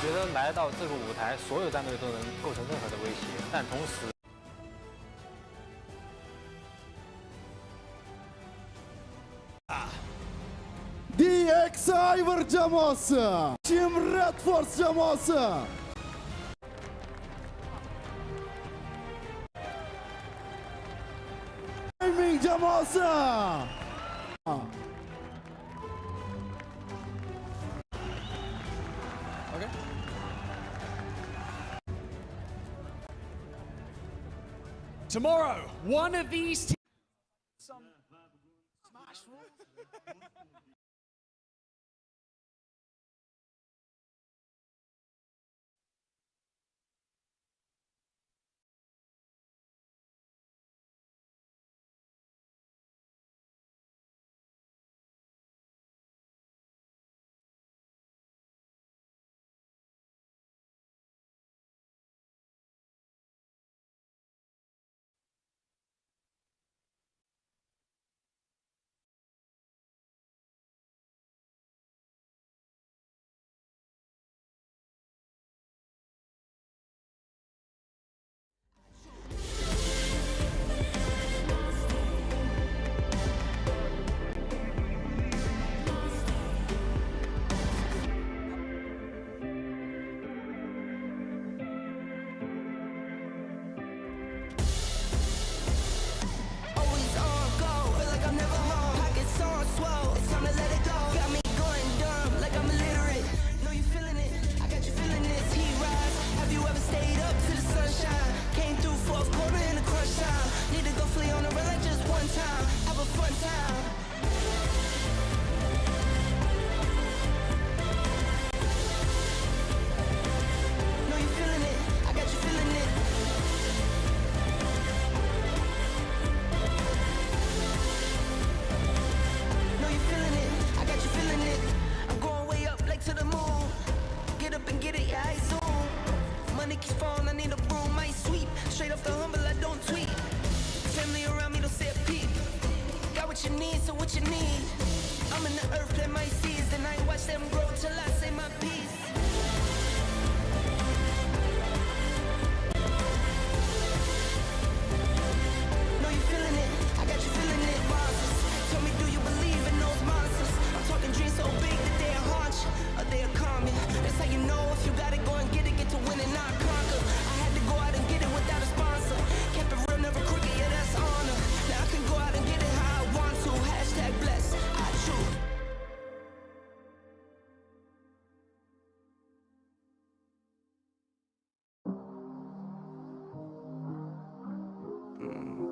觉得来到这个舞台，所有战队都能构成任何的威胁，但同时。 DXI jamoasi, Team Red Force jamoasi. Gaming jamoasi. Okay. Tomorrow, one of these some smash rules.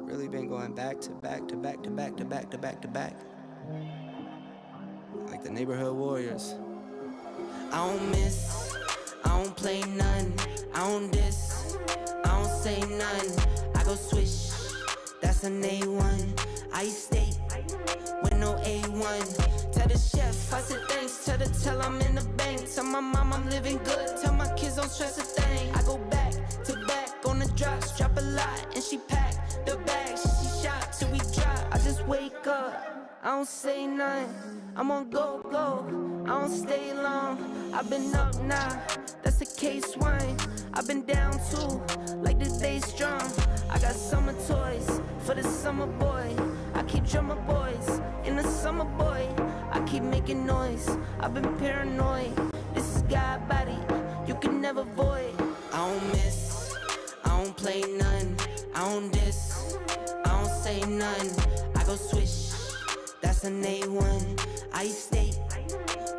Really been going back to back to back to back to back to back to back. Like the neighborhood warriors. I don't miss, I don't play none, I don't diss, I don't say none. I go swish, that's an A1. I eat steak with no A1. Tell the chef, I said thanks, tell I'm in the bank. Tell my mom I'm living good, tell my kids don't stress a thing. I go back to back on the drops, drop a lot and she pack the bag, she shot till we drop. I just wake up, I don't say nothing. I'm on go, I don't stay long. I've been up now, that's a case wine. I've been down too, like this day strong. I got summer toys for the summer boy. I keep drummer boys in the summer boy. I keep making noise, I've been paranoid. This is God body, you can never void. I don't miss, I don't play none, I don't diss, I don't say none. I go swish, that's an A1. I eat steak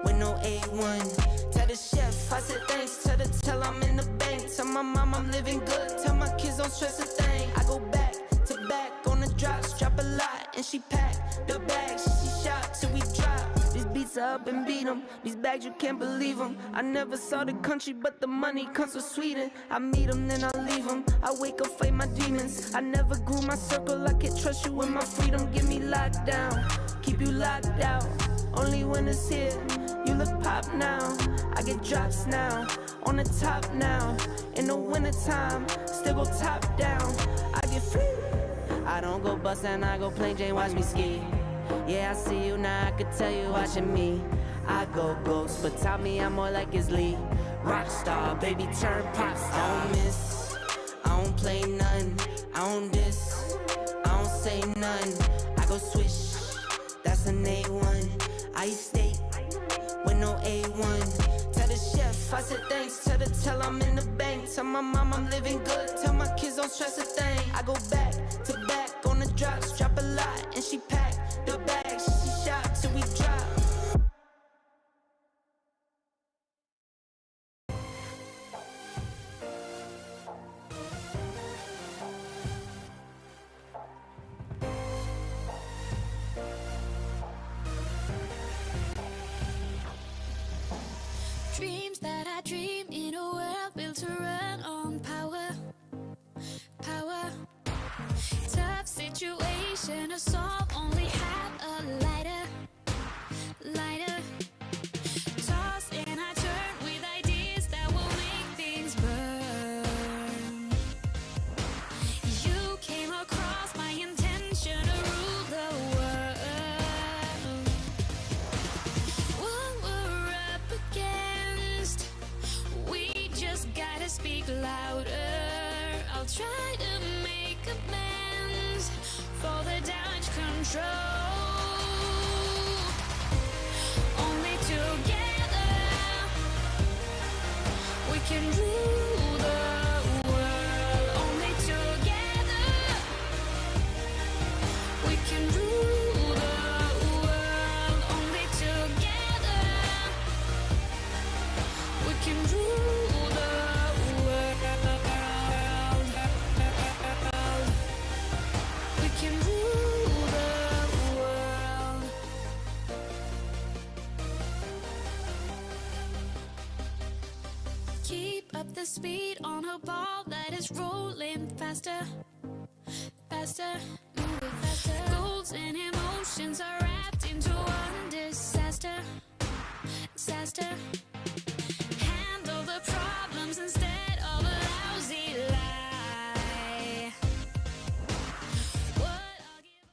with no A1. Tell the chef, I said thanks, tell I'm in the bank. Tell my mom I'm living good, tell my kids don't stress a thing. I go back to back on the drops, drop a lot and she pack the bags, she shot till we drop. These beats are up and beat 'em, these bags you can't believe 'em. I never saw the country but the money comes from Sweden. I meet 'em then I leave 'em, I wake up fight my demons. I never grew my circle, I can't trust you with my freedom. Get me locked down, keep you locked out. Only when it's here, you look pop now. I get drops now, on the top now. In the wintertime, still go top down. I get free. I don't go bust and I go plain Jane, watch me ski. Yeah, I see you now, I could tell you watching me. I go ghost, but tell me I'm more like his Lee. Rockstar, baby, turn pop star. I don't miss, I don't play none. I don't diss, I don't say none. I go swish, that's an A1. I eat steak with no A1. Tell the chef, I said thanks. Tell I'm in the bank. Tell my mom I'm living good. Tell my kids don't stress a thing. I go back to back on the drops. Drop a lot and she pack the bags. She shot till we drop. Dreams that I dream in a world built to run on power. Tough situation to solve, only have a lighter. Toss and I turn with ideas that will make things burn. You came across my intention to rule the world. What we're up against, we just gotta speak louder. I'll try to make amends for the damage control. Only together we can rule the world. Only together we can rule the world. Only together we can rule the world. We can rule the world. Keep up the speed on a ball that is rolling faster. Moving faster. Goals and emotions are wrapped into one disaster. Handle the problems instead of a lousy lie. What I'll give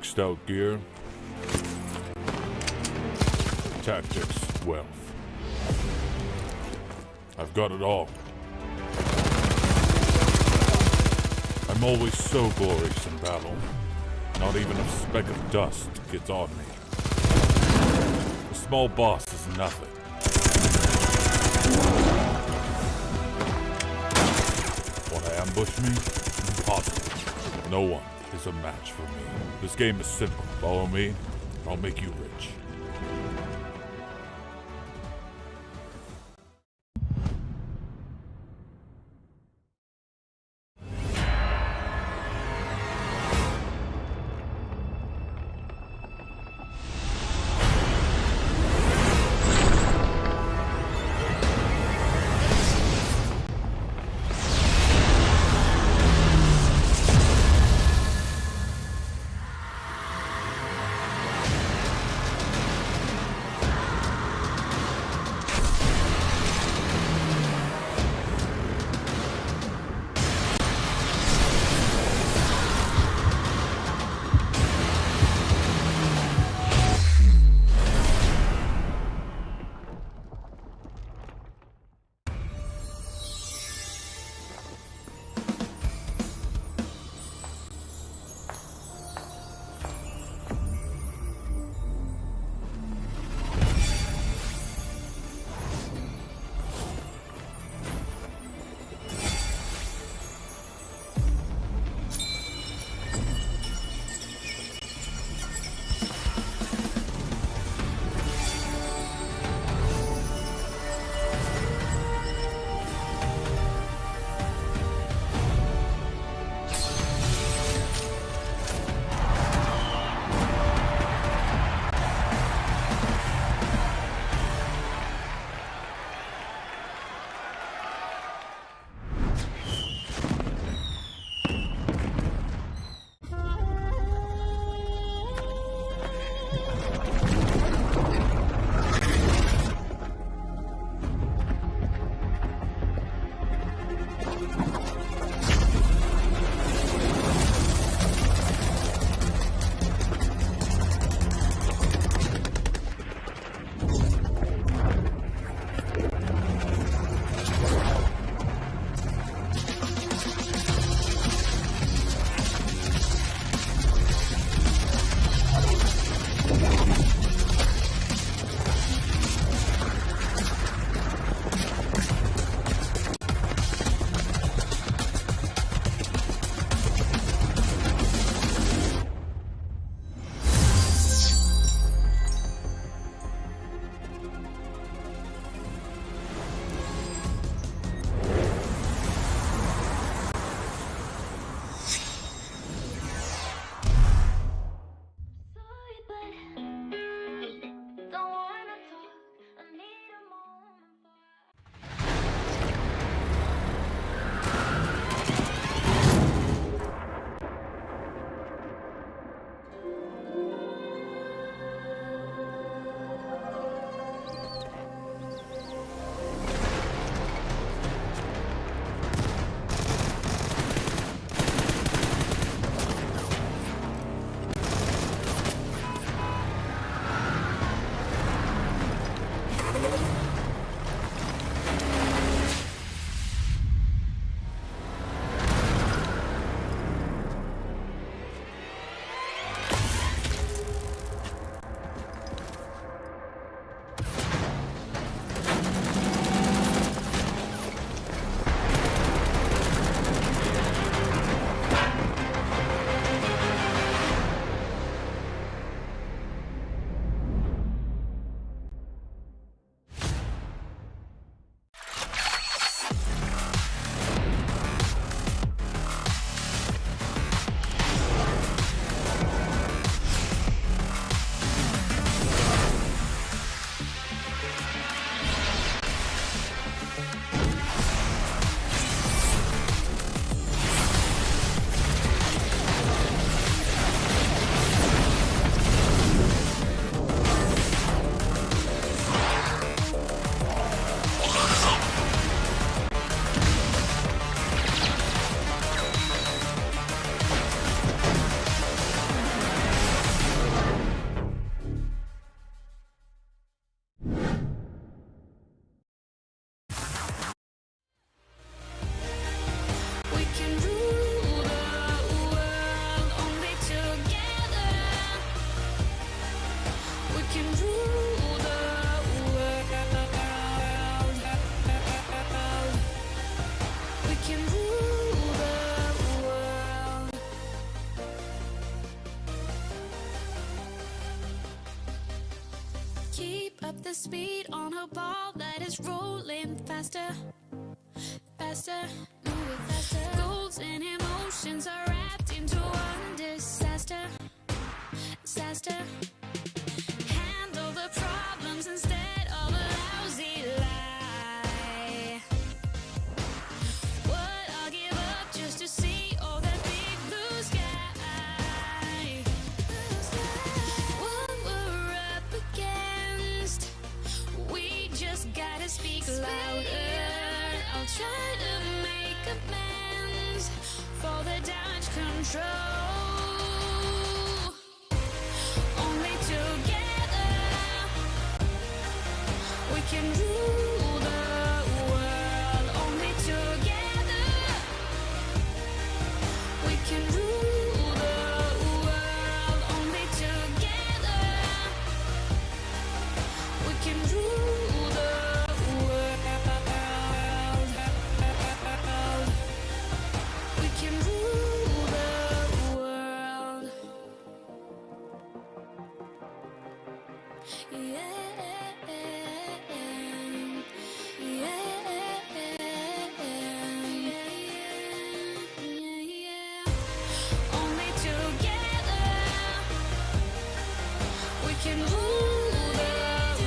Maxed out gear. Tactics, wealth. I've got it all. I'm always so glorious in battle. Not even a speck of dust gets on me. A small boss is nothing. Want to ambush me? Impossible. No one is a match for me. This game is simple. Follow me, I'll make you rich. keep up the speed on a ball that is rolling faster, faster, moving faster. Goals and emotions are wrapped into one disaster, disaster. Handle the problems instead of a lousy lie. What I'll give up just to see all that big blue sky. What we're up against, we just gotta speak louder. I'll try to make amends for the damage control. Only together we can rule the world. Only together we can rule the world. Only together we can rule the world. We can rule the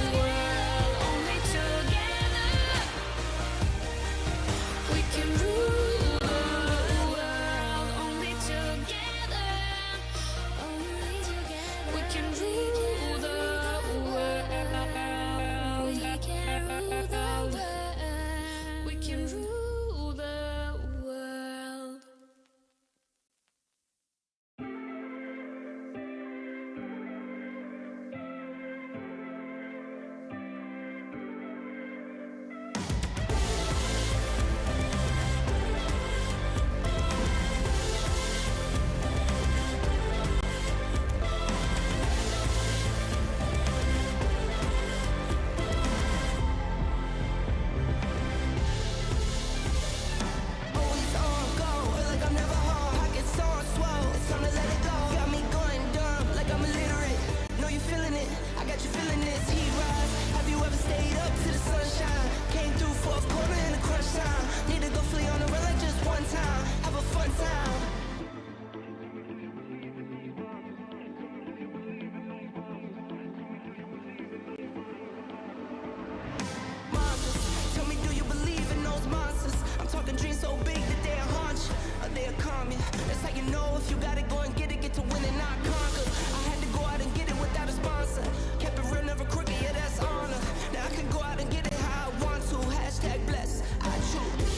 world. Only together we can rule the world. Only together we can rule the world. Only together, we can rule the world. We can rule the world. We can rule the world. Always on go, feel like I'm never home. Pockets on swell, it's time to let it go. Got me going dumb, like I'm illiterate. Know you feeling it, I got you feeling this. Heat rise, have you ever stayed up to the sunshine? Came through fourth quarter in the crunch time. Need to go flee on the run like just one time. Have a fun time. Monsters, tell me, do you believe in those monsters? I'm talking dreams so big that they'll haunt you, or they'll calm you. That's how you know if you gotta go and get it, get to win and not conquer. I had to go out and get it without a sponsor. Kept it real, never crooked, yeah, that's honor. Now I can go out and get it how I want to. Hashtag bless, I choose.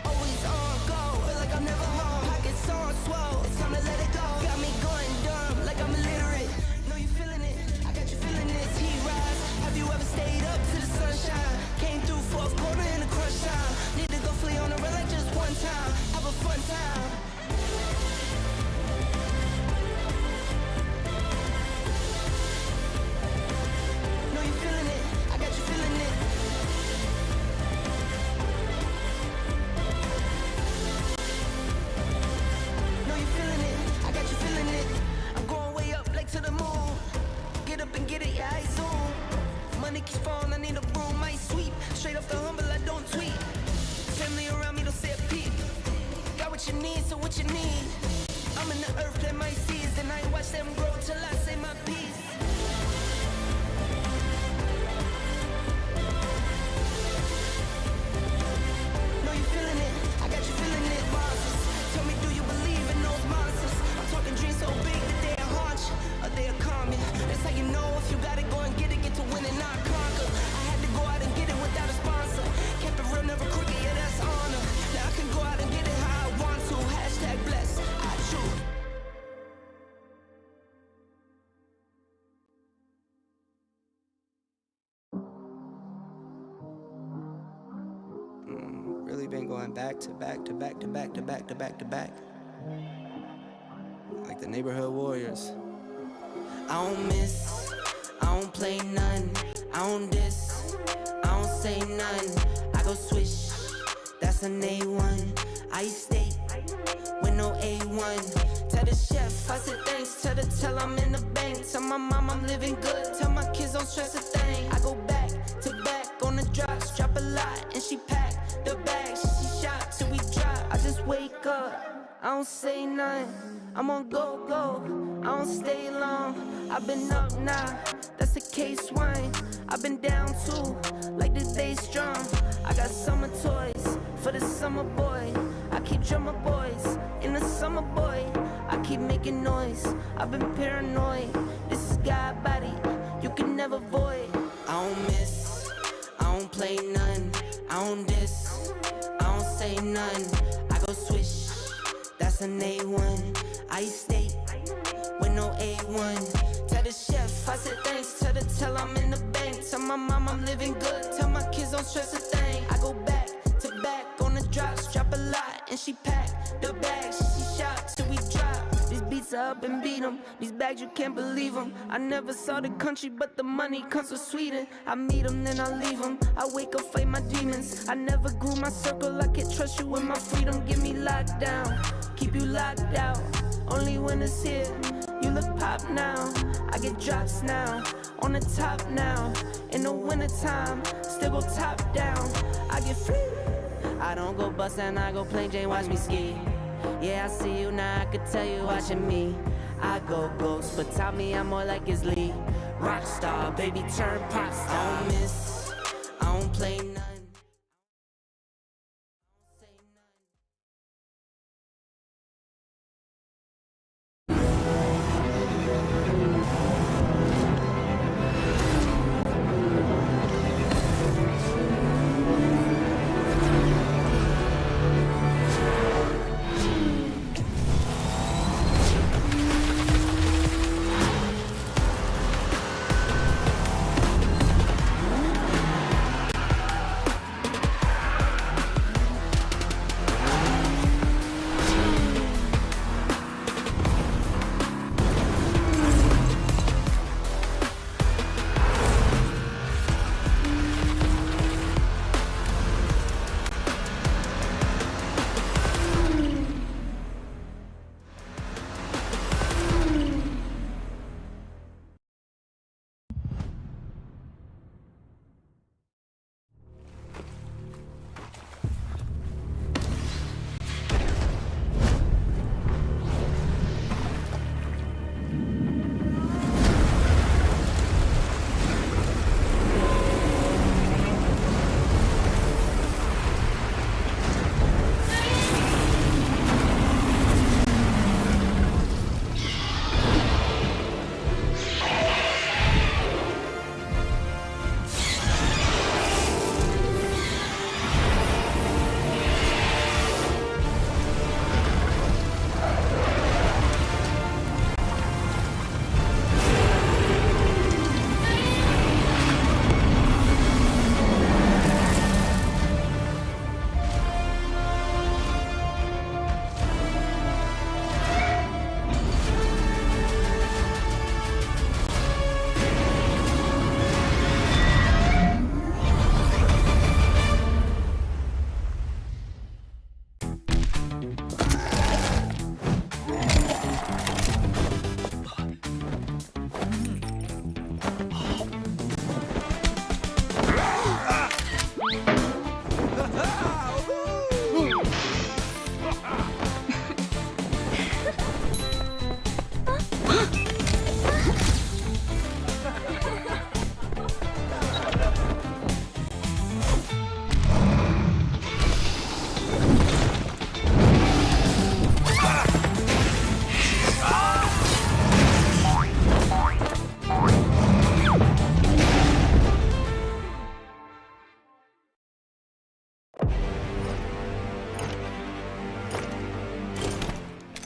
Always on go, feel like I'm never home. Pockets on swell, it's time to let it go. Got me going dumb, like I'm illiterate. Know you feeling it, I got you feeling this. Heat rise, have you ever stayed up to the sunshine? Came through fourth quarter in the crunch time. Need to go flee on the run like just one time. Have a fun time. Know you feeling it, I got you feeling it. Know you feeling it, I got you feeling it. I'm going way up, like to the moon. Get up and get it, yeah, I zoom. Money keeps falling, I need a room, I sweep. Straight off the humble, I don't tweet. Family around me don't say a peep. Got what you need, so what you need. I'm in the earth, that my seeds, and I watch them grow till I say my piece. Know you feeling it, I got you feeling it. Monsters, tell me, do you believe in those monsters? I'm talking dreams so big that they'll haunt you, or they'll calm you. That's how you know if you gotta go and get it, get to win and not conquer. I had to go out and get it without a sponsor. Kept it real, never crooked, yeah, that's honor. Now I can go out and get it how I want to. Hashtag bless, I choose. Really been going back to back to back to back to back to back to back. Like the neighborhood warriors. I don't miss, I don't play none. I don't diss, I don't say none. I go swish, that's an A1. I steak with no A1. Tell the chef, I said thanks. Tell I'm in the bank. Tell my mom I'm living good. Tell my kids don't stress a thing. I go back to back on the drops. Drop a lot and she pack the bags. She shot till we drop. I just wake up, I don't say nothing. I'm on go, I don't stay long. I've been up now, that's a case wine. I've been down too, like the day strong. I got summer toys for the summer boy. I keep drummer boys in the summer boy. I keep making noise, I've been paranoid. This is God body, you can never void. I don't miss, I don't play none. I don't diss, I don't say none. I go swish, that's an A1. I steak with no A1. Tell the chef, I said thanks. Tell I'm in the bank. Tell my mom I'm living good. Tell my kids don't stress a thing. I go back to back on the drops. Drop a lot and she pack the bags. She shot till we drop. These beats are up and beat 'em. These bags you can't believe 'em. I never saw the country but the money comes from Sweden. I meet 'em then I leave 'em. I wake up fight my demons. I never grew my circle. I can't trust you with my freedom. Give me locked down, keep you locked out. Only when it's here, you look pop now. I get drops now, on the top now. In the wintertime, still go top down. I get free. I don't go bust and I go plain Jane, watch me ski. Yeah, I see you now, I could tell you watching me. I go ghost, but tell me I'm more like his Lee. Rockstar, baby, turn pop star. I don't miss, I don't play none.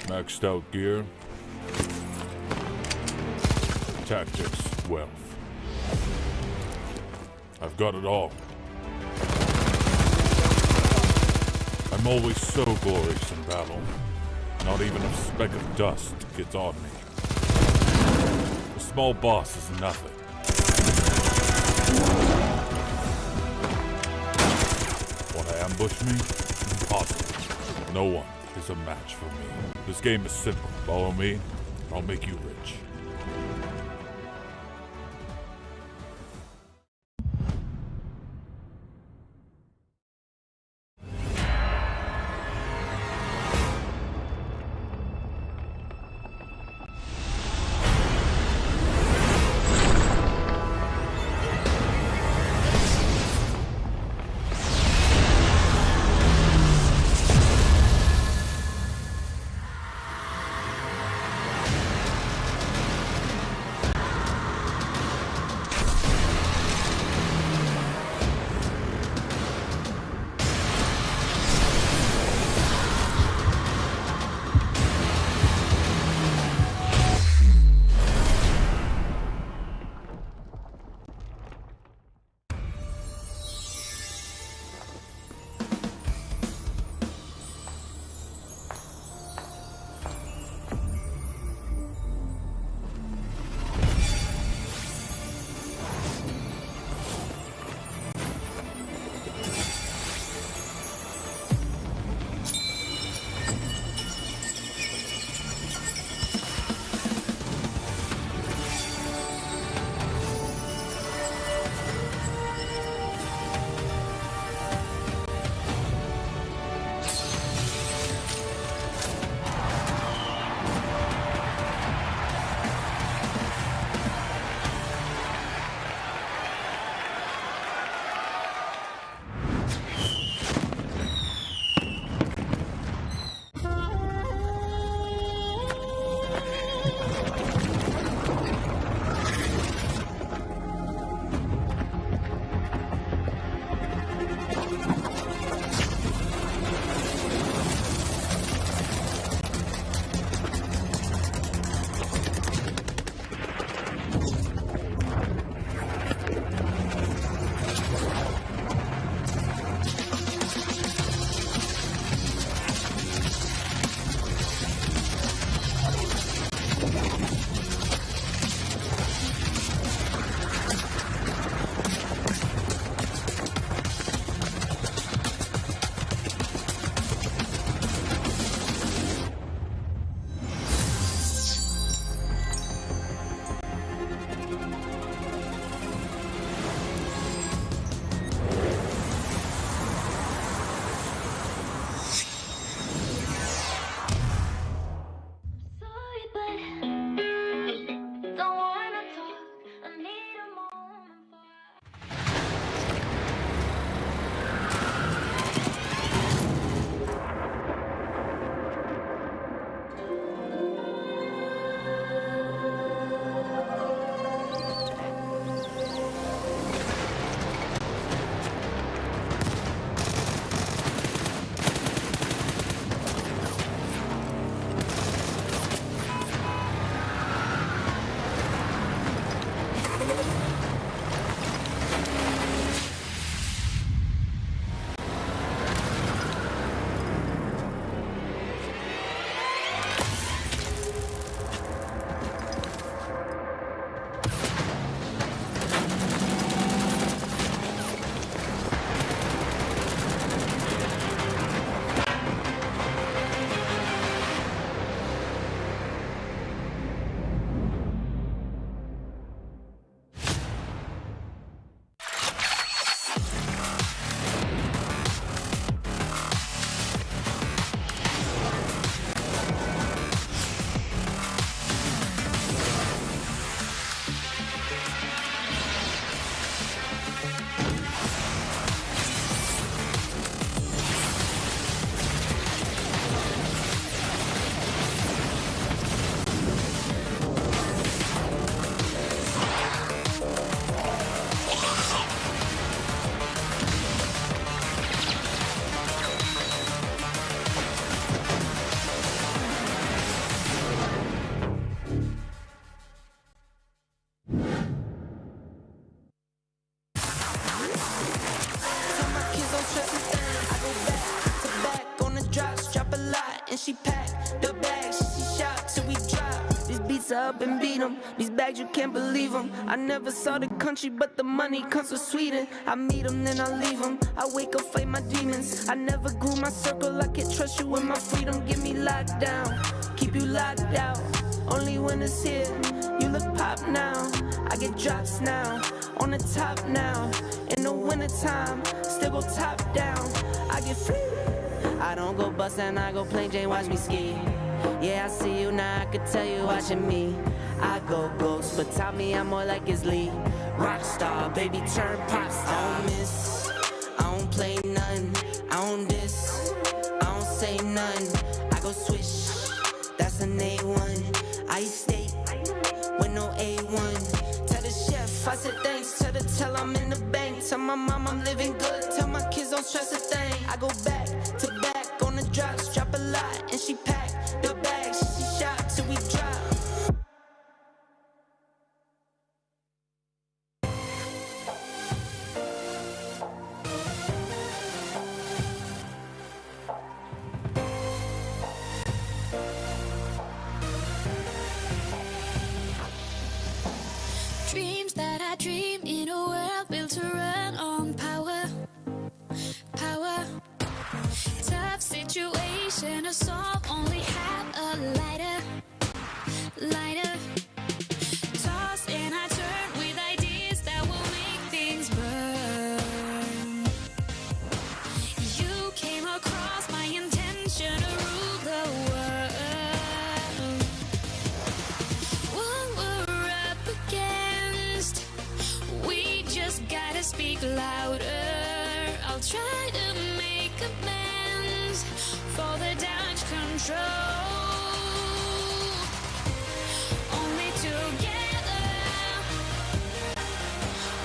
Maxed out gear, tactics, wealth. I've got it all. I'm always so glorious in battle. Not even a speck of dust gets on me. The small boss is nothing. Want to ambush me? Impossible. No one is a match for me. This game is simple. Follow me, I'll make you rich. bust up and beat them. These bags, you can't believe them. I never saw the country, but the money comes from Sweden. I meet them, then I leave them. I wake up, fight my demons. I never grew my circle, I can't trust you with my freedom. Get me locked down, keep you locked out. Only when it's here, you look pop now. I get drops now, on the top now. In the wintertime, still go top down. I get free. I don't go bust and I go plain Jane, watch me ski. Yeah, I see you now, I could tell you watching me. I go ghost, but tell me I'm more like his Lee. Rockstar, baby, turn pop star. I don't miss, I don't play none. I don't diss, I don't say none. I go swish, that's an A1. I eat steak with no A1. Tell the chef, I said thanks. Tell I'm in the bank. Tell my mom I'm living good. Tell my kids don't stress a thing. I go back to back on the drops. Drop a lot and she pack the bags. She shop till we drop. Dreams that I dream in a world built to run on power. Tough situation to solve, only have a lighter. Toss and I turn with ideas that will make things burn. You came across my intention to rule the world. What we're up against, we just gotta speak louder. I'll try to make amends for the damage control. Only together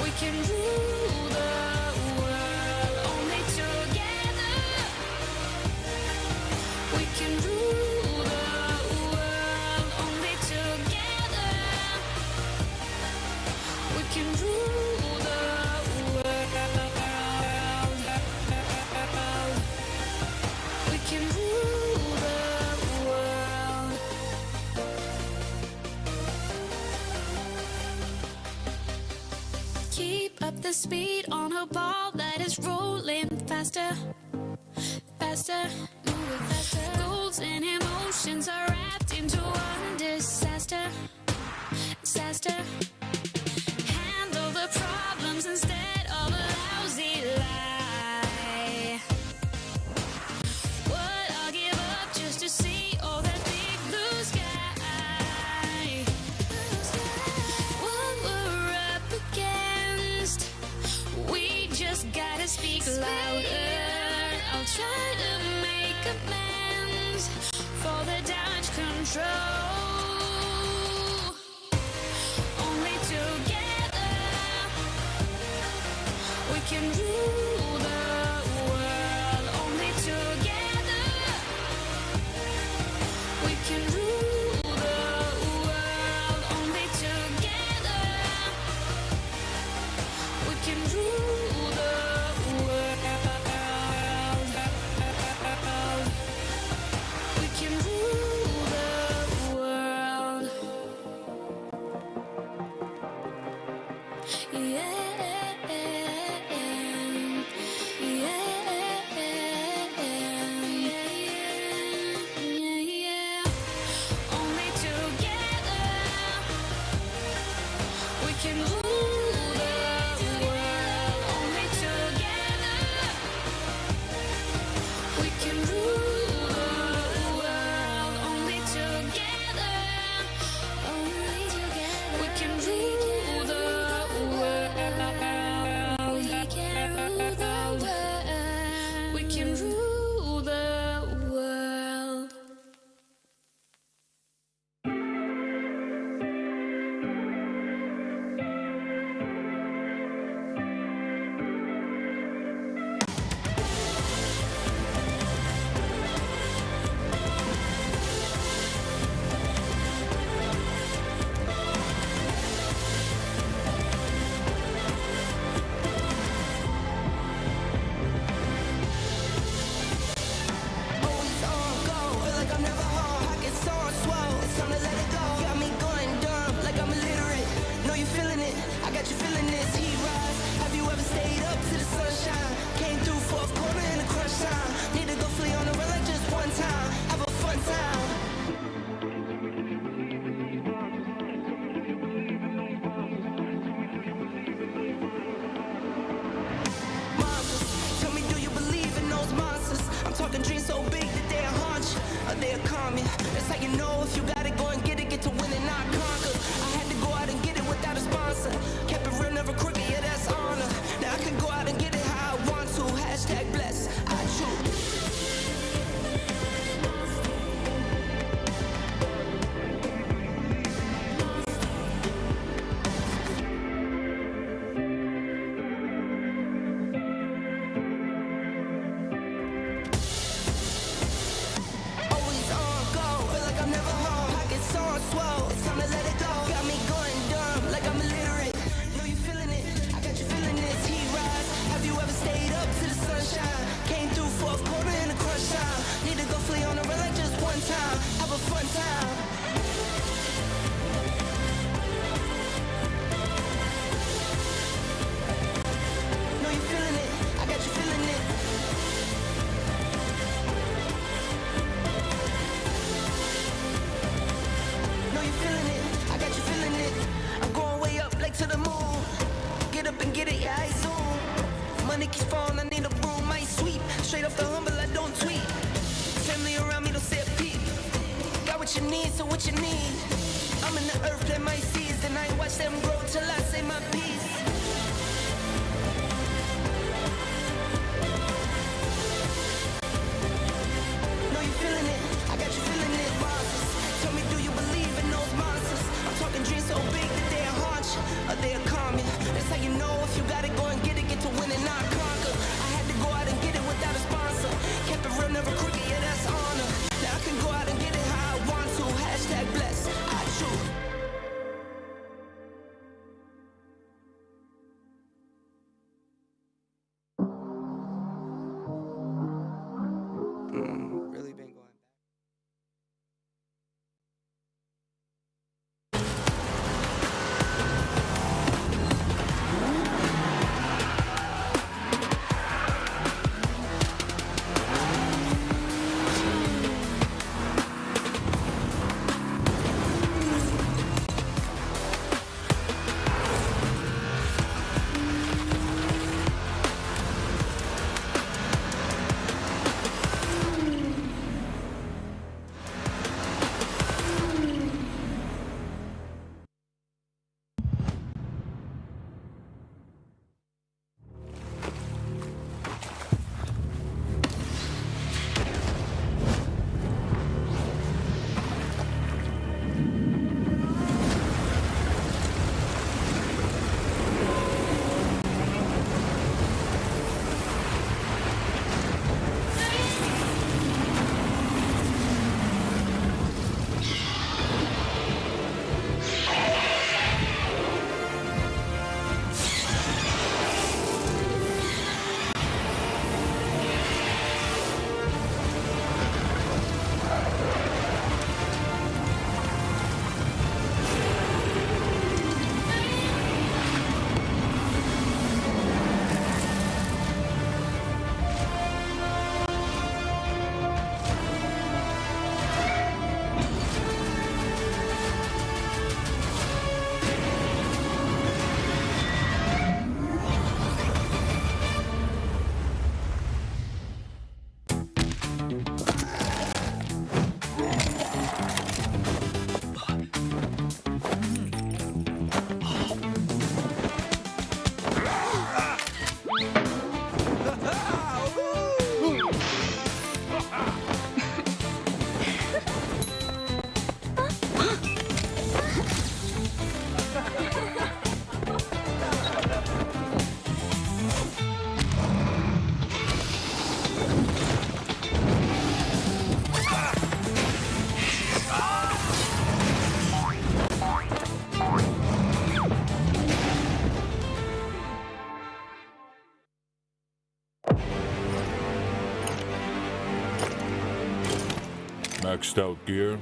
we can rule the world. Only together we can rule the world. Only together we can rule the world. We can rule the world. Keep up the speed on a ball that is rolling faster. Moving faster. Goals and emotions are wrapped into one disaster. Handle the problems instead of a lousy lie. What I'll give up just to see all that big blue sky. What we're up against, we just gotta speak louder. I'll try to make amends for the damage control. Only together we can rule the world. Only together we can rule the world. Only together we can rule the world. We can rule the world. Only together we can rule the world. Only together we can rule the world. Only together we can rule the world. We can rule the world. We can rule the world. need, so what you need? I'm in the earth, plant my seeds, and I ain't watch them grow till I say my piece. Know you feeling it, I got you feeling it, monsters. Tell me, do you believe in those monsters? I'm talking dreams so big that they'll haunt you, or they'll calm you. That's how you know if you gotta go and get to win and not conquer. I had to go out and get it without a sponsor. Kept it real, never crooked, yeah, that's honor. Now I can go out and get it how I want to. Hashtag blessed, I choose. Really been going back. Maxed out gear.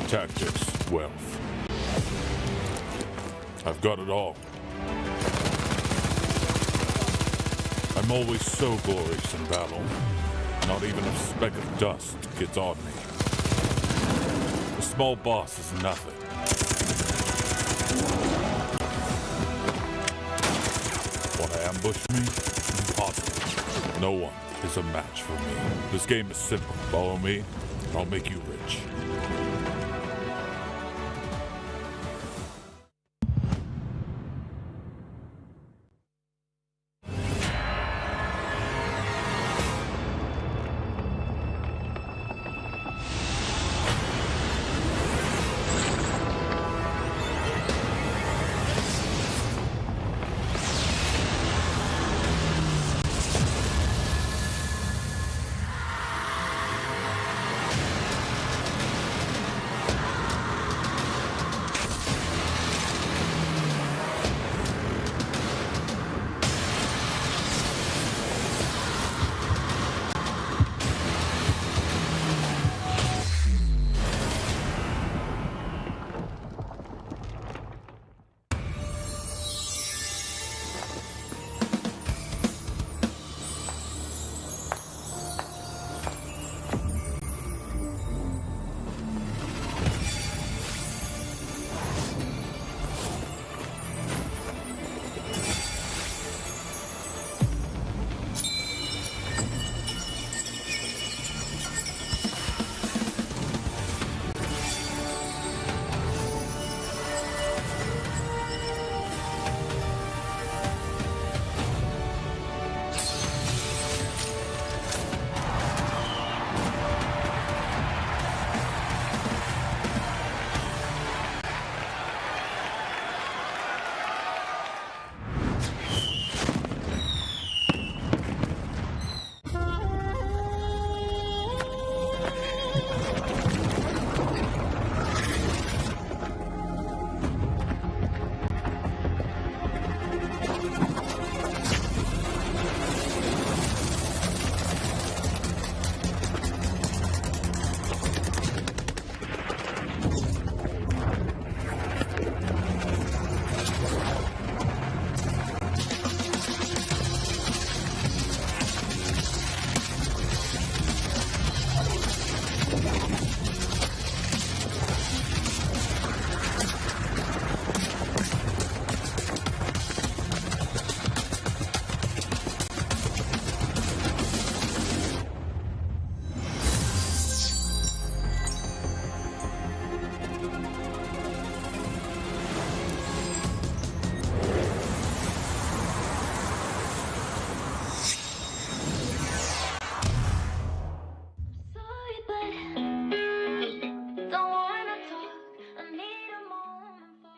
Tactics, wealth. I've got it all. I'm always so glorious in battle. Not even a speck of dust gets on me. The small boss is nothing. Want to ambush me? Impossible. No one is a match for me. This game is simple. Follow me, and I'll make you rich. Sorry, but don't wanna talk. I need a moment for.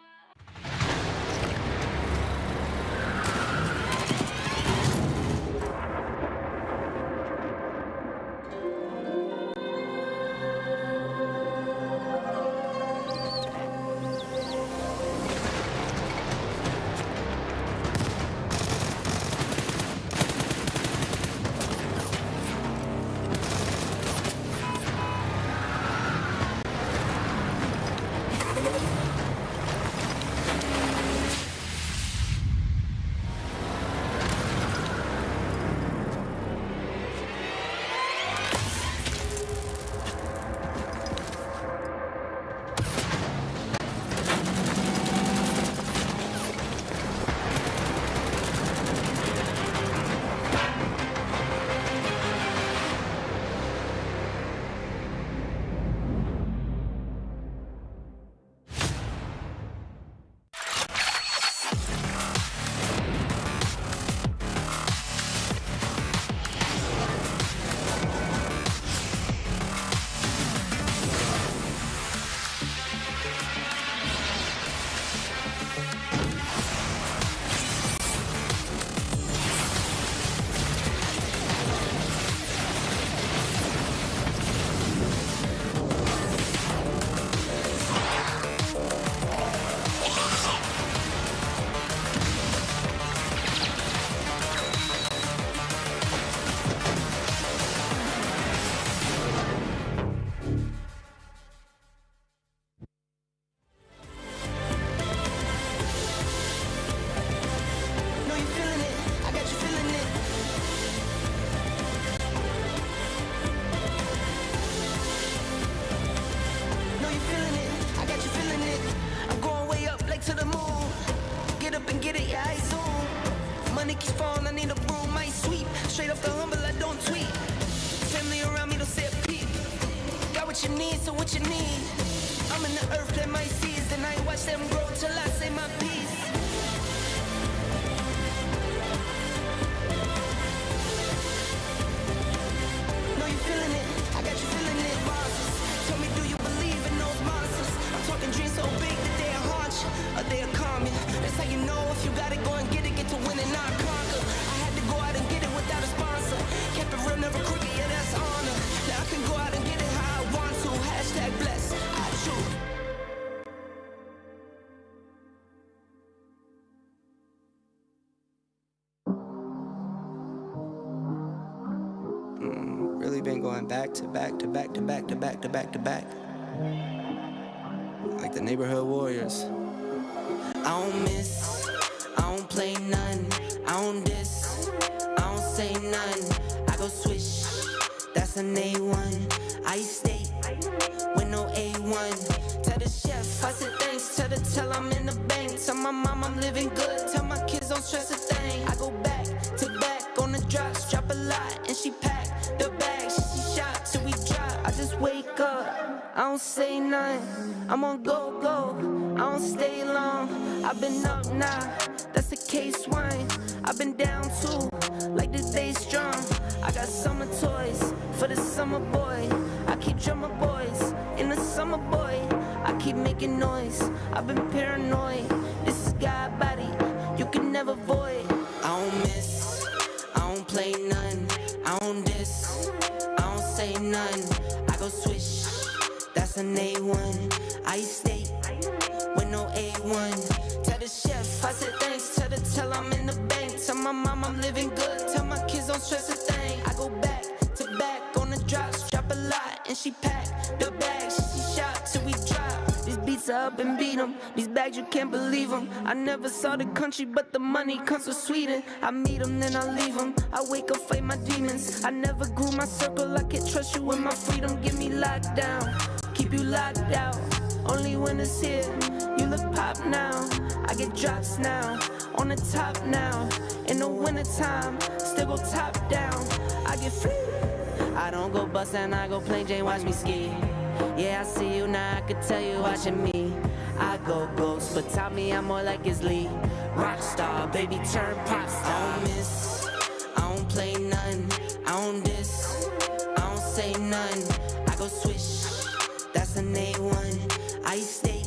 Know you feeling it, I got you feeling it. Know you feeling it, I got you feeling it. I'm going way up like to the moon. Get up and get it, yeah, I zoom. Money keeps falling, I need a broom, I sweep. Straight off the humble, I don't tweet. Family around me don't say a peep. Got what you need, so what you need. I'm in the earth, plant my seeds, and I watch them grow till I say my piece. Know you feeling it, I got you feeling it. Monsters, tell me, do you believe in those monsters? I'm talking dreams so big that they'll haunt you, or they'll calm you. That's how you know if you got it, go and get it, get to win and not conquer. I had to go out and get it without a sponsor. Kept it real, never crooked, yeah, that's honor. Now I can go out and get it how I want to. Hashtag bless, I choose. Really been going back to back to back to back to back to back to back. Like the neighborhood warriors. I don't miss, I don't play none, I don't diss, I don't say none. I go swish, that's an A1. I stay with no A1. Tell the chef, I said thanks, tell I'm in the bank. Tell my mom I'm living good, tell my kids don't stress a thing. I go back to back on the drops, drop a lot, and she pack the bag, she shot till we drop. I just wake up, I don't say nothing, I'm on go, I don't stay long. I've been up now, that's a case wine. I've been down too, like this day strong. I got summer toys for the summer boy. I keep drummer boys in the summer boy. I keep making noise, I've been paranoid. This is God body, you can never void. I don't miss, I don't play none, I don't diss, I don't say none. I go swish, that's an A1. I stay with no A1. Tell the chef, I said thanks, tell I'm in the bank. Tell my mom I'm living good, tell my kids don't stress a thing. I go back to back on the drops, drop a lot, and she pack the bag, she shot till we drop. This beat bounce up and beat them. These bags, you can't believe them. I never saw the country, but the money comes from Sweden. I meet them, then I leave them. I wake up, fight my demons. I never grew my circle, I can't trust you with my freedom. Get me locked down, keep you locked out. Only when it's here, you look pop now. I get drops now, on the top now. In the wintertime, still go top down. I get free. I don't go bust and I go plain Jane, watch me ski. Yeah, I see you now, I could tell you watching me. I go ghost, but tell me I'm more like his Lee. Rockstar, baby, turn pop star. I don't miss, I don't play none. I don't diss, I don't say none. I go swish, that's an A1. I eat steak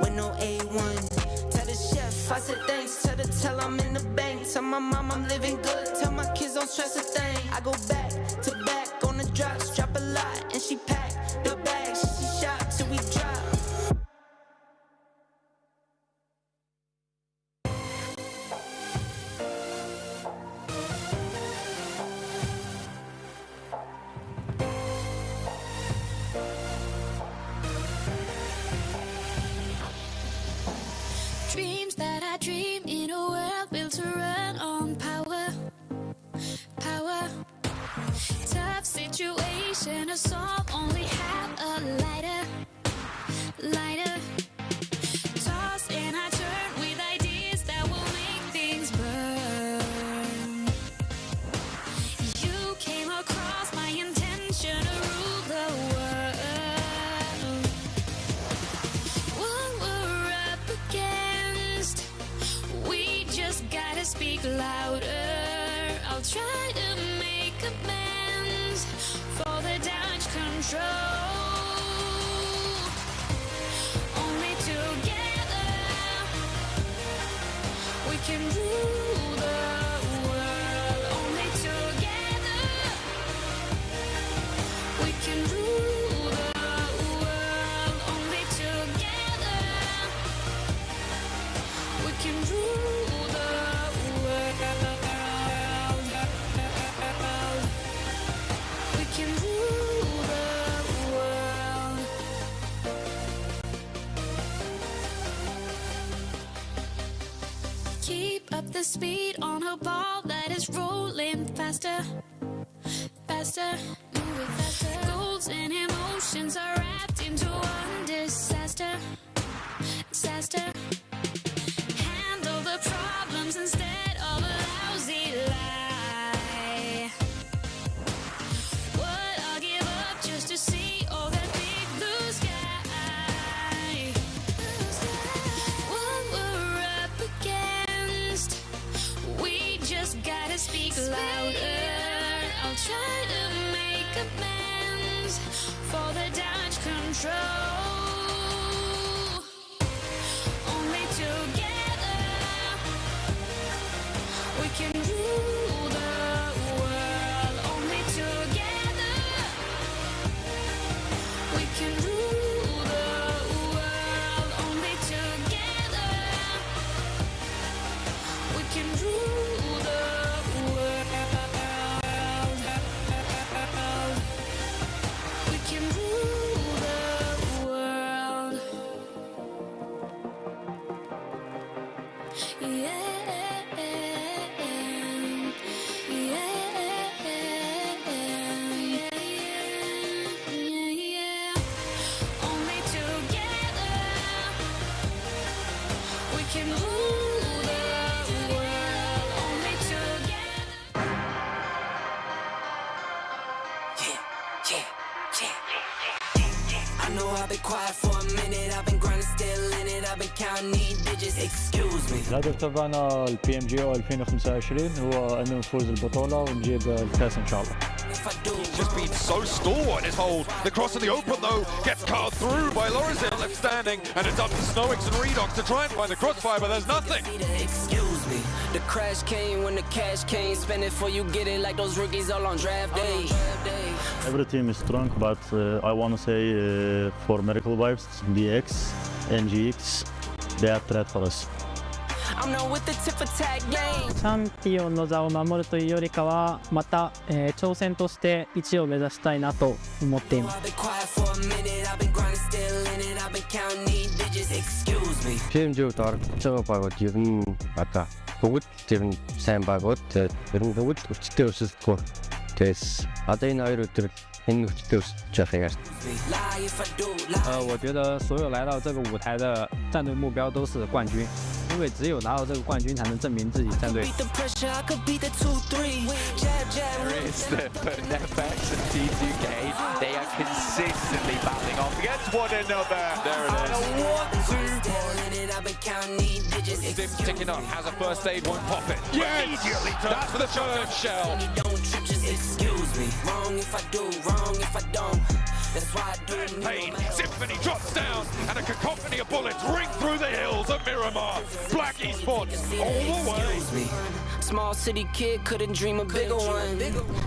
with no A1. Tell the chef, I said thanks. Tell I'm in the bank. Tell my mom I'm living good. Tell my kids don't stress a thing. I go back to back on the drops. Drop a lot and she pack the bags. She shop till we drop. Dreams that I dream in a world built to run on power. Tough situation to solve, only have a lighter. Toss and I turn with ideas that will make things burn. You came across my intention to rule the world. What we're up against, we just gotta speak louder. I'll try to make amends for the damage control. Only together we can rule the world. Only together we can rule the world. Only together we can rule the world. We can rule the world. Keep up the speed on a ball that is rolling faster. Moving faster. Goals and emotions are wrapped into one disaster. Handle the problems instead of a lousy lie. What I'll give up just to see all that big blue sky. What we're up against, we just gotta speak louder. I'll try to make amends for the damage control. Only together we can rule the world. Only together we can rule the world. Only together we can rule the world. We can rule the world. Only together we can rule the world. Only together. I know I've been quiet for a minute. I've been grinding, still in it. I've been counting these digits. Excuse me. الهدف تبعنا ال PMGO 2025 هو انه نفوز البطولة ونجيب الكاس ان شاء الله. If I do Just been so stalwart his hold. The cross in the open though gets carved through by Lorizil left standing, and it's up to Snowix and Redox to try and find the crossfire, but there's nothing. excuse me. The crash came when the cash came. Spend it for you get it like those rookies all on draft day. Every team is strong, but I want to say for Miracle Vibes, DX, NGX, they are threat for us. I'm not with the tip for tag game. チャンピオンの座を守るというよりかはまた、挑戦として1位を目指したいなと思っています。 I've been quiet for a minute. I've been grinding, still in it. I've been counting these digits. Excuse me. PMGO-д оролцож байгаа багууд ер нь одоо бүгд тэр нь сайн багууд ер нь бүгд хүчтэй өсөлтгөө. Тэгээс одоо энэ хоёр өдөр энэ хүчтэй өсөж байгаа юм.我觉得所有来到这个舞台的战队目标都是冠军，因为只有拿到这个冠军，才能证明自己战队。There is the Netflix and T2K. They are consistently battling off against one another. There it is. Sim ticking up, has a first aid, won't pop it. Yes! Immediately that's for the third shell. Excuse me. Wrong if I do, wrong if I don't. That's why I do. Pain, Symphony drops down, and a cacophony of bullets ring through the hills of Miramar. Black Esports all the way. Small city kid couldn't dream a bigger one.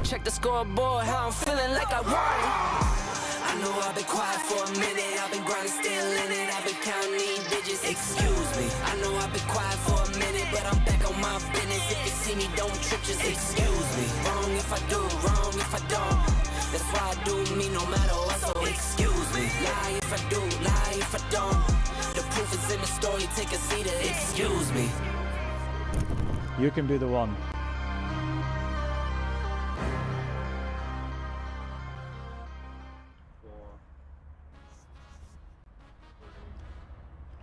Check the scoreboard, how I'm feeling like I won. I know I've been quiet for a minute. I've been grinding, still in it. I've been counting these digits. Excuse me. I know I've been quiet for a minute, but I'm back on my business. If you see me, don't trip, just excuse me. Wrong if I do, wrong if I don't. That's why I do me no matter what, so excuse me. Lie if I do, lie if I don't. The proof is in the story, take a seat and excuse me. You can be the one.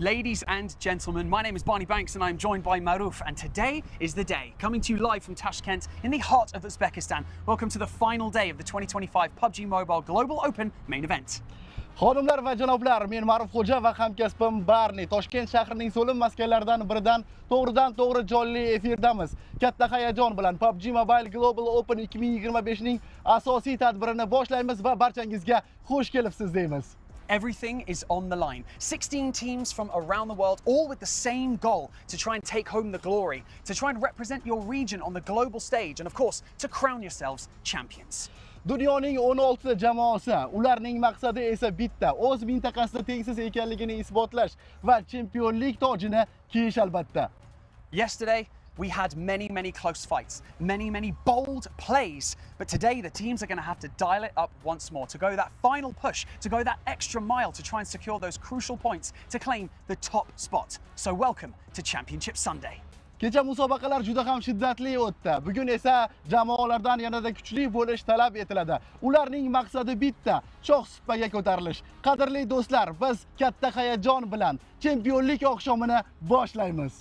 Ladies and gentlemen, my name is Barney Banks and I'm joined by Maruf, and today is the day, coming to you live from Tashkent in the heart of Uzbekistan. Welcome to the final day of the 2025 PUBG Mobile Global Open main event. Xonimlar va janoblar, men Ma'ruf Xo'ja va hamkasbim Barni Toshkent shahrining so'lim maskanlaridan biridan to'g'ridan-to'g'ri jonli efirdamiz. Katta hayajon bilan PUBG Mobile Global Open 2025 ning asosiy tadbirini boshlaymiz va barchangizga xush kelibsiz deymiz. Everything is on the line. 16 teams from around the world, all with the same goal, to try and take home the glory, to try and represent your region on the global stage, and of course, to crown yourselves champions. Dunyoning 16 jamoasi, ularning maqsadi esa bitta, o'z mintaqasida tengsiz ekanligini isbotlash va chempionlik tojini kiyish albatta. Yesterday, we had many close fights, many bold plays, but today the teams are going to have to dial it up once more to go that final push, to go that extra mile to try and secure those crucial points to claim the top spot. So welcome to Championship Sunday. Kecha musobaqalar juda ham shiddatli o'tdi. Bugun esa jamoalardan yanada kuchli bo'lish talab etiladi. Ularning maqsadi bitta, shoh supaga ko'tarilish. Qadrli do'stlar, biz katta hayajon bilan chempionlik oqshomini boshlaymiz.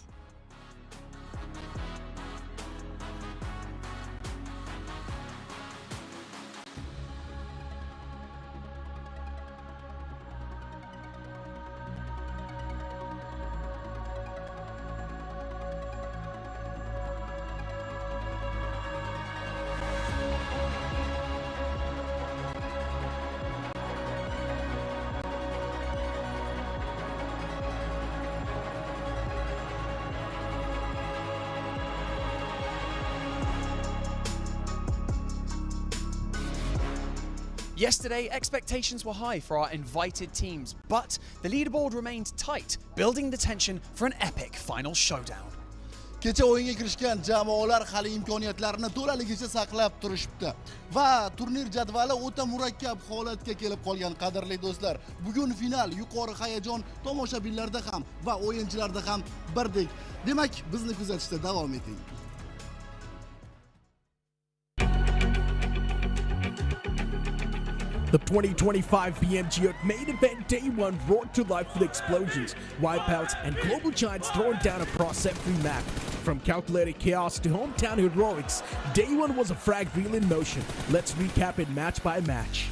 Yesterday, expectations were high for our invited teams, but the leaderboard remained tight, building the tension for an epic final showdown. Kecha o'yinga kirishgan jamoalar hali imkoniyatlarini to'laligicha saqlab turishibdi va turnir jadvali o'ta murakkab holatga kelib qolgan qadrli do'stlar. Bugun final yuqori hayajon tomoshabinlarda ham va o'yinchilarda ham birdek. Demak, bizni kuzatishda davom eting. The 2025 PMGO main event day one roared to life with explosions, wipeouts, and global giants thrown down across every map. From calculated chaos to hometown heroics, day one was a frag reel in motion. Let's recap it match by match.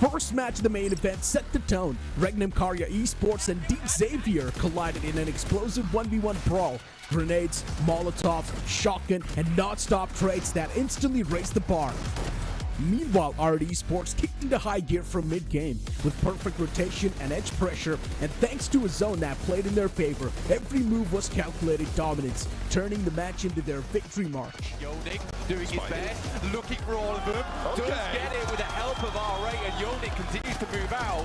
First match of the main event set the tone. Regnum Karya Esports and Deep Xavier collided in an explosive 1v1 brawl. Grenades, Molotovs, shotgun, and non-stop trades that instantly raised the bar. Meanwhile, RD Esports kicked into high gear from mid-game with perfect rotation and edge pressure, and thanks to a zone that played in their favor, every move was calculated dominance, turning the match into their victory march. Yolnik doing his best, looking for all of them, does get it with the help of R8, and Yolnik continues to move out,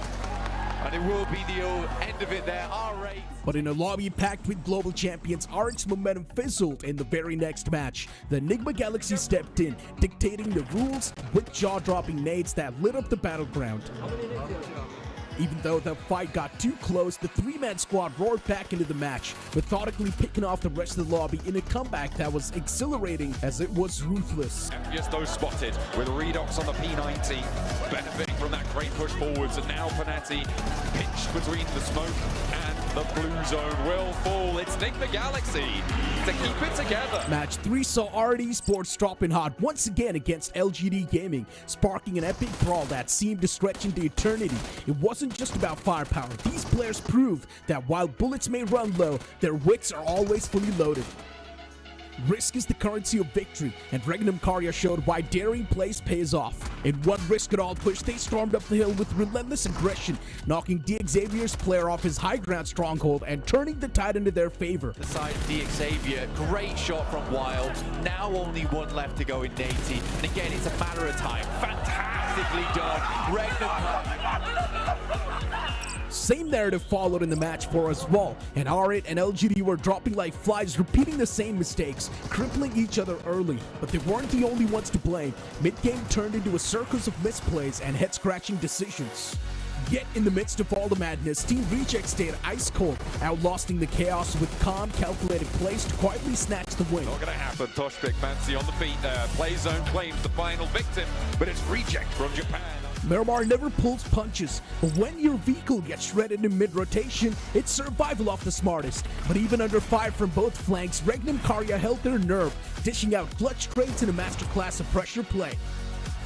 and it will be the end of it there, R8. But in a lobby packed with global champions, RX momentum fizzled in the very next match. The Enigma Galaxy stepped in, dictating the rules with jaw-dropping nades that lit up the battleground. Even though the fight got too close, the three-man squad roared back into the match, methodically picking off the rest of the lobby in a comeback that was exhilarating as it was ruthless. Just spotted with Redox on the P90, benefiting from that great push forwards, and now Panatti pinched between the smoke and the blue zone will fall. It's Nick the Galaxy to keep it together. Match 3 saw RD Esports dropping hot once again against LGD Gaming, sparking an epic brawl that seemed to stretch into eternity. It wasn't just about firepower. These players proved that while bullets may run low, their wits are always fully loaded. Risk is the currency of victory, and Regnum Karya showed why daring plays pays off. In one risk-it-all push, they stormed up the hill with relentless aggression, knocking DXavier's player off his high ground stronghold and turning the tide into their favor. The side of DXavier, great shot from Wild. Now only one left to go in Nati, and again it's a matter of time. Fantastically done. Regnum. Same narrative followed in the match 4 as well, and R8 and LGD were dropping like flies, repeating the same mistakes, crippling each other early. But they weren't the only ones to blame. Mid-game turned into a circus of misplays and head-scratching decisions. Yet in the midst of all the madness, Team Reject stayed ice cold, outlasting the chaos with calm, calculated plays to quietly snatch the win. Not going to happen. Toshbek Mansi on the feet there. Play zone claims the final victim, but it's Reject from Japan. Miramar never pulls punches, but when your vehicle gets shredded in mid-rotation, it's survival off the smartest. But even under fire from both flanks, Regnum Karya held their nerve, dishing out clutch trades in a masterclass of pressure play.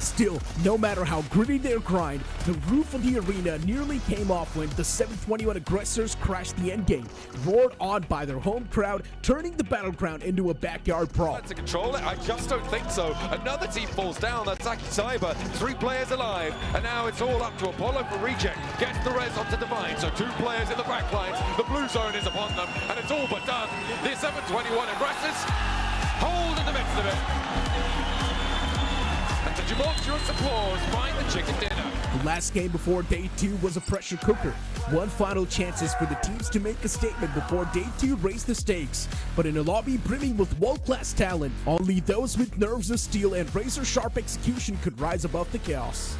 Still, no matter how gritty their grind, the roof of the arena nearly came off when the 721 aggressors crashed the endgame, roared on by their home crowd, turning the battleground into a backyard brawl. To control it? I just don't think so. Another team falls down. That's Aki Cyber. 3 players alive, and now it's all up to Apollo for Reject. Gets the res onto Divine, so 2 players in the back lines. The blue zone is upon them, and it's all but done. The 721 aggressors hold in the midst of it. And the tumultuous applause find the chicken dinner. The last game before day 2 was a pressure cooker. One final chances for the teams to make a statement before day 2 raised the stakes. But in a lobby brimming with world-class talent, only those with nerves of steel and razor-sharp execution could rise above the chaos.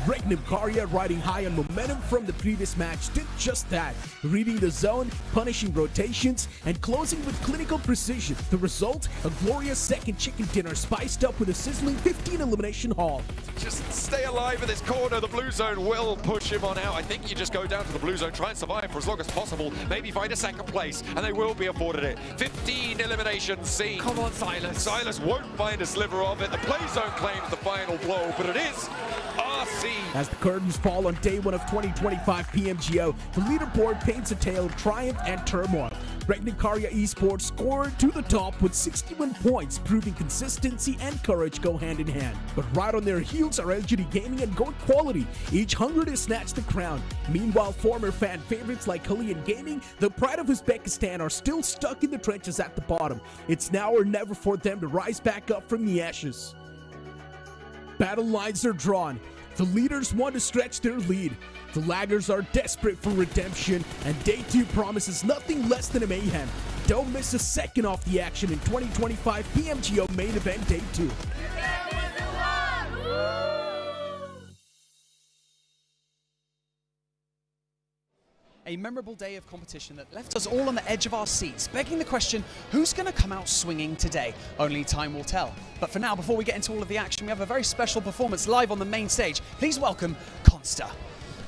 Regnum Karya, riding high on momentum from the previous match, did just that, reading the zone, punishing rotations, and closing with clinical precision. The result, a glorious second chicken dinner spiced up with a sizzling 15 elimination haul. Just stay alive in this corner. The blue zone will push him on out. I think you just go down to the blue zone, try and survive for as long as possible, maybe find a second place, and they will be afforded it. 15 eliminations seen. Come on, Silas. Silas won't find a sliver of it. The play zone claims the final blow, but it is RC. As the curtains fall on day 1 of 2025 PMGO, the leaderboard paints a tale of triumph and turmoil. Regnum Karya Esports scored to the top with 61 points, proving consistency and courage go hand in hand. But right on their heels are LGD Gaming and Goat Quality, each hungry to snatch the crown. Meanwhile, former fan favorites like Korean Gaming, the pride of Uzbekistan, are still stuck in the trenches at the bottom. It's now or never for them to rise back up from the ashes. Battle lines are drawn. The leaders want to stretch their lead. The laggers are desperate for redemption, and day 2 promises nothing less than a mayhem. Don't miss a second off the action in 2025 PMGO main event day 2. A memorable day of competition that left us all on the edge of our seats, begging the question, who's going to come out swinging today? Only time will tell. But for now, before we get into all of the action, we have a very special performance live on the main stage. Please welcome Consta.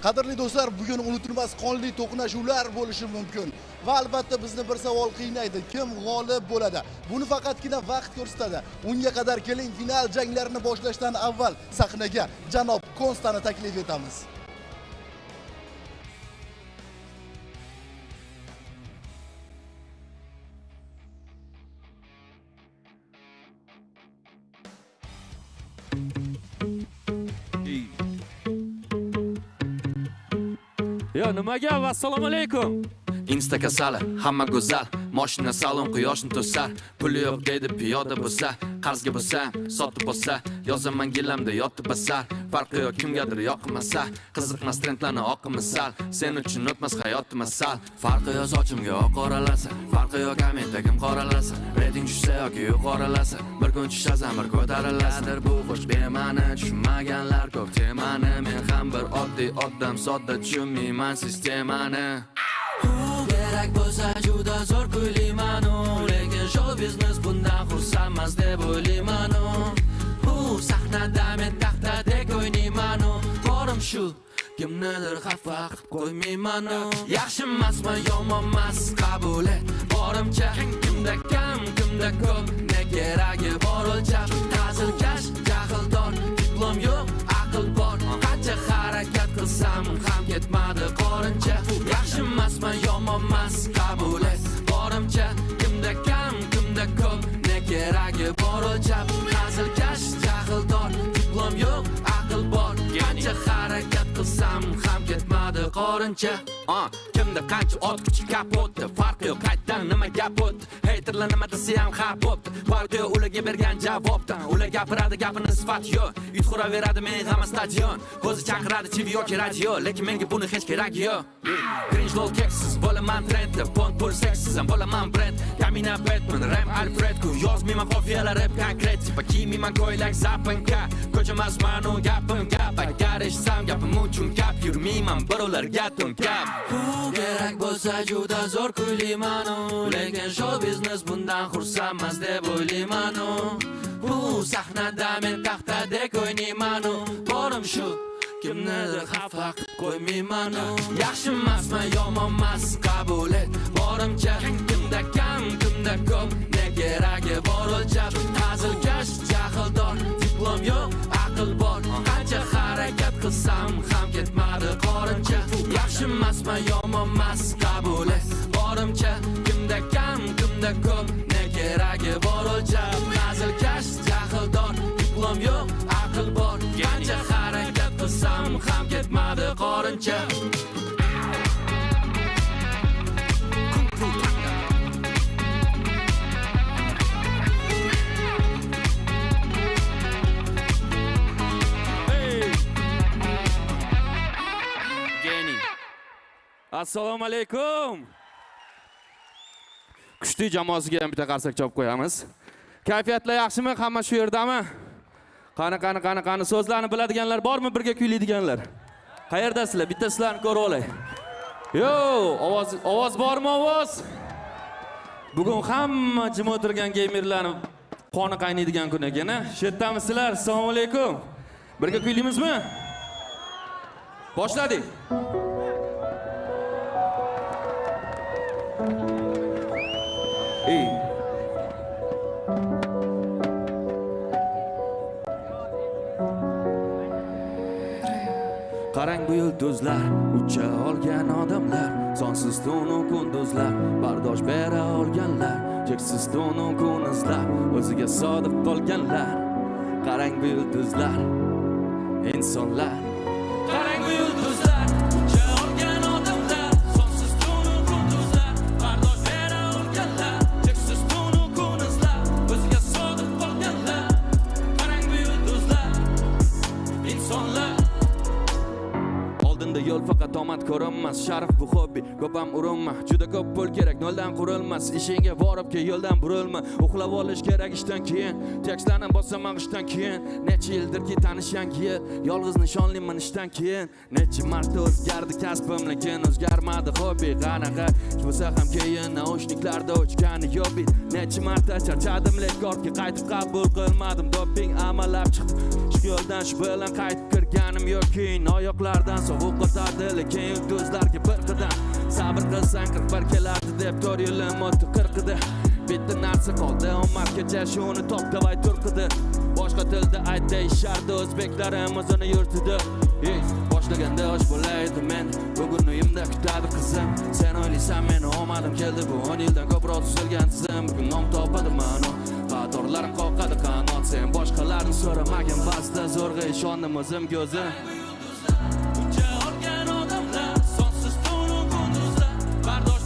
Qadrli do'stlar, bugun unutilmas qonli to'qnashuvlar bo'lishi mumkin. Va albatta bizni bir savol qiynaydi. Kim g'olib bo'ladi? Buni faqatgina vaqt ko'rsatadi. Unga qadar keling, final janglarini boshlashdan avval sahnaga janob Konstani taklif etamiz. Yo, nimaga? Assalomu alaykum. Insta kasali, hamma go'zal, mashina salon quyoshni to'sar, puli yo'q deydi piyoda bo'lsa, qarzga bo'lsam, sotib bo'lsa, yozaman gilamda yotib basar, farqi yo'q kimgadir yoqmasa, qiziqmas trendlarni oqimi sal, sen uchun o'tmas hayotim asal, farqi yo'q sochimga oq qoralasa, farqi yo'q kommentda kim qoralasa, reyting tushsa yoki yuqorilasa, bir kun tushasan bir ko'tarilasadir bu qo'sh bema'ni tushunmaganlar ko'p temani, men ham bir oddiy odam sodda tushunmayman sistemani. Kerak bo'lsa juda zo'r kuylayman-u, lekin show biznes bundan xursandmas deb o'ylayman-u. Bu sahnada men taxtadek o'ynayman-u, borim shu kimnidir xafa qilib qo'ymayman-u. Yaxshi emasmi, yomonmas, qabul et. Borimcha kimda kam, kimda ko'p, ne keragi bor o'lchab. Ta'zilkash, jahldor, diplom yo'q, aql bor. Qancha harakat qilsam ham ketmadi qorincha. Yaxshi emasmi, yomonmas, qabul et. Borimcha kimda kam, kimda ko'p, ne keragi bor o'lchab. Ta'zilkash, jahldor, diplom yo'q, aql bor. Qancha harakat qilsam ham ketmadi qorincha. Kimda qancha ot kuchi kapotdi, farqi yo'q qaytdan nima gap o'tdi. Haterlar nima desa ham xap bo'pti, farqi yo'q ularga bergan javobdan. Ular gapiradi, gapini sifat yo'q, it quraveradi men hamma stadion. O'zi chaqiradi TV yoki radio, lekin menga buni hech keragi yo'q. Cringe lol keksiz, bo'laman trendda, pont pul seksiz ham bo'laman brand. Kamina Batman, Ram Alfred, ku yozmayman qofiyalar rap konkret, tipa kiymayman ko'ylak zapinka. Ko'chamasman u gapim gap, agar eshitsam gapim uchun gap, yurmayman birovlarga to'nkab. Kerak bo'lsa juda zo'r kuylayman-u, lekin show biznes bundan xursandmas deb o'ylayman-u. Bu sahnada men taxtadek o'ynayman-u, borim shu kimnidir xafa qilib qo'ymayman-u. Yaxshi emasmi, yomonmas, qabul et. Borimcha kimda kam, kimda ko'p, ne keragi bor o'lchab. Ta'zilkash, jahldor, diplom yo'q, aql bor. Qancha harakat qilsam ham ketmadi qorincha. Yaxshi emasmi, yomonmas, qabul et. Borimcha kimda kam, kimda ko'p, ne keragi bor o'lchab. Ta'zilkash, jahldor, diplom yo'q, aql bor. Qancha harakat qilsam ham ketmadi qorincha. Assalomu alaykum. Kuchli jamoasiga ham bitta qarsak chopib qo'yamiz. Kayfiyatlar yaxshimi? Hamma shu yerdami? Qani so'zlarni biladiganlar bormi? Birga kuylaydiganlar. Qayerdasizlar? Bitta sizlarni ko'rib olay. Yo, ovoz bormi ovoz? Bugun hamma jim o'tirgan gamerlarning qoni qaynaydigan kun ekan. Shu yerdamisizlar? Assalomu alaykum. Birga kuylaymizmi? Boshladik. Qarang bu yulduzlar, ucha olgan odamlar, sonsiz tunu kunduzlar, bardosh bera olganlar, cheksiz tunu kun izlab, o'ziga sodiq qolganlar. Qarang bu yulduzlar, insonlar. Qarang bu yulduzlar, ucha olgan odamlar, sonsiz tunu kunduzlar, bardosh bera olganlar, cheksiz tunu kun izlab, o'ziga sodiq qolganlar. Qarang bu yulduzlar, insonlar. Oldinda yo'l faqat omad ko'rinmas, sharaf bu hobbi, ko'p ham urinma, juda ko'p pul kerak, noldan qurilmas, ishingga borib ke yo'ldan burilma, uxlab olish kerak ishdan keyin, tekstlarni bosaman ishdan keyin, necha yildirki tanishgan yil, yolg'iz nishonliman ishdan keyin, necha marta o'zgardi kasbim, lekin o'zgarmadi hobbi, qanaqa bo'lsa ham keyin naushniklarda o'chgani yo'q, necha marta charchadim, lekin ortga qaytib qabul qilmadim, doping amallab chiqdi, shu yo'ldan shu bilan qaytib kirganim yo'q, keyin oyoqlardan sovuq o'tadi, lekin yulduzlarga bir qadam sabr qilsang 41 kelardi deb 4 yilim o'tdi 40da. Bitta narsa qoldi, omadgacha shuni top davay turqidi. Boshqa tilda ayt deyishardi o'zbeklarim o'zini yurtida. Boshlaganda osh bo'laydi men, bugun uyimda kutadi qizim. Sen o'ylaysan meni omadim keldi, bu 10 yildan ko'proq tuzilgan tizim. Bugun nom topadi ma'no, qatorlarim qoqadi qanot. Sen boshqalarni so'ramagin, ba'zida zo'rg'a ishondim o'zim ko'zim. Bardosh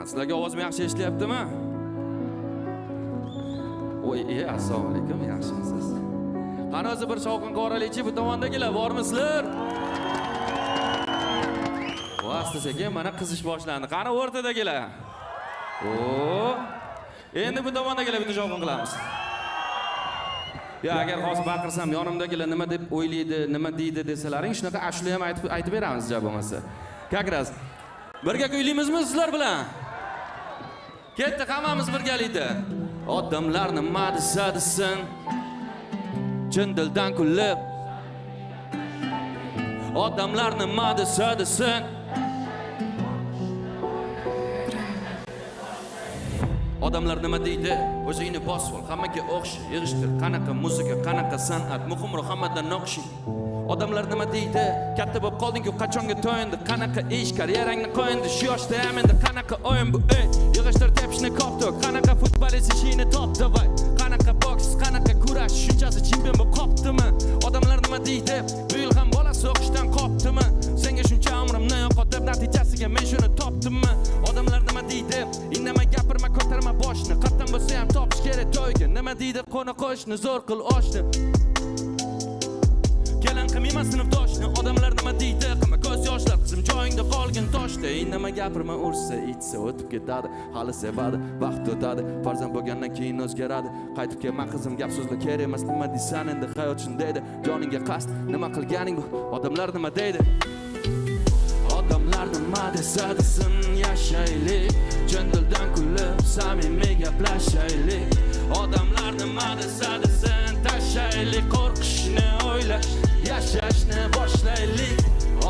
Sizlarga ovozim yaxshi eshitilyaptimi? Voy, assalomu alaykum, yaxshimisiz? Qani o'zi bir shovqin qoralikchi bu tomondagilar bormisizlar? Asta-sekin mana qizish boshlandi. Qani o'rtadagilar? Endi bu tomondagilar bitta shovqin qilamiz. Ya agar hozir baqirsam yonimdagilar nima deb o'ylaydi, nima deydi desalaring, shunaqa ashula ham aytib beramiz javob bo'lmasa. Как раз. Birga kuylaymizmi sizlar bilan? Ketdi hammamiz birgalikda. Odamlar nima desa-desin, chin dildan kulib. Odamlar nima desa-desin, odamlar nima deydi? O'zingni bosib ol, hammaga o'xsha, yig'ishtir. Qanaqa muzika, qanaqa san'at, muhimroq hammadan o'xshi. Odamlar nima deydi? Katta bo'lib qolding-ku, qachonga to'yindi? Qanaqa ish, karyerangni qo'yindi? Shu yoshda ham endi qanaqa o'yin bu? Yig'ishtir tepishni qopdi. Qanaqa futbolist ishini topdi voy. Qanaqa boks, qanaqa kurash, shunchasi chempion bo'lib qopdimi? Odamlar nima deydi? Bu yil ham bolasi o'qishdan qopdimi? Senga shuncha umrimni yo'qotib, natijasiga men shuni topdimmi? Odamlar nima deydi? Indamay gapirma, ko'tarma boshni. Qattan bo'lsa ham topish kerak to'yga. Nima deydi? Qo'ni qo'shni zo'r qil oshni. Kelan qilmayman sinfdoshni. Odamlar nima deydi? Qilma ko'z yoshlar, qizim joyingda qolgin toshda. Indamay gapirma, ursa, itsa o'tib ketadi. Hali sevadi, vaqt o'tadi. Farzand bo'lgandan keyin o'zgaradi. Qaytib kelma qizim, gap so'zlar kerak emas. Nima deysan endi hayot shundaydi. Joningga qasd, nima qilganing bu? Odamlar nima deydi? Odamlar nima desa-desin, yashaylik. Chin dildan kulib, samimiy gaplashaylik. Odamlar nima desa-desin, tashaylik. Qo'rqishni o'ylash, yashashni boshlaylik.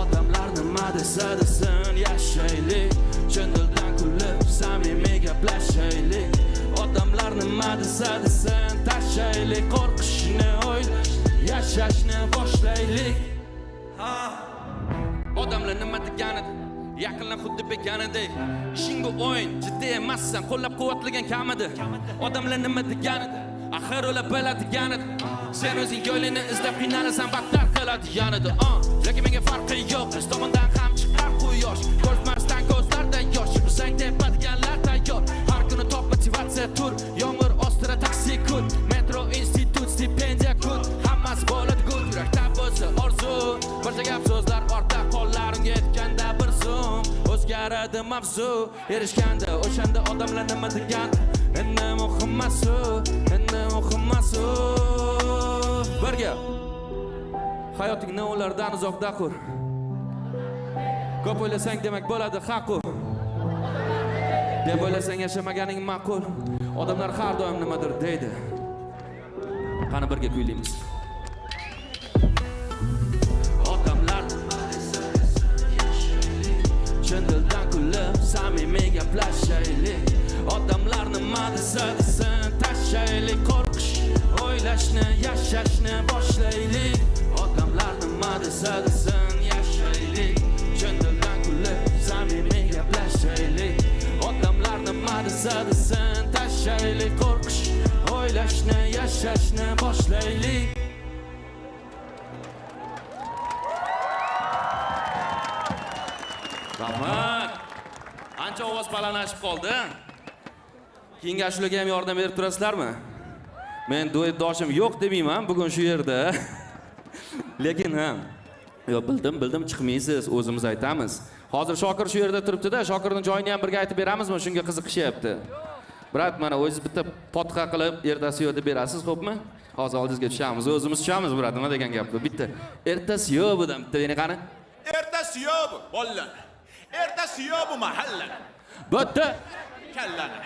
Odamlar nima desa-desin, yashaylik. Chin dildan kulib, samimiy gaplashaylik. Odamlar nima desa-desin, tashaylik. Qo'rqishni o'ylash, yashashni boshlaylik. Odamlar nima deganidi? Yaqinlar xuddi bekanidek. Ishing bu o'yin, jiddiy emassan, qo'llab-quvvatlagan kamidi. Odamlar nima deganidi? Axir ular biladiganidi. Sen o'zing yo'lingni izlab qiynalasan, battar qiladiganidi. Lekin menga farqi yo'q, biz tomondan ham chiqar quyosh. Ko'rmasdan ko'zlarda yosh, bizang tepadiganlar tayyor. Har kuni top motivatsiya tur, yomg'ir ostida taksi kut, metro institut stipendiya kut. Hammasi bo'ladi good, yurakda bo'lsa orzu. Barcha gap so'zlar ortda qo'llarimga yetganda bir zum o'zgaradi mavzu. Erishganda o'shanda odamlar nima degan? Endi muhimmasu, endi muhimmasu. Birga hayotingni ulardan uzoqda qur. Ko'p o'ylasang demak bo'ladi haqu. Deb o'ylasang yashamaganing ma'qul. Odamlar har doim nimadir deydi. Qani birga kuylaymiz. Odamlar chin dildan kulib, samimiy gaplashaylik. Odamlar nima desa-desin, tashaylik. Qo'rqish, o'ylashni, yashashni boshlaylik. Odamlar nima desa-desin, yashaylik. Chin dildan kulib, samimiy gaplashaylik. Odamlar nima desa-desin, tashaylik. Qo'rqish, o'ylashni, yashashni boshlaylik. Rahmat. Ancha ovoz balandlashib qoldi. Keyingi ashulaga ham yordam berib turasizlarmi? Men duetdoshim yo'q demayman bugun shu yerda. Lekin ham yo bildim chiqmaysiz, o'zimiz aytamiz. Hozir Shokir shu yerda turibdi-da, Shokirning joyini ham birga aytib beramizmi? Shunga qiziqishyapti. Brat, mana o'zingiz bitta potqa qilib ertasi yo'q deb berasiz, xo'pmi? Hozir oldingizga tushamiz, o'zimiz tushamiz, brat. Nima degan gap bu? Bitta ertasi yo'q bu dam. Bitta yana qani? Ertasi yo'q bu, bolalar. Ertasi yo'q bu mahalla. Bitta Kallani.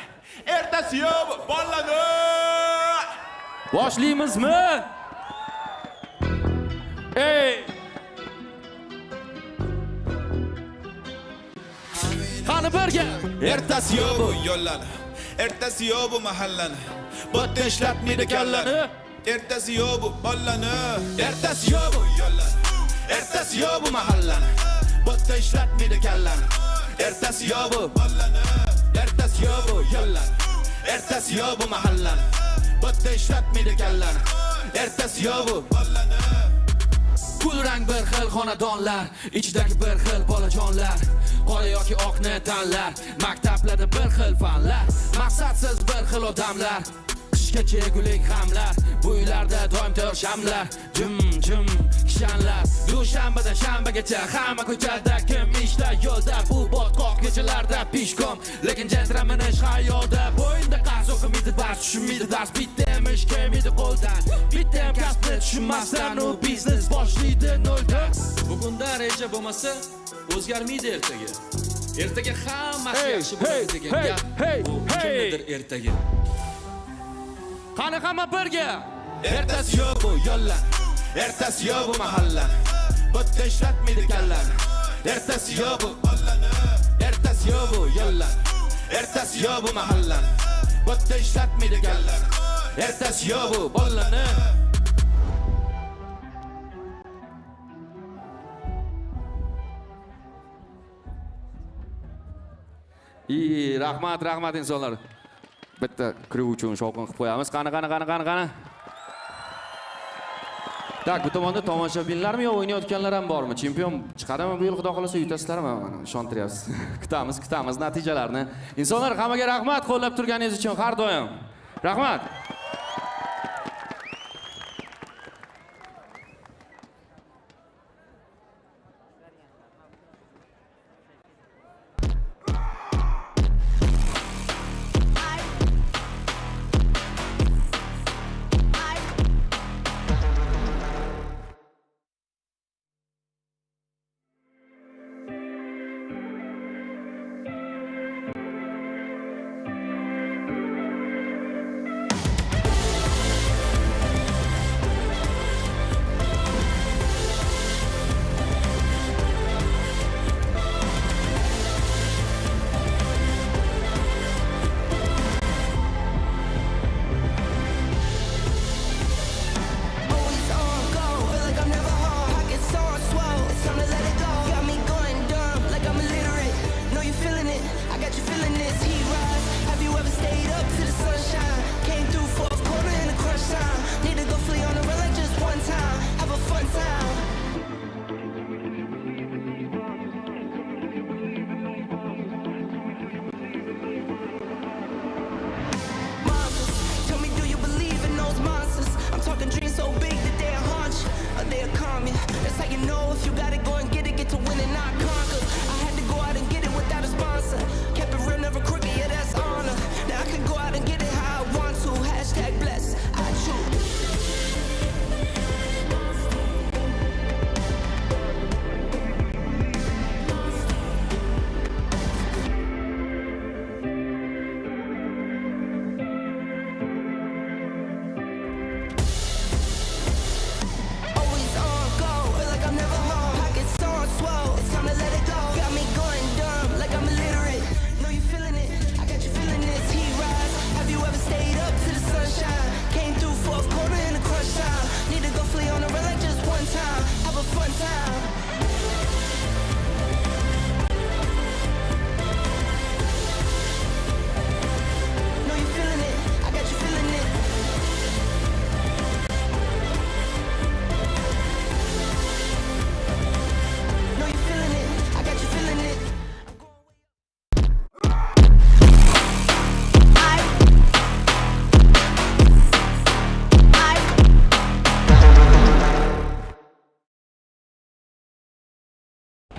Ertasi yo'q bu, bolalar. Boshlaymizmi? Ey! Qani birga. Ertasi yo'q bu yo'llar. Ertasi yo'q bu mahallani. Bitta ishlatmaydi kallani. Ertasi yo'q bu bollani. Ertasi yo'q bu yo'llar. Ertasi yo'q bu mahallani. Bitta ishlatmaydi kallani. Ertasi yo'q bu bollani. Ertasi yo'q bu yo'llar. Ertasi yo'q bu mahallani. Bitta ishlatmaydi kallani. Ertasi yo'q bu bollani. Kulrang bir xil xonadonlar, ichidagi bir xil bolajonlar, qora yoki oqni tanlar, maktablarda bir xil fanlar, maqsadsiz bir xil odamlar, qishgacha yegulik g'amlar, bu uylarda doim tor shamlar, jim kishanlar, dushanbadan shanbagacha hamma ko'chada kim ishda yo'lda, bu botqoq kechalarda pishkom, lekin jentlemen ish hayolda, bo'yinda qarz o'qimidi dars, tushunmaydi dars, bitta ish kelmaydi qo'ldan, bitta kasbni tushunmasdan u biznes boshlaydi noldan. Bugundan reja bo'lmasa o'zgarmaydi ertaga. Ertaga hammasi yaxshi bo'ladi degan gap. Bu kimnidir ertaga. Qani hamma birga. Ertasi yo'q bu yo'llar, ertasi yo'q bu mahalla, bitta ishlatmaydi kallar. Ertasi yo'q bu qo'llarni, ertasi yo'q bu yo'llar, ertasi yo'q bu mahalla, bitta ishlatmaydi kallar. Ertasi yo'q bu bollarni. Rahmat insonlar. Bitta kirish uchun shovqin qilib qo'yamiz. Qani. Tak, bu tomonda tomoshabinlarmi yo o'ynayotganlar ham bormi? Chempion chiqadimi bu yil, xudo xolasa yutasizlarmi? Mana ishontiryapsiz. Kutamiz natijalarni. Insonlar, hammaga rahmat qo'llab turganingiz uchun har doim. Rahmat.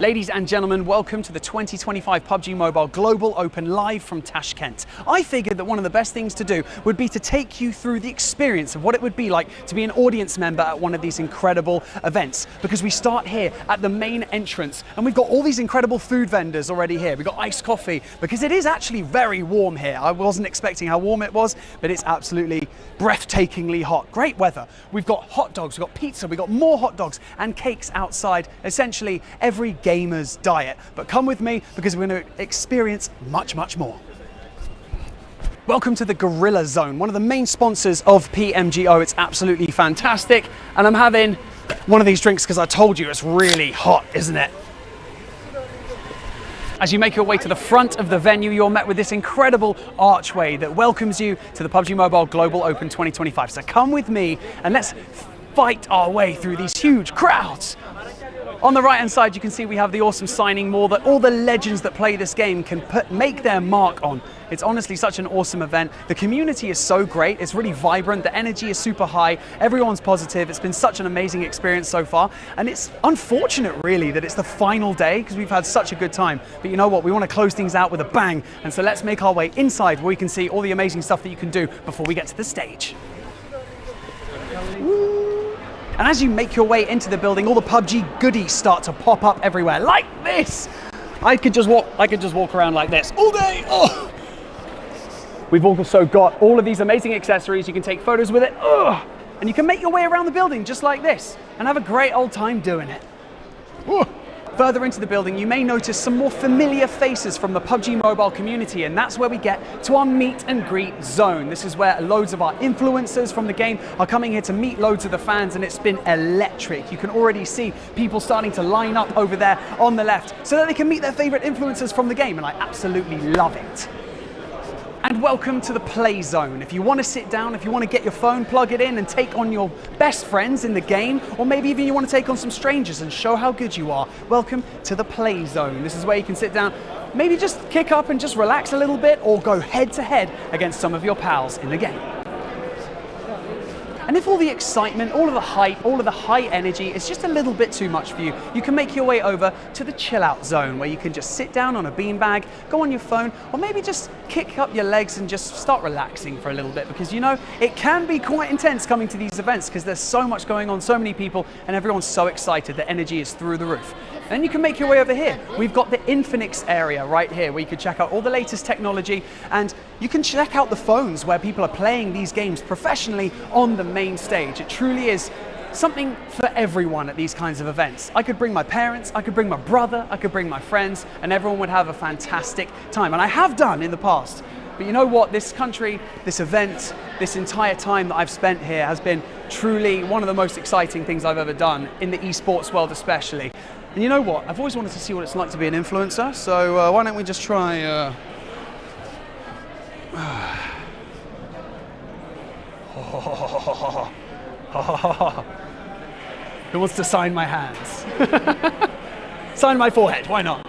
Ladies and gentlemen, welcome to the 2025 PUBG Mobile Global Open live from Tashkent. I figured that one of the best things to do would be to take you through the experience of what it would be like to be an audience member at one of these incredible events, because we start here at the main entrance and we've got all these incredible food vendors already here. We've got iced coffee because it is actually very warm here. I wasn't expecting how warm it was, but it's absolutely breathtakingly hot. Great weather. We've got hot dogs, we've got pizza, we've got more hot dogs and cakes outside. Essentially every gamer's diet. But come with me because we're going to experience much more. Welcome to the Gorilla Zone, one of the main sponsors of PMGO. It's absolutely fantastic. And I'm having one of these drinks because I told you it's really hot, isn't it? As you make your way to the front of the venue, you're met with this incredible archway that welcomes you to the PUBG Mobile Global Open 2025. So come with me and let's fight our way through these huge crowds. On the right hand side, you can see we have the awesome signing mall that all the legends that play this game can make their mark on. It's honestly such an awesome event. The community is so great. It's really vibrant. The energy is super high. Everyone's positive. It's been such an amazing experience so far. And it's unfortunate, really, that it's the final day because we've had such a good time. But you know what? We want to close things out with a bang. And so let's make our way inside where we can see all the amazing stuff that you can do before we get to the stage. And as you make your way into the building, all the PUBG goodies start to pop up everywhere, like this. I could just walk around like this all day. Oh. We've also got all of these amazing accessories. You can take photos with it. Oh. And you can make your way around the building just like this and have a great old time doing it. Oh. Further into the building, you may notice some more familiar faces from the PUBG Mobile community, and that's where we get to our meet and greet zone. This is where loads of our influencers from the game are coming here to meet loads of the fans, and it's been electric. You can already see people starting to line up over there on the left so that they can meet their favorite influencers from the game, and I absolutely love it. And welcome to the play zone. If you want to sit down, if you want to get your phone, plug it in and take on your best friends in the game, or maybe even you want to take on some strangers and show how good you are, welcome to the play zone. This is where you can sit down, maybe just kick up and just relax a little bit, or go head to head against some of your pals in the game. And if all the excitement, all of the hype, all of the high energy is just a little bit too much for you, you can make your way over to the chill out zone where you can just sit down on a beanbag, go on your phone, or maybe just kick up your legs and just start relaxing for a little bit, because you know, it can be quite intense coming to these events because there's so much going on, so many people, and everyone's so excited. The energy is through the roof. Then you can make your way over here. We've got the Infinix area right here where you can check out all the latest technology, and you can check out the phones where people are playing these games professionally on the main stage. It truly is something for everyone at these kinds of events. I could bring my parents, I could bring my brother, I could bring my friends, and everyone would have a fantastic time. And I have done in the past. But you know what? This country, this event, this entire time that I've spent here has been truly one of the most exciting things I've ever done in the esports world especially. And you know what? I've always wanted to see what it's like to be an influencer, so why don't we just try... Who wants to sign my hands? Sign my forehead, why not?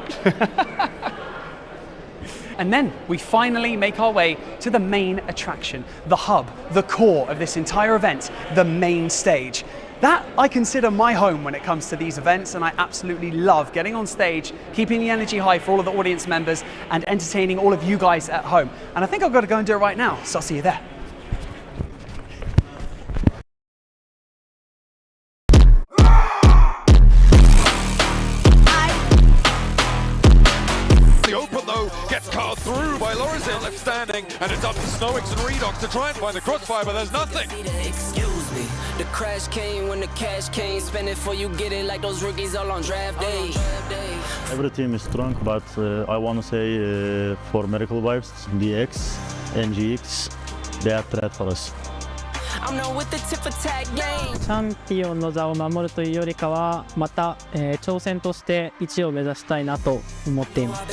And then we finally make our way to the main attraction, the hub, the core of this entire event, the main stage. That I consider my home when it comes to these events, and I absolutely love getting on stage, keeping the energy high for all of the audience members and entertaining all of you guys at home. And I think I've got to go and do it right now, so I'll see you there. Gets carved through by Lorizil, left standing, and it's up to Snowix and Redox to try and find the crossfire, but there's nothing. Excuse me, the crash came when the cash came. Spend it for you get it like those rookies all on draft day. Every team is strong, but I want to say for Miracle Vibes, DX, NGX, they are threat for us. チャンピオンの座を守るというよりかはまた、挑戦として1位を目指したいなと思っています。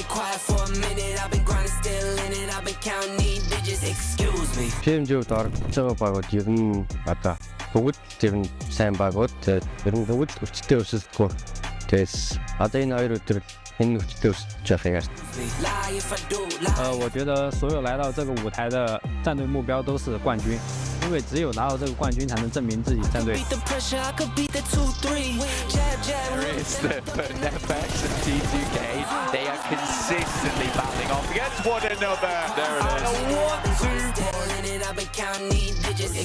PMGO тарагдж байгаа багууд ер нь одоо бүгд тэр нь сайн багууд ер нь бүгд хүчтэй өсөлтгөө. Тэгээс одоо энэ хоёр өдөр энэ хүчтэй өсөж байгаа юм. 我觉得所有来到这个舞台的战队目标都是冠军，因为只有拿到这个冠军才能证明自己战队。There is the Nepex and T2K. They are consistently battling off against one another. There it is.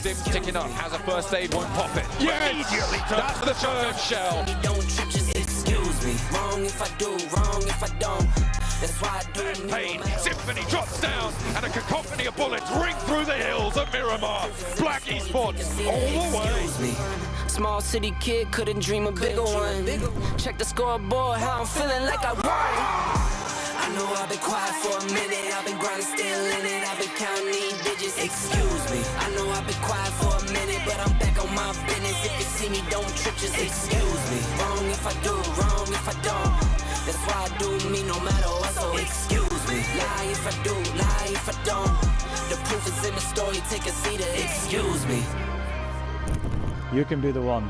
Sim ticking up, has a first aid, won't pop it. Yes! Immediately that's the third shell. Excuse me, wrong if I do, wrong if I don't. That's why I do it. Pain, Symphony drops down, and a cacophony of bullets ring through the hills of Miramar. Black Esports all the way. Small city kid couldn't dream a bigger one. Check the scoreboard, how I'm feeling like I won. I know I've been quiet for a minute. I've been grinding, still in it. I've been counting these digits. Excuse me. I know I've been quiet for a minute, but I'm back on my business. If you see me, don't trip, just excuse me. Wrong if I do, wrong if I don't. That's why I do me no matter what. So excuse me. Lie if I do, lie if I don't. The proof is in the story. Take a seat. Excuse me. You can be the one.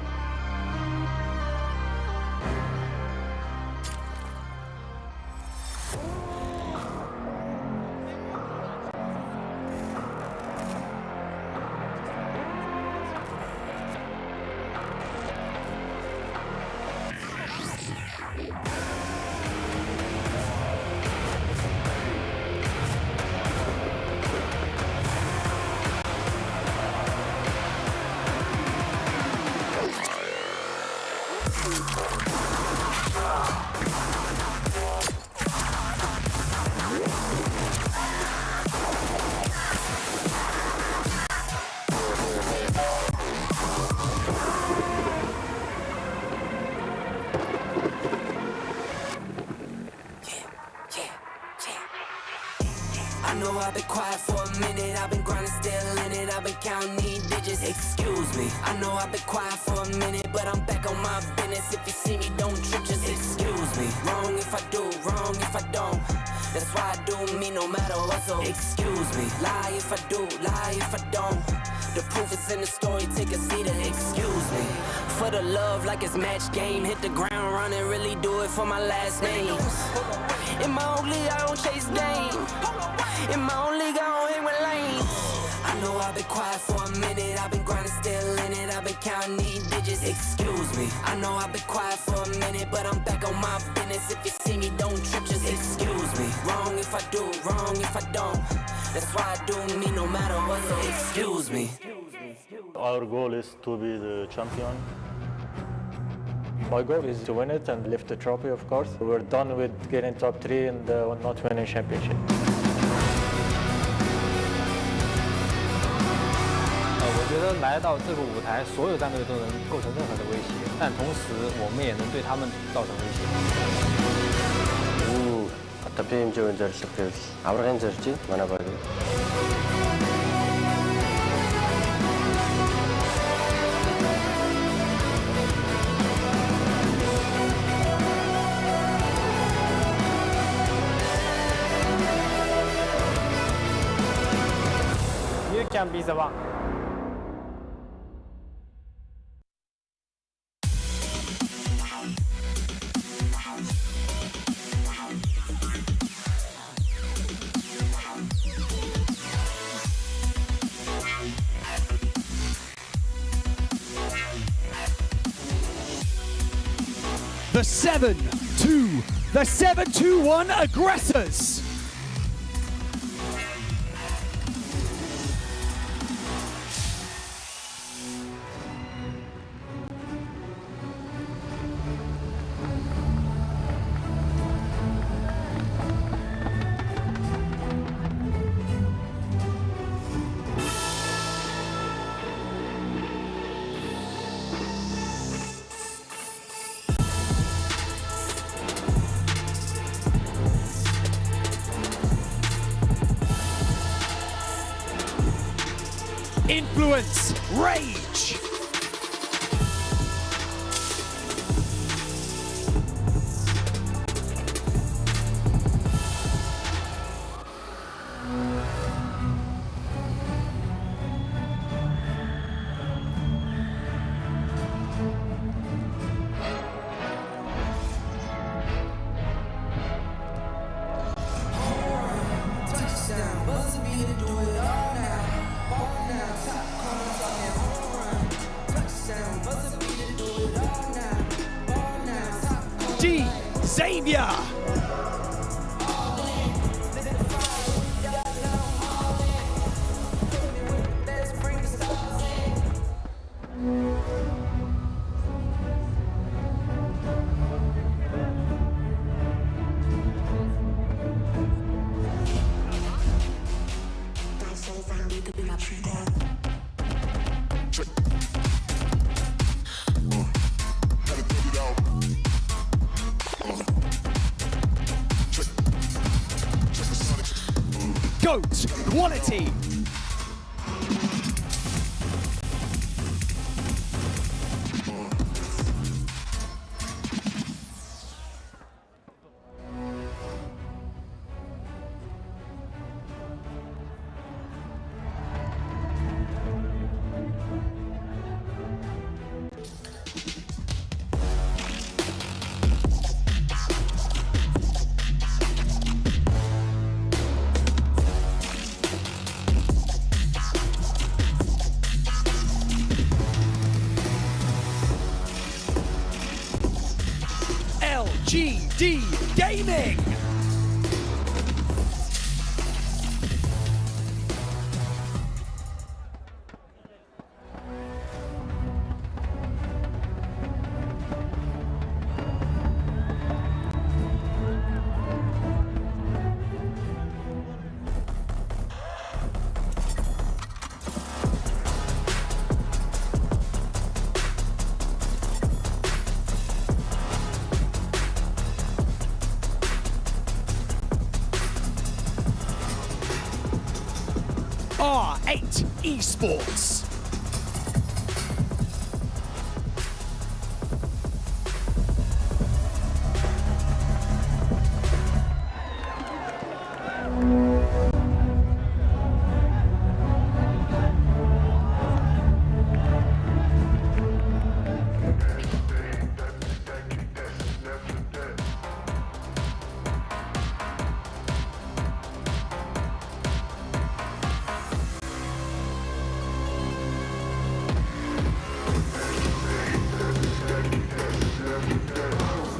I know I've been quiet for a minute, I've been grinding still in it, I've been counting these digits, excuse me. I know I've been quiet for a minute, but I'm back on my business. If you see me, don't trip, just excuse me. Wrong if I do, wrong if I don't. That's why I do me no matter what, so excuse me. Lie if I do, lie if I don't. The proof is in the story, take a seat and excuse me. For the love like it's match game, hit the ground running, really do it for my last name. In my own league, I don't chase game. In my own league, I don't hang with lanes. I know I've been quiet for a minute, I've been grinding still in it, I've been counting these digits, excuse me. I know I've been quiet for a minute, but I'm back on my business. If you see me, don't trip, just excuse me. Wrong if I do, wrong if I don't. That's why I do me no matter what, so excuse me. Our goal is to be the champion. My goal is to win it and lift the trophy, of course. We're done with getting top 3 in the not winning championship. 我觉得来到这个舞台，所有战队都能构成任何的威胁，但同时我们也能对他们造成威胁。Одоо PMGO-гийн зорилго гэвэл аврагын зорж байна манай баг. You can be the one. The 7-2-1 aggressors. Influence, rage. Xavier. GOAT quality. GD Gaming. R8 Esports.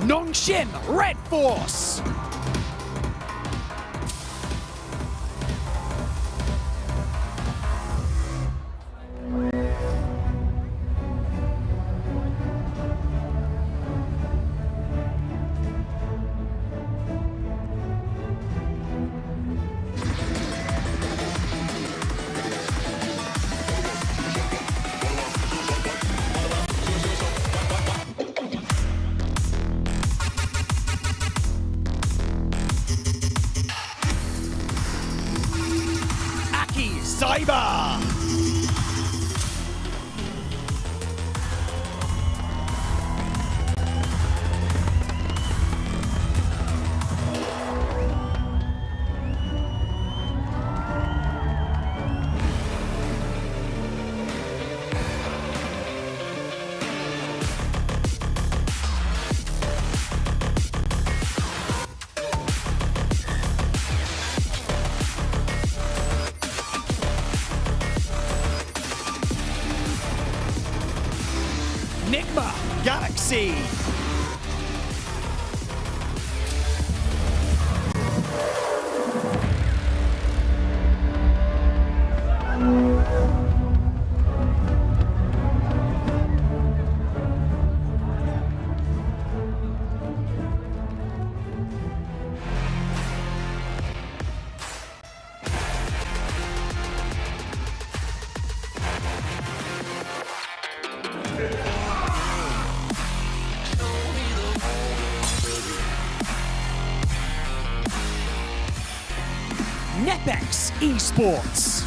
Nongshin Red Force. Cyber. Enigma Galaxy. Nepex Esports.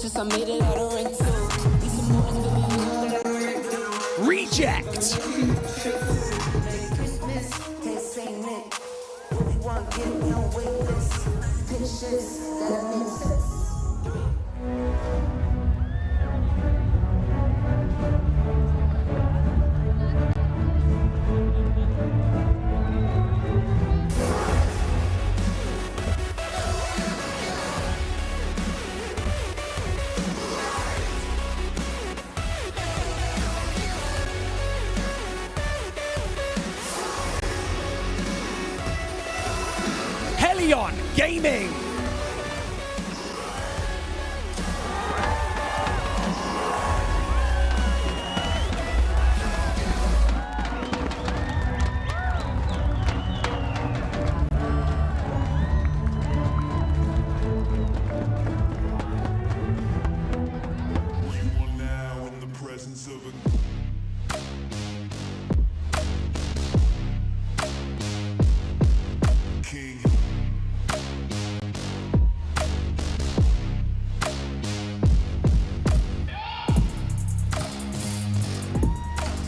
Since I made it out of ring Reject. Helion Gaming.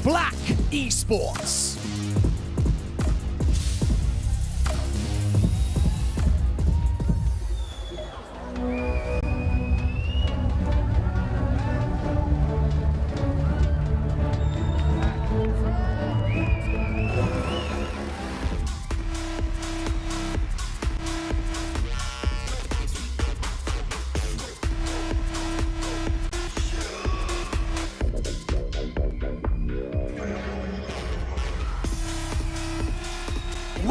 Black Esports.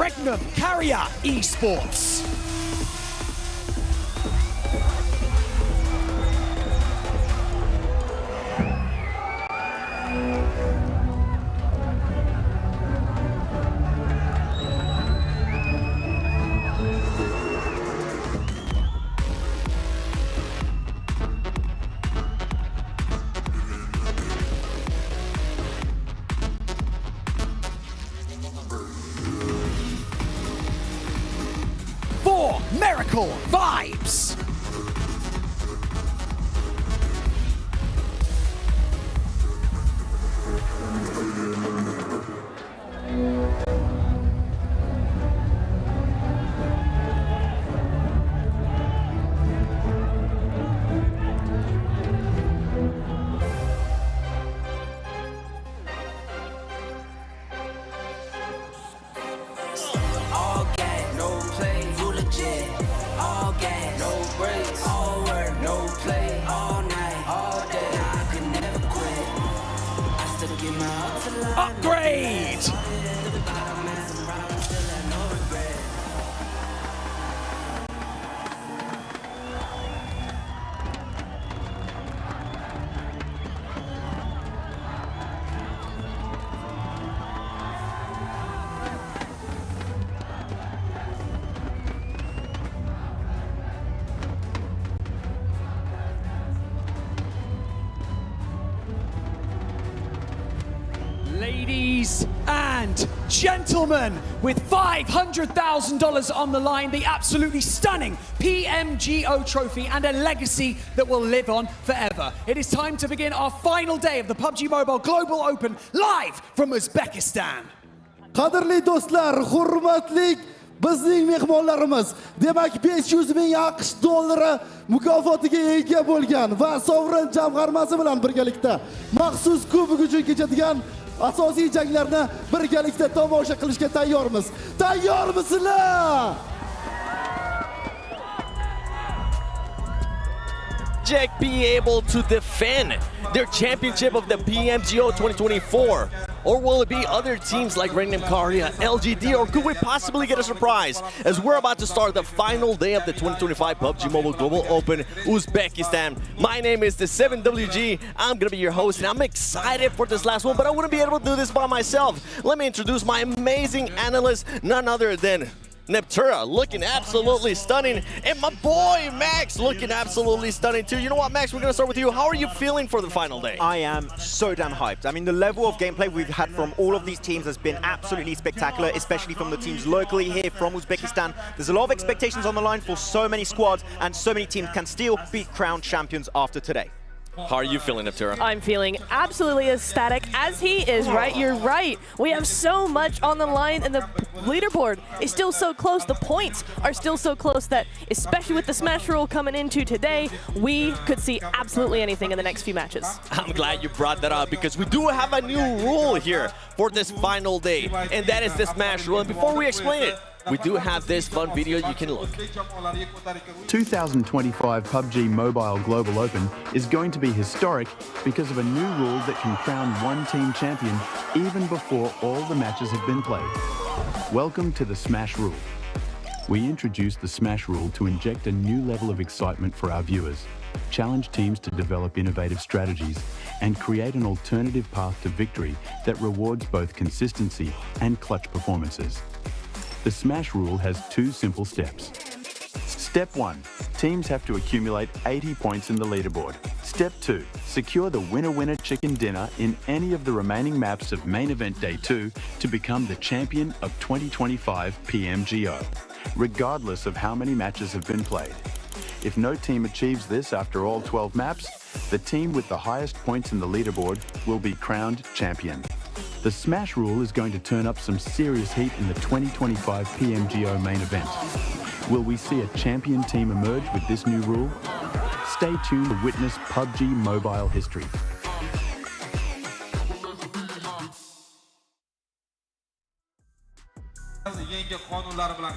Regnum Carrier Esports. For Miracle Vibes. All gas, no play, you legit. All gas, no breaks. All work, no play. All night, all day. I could never quit. I still give my all to life. Upgrade. Ladies and gentlemen, with $500,000 on the line, the absolutely stunning PMGO trophy and a legacy that will live on forever. It is time to begin our final day of the PUBG Mobile Global Open live from Uzbekistan. Qadrli do'stlar, hurmatli bizning mehmonlarimiz, demak 500 ming AQSh dollari mukofotiga ega bo'lgan va sovrin jamg'armasi bilan birgalikda maxsus kubok uchun kechadigan asosiy janglarni birgalikda tomosha qilishga tayyormiz. Tayyormisizlar? Be able to defend their championship of the PMGO 2024? Or will it be other teams like Regnum Carrier, LGD, or could we possibly get a surprise as we're about to start the final day of the 2025 PUBG Mobile Global Open Uzbekistan? My name is the 7WG. I'm going to be your host, and I'm excited for this last one, but I wouldn't be able to do this by myself. Let me introduce my amazing analyst, none other than Neptura, looking absolutely stunning, and my boy Max looking absolutely stunning too. You know what, Max, we're gonna start with you. How are you feeling for the final day? I am so damn hyped. I mean, the level of gameplay we've had from all of these teams has been absolutely spectacular, especially from the teams locally here from Uzbekistan. There's a lot of expectations on the line for so many squads, and so many teams can still be crowned champions after today. How are you feeling, Neptura? I'm feeling absolutely ecstatic, as he is, right? You're right. We have so much on the line, and the leaderboard is still so close. The points are still so close that, especially with the Smash rule coming into today, we could see absolutely anything in the next few matches. I'm glad you brought that up because we do have a new rule here for this final day, and that is the Smash rule. And before we explain it, we do have this fun video you can look. 2025 PUBG Mobile Global Open is going to be historic because of a new rule that can crown one team champion even before all the matches have been played. Welcome to the Smash Rule. We introduced the Smash Rule to inject a new level of excitement for our viewers, challenge teams to develop innovative strategies, and create an alternative path to victory that rewards both consistency and clutch performances. The Smash Rule has two simple steps. Step 1. Teams have to accumulate 80 points in the leaderboard. Step 2. Secure the winner-winner chicken dinner in any of the remaining maps of Main Event Day 2 to become the champion of 2025 PMGO, regardless of how many matches have been played. If no team achieves this after all 12 maps, the team with the highest points in the leaderboard will be crowned champion. The Smash Rule is going to turn up some serious heat in the 2025 PMGO main event. Will we see a champion team emerge with this new rule? Stay tuned to witness PUBG Mobile history.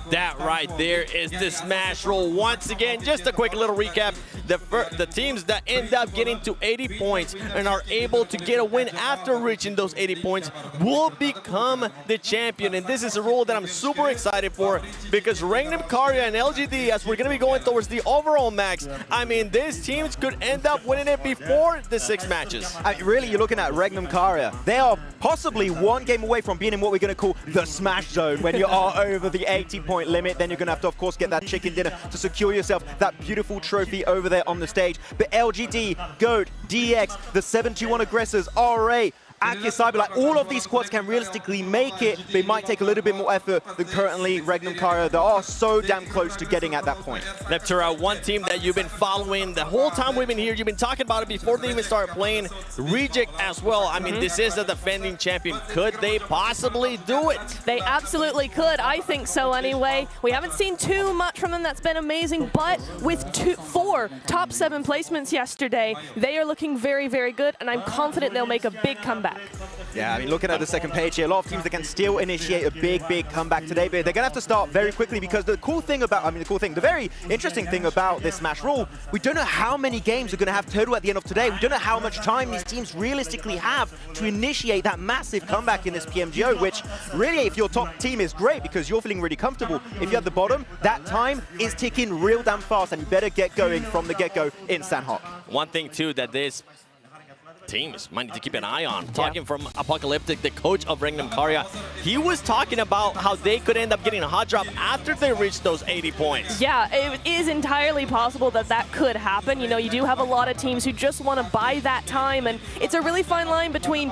That right there is the Smash Roll. Once again, just a quick little recap. the teams that end up getting to 80 points and are able to get a win after reaching those 80 points will become the champion. And this is a rule that I'm super excited for, because Regnum Karya and LGD, as we're going to be going towards the overall max, I mean, these teams could end up winning it before the 6 matches. Really, you're looking at Regnum Karya. They are possibly one game away from being in what we're going to call the smash zone. When you are over the 80-point limit, then you're going to have to, of course, get that chicken dinner to secure yourself that beautiful trophy over there on the stage. But LGD, GOAT, DX, the 7-2-1 aggressors, RA, Cyber, like all of these squads can realistically make it. They might take a little bit more effort than currently Regnum Karya. They are so damn close to getting at that point. Neptura, one team that you've been following the whole time we've been here, you've been talking about it before they even started playing, Reject as well. I mean, this is the defending champion. Could they possibly do it? They absolutely could. I think so anyway. We haven't seen too much from them that's been amazing, but with 4 top 7 placements yesterday, they are looking very, very good, and I'm confident they'll make a big comeback. Yeah, I mean, looking at the second page here, a lot of teams that can still initiate a big comeback today, but they're going to have to start very quickly, because the very interesting thing about this Smash rule, we don't know how many games are going to have total at the end of today. We don't know how much time these teams realistically have to initiate that massive comeback in this PMGO, which really, if your top team is great because you're feeling really comfortable, if you're at the bottom, that time is ticking real damn fast, and you better get going from the get-go in Sanhok. One thing, too, that this teams might need to keep an eye on. Talking from Apocalyptic, the coach of Regnum Karya, he was talking about how they could end up getting a hot drop after they reach those 80 points. Yeah, it is entirely possible that that could happen. You know, you do have a lot of teams who just want to buy that time, and it's a really fine line between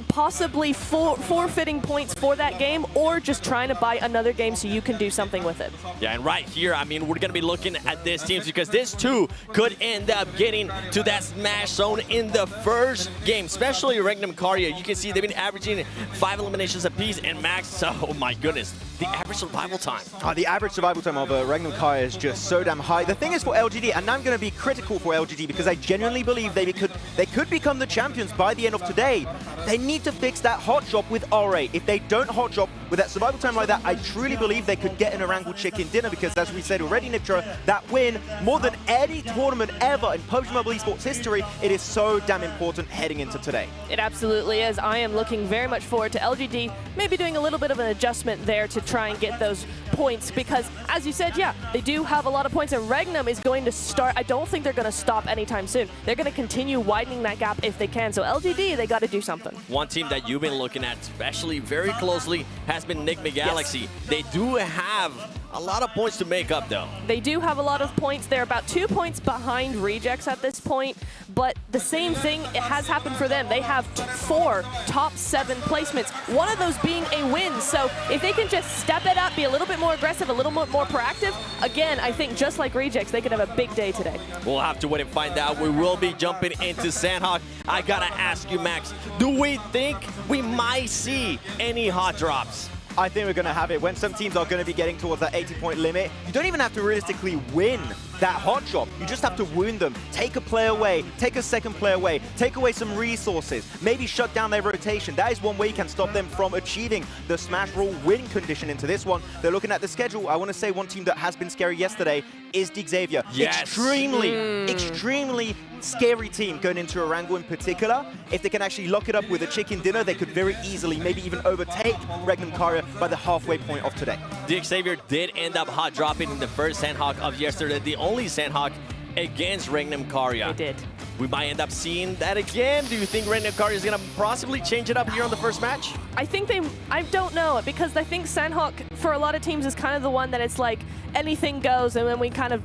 possibly forfeiting points for that game or just trying to buy another game so you can do something with it. Yeah, and right here, I mean, we're going to be looking at these teams because this too could end up getting to that smash zone in the first game, especially Regnum Karya. You can see they've been averaging 5 eliminations apiece, and Max, oh my goodness, the average survival time. The average survival time of Regnum Karya is just so damn high. The thing is for LGD, and I'm going to be critical for LGD because I genuinely believe they could become the champions by the end of today. They need to fix that hot drop with RA. If they don't hot drop with that survival time like that, I truly believe they could get an Orangle chicken dinner, because as we said already, Niptra, that win, more than any tournament ever in PUBG Mobile Esports history, it is so damn important heading into today. It absolutely is. I am looking very much forward to LGD maybe doing a little bit of an adjustment there to try and get those points, because as you said, yeah, they do have a lot of points, and Regnum is going to start. I don't think they're going to stop anytime soon. They're going to continue widening that gap if they can. So LGD, they got to do something. One team that you've been looking at, especially very closely, has been Enigma Galaxy. Yes. They do have a lot of points to make up, though. They do have a lot of points. They're about 2 points behind Rejects at this point, but the same thing has happened for them. They have 4 top 7 placements, one of those being a win. So if they can just step it up, be a little bit more aggressive, a little bit more proactive, again, I think just like Rejects, they could have a big day today. We'll have to wait and find out. We will be jumping into Sanhok. I gotta ask you, Max, do we think we might see any hot drops? I think we're going to have it. When some teams are going to be getting towards that 80-point limit, you don't even have to realistically win that hot drop. You just have to wound them. Take a player away, take a second player away, take away some resources, maybe shut down their rotation. That is one way you can stop them from achieving the Smash Rule win condition into this one. They're looking at the schedule. I want to say one team that has been scary yesterday is the Xavier. Yes. Extremely scary team going into Orangle in particular. If they can actually lock it up with a chicken dinner, they could very easily maybe even overtake Regnum Karya by the halfway point of today. The Xavier did end up hot dropping in the first Sanhok of yesterday, the only Sanhok against Regnum Karya. They did. We might end up seeing that again. Do you think Regnum Karya is going to possibly change it up here on the first match? I think I don't know, because I think Sanhok, for a lot of teams, is kind of the one that it's like anything goes, and then we kind of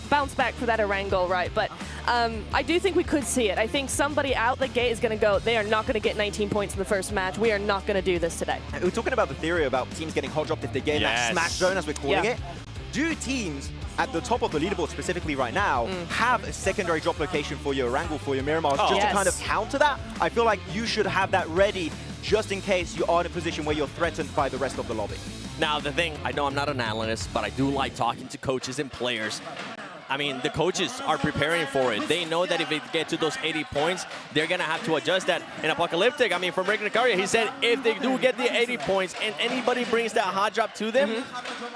bounce back for that Orangle, right? But I do think we could see it. I think somebody out the gate is going to go, they are not going to get 19 points in the first match. We are not going to do this today. We're talking about the theory about teams getting hot dropped if they get in that smash zone, as we're calling it. Do teams at the top of the leaderboard specifically right now have a secondary drop location for your Orangle, for your Miramars, just to kind of counter that? I feel like you should have that ready just in case you are in a position where you're threatened by the rest of the lobby. Now, the thing, I know I'm not an analyst, but I do like talking to coaches and players. I mean, the coaches are preparing for it. They know that if they get to those 80 points, they're going to have to adjust that. And Apocalyptic, I mean, from Rick Nakaria, he said if they do get the 80 points and anybody brings that hot drop to them,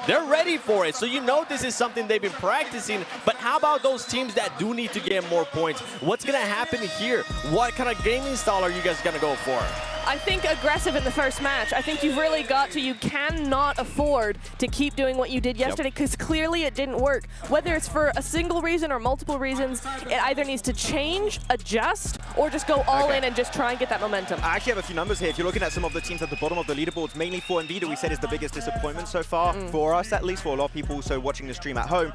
they're ready for it. So you know this is something they've been practicing. But how about those teams that do need to get more points? What's going to happen here? What kind of gaming style are you guys going to go for? I think aggressive in the first match. I think you've really got to, you cannot afford to keep doing what you did yesterday because clearly it didn't work. Whether it's for a single reason or multiple reasons, it either needs to change, adjust, or just go all in and just try and get that momentum. I actually have a few numbers here. If you're looking at some of the teams at the bottom of the leaderboards, mainly 4MV that we said is the biggest disappointment so far, for us at least, for a lot of people also watching the stream at home.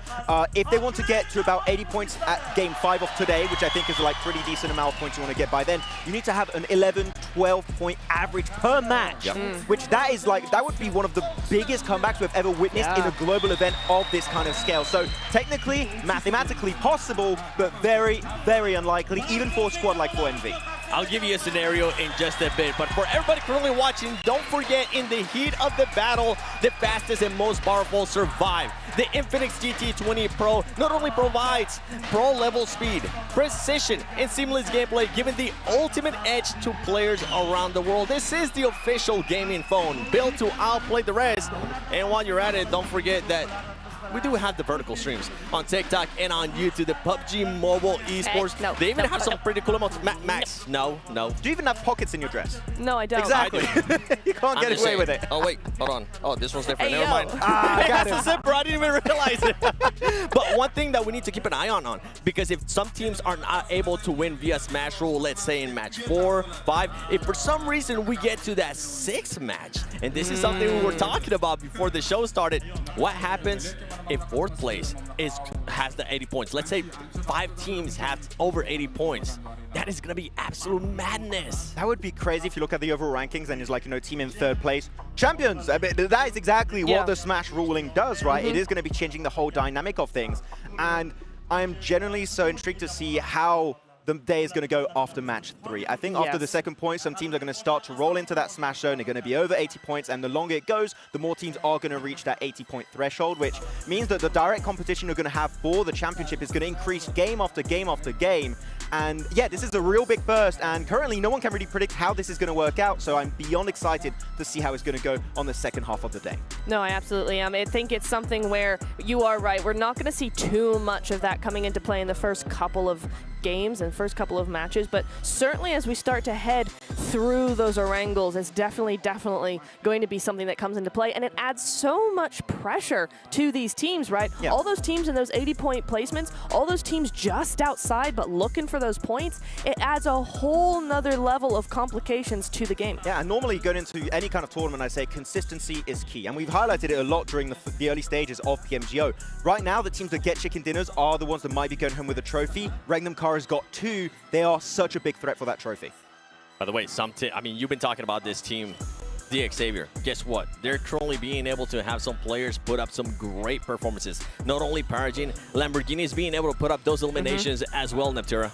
If they want to get to about 80 points at game 5 of today, which I think is like pretty decent amount of points you want to get by then, you need to have an 11, 12 point average per match, which that is like, that would be one of the biggest comebacks we've ever witnessed in a global event of this kind of scale. So technically, mathematically possible, but very, very unlikely, even for a squad like 4MV. I'll give you a scenario in just a bit, but for everybody currently watching, don't forget, in the heat of the battle, the fastest and most powerful survive. The Infinix GT20 Pro not only provides pro-level speed, precision, and seamless gameplay, giving the ultimate edge to players around the world. This is the official gaming phone, built to outplay the rest. And while you're at it, don't forget that we do have the vertical streams on TikTok and on YouTube, the PUBG Mobile Esports. They even have some pretty cool emotes. Max, no. Do you even have pockets in your dress? No, I don't. Exactly. You can't get away with it. Oh, wait, hold on. Oh, this one's different. Hey, Never mind. I got That's a zipper. I didn't even realize it. But one thing that we need to keep an eye on, because if some teams are not able to win via Smash Rule, let's say in match 4, 5, if for some reason we get to that 6th match, and this is something we were talking about before the show started, what happens if 4th place has the 80 points? Let's say 5 teams have over 80 points. That is going to be absolute madness. That would be crazy if you look at the overall rankings and it's like, you know, team in 3rd place. Champions! I mean, that is exactly what the Smash ruling does, right? It is going to be changing the whole dynamic of things. And I am genuinely so intrigued to see how the day is going to go after match 3. I think after the 2nd point, some teams are going to start to roll into that Smash zone. They're going to be over 80 points, and the longer it goes, the more teams are going to reach that 80-point threshold, which means that the direct competition we're going to have for the championship is going to increase game after game after game. And yeah, this is a real big burst, and currently no one can really predict how this is going to work out, so I'm beyond excited to see how it's going to go on the 2nd half of the day. No, I absolutely am. I think it's something where you are right. We're not going to see too much of that coming into play in the first couple of games and first couple of matches, but certainly as we start to head through those Orangles, it's definitely going to be something that comes into play, and it adds so much pressure to these teams, right? All those teams in those 80-point placements, all those teams just outside but looking for those points, it adds a whole nother level of complications to the game. Yeah, and normally going into any kind of tournament, I say consistency is key, and we've highlighted it a lot during the early stages of PMGO. Right now, the teams that get chicken dinners are the ones that might be going home with a trophy. Regnum Car has got 2. They are such a big threat for that trophy. By the way, I mean, you've been talking about this team, the Xavier. Guess what? They're currently being able to have some players put up some great performances. Not only Paragin, Lamborghini is being able to put up those eliminations as well, Neptura.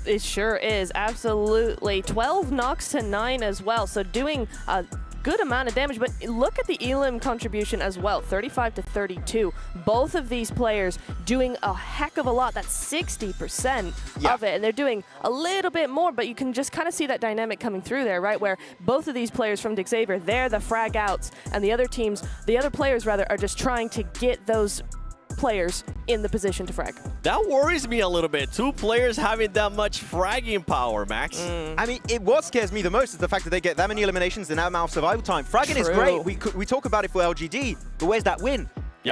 It sure is, absolutely. 12 knocks to 9 as well, so doing a good amount of damage, but look at the elim contribution as well, 35 to 32. Both of these players doing a heck of a lot. That's 60% of it, and they're doing a little bit more, but you can just kind of see that dynamic coming through there, right? Where both of these players from Xavier, they're the frag outs, and the other players rather, are just trying to get those players in the position to frag. That worries me a little bit. 2 players having that much fragging power, Max. I mean, what scares me the most is the fact that they get that many eliminations in that amount of survival time. Fragging is great. We talk about it for LGD, but where's that win?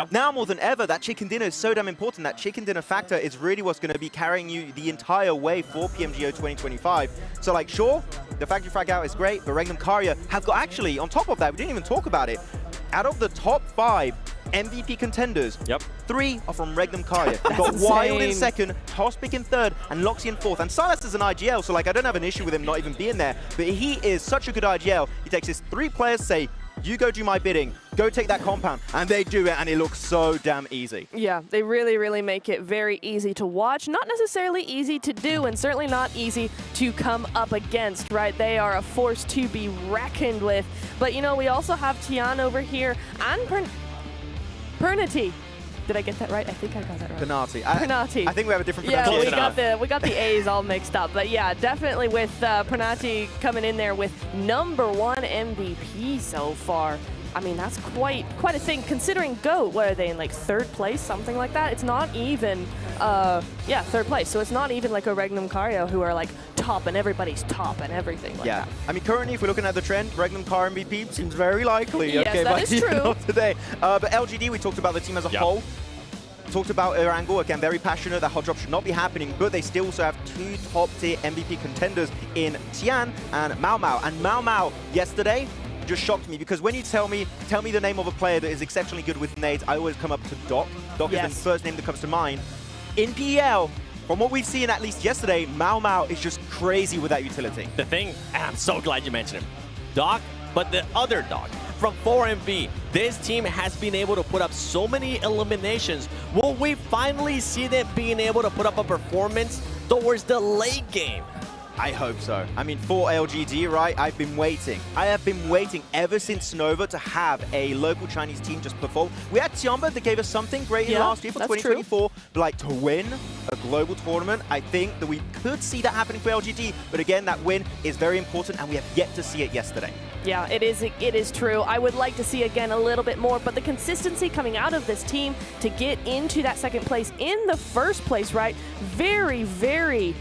Now more than ever, that chicken dinner is so damn important. That chicken dinner factor is really what's going to be carrying you the entire way for PMGO 2025. So, like, sure, the factory frag out is great, but Regnum Karya have got, actually, on top of that, we didn't even talk about it, out of the top 5 MVP contenders, 3 are from Regnum Karya. We've got Wild in 2nd, Hospic in 3rd, and Loxy in 4th. And Silas is an IGL, so like I don't have an issue with him not even being there, but he is such a good IGL. He takes his 3 players, say, you go do my bidding, go take that compound, and they do it, and it looks so damn easy. Yeah, they really make it very easy to watch. Not necessarily easy to do, and certainly not easy to come up against, right? They are a force to be reckoned with. But, you know, we also have Tian over here, and Pernity. Did I get that right? I think I got that right. Penalty. Penalty. I think we have a different pronunciation. Yeah, we got the A's all mixed up. But yeah, definitely with Penalty coming in there with #1 MVP so far. I mean, that's quite a thing considering GOAT. What are they in, like 3rd place, something like that? It's not even, 3rd place. So it's not even like a Regnum Cario who are like top and everybody's top and everything like that. I mean, currently, if we're looking at the trend, Regnum Car MVP seems very likely. Yes, okay, that is true. Today. But LGD, we talked about the team as a whole. Talked about Erangel, again, very passionate. That hot drop should not be happening, but they still also have 2 top-tier MVP contenders in Tian and Mao Mao. And Mao Mao, yesterday, just shocked me because when you tell me the name of a player that is exceptionally good with nades, I always come up to Doc. Doc is the first name that comes to mind. In PL, from what we've seen at least yesterday, Mao Mao is just crazy with that utility. The thing, and I'm so glad you mentioned him, Doc, but the other Doc from 4MV. This team has been able to put up so many eliminations. Will we finally see them being able to put up a performance towards the late game? I hope so. I mean, for LGD, right, I've been waiting. I have been waiting ever since Nova to have a local Chinese team just perform. We had Tiamba that gave us something great in last year for 2024, but like to win a global tournament, I think that we could see that happening for LGD, but again, that win is very important and we have yet to see it yesterday. Yeah, it is true. I would like to see again a little bit more, but the consistency coming out of this team to get into that 2nd place in the 1st place, right? Very, very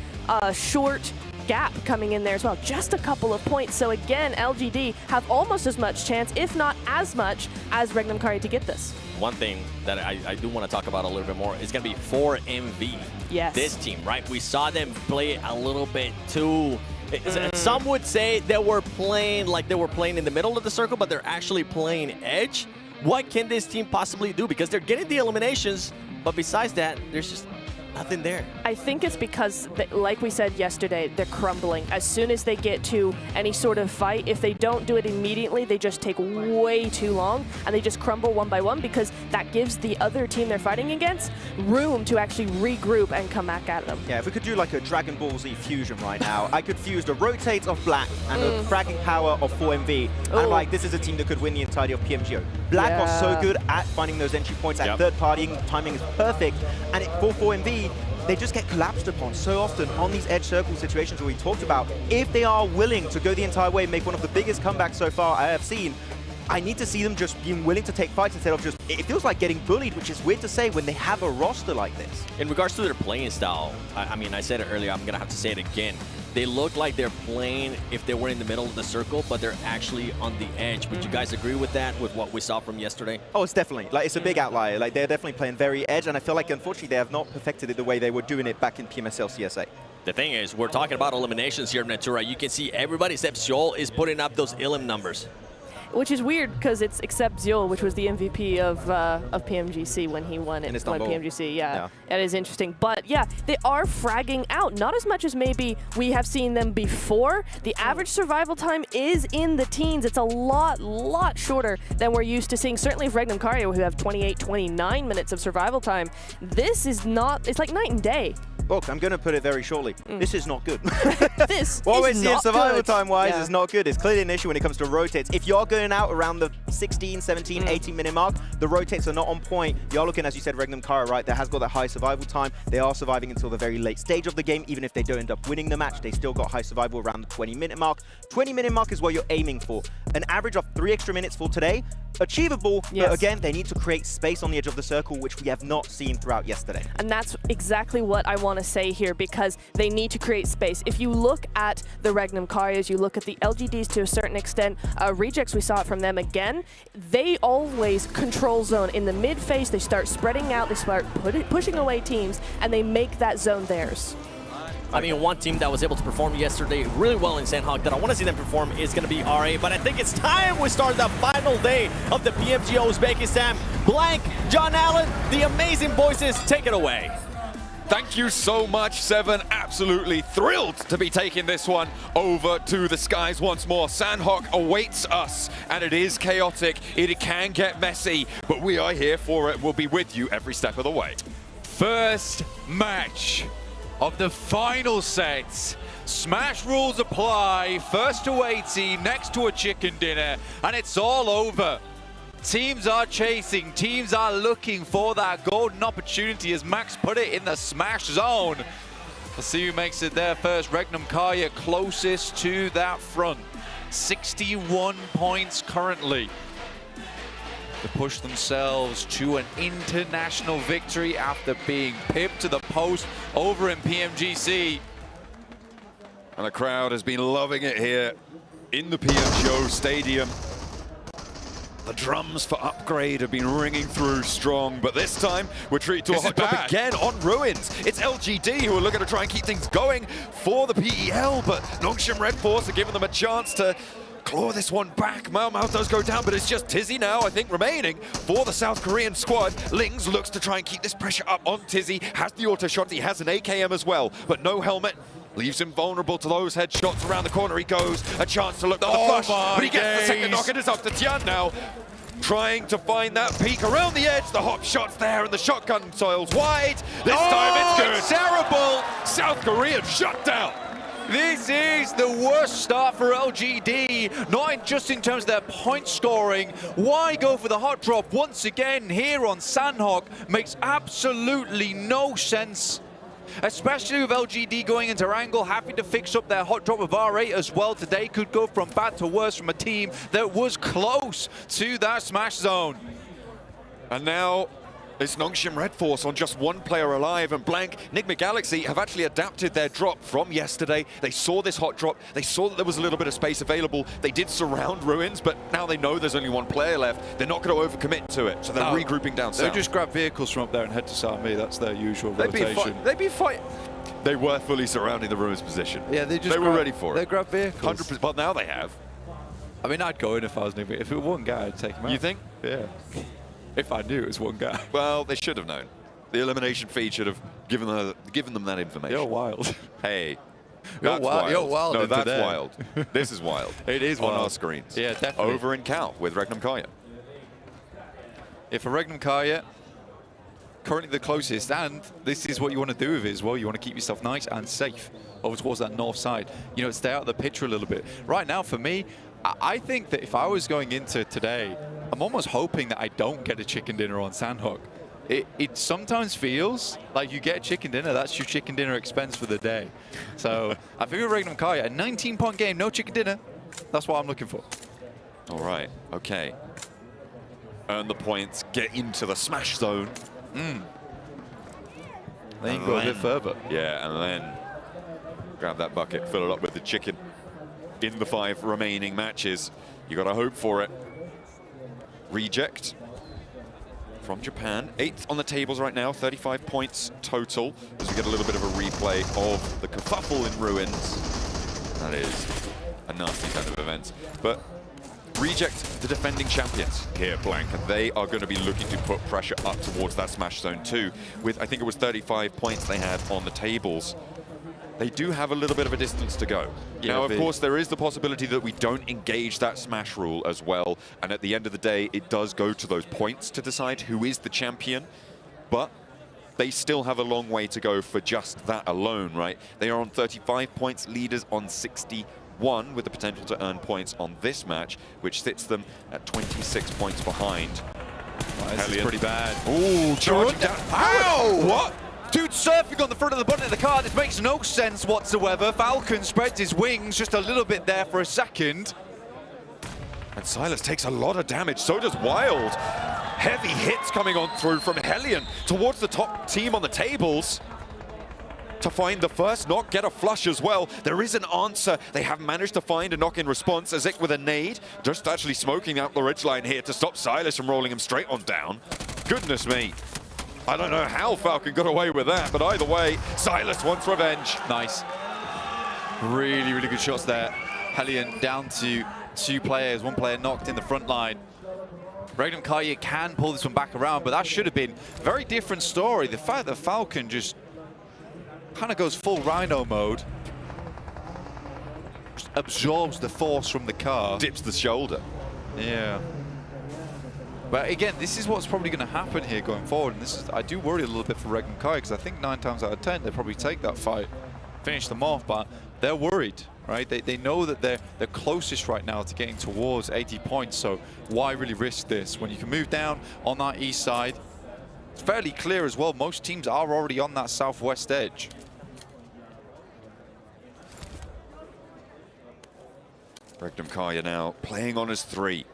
short gap coming in there as well. Just a couple of points. So again, LGD have almost as much chance, if not as much, as Regnum Cario to get this. One thing that I do want to talk about a little bit more is going to be 4MV. Yes. This team, right? We saw them play a little bit too... Some would say they were playing like they were playing in the middle of the circle, but they're actually playing edge. What can this team possibly do? Because they're getting the eliminations, but besides that, there's just nothing there. I think it's because, like we said yesterday, they're crumbling. As soon as they get to any sort of fight, if they don't do it immediately, they just take way too long and they just crumble one by one because that gives the other team they're fighting against room to actually regroup and come back at them. Yeah, if we could do like a Dragon Ball Z fusion right now, I could fuse the rotates of Black and the fragging power of 4MV. And like, this is a team that could win the entirety of PMGO. Black are so good at finding those entry points, at third partying, timing is perfect. And for 4MV, they just get collapsed upon so often on these edge circle situations that we talked about. If they are willing to go the entire way and make one of the biggest comebacks so far I have seen, I need to see them just being willing to take fights instead of just, it feels like getting bullied, which is weird to say when they have a roster like this. In regards to their playing style, I mean, I said it earlier, I'm going to have to say it again. They look like they're playing if they were in the middle of the circle, but they're actually on the edge. Would you guys agree with that, with what we saw from yesterday? Oh, it's definitely. Like, it's a big outlier. Like, they're definitely playing very edge, and I feel like, unfortunately, they have not perfected it the way they were doing it back in PMSL CSA. The thing is, we're talking about eliminations here in Natura. You can see everybody except Seoul is putting up those elim numbers. Which is weird because it's except Ziol, which was the MVP of PMGC when he won it. Won PMGC, yeah. That is interesting. But yeah, they are fragging out. Not as much as maybe we have seen them before. The average survival time is in the teens. It's a lot shorter than we're used to seeing. Certainly for Regnum Cario, who have 28, 29 minutes of survival time. This is not, it's like night and day. Look, I'm going to put it very shortly. This is not good. This what we're is seeing not survival good. time-wise is not good. It's clearly an issue when it comes to rotates. If you're going out around the 16, 17, 18-minute mark, the rotates are not on point. You're looking, as you said, Regnum Cario, right? That has got that high survival time. They are surviving until the very late stage of the game. Even if they don't end up winning the match, they still got high survival around the 20-minute mark. 20-minute mark is what you're aiming for. An average of 3 extra minutes for today. Achievable, but again, they need to create space on the edge of the circle, which we have not seen throughout yesterday. And that's exactly what I want to say here, because they need to create space. If you look at the Regnum Carios, you look at the LGDs to a certain extent, Rejects, we saw it from them again, they always control zone. In the mid phase, they start spreading out, they start pushing away teams, and they make that zone theirs. I mean, one team that was able to perform yesterday really well in Sandhawk that I want to see them perform is going to be RA, but I think it's time we start the final day of the PMGO Uzbekistan. Blank, John Allen, the amazing voices, take it away. Thank you so much, Seven. Absolutely thrilled to be taking this one over to the skies once more. Sandhawk awaits us, and it is chaotic. It can get messy, but we are here for it. We'll be with you every step of the way. First match of the final set. Smash rules apply. First to 80, next to a chicken dinner, and it's all over. Teams are chasing, teams are looking for that golden opportunity as Max put it in the smash zone. Let's see who makes it there first. Regnum Karya closest to that front. 61 points currently to push themselves to an international victory after being pipped to the post over in PMGC. And the crowd has been loving it here in the PMGO Stadium. The drums for upgrade have been ringing through strong, but this time we're treated to a hot drop again on Ruins. It's LGD who are looking to try and keep things going for the PEL, but Nongshim Red Force are giving them a chance to claw this one back. Mau Mau does go down, but it's just Tizzy now, I think, remaining for the South Korean squad. Lings looks to try and keep this pressure up on Tizzy, has the auto shot, he has an AKM as well, but no helmet. Leaves him vulnerable to those headshots. Around the corner he goes. A chance to look for the flush, but he gets the second knock. It is up to Tian now. Trying to find that peak around the edge. The hop shot's there and the shotgun soils wide. This time it's good. Terrible. South Korean shut down. This is the worst start for LGD, not just in terms of their point scoring. Why go for the hot drop once again here on Sandhawk? Makes absolutely no sense. Especially with LGD going into Wrangle, having to fix up their hot drop with R8 as well today. Could go from bad to worse from a team that was close to that smash zone. And now it's Nongshim Red Force on just one player alive, and Blank, Nigma Galaxy have actually adapted their drop from yesterday. They saw this hot drop, they saw that there was a little bit of space available. They did surround Ruins, but now they know there's only one player left. They're not going to overcommit to it, so they're regrouping down south. They just grab vehicles from up there and head to South Me. That's their usual rotation. They'd be fighting. They were fully surrounding the Ruins position. Yeah, they were ready for it. They grab vehicles. 100%, but now they have. I mean, I'd go in if I was Nigma. If it was one guy, I'd take him out. You think? Yeah. If I knew it was one guy. Well, they should have known. The elimination feed should have given them that information. You're wild. Hey, that's wild. You're wild. No, that's today. wild. This is wild. It is on wild. our screens. Yeah, definitely. Over in Cal with Regnum Karya. If a Regnum Karya, currently the closest, and this is what you want to do with it as well. You want to keep yourself nice and safe over towards that north side. You know, stay out of the picture a little bit. Right now, for me, I think that if I was going into today, I'm almost hoping that I don't get a chicken dinner on Sandhawk. It sometimes feels like you get a chicken dinner, that's your chicken dinner expense for the day. So I think with Regnum Karya, a 19-point game, no chicken dinner, that's what I'm looking for. All right, okay. Earn the points, get into the smash zone. Then you can go a bit further. Yeah, and then grab that bucket, fill it up with the chicken. In the 5 remaining matches, you got to hope for it. Reject from Japan, 8th on the tables right now, 35 points total. As we get a little bit of a replay of the kerfuffle in Ruins. That is a nasty kind of event. But Reject, the defending champions here, Blank, and they are going to be looking to put pressure up towards that smash zone too. With, I think it was 35 points they had on the tables. They do have a little bit of a distance to go. Yeah, now, of course, there is the possibility that we don't engage that smash rule as well. And at the end of the day, it does go to those points to decide who is the champion. But they still have a long way to go for just that alone, right? They are on 35 points, leaders on 61, with the potential to earn points on this match, which sits them at 26 points behind. This is pretty bad. Ooh, charging down. Ow! What? Dude surfing on the front of the button of the car, this makes no sense whatsoever. Falcon spreads his wings just a little bit there for a second. And Silas takes a lot of damage, so does Wild. Heavy hits coming on through from Hellion towards the top team on the tables. To find the first knock, get a flush as well. There is an answer. They have managed to find a knock in response. Azik with a nade, just actually smoking out the ridgeline here to stop Silas from rolling him straight on down. Goodness me. I don't know how Falcon got away with that, but either way, Silas wants revenge. Nice. Really, really good shots there. Hellion down to 2 players, 1 player knocked in the front line. Regnum Karya can pull this one back around, but that should have been a very different story. The fact that Falcon just kind of goes full Rhino mode, just absorbs the force from the car. Dips the shoulder. Yeah. But again, this is what's probably going to happen here going forward. And this is, I do worry a little bit for Regnum Karya, because I think 9 times out of 10 they probably take that fight, finish them off, but they're worried. right? They know that they're closest right now to getting towards 80 points, so why really risk this? When you can move down on that east side, it's fairly clear as well. Most teams are already on that southwest edge. Regnum Karya now playing on as 3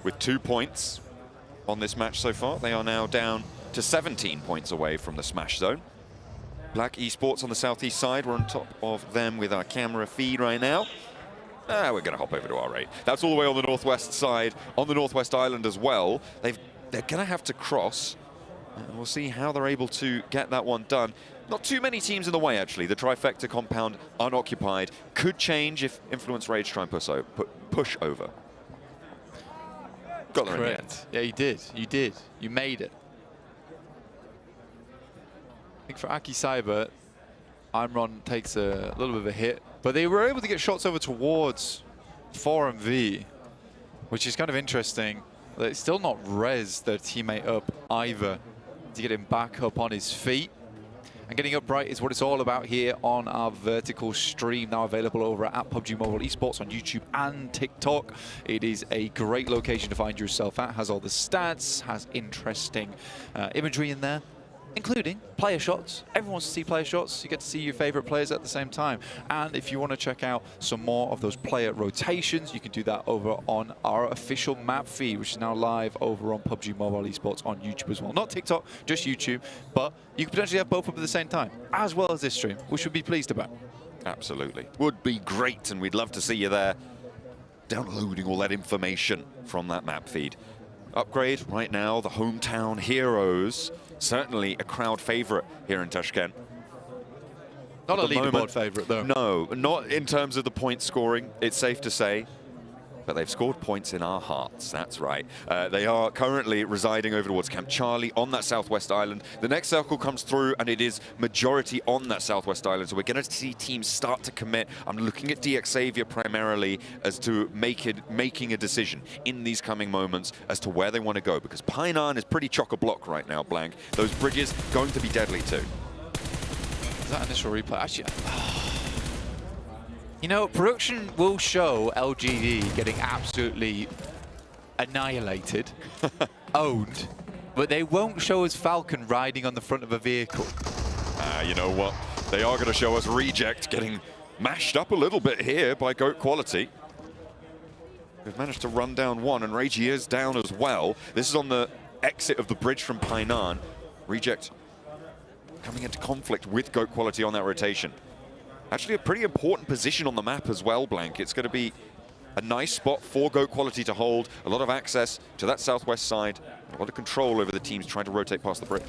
with 2 points on this match so far. They are now down to 17 points away from the smash zone. Black Esports on the southeast side. We're on top of them with our camera feed right now. We're going to hop over to R8. That's all the way on the northwest side, on the northwest island as well. They're going to have to cross. We'll see how they're able to get that one done. Not too many teams in the way, actually. The trifecta compound unoccupied. Could change if Influence Rage try and push over. Got there in the end. Yeah, you did. You did. You made it. I think for Aki Cyber, Imron takes a little bit of a hit, but they were able to get shots over towards 4MV, which is kind of interesting. They still not res their teammate up either to get him back up on his feet. And getting upright is what it's all about here on our vertical stream, now available over at PUBG Mobile Esports on YouTube and TikTok. It is a great location to find yourself at, has all the stats, has interesting imagery in there, including player shots. Everyone wants to see player shots. You get to see your favorite players at the same time. And if you want to check out some more of those player rotations, you can do that over on our official map feed, which is now live over on PUBG Mobile Esports on YouTube as well. Not TikTok, just YouTube, but you can potentially have both up at the same time, as well as this stream, which we'd be pleased about. Absolutely. Would be great, and we'd love to see you there, downloading all that information from that map feed. Upgrade right now, the hometown heroes. Certainly a crowd favorite here in Tashkent. Not a leaderboard favorite, though. No, not in terms of the point scoring, it's safe to say. But they've scored points in our hearts, that's right. They are currently residing over towards Camp Charlie on that southwest island. The next circle comes through, and it is majority on that southwest island. So we're going to see teams start to commit. I'm looking at DX Xavier primarily as to making a decision in these coming moments as to where they want to go. Because Painan is pretty chock-a-block right now, Blank. Those bridges going to be deadly too. Is that initial replay? Actually, you know, production will show LGD getting absolutely annihilated, owned, but they won't show us Falcon riding on the front of a vehicle. You know what? They are going to show us Reject getting mashed up a little bit here by GOAT Quality. We've managed to run down one, and Reggie is down as well. This is on the exit of the bridge from Painan. Reject coming into conflict with GOAT Quality on that rotation. Actually a pretty important position on the map as well, Blank. It's going to be a nice spot for GOAT Quality to hold. A lot of access to that southwest side. A lot of control over the teams trying to rotate past the bridge.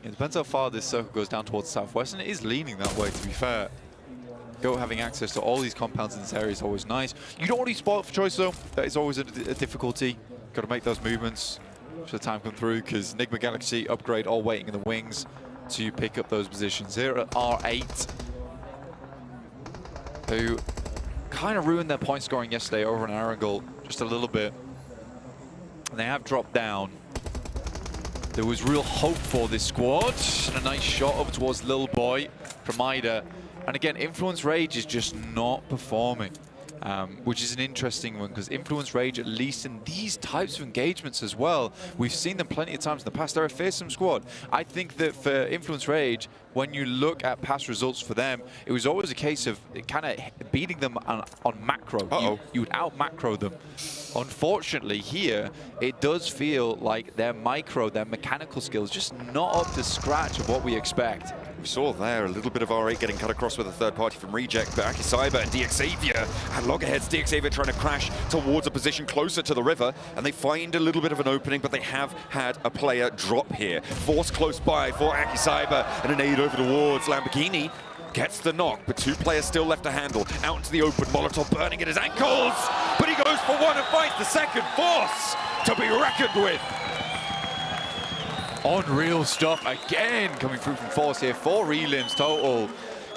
It depends how far this circle goes down towards the southwest, and it is leaning that way, to be fair. GOAT having access to all these compounds in this area is always nice. You don't want to spot for choice, though. That is always a difficulty. Got to make those movements should the time come through, because Enigma Galaxy upgrade all waiting in the wings to pick up those positions. Here at R8, who kind of ruined their point scoring yesterday over in Arundel just a little bit. And they have dropped down. There was real hope for this squad. And a nice shot over towards Lil Boy from Ida. And again, Influence Rage is just not performing, which is an interesting one, because Influence Rage, at least in these types of engagements as well, we've seen them plenty of times in the past. They're a fearsome squad. I think that for Influence Rage, when you look at past results for them, it was always a case of kind of beating them on macro. You would out-macro them. Unfortunately, here, it does feel like their micro, their mechanical skills, just not up to scratch of what we expect. We saw there a little bit of R8 getting cut across with a third party from Reject, but Aki Cyber and DX Xavier had loggerheads. DX Xavier trying to crash towards a position closer to the river, and they find a little bit of an opening, but they have had a player drop here. Force close by for Aki Cyber, and an aid over towards Lamborghini. Gets the knock, but 2 players still left to handle. Out into the open, Molotov burning at his ankles, but he goes for one and finds the second. Force to be reckoned with. Unreal stuff again coming through from Force here. 4 relims total.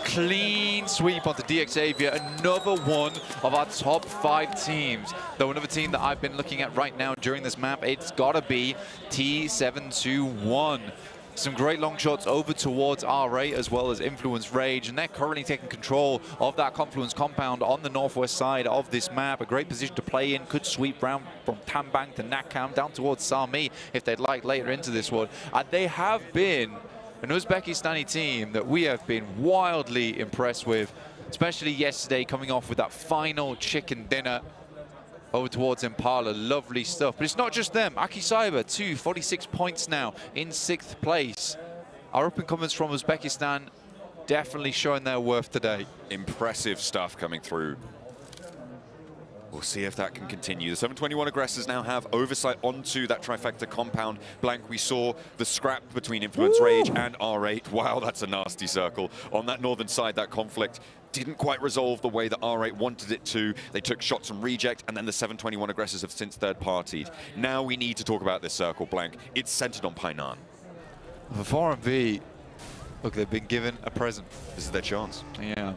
Clean sweep onto DX Xavier. Another one of our top 5 teams. Though another team that I've been looking at right now during this map, it's got to be T721. Some great long shots over towards R8 as well as Influence Rage, and they're currently taking control of that Confluence compound on the northwest side of this map. A great position to play in, could sweep round from Tambang to Nakam down towards Sami if they'd like later into this one. And they have been an Uzbekistani team that we have been wildly impressed with, especially yesterday coming off with that final chicken dinner over towards Impala. Lovely stuff. But it's not just them. Aki Cyber, 46 points now in 6th place. Our up-and-comers from Uzbekistan definitely showing their worth today. Impressive stuff coming through. We'll see if that can continue. The 721 aggressors now have oversight onto that trifecta compound. Blank, we saw the scrap between Influence Rage and R8. Wow, that's a nasty circle. On that northern side, that conflict didn't quite resolve the way that R8 wanted it to. They took shots from Reject, and then the 721 aggressors have since third-partied. Now we need to talk about this circle, Blank. It's centered on Painan. For 4MV, look, they've been given a present. This is their chance. Yeah.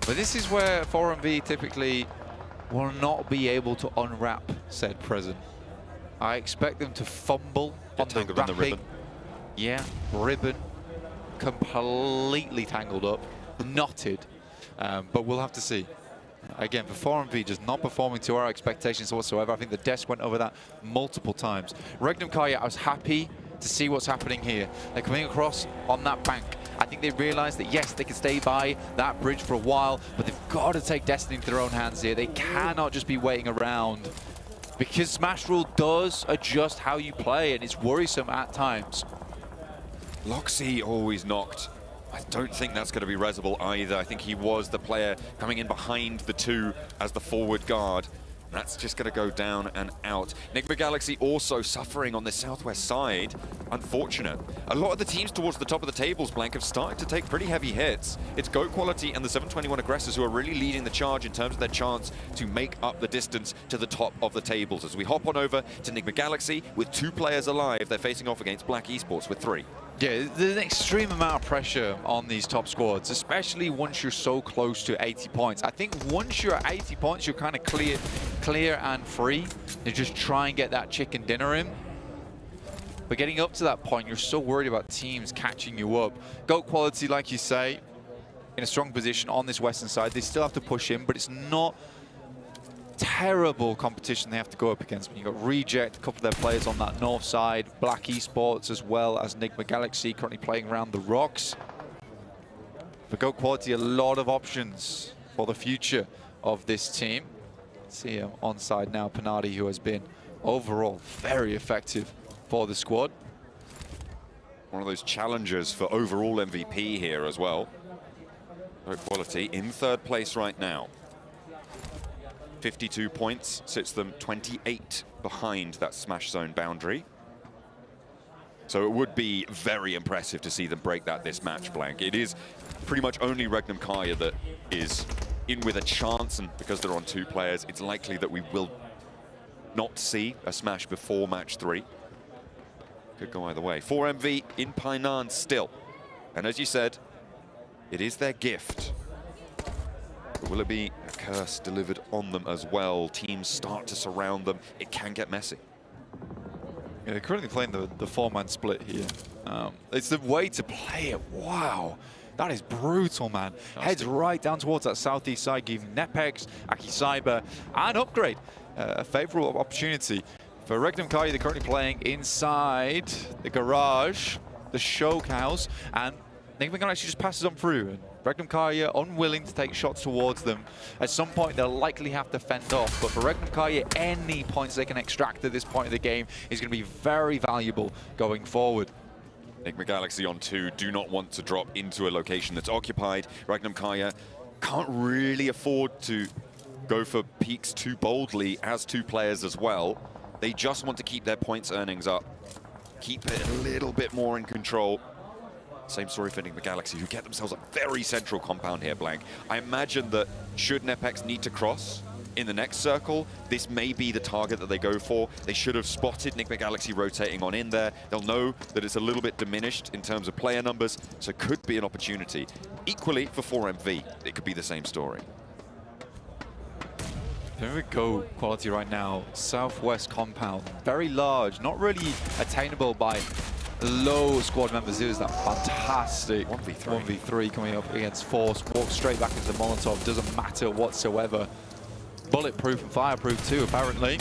But this is where 4MV typically will not be able to unwrap said present. I expect them to fumble on the wrapping. The ribbon. Yeah, ribbon. Completely tangled up, knotted. But we'll have to see. Again, for 4MV, just not performing to our expectations whatsoever. I think the desk went over that multiple times. Regnum Kaya, I was happy to see what's happening here. They're coming across on that bank. I think they realized that, yes, they can stay by that bridge for a while, but they've got to take destiny into their own hands here. They cannot just be waiting around, because Smash Rule does adjust how you play, and it's worrisome at times. Loxy always knocked. I don't think that's going to be Reservoir either. I think he was the player coming in behind the two as the forward guard. That's just going to go down and out. Enigma Galaxy also suffering on the southwest side. Unfortunate. A lot of the teams towards the top of the tables, Blank, have started to take pretty heavy hits. It's GOAT Quality and the 721 aggressors who are really leading the charge in terms of their chance to make up the distance to the top of the tables. As we hop on over to Enigma Galaxy with 2 players alive, they're facing off against Black Esports with 3. Yeah, there's an extreme amount of pressure on these top squads, especially once you're so close to 80 points. I think once you're at 80 points, you're kind of clear and free. You just try and get that chicken dinner in. But getting up to that point, you're so worried about teams catching you up. GOAT Quality, like you say, in a strong position on this western side. They still have to push in, but it's not terrible competition they have to go up against. You've got Reject, a couple of their players on that north side, Black Esports as well as Enigma Galaxy currently playing around the rocks. For GOAT Quality, a lot of options for the future of this team. See him on side now, Panardi, who has been overall very effective for the squad. One of those challengers for overall MVP here as well. GOAT Quality in 3rd place right now. 52 points, sits them 28 behind that Smash Zone boundary. So it would be very impressive to see them break that this match, Blank. It is pretty much only Regnum Kaya that is in with a chance, and because they're on 2 players, it's likely that we will not see a smash before match 3. Could go either way. 4MV in Painan still. And as you said, it is their gift. But will it be a curse delivered on them as well? Teams start to surround them. It can get messy. Yeah, they're currently playing the 4-man split here. It's the way to play it. Wow. That is brutal, man. Heads right down towards that southeast side, giving Nepex, Aki Cyber, and Upgrade a favorable opportunity. For Regnum Kaya, they're currently playing inside the garage, the show house, and Enigma Galaxy just passes on through. And Regnum Kaya unwilling to take shots towards them. At some point, they'll likely have to fend off. But for Regnum Kaya, any points they can extract at this point of the game is going to be very valuable going forward. Enigma Galaxy on 2 do not want to drop into a location that's occupied. Regnum Kaya can't really afford to go for peaks too boldly as 2 players as well. They just want to keep their points earnings up, keep it a little bit more in control. Same story for Enigma Galaxy, who get themselves a very central compound here, Blank. I imagine that should Nepex need to cross in the next circle, this may be the target that they go for. They should have spotted Enigma Galaxy rotating on in there. They'll know that it's a little bit diminished in terms of player numbers, so it could be an opportunity. Equally, for 4MV, it could be the same story. There we go, Quality right now. Southwest compound, very large, not really attainable by low squad members. It was that fantastic 1v3 coming up against Force. Walk straight back into the Molotov. Doesn't matter whatsoever. Bulletproof and fireproof too, apparently.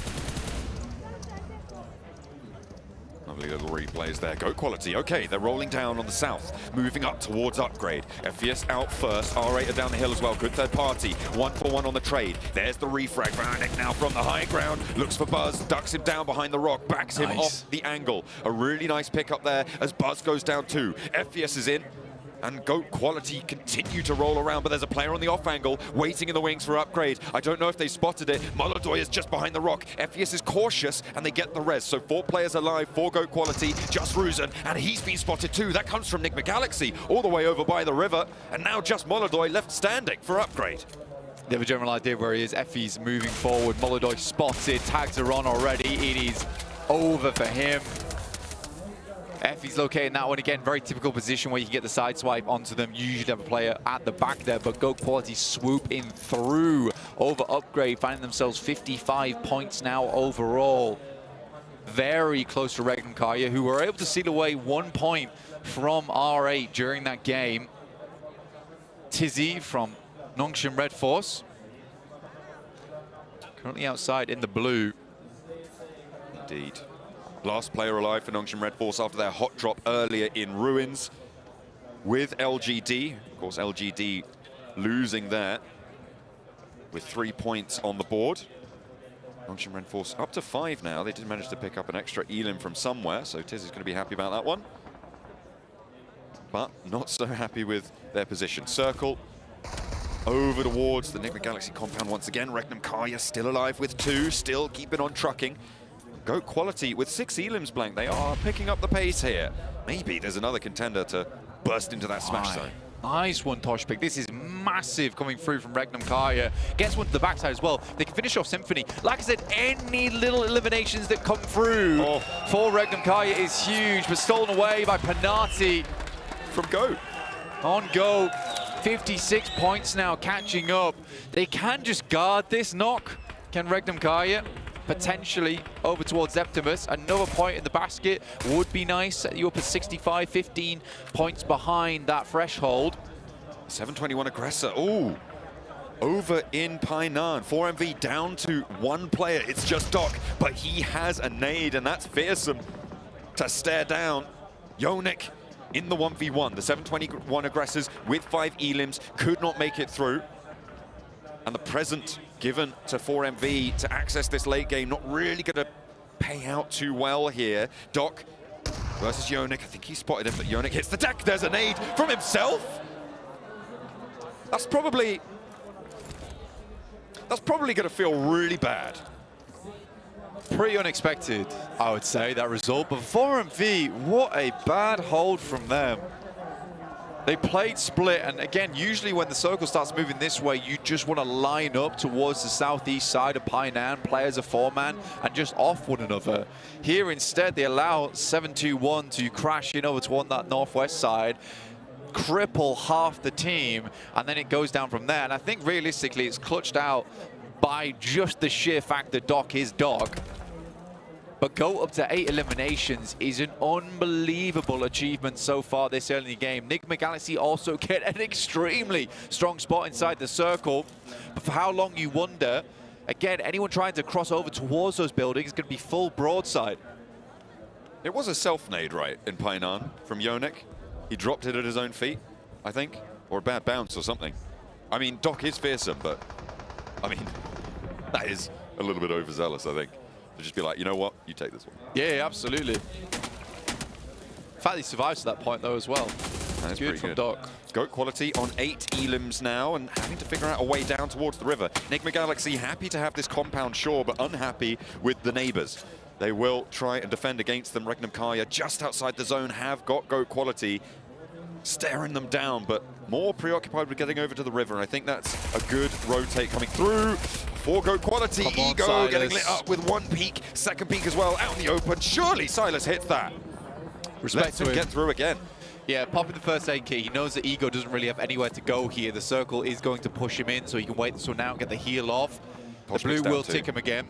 Lovely little replays there. Go quality. Okay, they're rolling down on the south, moving up towards upgrade. FVS out first. R8 are down the hill as well. Good third party. 1-for-1 on the trade. There's the refrag. Vanek now from the high ground. Looks for Buzz. Ducks him down behind the rock. Backs him off the angle. A really nice pick up there as Buzz goes down too. FVS is in. And GOAT quality continue to roll around, but there's a player on the off angle waiting in the wings for upgrade. I don't know if they spotted it. Molodoy is just behind the rock. FVS is cautious and they get the res. So 4 players alive, 4 GOAT quality, just Ruzen, and he's been spotted too. That comes from Nigma Galaxy all the way over by the river, and now just Molodoy left standing for upgrade. They have a general idea where he is. Effie's moving forward. Molodoy spotted, tags are on already. It is over for him. Effie's locating that one again, very typical position where you can get the side swipe onto them. You usually have a player at the back there, but GOAT quality swoop in through over upgrade, finding themselves 55 points now overall. Very close to Regnum Karya, who were able to seal away 1 point from R8 during that game. Tizzy from Nongshim Red Force, currently outside in the blue. Indeed. Last player alive for Nongshim Red Force after their hot drop earlier in Ruins with LGD. Of course, LGD losing there with 3 points on the board. Nongshim Red Force up to 5 now. They did manage to pick up an extra Elim from somewhere, so Tiz is going to be happy about that one. But not so happy with their position. Circle over towards the Nigma Galaxy compound once again. Regnum Karya still alive with 2, still keeping on trucking. GOAT quality with 6 Elims blank. They are picking up the pace here. Maybe there's another contender to burst into that smash zone. Nice one, Tosh pick. This is massive coming through from Regnum Karya. Gets one to the backside as well. They can finish off Symphony. Like I said, any little eliminations that come through for Regnum Karya is huge, but stolen away by Panati from GOAT. On GOAT, 56 points now, catching up. They can just guard this knock. Can Regnum Karya? Potentially over towards Zeptimus. Another point in the basket would be nice. Set you up at 65, 15 points behind that threshold. 721 aggressor. Ooh. Over in Painan. 4MV down to 1 player. It's just Doc, but he has a nade, and that's fearsome to stare down. Yonik in the 1v1. The 721 aggressors with 5 Elims could not make it through. And the present given to 4MV to access this late game, not really going to pay out too well here. Doc versus Yonik. I think he spotted him, but Yonik hits the deck. There's a nade from himself. That's probably going to feel really bad. Pretty unexpected, I would say, that result. But 4MV, what a bad hold from them. They played split, and again, usually when the circle starts moving this way, you just want to line up towards the southeast side of Painan, play as a 4-man, and just off one another. Here, instead, they allow 721 to crash in over toward that northwest side, cripple half the team, and then it goes down from there. And I think, realistically, it's clutched out by just the sheer fact that Doc is Doc. But go up to 8 eliminations is an unbelievable achievement so far this early in the game. Nigma Galaxy also get an extremely strong spot inside the circle. But for how long, you wonder. Again, anyone trying to cross over towards those buildings is going to be full broadside. It was a self-nade, right, in Painan from Yonik. He dropped it at his own feet, I think, or a bad bounce or something. I mean, Doc is fearsome, but, I mean, that is a little bit overzealous, I think. To just be like, you know what, you take this one. Yeah, absolutely. In fact, he survives to that point, though, as well. That's good from Doc. GOAT quality on 8 Elims now and having to figure out a way down towards the river. Nigma Galaxy happy to have this compound, sure, but unhappy with the neighbors. They will try and defend against them. Regnum Karya just outside the zone have got GOAT quality, staring them down, but more preoccupied with getting over to the river. And I think that's a good rotate coming through. 4 GOAT quality. Ego Silas. getting lit up with 1 peek, 2nd peek as well, out in the open. Surely Silas hits that. Respect to him. Get through again. Yeah, popping the first aid key. He knows that Ego doesn't really have anywhere to go here. The circle is going to push him in, so he can wait this one out and get the heal off. The blue will tick him again.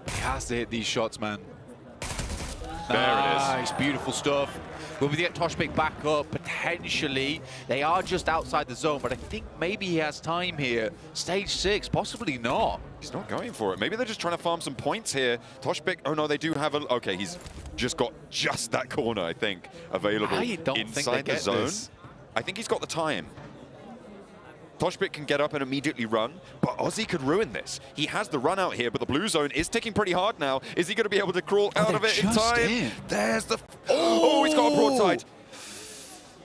He has to hit these shots, man. There it is. Nice, beautiful stuff. Will we get Toshpik back up? Potentially. They are just outside the zone, but I think maybe he has time here. Stage 6, possibly not. He's not going for it. Maybe they're just trying to farm some points here. Toshpik, oh no, they do have a... Okay, he's just got just that corner, I think, available inside the zone. I think he's got the time. Toshpik can get up and immediately run, but Ozzy could ruin this. He has the run out here, but the blue zone is ticking pretty hard now. Is he going to be able to crawl out of it in time? There's the... Oh, he's got a broadside.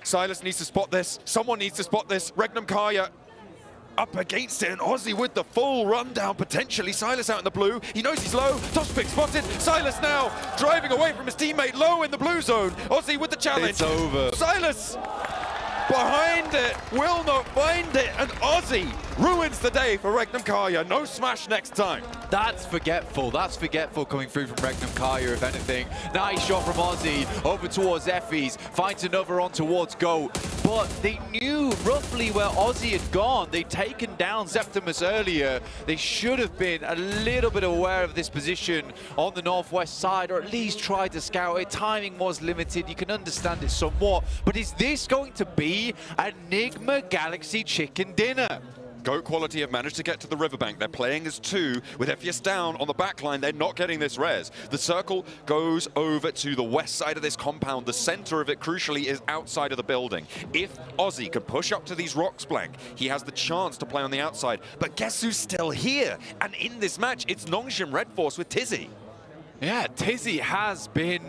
Silas needs to spot this. Someone needs to spot this. Regnum Kaya up against it, and Ozzy with the full rundown, potentially. Silas out in the blue. He knows he's low. Toshpik spotted. Silas now driving away from his teammate, low in the blue zone. Ozzy with the challenge. It's over. Silas behind it, will not find it, and Ozzy ruins the day for Regnum Kaya. No smash next time. That's forgetful. That's forgetful coming through from Regnum Kaya, if anything. Nice shot from Ozzy over towards Effie's. Finds another on towards Goat. But they knew roughly where Ozzy had gone. They'd taken down Zeptimus earlier. They should have been a little bit aware of this position on the northwest side, or at least tried to scout it. Timing was limited. You can understand it somewhat. But is this going to be Enigma Galaxy chicken dinner? Goat Quality have managed to get to the riverbank. They're playing as two with Ephius down on the back line. They're not getting this res. The circle goes over to the west side of this compound. The center of it, crucially, is outside of the building. If Ozzy can push up to these rocks blank, he has the chance to play on the outside. But guess who's still here? And in this match, it's Nongshim Red Force with Tizzy. Yeah, Tizzy has been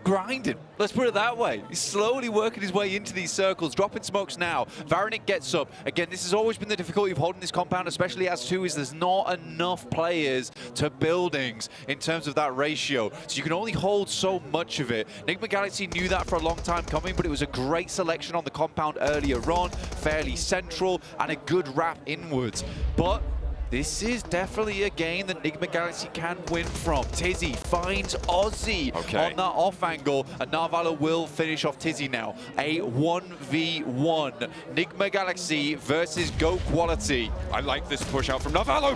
grinding. Let's put it that way. He's slowly working his way into these circles, dropping smokes now. Varanik gets up. Again, this has always been the difficulty of holding this compound, especially as two, is there's not enough players to buildings in terms of that ratio. So you can only hold so much of it. Enigma Galaxy knew that for a long time coming, but it was a great selection on the compound earlier on, fairly central, and a good wrap inwards. But this is definitely a game that Enigma Galaxy can win from. Tizzy finds Ozzy on that off angle, and Narvalo will finish off Tizzy now. A 1v1. Enigma Galaxy versus Go Quality. I like this push out from Narvalo,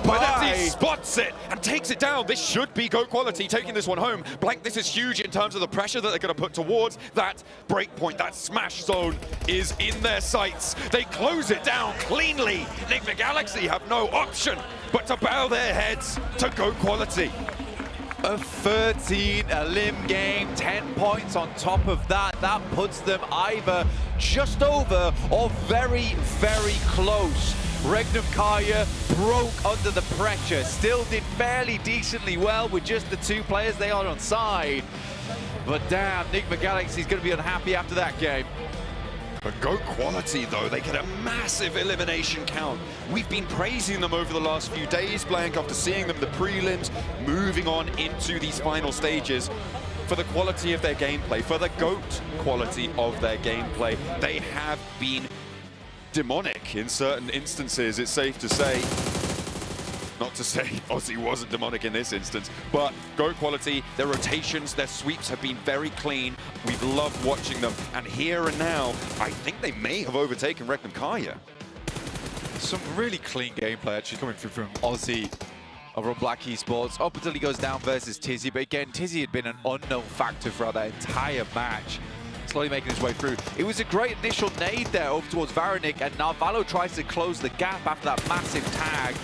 but he spots it and takes it down. This should be Go Quality taking this one home. Blank, this is huge in terms of the pressure that they're going to put towards that break point. That smash zone is in their sights. They close it down cleanly. Enigma Galaxy have no option but to bow their heads to Go Quality. A 13 limb game, 10 points on top of that. That puts them either just over or very, very close. Regnum Kaya broke under the pressure, still did fairly decently well with just the two players they are on side. But damn, Enigma Galaxy is going to be unhappy after that game. But Go Quality, though, they get a massive elimination count. We've been praising them over the last few days, Blank, after seeing them the prelims, moving on into these final stages. For the quality of their gameplay, for the GOAT quality of their gameplay, they have been demonic in certain instances, it's safe to say. Not to say Ozzy wasn't demonic in this instance, but Go Quality, their rotations, their sweeps have been very clean. We've loved watching them, and here and now, I think they may have overtaken Regnum Kaya. Some really clean gameplay actually coming through from Ozzy over on Black Esports. Up until he goes down versus Tizzy, but again, Tizzy had been an unknown factor throughout that entire match. Slowly making his way through. It was a great initial nade there over towards Varanik, and Narvalo tries to close the gap after that massive tag.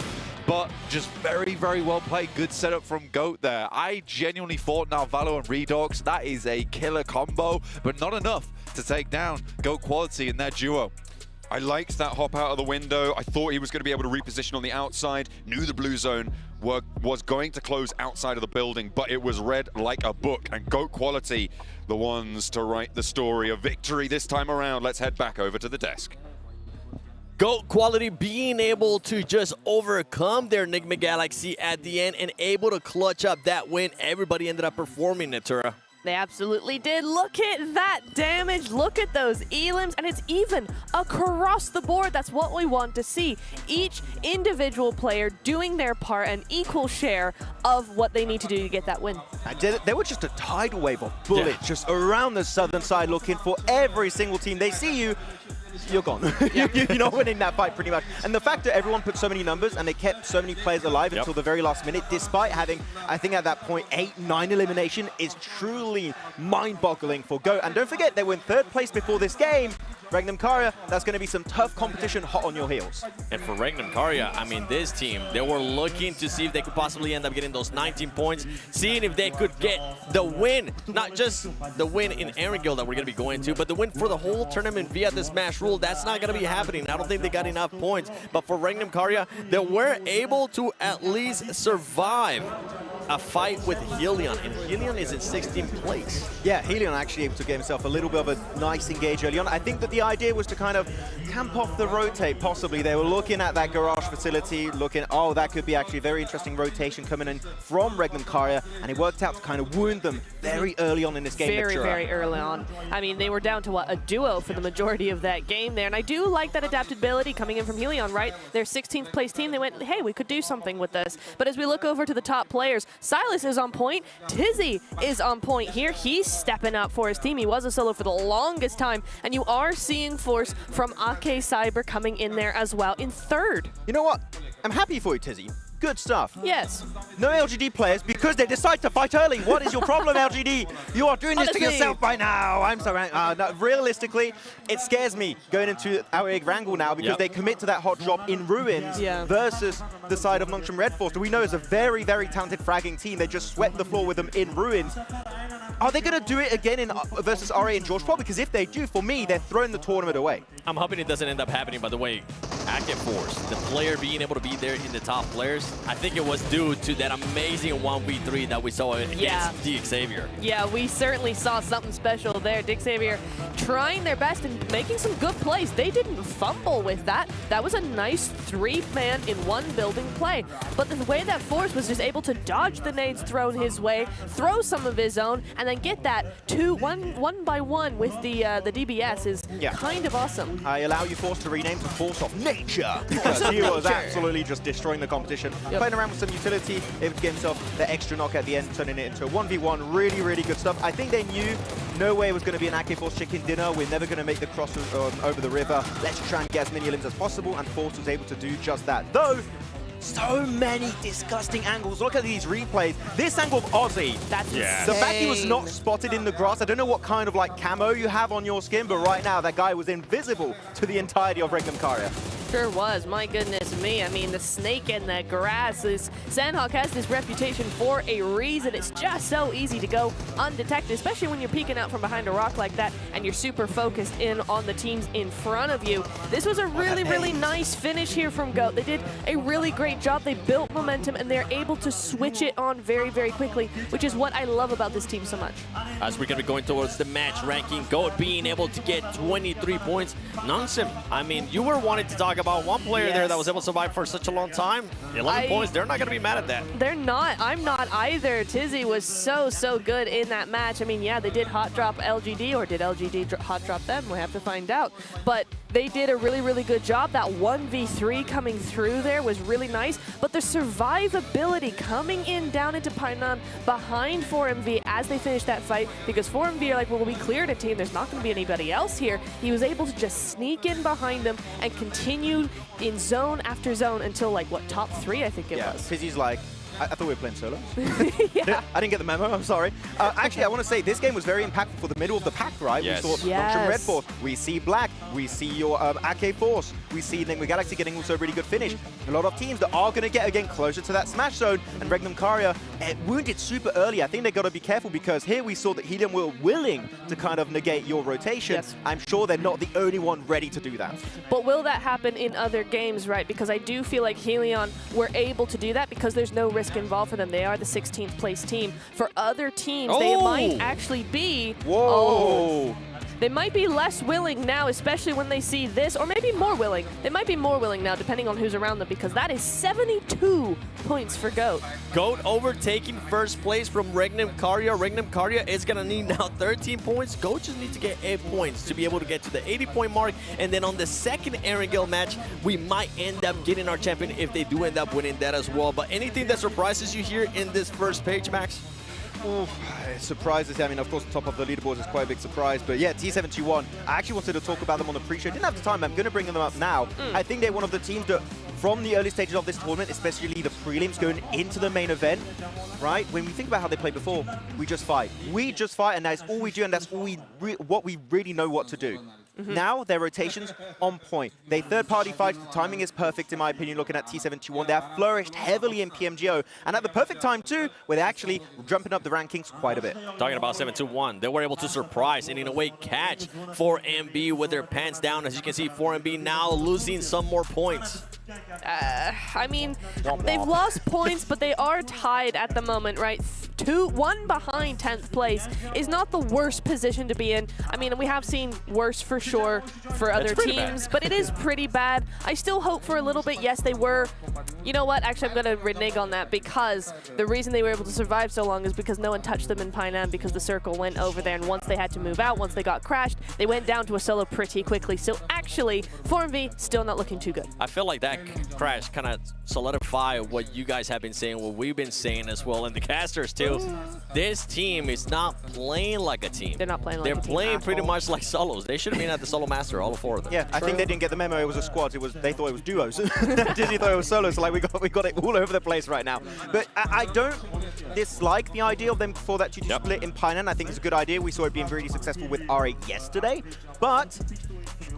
But just very, very well played. Good setup from GOAT there. I genuinely thought Narvalo and Redox, that is a killer combo, but not enough to take down GOAT Quality in their duo. I liked that hop out of the window. I thought he was going to be able to reposition on the outside. Knew the blue zone was going to close outside of the building, but it was read like a book. And GOAT Quality, the ones to write the story of victory this time around. Let's head back over to the desk. GOAT Quality being able to just overcome their Enigma Galaxy at the end and able to clutch up that win. Everybody ended up performing, Natura. They absolutely did. Look at that damage. Look at those elims. And it's even across the board. That's what we want to see. Each individual player doing their part, an equal share of what they need to do to get that win. They were just a tidal wave of bullets just around the southern side, looking for every single team. They see you, you're gone. You're not winning that fight pretty much. And the fact that everyone put so many numbers and they kept so many players alive until the very last minute, despite having, I think at that point, 8-9 elimination, is truly mind-boggling for GOAT. And don't forget, they were in 3rd place before this game. Regnum Karya, that's going to be some tough competition hot on your heels. And for Regnum Karya, I mean, this team, they were looking to see if they could possibly end up getting those 19 points, seeing if they could get the win, not just the win in Erangel that we're going to be going to, but the win for the whole tournament via the Smash rule. That's not going to be happening. I don't think they got enough points. But for Regnum Karya, they were able to at least survive a fight with Helion, and Helion is in 16th place. Yeah, Helion actually able to get himself a little bit of a nice engage early on. I think that the idea was to kind of camp off the rotate, possibly. They were looking at that garage facility, looking, oh, that could be actually a very interesting rotation coming in from Regnum Karya, and it worked out to kind of wound them very early on in this game. Very early on. I mean, they were down to, what, a duo for the majority of that game there, and I do like that adaptability coming in from Helion, right? Their 16th place team, they went, hey, we could do something with this. But as we look over to the top players, Silas is on point, Tizzy is on point here. He's stepping up for his team. He was a solo for the longest time, and you are seeing force from AK Cyber coming in there as well in 3rd. You know what? I'm happy for you, Tizzy. Good stuff. Yes. No LGD players because they decide to fight early. What is your problem, LGD? You are doing this to yourself by now. I'm sorry. No, realistically, it scares me going into our egg wrangle now because they commit to that hot drop in Ruins versus the side of Nongshim Red Force, who we know is a very, very talented fragging team. They just swept the floor with them in Ruins. Are they going to do it again in versus RA and George Paul? Because if they do, for me, they're throwing the tournament away. I'm hoping it doesn't end up happening, by the way. Active Force, the player being able to be there in the top players, I think it was due to that amazing 1v3 that we saw against Dick Xavier. Yeah, we certainly saw something special there. Dick Xavier trying their best and making some good plays. They didn't fumble with that. That was a nice 3-man in 1 building play. But the way that Force was just able to dodge the nades thrown his way, throw some of his own, and then get that one by one with the DBS is kind of awesome. I allow you Force to rename to Force of Nature because he was absolutely just destroying the competition. Playing around with some utility, able to get himself the extra knock at the end, turning it into a 1v1. Really, really good stuff. I think they knew no way it was going to be an AK Force chicken dinner. We're never going to make the cross over the river. Let's try and get as many limbs as possible, and Force was able to do just that. Though, so many disgusting angles. Look at these replays. This angle of Ozzy. That's insane. The fact he was not spotted in the grass. I don't know what kind of like camo you have on your skin, but right now that guy was invisible to the entirety of Regnum Karya. Sure was, my goodness me. I mean, the snake and the grass is... Sandhawk has this reputation for a reason. It's just so easy to go undetected, especially when you're peeking out from behind a rock like that and you're super focused in on the teams in front of you. This was a really, really nice finish here from GOAT. They did a really great job. They built momentum and they're able to switch it on very, very quickly, which is what I love about this team so much. As we're going to be going towards the match ranking, GOAT being able to get 23 points. Nongshim, I mean, you were wanting to talk about one player there that was able to survive for such a long time. 11 points, they're not going to be mad at that. They're not. I'm not either. Tizzy was so good in that match. I mean, yeah, they did hot drop LGD, or did LGD hot drop them? We'll have to find out. But they did a really, really good job. That 1v3 coming through there was really nice. But the survivability coming in down into Painan behind 4MV as they finished that fight, because 4MV are like, well, we cleared a team. There's not going to be anybody else here. He was able to just sneak in behind them and continue in zone after zone until, like, what, top 3, I think it was. Fizzy's like, I thought we were playing solos. I didn't get the memo, I'm sorry. Actually, I want to say this game was very impactful for the middle of the pack, right? Yes. We saw Nongshim Red Force, we see Black, we see your AK Force, we see Nigma Galaxy getting also a really good finish. A lot of teams that are going to get, again, closer to that smash zone, and Regnum Karya wounded super early. I think they got to be careful because here we saw that Helion were willing to kind of negate your rotation. Yes. I'm sure they're not the only one ready to do that. But will that happen in other games, right? Because I do feel like Helion were able to do that because there's no risk involved for them. They are the 16th place team. For other teams, they might actually be... Whoa! They might be less willing now, especially when they see this, or maybe more willing. They might be more willing now, depending on who's around them, because that is 72 points for GOAT. GOAT overtaking first place from Regnum Karya. Regnum Karya is going to need now 13 points. GOAT just needs to get 8 points to be able to get to the 80-point mark. And then on the second Erangel match, we might end up getting our champion if they do end up winning that as well. But anything that surprises you here in this first page, Max? Ooh, it surprises me. I mean, of course, the top of the leaderboard is quite a big surprise. But yeah, T71, I actually wanted to talk about them on the pre-show. Didn't have the time. I'm going to bring them up now. I think they're one of the teams that, from the early stages of this tournament, especially the prelims going into the main event, right? When we think about how they played before, we just fight. We just fight, and that's all we do, and that's all what we really know what to do. Now, their rotations on point. They third-party fights. The timing is perfect, in my opinion, looking at T71. They have flourished heavily in PMGO, and at the perfect time, too, where they're actually jumping up the rankings quite a bit. Talking about 7-2-1, they were able to surprise and, in a way, catch 4MB with their pants down. As you can see, 4MB now losing some more points. I mean, they've lost points, but they are tied at the moment, right? 1 behind 10th place is not the worst position to be in. I mean, we have seen worse for sure for other teams, but it is pretty bad. I still hope for a little bit. Yes, they were. You know what? Actually, I'm going to renege on that, because the reason they were able to survive so long is because no one touched them in Painan, because the circle went over there, and once they had to move out, once they got crashed, they went down to a solo pretty quickly. So actually, 4MV still not looking too good. I feel like that crash kind of solidify what you guys have been saying, what we've been saying as well, and the casters too. This team is not playing like a team. They're not playing like a team. They're playing pretty much like solos. They should have been at the solo master, all 4 of them. Yeah, I think they didn't get the memo. It was a squad. They thought it was duos. Disney thought it was solos. So like we got it all over the place right now. But I don't dislike the idea of them for that 2-2 split in Painan. I think it's a good idea. We saw it being really successful with R8 yesterday. But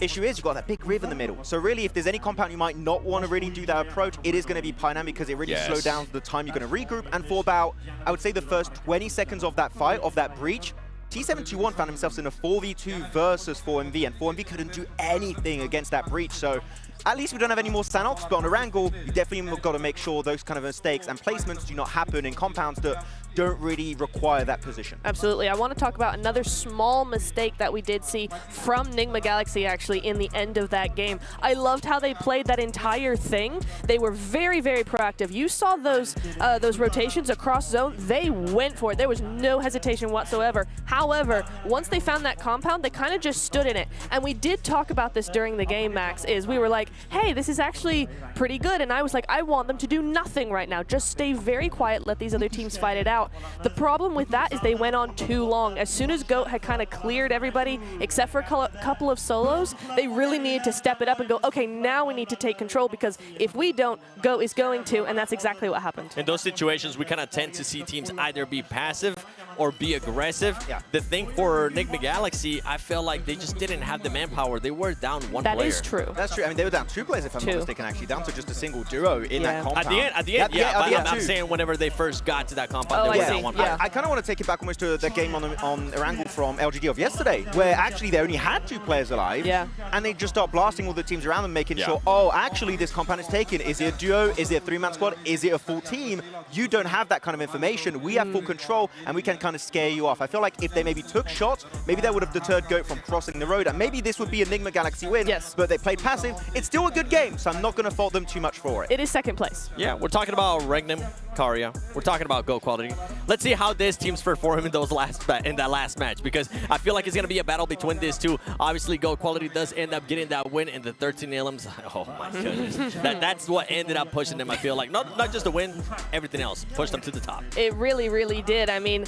issue is you've got that big riv in the middle. So really, if there's any compound you might not want to really do that approach, it is going to be Painan, because it really slows down the time you're going to regroup. And for about, I would say, the first 20 seconds of that fight, of that breach, T721 found themselves in a 4v2 versus 4MV, and 4MV couldn't do anything against that breach. So at least we don't have any more Sanops, but on Erangel, you definitely got to make sure those kind of mistakes and placements do not happen in compounds that don't really require that position. Absolutely. I want to talk about another small mistake that we did see from Nigma Galaxy, actually, in the end of that game. I loved how they played that entire thing. They were very, very proactive. You saw those rotations across zone. They went for it. There was no hesitation whatsoever. However, once they found that compound, they kind of just stood in it. And we did talk about this during the game, Max, is we were like, hey, this is actually pretty good. And I was like, I want them to do nothing right now. Just stay very quiet, let these other teams fight it out. The problem with that is they went on too long. As soon as GOAT had kind of cleared everybody, except for a couple of solos, they really needed to step it up and go, okay, now we need to take control, because if we don't, GOAT is going to, and that's exactly what happened. In those situations, we kind of tend to see teams either be passive or be aggressive. The thing for Nigma Galaxy, I feel like they just didn't have the manpower. They were down 1 player. That is true. That's true. I mean, they were down 2 players, if I'm not mistaken, actually, down to just a single duo in that compound. At the end, but I'm saying whenever they first got to that compound, they were down 1 player. I kind of want to take it back almost to the game on Erangel from LGD of yesterday, where actually they only had 2 players alive, and they just start blasting all the teams around them, making sure, oh, actually this compound is taken. Is it a duo? Is it a 3-man squad? Is it a full team? You don't have that kind of information. We have full control, and we can kind of scare you off. I feel like if they maybe took shots, maybe that would have deterred GOAT from crossing the road, and maybe this would be a Nigma Galaxy win, but they played passive. It's still a good game, so I'm not going to fault them too much for it. It is 2nd place. Yeah, we're talking about Regnum, Karia. We're talking about GOAT quality. Let's see how this team's perform in that last match, because I feel like it's going to be a battle between these two. Obviously, GOAT quality does end up getting that win in the 13 elims. Oh my goodness. That's what ended up pushing them, I feel like. Not just the win, everything else pushed them to the top. It really, really did. I mean,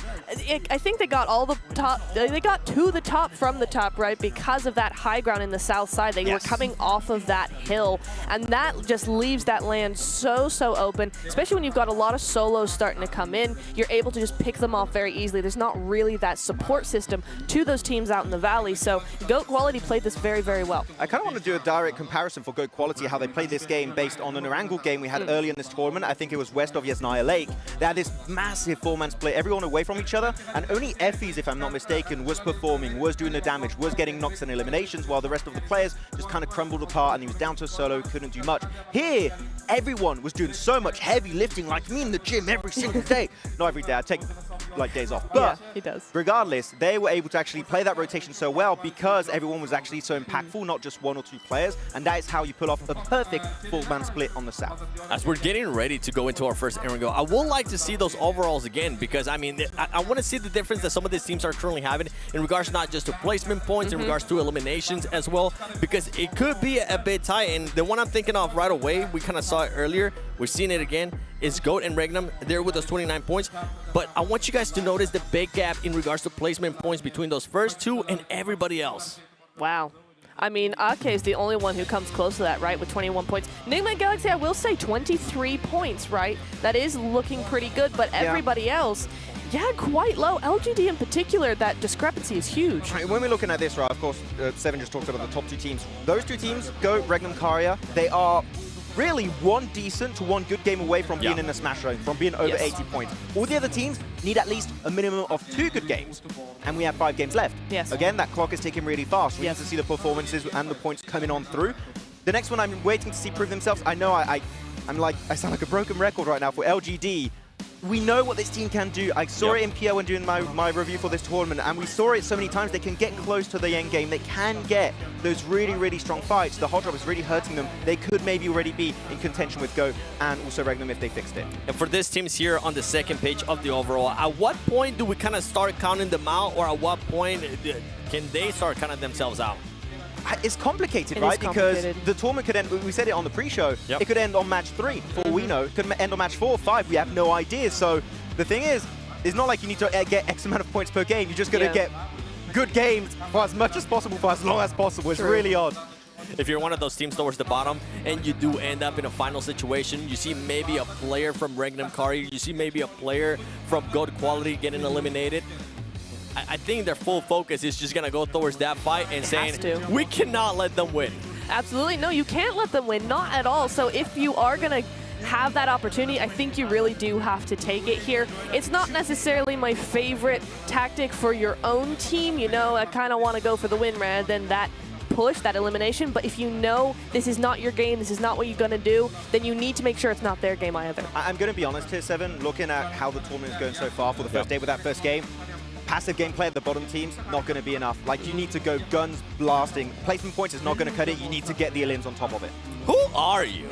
I think they got all the top, they got to the top from the top, right? Because of that high ground in the south side. They were coming off of that hill, and that just leaves that land so open, especially when you've got a lot of solos starting to come in. You're able to just pick them off very easily. There's not really that support system to those teams out in the valley, so GOAT quality played this very, very well. I kind of want to do a direct comparison for GOAT quality, how they played this game based on an Erangel game we had earlier in this tournament. I think it was west of Yasnaya Lake. They had this massive 4-man split, everyone away from each other, and only Effie's, if I'm not mistaken, was performing, was doing the damage, was getting knocks and eliminations, while the rest of the players just kind of crumbled apart, and he was down to a solo, couldn't do much. Here, everyone was doing so much heavy lifting, like me in the gym every single day. Not every day, I take like days off. But he does. Regardless, they were able to actually play that rotation so well because everyone was actually so impactful, not just 1 or 2 players, and that is how you pull off a perfect 4-man split on the south. As we're getting ready to go into our first Erangel, I would like to see those overalls again, because I mean, I want to see the difference that some of these teams are currently having in regards not just to placement points, in regards to eliminations as well, because it could be a bit tight. And the one I'm thinking of right away, we kind of saw it earlier, we're seeing it again, is Goat and Regnum. They're with those 29 points. But I want you guys to notice the big gap in regards to placement points between those first two and everybody else. Wow. I mean, Ake is the only one who comes close to that, right, with 21 points. Nigma Galaxy, I will say 23 points, right? That is looking pretty good, but everybody else, yeah, quite low. LGD in particular, that discrepancy is huge. Right, when we're looking at this, right, of course, Seven just talked about the top two teams. Those two teams, Go, Regnum, Karya, they are really one decent to one good game away from being in the Smash Zone, from being over 80 points. All the other teams need at least a minimum of 2 good games, and we have 5 games left. Yes. Again, that clock is ticking really fast. We need to see the performances and the points coming on through. The next one I'm waiting to see prove themselves. I know I sound like a broken record right now for LGD. We know what this team can do. I saw it in PO when doing my review for this tournament, and we saw it so many times. They can get close to the end game. They can get those really, really strong fights. The hot drop is really hurting them. They could maybe already be in contention with Go and also Regnum if they fixed it. And for these teams here on the second page of the overall, at what point do we kind of start counting them out, or at what point can they start counting themselves out? It's complicated, right? Because the tournament could end, we said it on the pre-show, it could end on match 3, for all we know. It could end on match 4 or 5, we have no idea. So the thing is, it's not like you need to get X amount of points per game. You're just going to get good games for as much as possible, for as long as possible. It's really odd. If you're one of those teams towards the bottom and you do end up in a final situation, you see maybe a player from Regnum Karya, you see maybe a player from Goat Quality getting eliminated, I think their full focus is just going to go towards that fight and saying, we cannot let them win. Absolutely. No, you can't let them win. Not at all. So if you are going to have that opportunity, I think you really do have to take it here. It's not necessarily my favorite tactic for your own team. You know, I kind of want to go for the win rather than that push, that elimination. But if you know this is not your game, this is not what you're going to do, then you need to make sure it's not their game either. I'm going to be honest here, Seven. Looking at how the tournament is going so far for the first day with that first game, passive gameplay at the bottom teams, not going to be enough. Like, you need to go guns blasting. Placement points is not going to cut it. You need to get the elims on top of it. Who are you?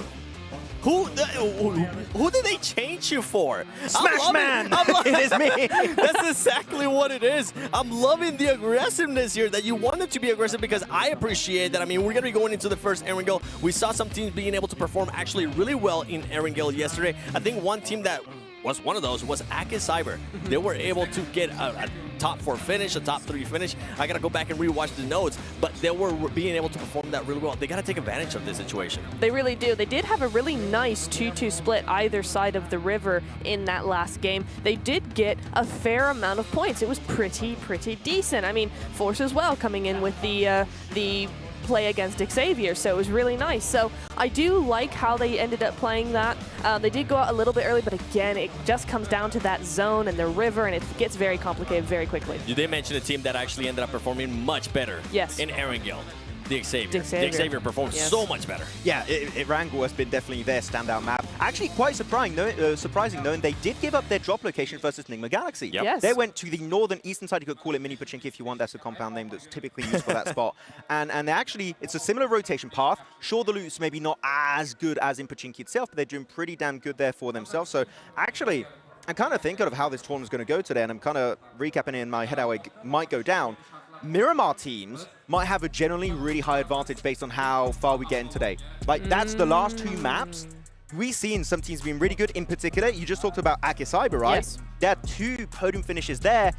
Who did they change you for? Smash Man! It is me! That's exactly what it is. I'm loving the aggressiveness here, that you wanted to be aggressive, because I appreciate that. I mean, we're going to be going into the first Erangel. We saw some teams being able to perform actually really well in Erangel yesterday. I think one team that was one of those was Ake Cyber. They were able to get a top 4 finish, a top 3 finish. I gotta go back and rewatch the notes, but they were being able to perform that really well. They gotta take advantage of this situation. They really do. They did have a really nice 2-2 split either side of the river in that last game. They did get a fair amount of points. It was pretty decent. I mean, Force as well coming in with the play against Xavier, so it was really nice. So I do like how they ended up playing that. They did go out a little bit early, but again, it just comes down to that zone and the river, and it gets very complicated very quickly. You did mention a team that actually ended up performing much better in Erangel. The Xavier. The Xavier performed so much better. Yeah, Erangel has been definitely their standout map. Actually, quite surprising knowing they did give up their drop location versus Nigma Galaxy. Yes. They went to the northern eastern side. You could call it Mini Pachinki if you want. That's a compound name that's typically used for that spot. And they actually, it's a similar rotation path. Sure, the loot's maybe not as good as in Pachinki itself, but they're doing pretty damn good there for themselves. So actually, I'm kind of thinking of how this tournament's going to go today, and I'm kind of recapping in my head how it might go down. Miramar teams might have a generally really high advantage based on how far we get in today. Like, that's the last 2 maps. We've seen some teams being really good. In particular, you just talked about Ake Cyber, right? Yes. There are 2 podium finishes there.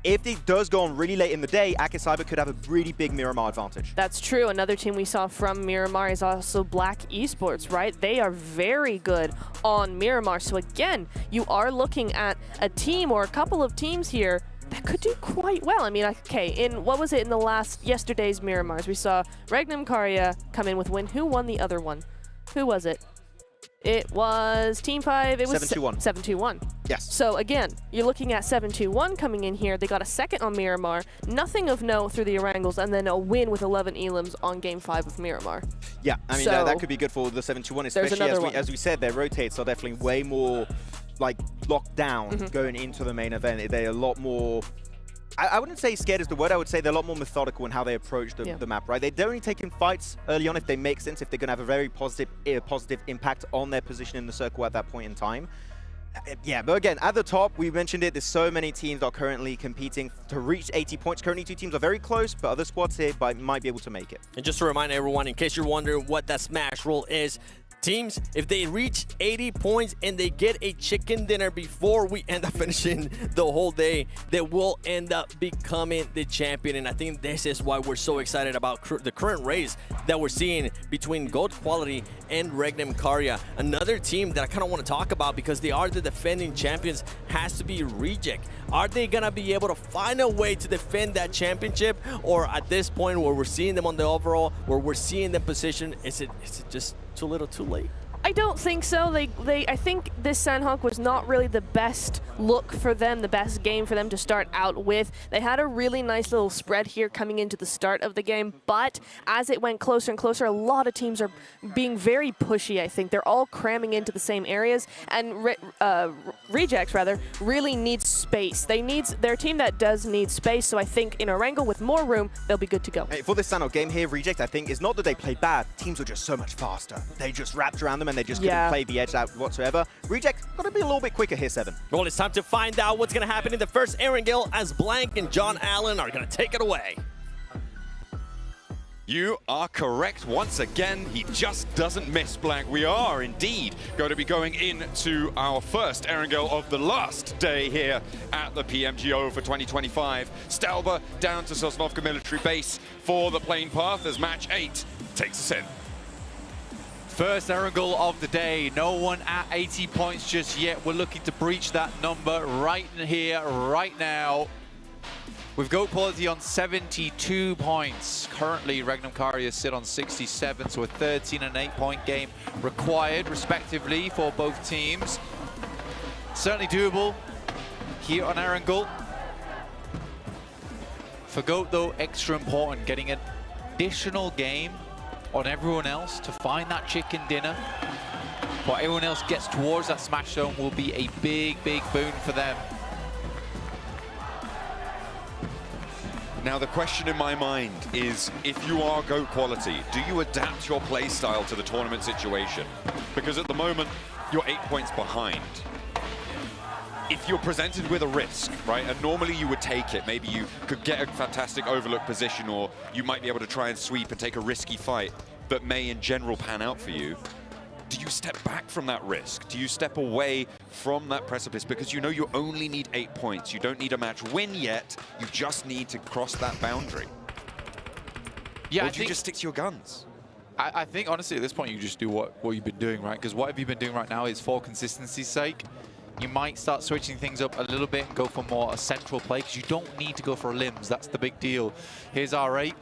If it does go on really late in the day, Ake Cyber could have a really big Miramar advantage. That's true. Another team we saw from Miramar is also Black Esports, right? They are very good on Miramar. So again, you are looking at a team or a couple of teams here that could do quite well. I mean, okay, what was it in yesterday's Miramars? We saw Regnum Karya come in with win. Who won the other one? Who was it? It was Team 5. It was 7-2-1. 7-2-1. Yes. So again, you're looking at 7-2-1 coming in here. They got a second on Miramar, nothing of note through the Erangels, and then a win with 11 elims on Game 5 of Miramar. Yeah, I mean, that could be good for the 7-2-1, especially as we said, their rotates are definitely way more like locked down going into the main event. They're a lot more, I wouldn't say scared is the word, I would say they're a lot more methodical in how they approach the map, right? They're only taking fights early on if they make sense, if they're going to have a very positive impact on their position in the circle at that point in time. Yeah, but again, at the top, we mentioned it, there's so many teams that are currently competing to reach 80 points. Currently, 2 teams are very close, but other squads here might be able to make it. And just to remind everyone, in case you're wondering what that smash roll is, teams, if they reach 80 points and they get a chicken dinner before we end up finishing the whole day, they will end up becoming the champion. And I think this is why we're so excited about the current race that we're seeing between Gold Quality and Regnum Karya. Another team that I kind of want to talk about because they are the defending champions has to be Reject. Are they going to be able to find a way to defend that championship? Or at this point where we're seeing them on the overall, where we're seeing them position, is it just too little too late? I don't think so. I think this Sandhawk was not really the best look for them, the best game for them to start out with. They had a really nice little spread here coming into the start of the game, but as it went closer and closer, a lot of teams are being very pushy, I think. They're all cramming into the same areas, and Rejects, rather, really needs space. They're a team that does need space, so I think in Erangel with more room, they'll be good to go. Hey, for this Sandhawk game here, Reject, I think, is not that they played bad. Teams were just so much faster. They just wrapped around them and they just couldn't play the edge out whatsoever. Reject got to be a little bit quicker here, 7. Well, it's time to find out what's going to happen in the first Erangel as Blank and John Allen are going to take it away. You are correct once again. He just doesn't miss, Blank. We are indeed going to be going into our first Erangel of the last day here at the PMGO for 2025. Stalber down to Sosnovka Military Base for the plane path as match 8 takes us in. First Erangel of the day. No one at 80 points just yet. We're looking to breach that number right here, right now. We've Goat Quality on 72 points. Currently, Regnum Karya sit on 67, so a 13 and 8 point game required, respectively, for both teams. Certainly doable here on Erangel. For Goat, though, extra important, getting an additional game on everyone else to find that chicken dinner. What everyone else gets towards that smash zone will be a big, big boon for them. Now, the question in my mind is, if you are Goat Quality, do you adapt your play style to the tournament situation? Because at the moment, you're 8 points behind. If you're presented with a risk, right, and normally you would take it, maybe you could get a fantastic overlook position, or you might be able to try and sweep and take a risky fight that may in general pan out for you. Do you step back from that risk? Do you step away from that precipice? Because you know you only need 8 points. You don't need a match win yet. You just need to cross that boundary. Yeah, or do you just stick to your guns? I think, honestly, at this point, you just do what you've been doing, right? Because what have you been doing right now is for consistency's sake. You might start switching things up a little bit and go for more a central play, because you don't need to go for limbs. That's the big deal. Here's R8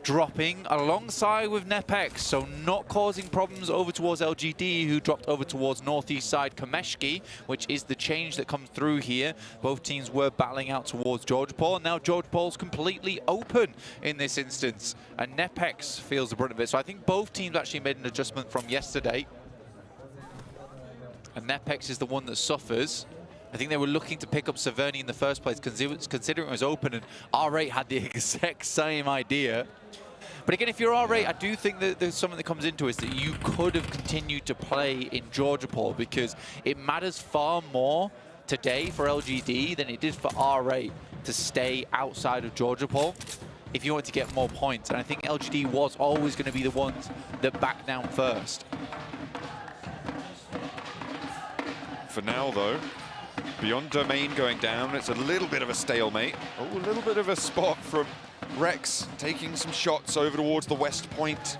dropping alongside with Nepex, so not causing problems over towards LGD, who dropped over towards northeast side Kameshki, which is the change that comes through here. Both teams were battling out towards George Paul, and now George Paul's completely open in this instance, and Nepex feels the brunt of it. So I think both teams actually made an adjustment from yesterday. And Nepex is the one that suffers. I think they were looking to pick up Severny in the first place, considering it was open, and R8 had the exact same idea. But again, if you're R8, I do think that there's something that comes into it, is that you could have continued to play in Georgia Paul, because it matters far more today for LGD than it did for R8 to stay outside of Georgia Paul if you want to get more points. And I think LGD was always going to be the ones that back down first. For now, though, beyond domain going down, it's a little bit of a stalemate. Oh, a little bit of a spot from Rex, taking some shots over towards the west point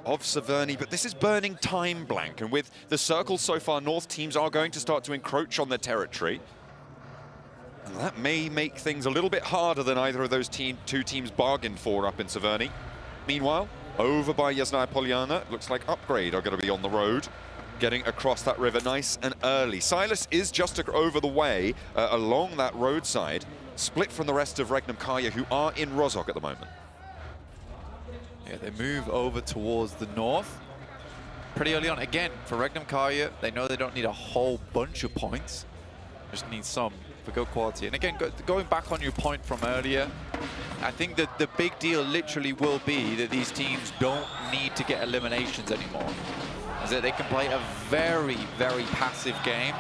of Severny, but this is burning time, Blank, and with the circles so far north, teams are going to start to encroach on their territory. And that may make things a little bit harder than either of those two teams bargained for up in Severny. Meanwhile, over by Yasnaya Polyana, looks like Upgrade are going to be on the road, getting across that river nice and early. Silas is just over the way along that roadside, split from the rest of Regnum Karya, who are in Rozhok at the moment. Yeah, they move over towards the north pretty early on. Again, for Regnum Karya, they know they don't need a whole bunch of points, just need some for Goat Quality. And again, going back on your point from earlier, I think that the big deal literally will be that these teams don't need to get eliminations anymore. As that they can play a very, very passive game.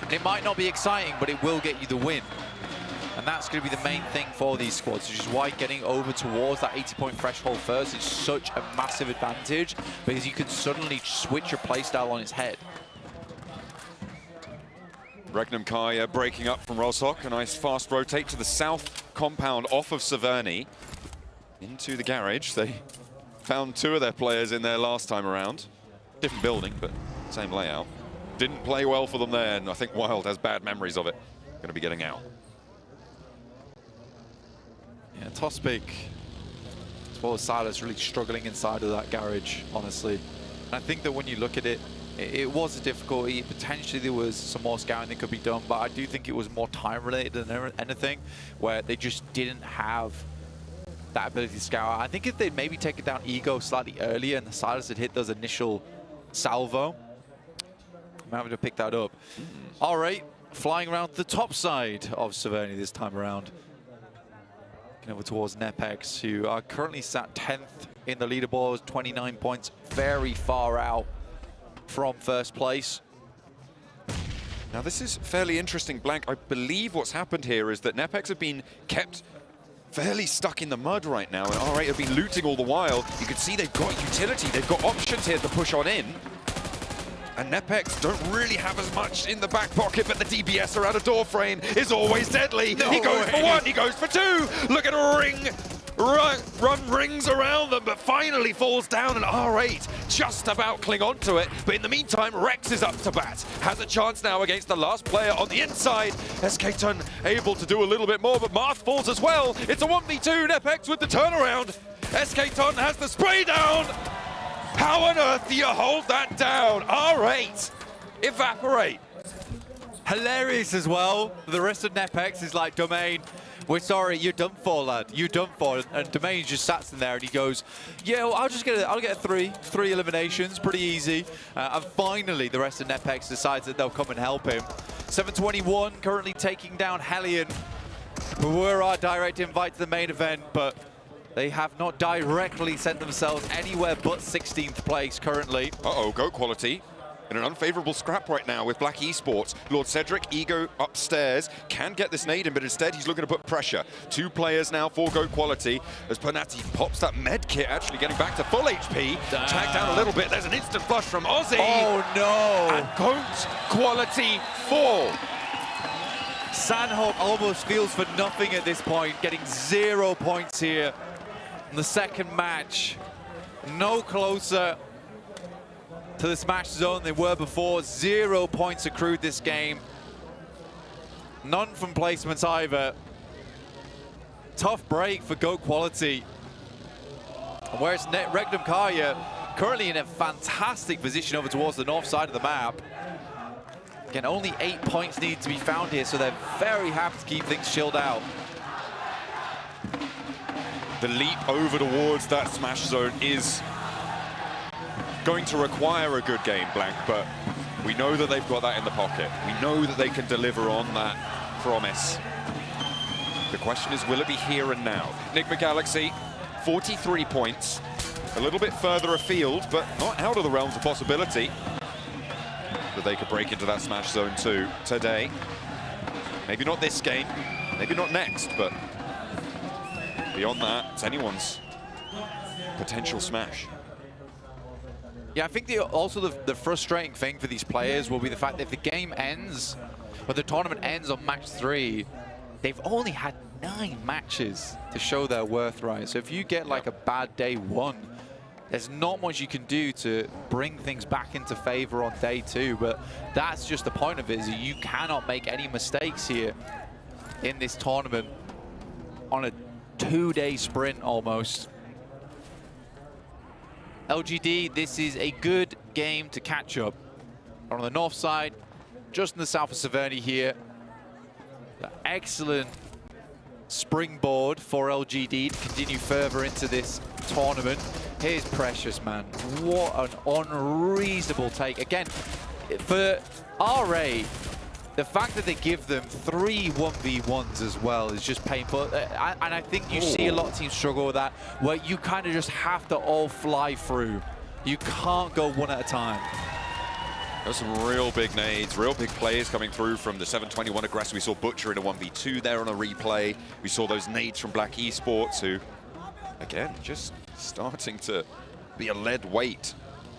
And it might not be exciting, but it will get you the win. And that's going to be the main thing for these squads, which is why getting over towards that 80-point threshold first is such a massive advantage, because you can suddenly switch your playstyle on its head. Regnum Kaya breaking up from Rozhok. A nice fast rotate to the south compound off of Severny. Into the garage. They found 2 of their players in there last time around. Different building, but same layout. Didn't play well for them there, and I think Wild has bad memories of it. Going to be getting out. Yeah, Tospik, as well as Silas, really struggling inside of that garage, honestly. And I think that when you look at it, it was a difficulty. Potentially there was some more scouting that could be done, but I do think it was more time related than anything, where they just didn't have that ability to scout. I think if they'd maybe taken down Ego slightly earlier and the Silas had hit those initial salvo, I'm having to pick that up. All right, flying around the top side of Severny this time around. Looking over towards Nepex, who are currently sat 10th in the leaderboard, 29 points, very far out from first place. Now this is fairly interesting, Blank. I believe what's happened here is that Nepex have been kept fairly stuck in the mud right now, and R8 have been looting all the while. You can see they've got utility, they've got options here to push on in. And Nepex don't really have as much in the back pocket, but the DBS around a door frame is always deadly. No he goes way. for 1, he goes for 2. Look at a ring. Run rings around them, but finally falls down, and R8 just about cling on to it. But in the meantime, Rex is up to bat. Has a chance now against the last player on the inside. SK-Ton able to do a little bit more, but Marth falls as well. It's a 1v2, Nepex with the turnaround. SK-Ton has the spray down. How on earth do you hold that down? R8 evaporate. Hilarious as well. The rest of Nepex is like, Domain, we're sorry, you're done for, lad. You're done for. And Domain just sat in there and he goes, yeah, well, I'll get a 3 eliminations, pretty easy. And finally, the rest of Nepex decides that they'll come and help him. 721 currently taking down Hellion, who were our direct invite to the main event, but they have not directly sent themselves anywhere but 16th place currently. Uh-oh, GOAT quality. In an unfavorable scrap right now with Black Esports. Lord Cedric, Ego upstairs, can get this nade in, but instead he's looking to put pressure. 2 players now for GOAT quality as Pernati pops that med kit, actually getting back to full HP. Tagged down a little bit. There's an instant flush from Ozzy. Oh no! And GOAT quality fall. Sandhope almost feels for nothing at this point, getting 0 points here in the second match. No closer to the smash zone they were before. 0 points accrued this game. None from placements either. Tough break for GOAT quality. Whereas Regnum Kaya currently in a fantastic position over towards the north side of the map. Again, only 8 points need to be found here, so they're very happy to keep things chilled out. The leap over towards that smash zone is going to require a good game, Blank, but we know that they've got that in the pocket. We know that they can deliver on that promise. The question is, will it be here and now? Enigma Galaxy, 43 points, a little bit further afield, but not out of the realms of possibility that they could break into that smash zone too today. Maybe not this game, maybe not next, but beyond that, it's anyone's potential smash. Yeah, I think the frustrating thing for these players will be the fact that if the game ends, or the tournament ends on match 3, they've only had 9 matches to show their worth, right? So if you get like a bad day 1, there's not much you can do to bring things back into favor on day 2, but that's just the point of it, is that you cannot make any mistakes here in this tournament on a 2-day sprint almost. LGD, this is a good game to catch up. On the north side, just in the south of Severny here. Excellent springboard for LGD to continue further into this tournament. Here's Precious, man. What an unreasonable take. Again, for RA, the fact that they give them 3 1v1s as well is just painful. And I think you see a lot of teams struggle with that, where you kind of just have to all fly through You can't go one at a time. There's some real big nades, real big plays coming through from the 721 aggressor. We saw Butcher in a 1v2 there on a replay. We saw those nades from Black Esports, who, again, just starting to be a lead weight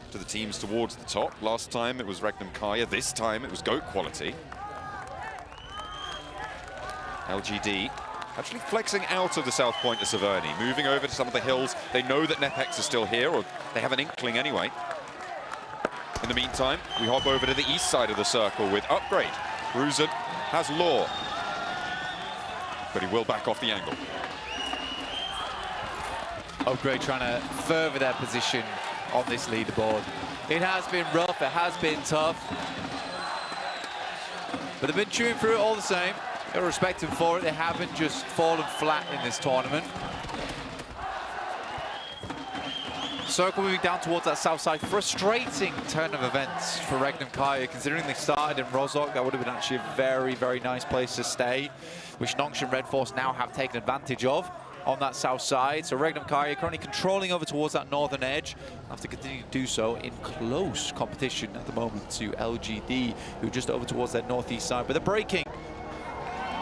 to the teams towards the top. Last time it was Regnum Kaya, this time it was GOAT quality. LGD actually flexing out of the south point of Severny, moving over to some of the hills. They know that Nepex is still here, or they have an inkling anyway. In the meantime, we hop over to the east side of the circle with Upgrade. Ruzen has Law, but he will back off the angle. Upgrade trying to further their position on this leaderboard. It has been rough, it has been tough, but they've been chewing through it all the same. Gotta respect them for it. They haven't just fallen flat in this tournament. Circle moving down towards that south side. Frustrating turn of events for Regnum Kaya, considering they started in Rozhok. That would have been actually a very, very nice place to stay, which Nongsh and Red Force now have taken advantage of on that south side. So Regnum Kaya currently controlling over towards that northern edge. Have to continue to do so in close competition at the moment to LGD, who are just over towards that northeast side. But they're breaking.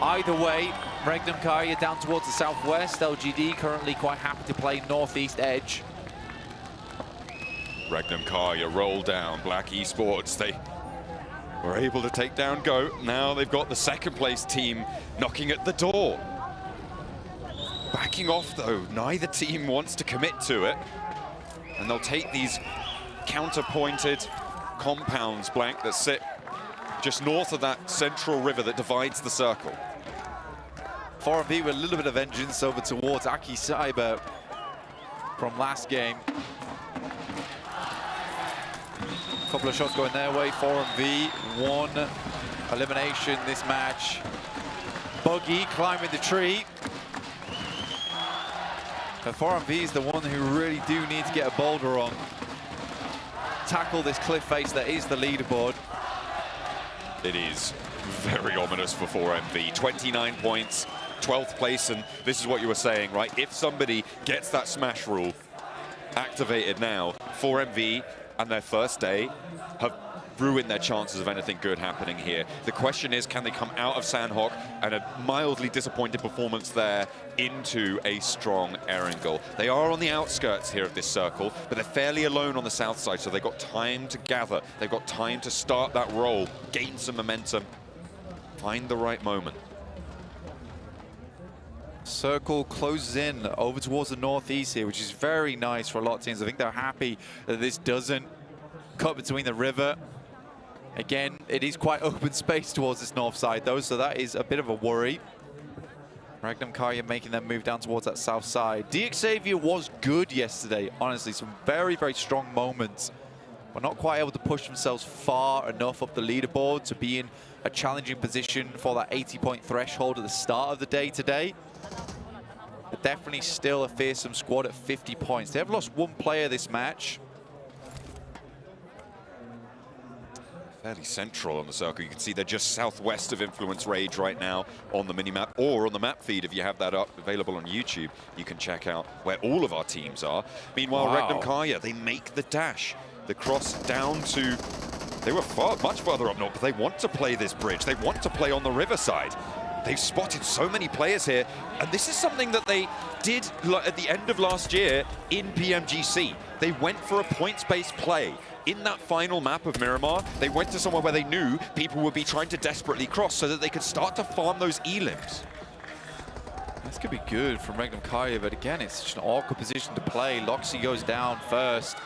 Either way, Regnum Kaya down towards the southwest. LGD currently quite happy to play northeast edge. Regnum Kaya roll down. Black Esports, they were able to take down GOAT. Now they've got the second place team knocking at the door. Backing off though, neither team wants to commit to it. And they'll take these counter-pointed compounds, Blank, that sit just north of that central river that divides the circle. 4MV with a little bit of vengeance over towards Aki Cyber from last game. Couple of shots going their way. 4MV, one elimination this match. Buggy climbing the tree. But 4MV is the one who really do need to get a boulder on. Tackle this cliff face that is the leaderboard. It is very ominous for 4MV. 29 points, 12th place, and this is what you were saying, right? If somebody gets that smash rule activated now, 4MV and their first day have ruined their chances of anything good happening here. The question is, can they come out of Sandhawk and a mildly disappointed performance there into a strong Erangel? They are on the outskirts here of this circle, but they're fairly alone on the south side, so they've got time to gather. They've got time to start that roll, gain some momentum, find the right moment. Circle closes in over towards the northeast here, which is very nice for a lot of teams. I think they're happy that this doesn't cut between the river. Again, it is quite open space towards this north side though, so that is a bit of a worry. Regnum Kaya making them move down towards that south side. DXavier was good yesterday, honestly, some very, very strong moments, but not quite able to push themselves far enough up the leaderboard to be in a challenging position for that 80-point threshold at the start of the day today. But definitely still a fearsome squad at 50 points. They have lost one player this match. Fairly central on the circle. You can see they're just southwest of Influence Rage right now on the minimap, or on the map feed if you have that up available on YouTube. You can check out where all of our teams are. Meanwhile, Wow. Regnum Kaya, they make the dash. The cross down to... They were much further up north, but they want to play this bridge. They want to play on the riverside. They've spotted so many players here, and this is something that they did at the end of last year in PMGC. They went for a points-based play. In that final map of Miramar, they went to somewhere where they knew people would be trying to desperately cross so that they could start to farm those elims. This could be good from Regnum Kaya, but again, it's such an awkward position to play. Loxy goes down first.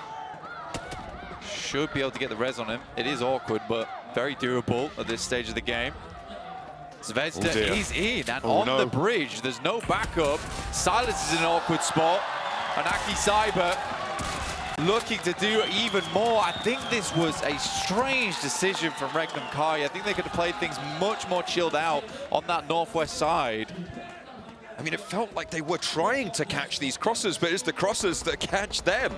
Should be able to get the res on him. It is awkward, but very doable at this stage of the game. Zvezda is in, and on the bridge, there's no backup. Silas is in an awkward spot, and Aki Cyber looking to do even more. I think this was a strange decision from Regnum Kaya. I think they could have played things much more chilled out on that northwest side. I mean, it felt like they were trying to catch these crosses, but it's the crosses that catch them.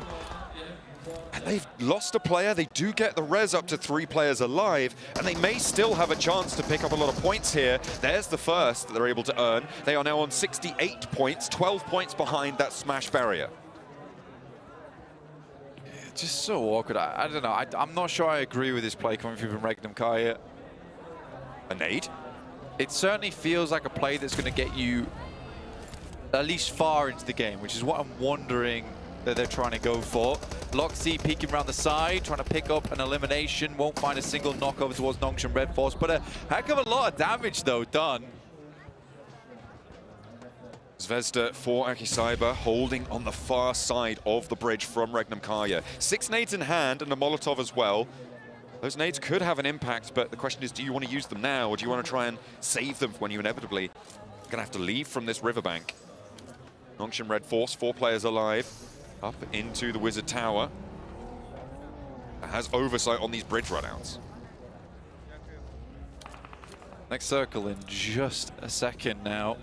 And they've lost a player. They do get the res up to 3 players alive, and they may still have a chance to pick up a lot of points here. There's the first that they're able to earn. They are now on 68 points, 12 points behind that smash barrier. Just so awkward. I don't know. I'm not sure I agree with this play coming through from Regnum Kaya. A nade? It certainly feels like a play that's going to get you at least far into the game, which is what I'm wondering that they're trying to go for. Loxy peeking around the side, trying to pick up an elimination. Won't find a single knock over towards Nongshim Red Force, but a heck of a lot of damage, though, done. Zvezda for Akisaiba, holding on the far side of the bridge from Regnum Kaya. 6 nades in hand and a Molotov as well. Those nades could have an impact, but the question is, do you want to use them now, or do you want to try and save them when you inevitably are going to have to leave from this riverbank? Nongshim Red Force, 4 players alive, up into the Wizard Tower. It has oversight on these bridge runouts. Next circle in just a second now.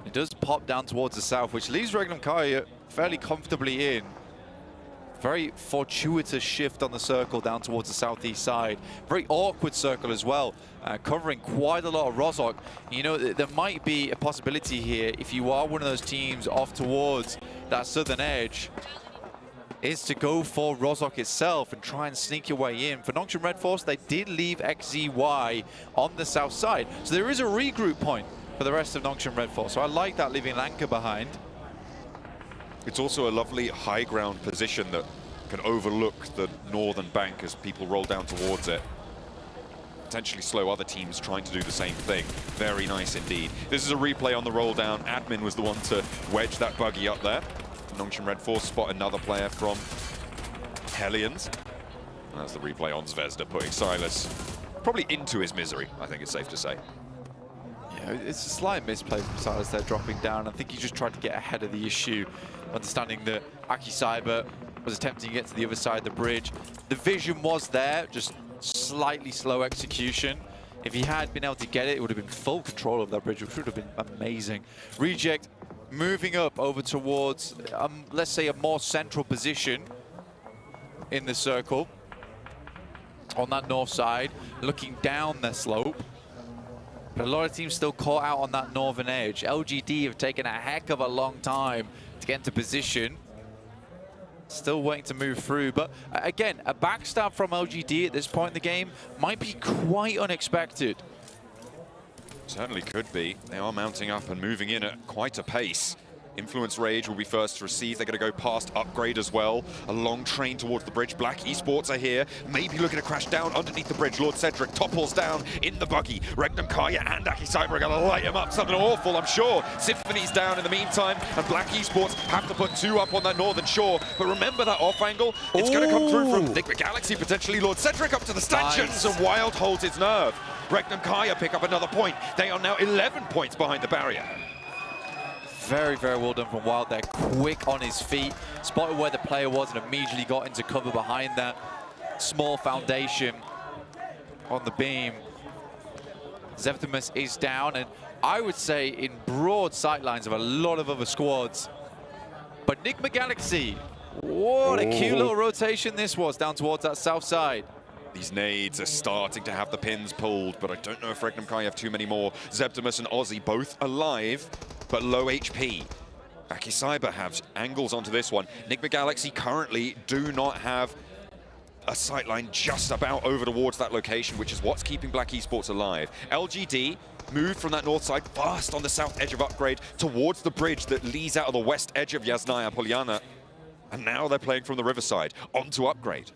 It does pop down towards the south, which leaves Regnum Kaya fairly comfortably in. Very fortuitous shift on the circle down towards the southeast side. Very awkward circle as well, covering quite a lot of Rozhok. You know, there might be a possibility here, if you are one of those teams off towards that southern edge, is to go for Rozhok itself and try and sneak your way in. For Nongshim Red Force, they did leave XZY on the south side. So there is a regroup point for the rest of Nongshim Red Force. So I like that, leaving Lanka behind. It's also a lovely high ground position that can overlook the northern bank as people roll down towards it. Potentially slow other teams trying to do the same thing. Very nice indeed. This is a replay on the roll down. Admin was the one to wedge that buggy up there. Nongshim Red Force spot another player from Hellions. And that's the replay on Zvezda, putting Silas probably into his misery, I think it's safe to say. Yeah, it's a slight misplay from Silas there, dropping down. I think he just tried to get ahead of the issue, understanding that Akisaiba was attempting to get to the other side of the bridge. The vision was there, just slightly slow execution. If he had been able to get it, it would have been full control of that bridge, which would have been amazing. Reject moving up over towards, let's say, a more central position in the circle. On that north side, looking down the slope. But a lot of teams still caught out on that northern edge. LGD have taken a heck of a long time to get into position. Still waiting to move through. But again, a backstab from LGD at this point in the game might be quite unexpected. Certainly could be. They are mounting up and moving in at quite a pace. Influence Rage will be first to receive. They're going to go past Upgrade as well. A long train towards the bridge. Black Esports are here. Maybe looking to crash down underneath the bridge. Lord Cedric topples down in the buggy. Regnum Kaya and Akisaiba are going to light him up. Something awful, I'm sure. Symphony's down in the meantime, and Black Esports have to put 2 up on that northern shore. But remember that off angle? It's going to come through from Nick McGalaxy, potentially. Lord Cedric up to the stanchions, and Wild holds his nerve. Regnum Kaya pick up another point. They are now 11 points behind the barrier. Very, very well done from Wild there. Quick on his feet. Spotted where the player was and immediately got into cover behind that small foundation on the beam. Zeptimus is down, and I would say in broad sightlines of a lot of other squads. But Nick McGalaxy, what a cute little rotation this was down towards that south side. These nades are starting to have the pins pulled, but I don't know if Regnum Kaya have too many more. Zeptimus and Ozzy both alive, but low HP. Akisaiba has angles onto this one. Nick McGalaxy currently do not have a sightline just about over towards that location, which is what's keeping Black Esports alive. LGD moved from that north side fast on the south edge of Upgrade towards the bridge that leads out of the west edge of Yasnaya Polyana. And now they're playing from the riverside onto Upgrade.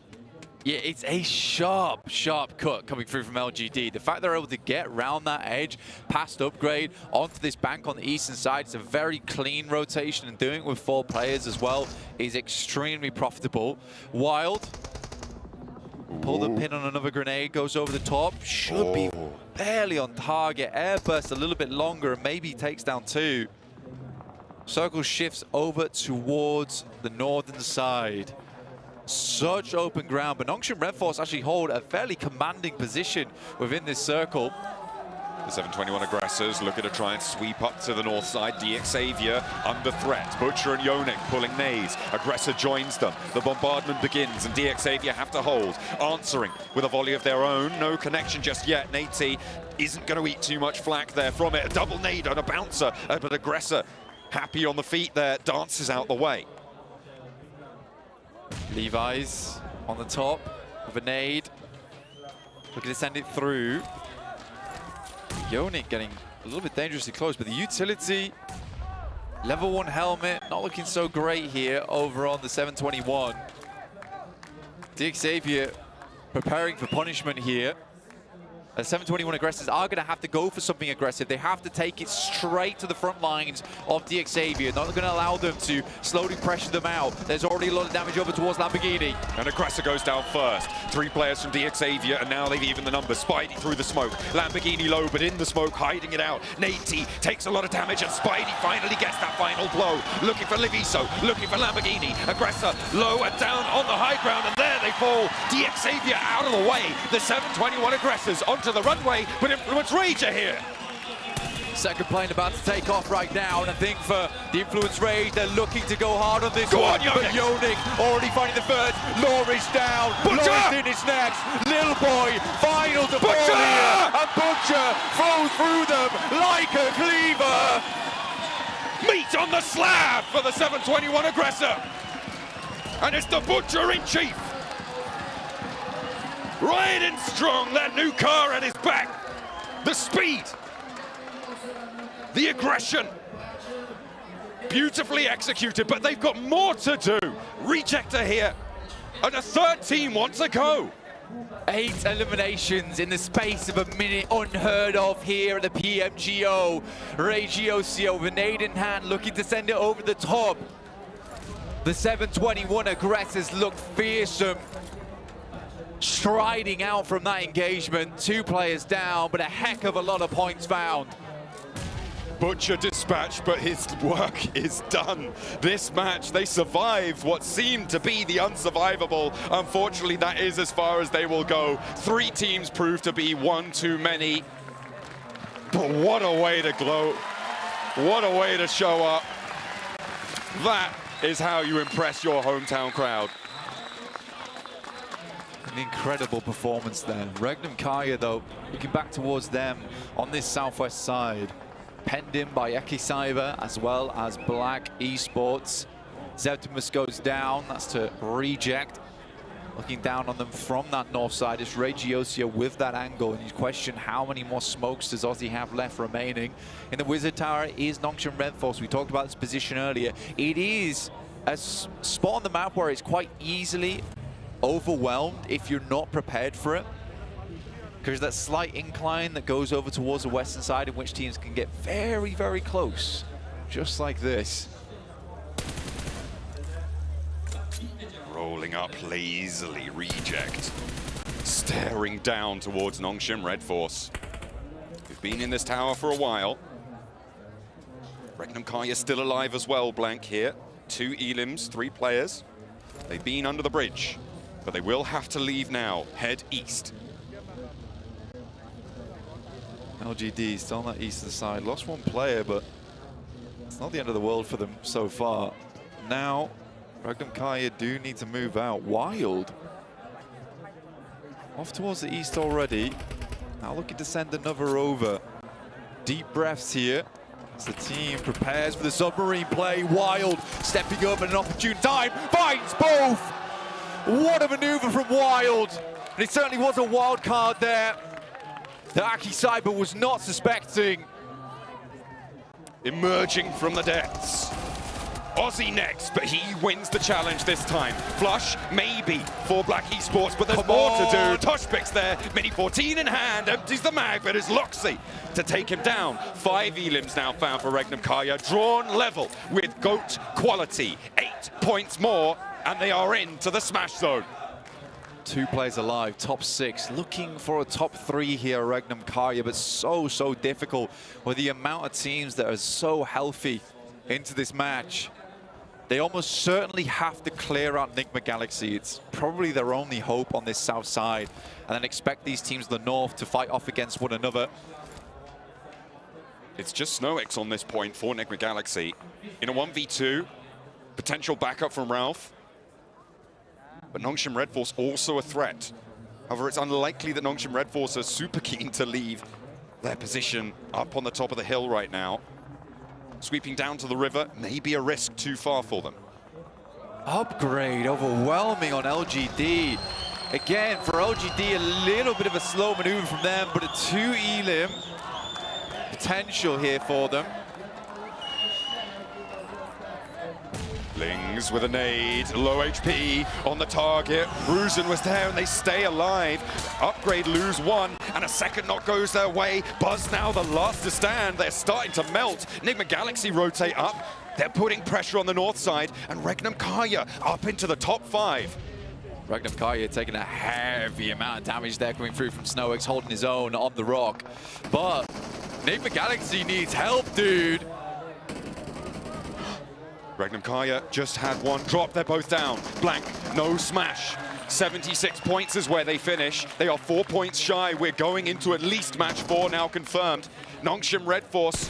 Yeah, it's a sharp, sharp cut coming through from LGD. The fact they're able to get around that edge, past Upgrade, onto this bank on the eastern side, it's a very clean rotation, and doing it with 4 players as well is extremely profitable. Wild, pull the pin on another grenade, goes over the top, should be barely on target. Airburst a little bit longer and maybe takes down 2. Circle shifts over towards the northern side. Such open ground, but Nongshim Red Force actually hold a fairly commanding position within this circle. The 721 aggressors looking to try and sweep up to the north side. DX Xavier under threat. Butcher and Yonik pulling nades. Aggressor joins them. The bombardment begins, and DX Xavier have to hold. Answering with a volley of their own. No connection just yet. Nate T isn't going to eat too much flack there from it. A double nade on a bouncer, but Aggressor happy on the feet there. Dances out the way. Levi's on the top with a nade. Looking to send it through. Yonik getting a little bit dangerously close, but the utility, level 1 helmet, not looking so great here over on the 721. Xavier preparing for punishment here. The 721 aggressors are going to have to go for something aggressive. They have to take it straight to the front lines of Xavier. Not going to allow them to slowly pressure them out. There's already a lot of damage over towards Lamborghini. And Aggressor goes down first. 3 players from Xavier, and now they've evened the numbers. Spidey through the smoke. Lamborghini low, but in the smoke, hiding it out. Nate takes a lot of damage, and Spidey finally gets that final blow. Looking for Liviso, looking for Lamborghini. Aggressor low and down on the high ground, and there they fall. Xavier out of the way. The 721 aggressors onto the runway, but Influence Rage are here. Second plane about to take off right now, and I think for the Influence Rage, they're looking to go hard on this one. But Yonik already finding the first. Laura's down. Laura's in his next. Little boy, final to fall here. And Butcher throws through them like a cleaver. Meat on the slab for the 721 aggressor. And it's the Butcher in chief. Riding strong, that new car at his back. The speed. The aggression. Beautifully executed, but they've got more to do. Rejector here. And a third team wants to go. 8 eliminations in the space of a minute, unheard of here at the PMGO. Regiocio with a nade in hand, looking to send it over the top. The 721 aggressors look fearsome, striding out from that engagement. 2 players down, but a heck of a lot of points found. Butcher dispatched, but his work is done. This match, they survived what seemed to be the unsurvivable. Unfortunately, that is as far as they will go. 3 teams proved to be 1 too many. But what a way to glow. What a way to show up. That is how you impress your hometown crowd. An incredible performance there. Regnum Kaya, though, looking back towards them on this southwest side. Penned in by Eki Cyber as well as Black Esports. Zeptimus goes down, that's to reject. Looking down on them from that north side is Regiocio with that angle, and you question how many more smokes does Aussie have left remaining. In the Wizard Tower is Nongshim Red Force. We talked about this position earlier. It is a spot on the map where it's quite easily overwhelmed if you're not prepared for it. Because that slight incline that goes over towards the western side in which teams can get very, very close. Just like this. Rolling up lazily, Reject. Staring down towards Nongshim Red Force. We've been in this tower for a while. Regnum Kaya still alive as well, Blank here. 2 elims, 3 players. They've been under the bridge, but they will have to leave now, head east. LGD still on that eastern side. Lost 1 player, but it's not the end of the world for them so far. Now, Regnum Kaya do need to move out. Wild. Off towards the east already. Now looking to send another over. Deep breaths here as the team prepares for the submarine play. Wild stepping up at an opportune time. Finds both. What a maneuver from Wild. And it certainly was a wild card there that Aki Cyber was not suspecting. Emerging from the depths. Aussie next, but he wins the challenge this time. Flush, maybe, for Black Esports, but there's more to do. Toshpix there, Mini 14 in hand, empties the mag, but it's Loxy to take him down. 5 elims now found for Regnum Kaya, drawn level with GOAT quality. 8 points more, and they are into the smash zone. 2 players alive, top 6, looking for a top 3 here, Regnum Kaya, but so difficult with the amount of teams that are so healthy into this match. They almost certainly have to clear out Enigma Galaxy. It's probably their only hope on this south side, and then expect these teams in the north to fight off against one another. It's just SnowX on this point for Enigma Galaxy. In a 1v2, potential backup from Ralph. But Nongshim Red Force also a threat. However, it's unlikely that Nongshim Red Force are super keen to leave their position up on the top of the hill right now. Sweeping down to the river may be a risk too far for them. Upgrade, overwhelming on LGD. Again, for LGD, a little bit of a slow maneuver from them, but a 2 elim potential here for them. Lings with a nade, low HP on the target. Bruisen was there and they stay alive. Upgrade lose one and a second knock goes their way. Buzz now the last to stand. They're starting to melt. Enigma Galaxy rotate up. They're putting pressure on the north side and Regnum Kaya up into the top 5. Regnum Kaya taking a heavy amount of damage there coming through from SnowX, holding his own on the rock. But Enigma Galaxy needs help, dude. Regnum Kaya just had one drop. They're both down. Blank, no smash. 76 points is where they finish. They are 4 points shy. We're going into at least match 4 now confirmed. Nongshim Red Force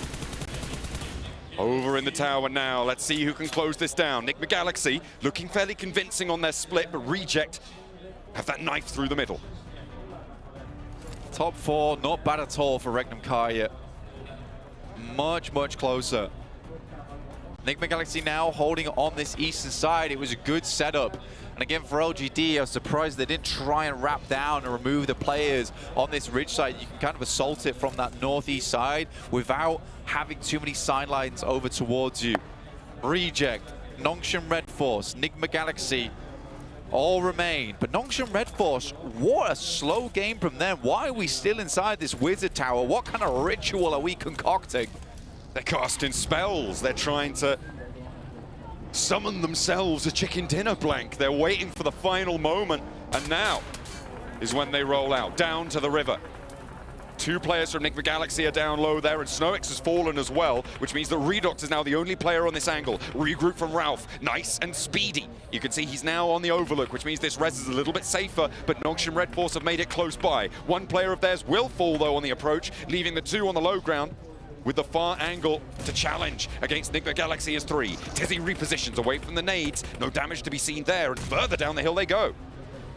over in the tower now. Let's see who can close this down. Enigma Galaxy looking fairly convincing on their split, but Reject have that knife through the middle. Top 4, not bad at all for Regnum Kaya. Much, much closer. Enigma Galaxy now holding on this eastern side. It was a good setup. And again, for LGD, I was surprised they didn't try and wrap down and remove the players on this ridge side. You can kind of assault it from that northeast side without having too many sidelines over towards you. Reject, Nongshim Red Force, Enigma Galaxy all remain. But Nongshim Red Force, what a slow game from them. Why are we still inside this wizard tower? What kind of ritual are we concocting? They're casting spells. They're trying to summon themselves a chicken dinner, Blank. They're waiting for the final moment. And now is when they roll out, down to the river. 2 players from Enigma Galaxy are down low there, and SnowX has fallen as well, which means that Redox is now the only player on this angle. Regroup from Ralph, nice and speedy. You can see he's now on the overlook, which means this res is a little bit safer, but Nongshim Red Force have made it close by. 1 player of theirs will fall, though, on the approach, leaving the 2 on the low ground. With the far angle to challenge against Enigma Galaxy is 3. Tizzy repositions away from the nades. No damage to be seen there, and further down the hill they go.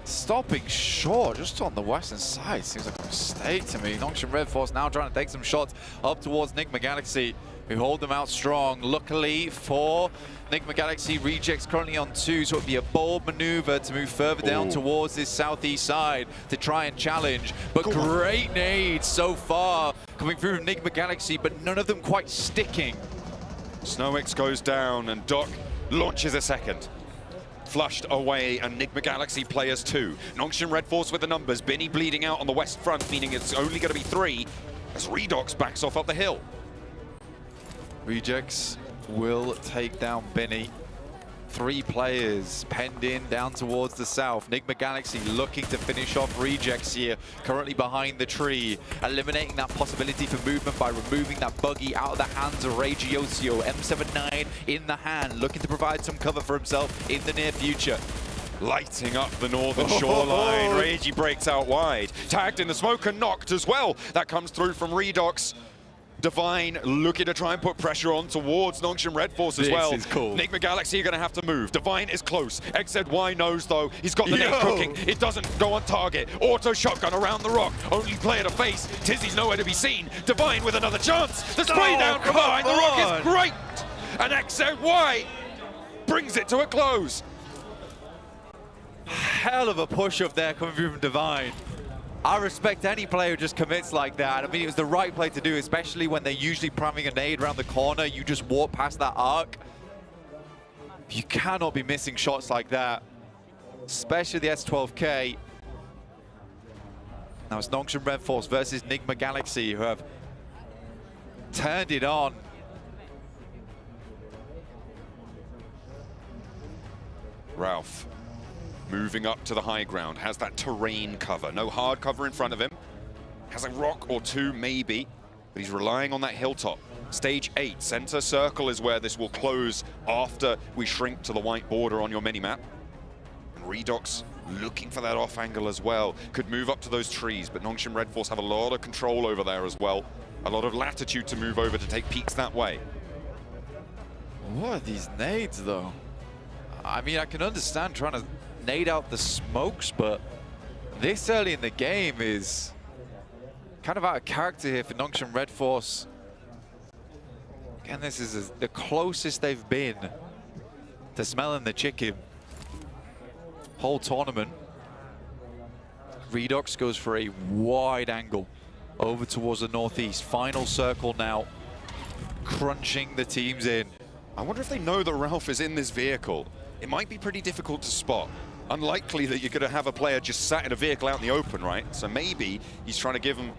Stopping short, just on the western side. Seems like a mistake to me. Nongshim Red Force now trying to take some shots up towards Enigma Galaxy, who hold them out strong. Luckily for Enigma Galaxy, Reject's currently on 2, so it would be a bold maneuver to move further down towards this southeast side to try and challenge. But great nades so far coming through Enigma Galaxy, but none of them quite sticking. SnowX goes down and Doc launches a second. Flushed away, Enigma Galaxy players 2. Nongshim Red Force with the numbers. Binny bleeding out on the west front, meaning it's only going to be 3 as Redox backs off up the hill. Rejects will take down Binny. 3 players penned in down towards the south. Enigma Galaxy looking to finish off Rejects here, currently behind the tree, eliminating that possibility for movement by removing that buggy out of the hands of Regiosio. M79 in the hand, looking to provide some cover for himself in the near future. Lighting up the northern shoreline. Regi breaks out wide. Tagged in the smoke and knocked as well. That comes through from Redox. Divine looking to try and put pressure on towards Nongshim Red Force as well. This is cool. Enigma Galaxy are going to have to move. Divine is close. XZY knows, though. He's got the nade cooking. It doesn't go on target. Auto shotgun around the rock. Only player to face. Tizzy's nowhere to be seen. Divine with another chance. The spray down from behind the rock is great. And XZY brings it to a close. Hell of a push up there coming through from Divine. I respect any player who just commits like that. I mean, it was the right play to do, especially when they're usually priming a nade around the corner. You just walk past that arc. You cannot be missing shots like that, especially the S12K. Now it's Nongshim Red Force versus Enigma Galaxy, who have turned it on. Ralph moving up to the high ground, has that terrain cover. No hard cover in front of him. Has a rock or 2 maybe, but he's relying on that hilltop. Stage 8, center circle is where this will close after we shrink to the white border on your minimap. And Redox looking for that off angle as well. Could move up to those trees, but Nongshim Red Force have a lot of control over there as well. A lot of latitude to move over to take peeks that way. What are these nades, though? I mean, I can understand trying to nade out the smokes, but this early in the game is kind of out of character here for Nongshim Red Force. Again, this is the closest they've been to smelling the chicken. Whole tournament. Redox goes for a wide angle over towards the northeast. Final circle now, crunching the teams in. I wonder if they know that Ralph is in this vehicle. It might be pretty difficult to spot. Unlikely that you're going to have a player just sat in a vehicle out in the open, right? So maybe he's trying to give him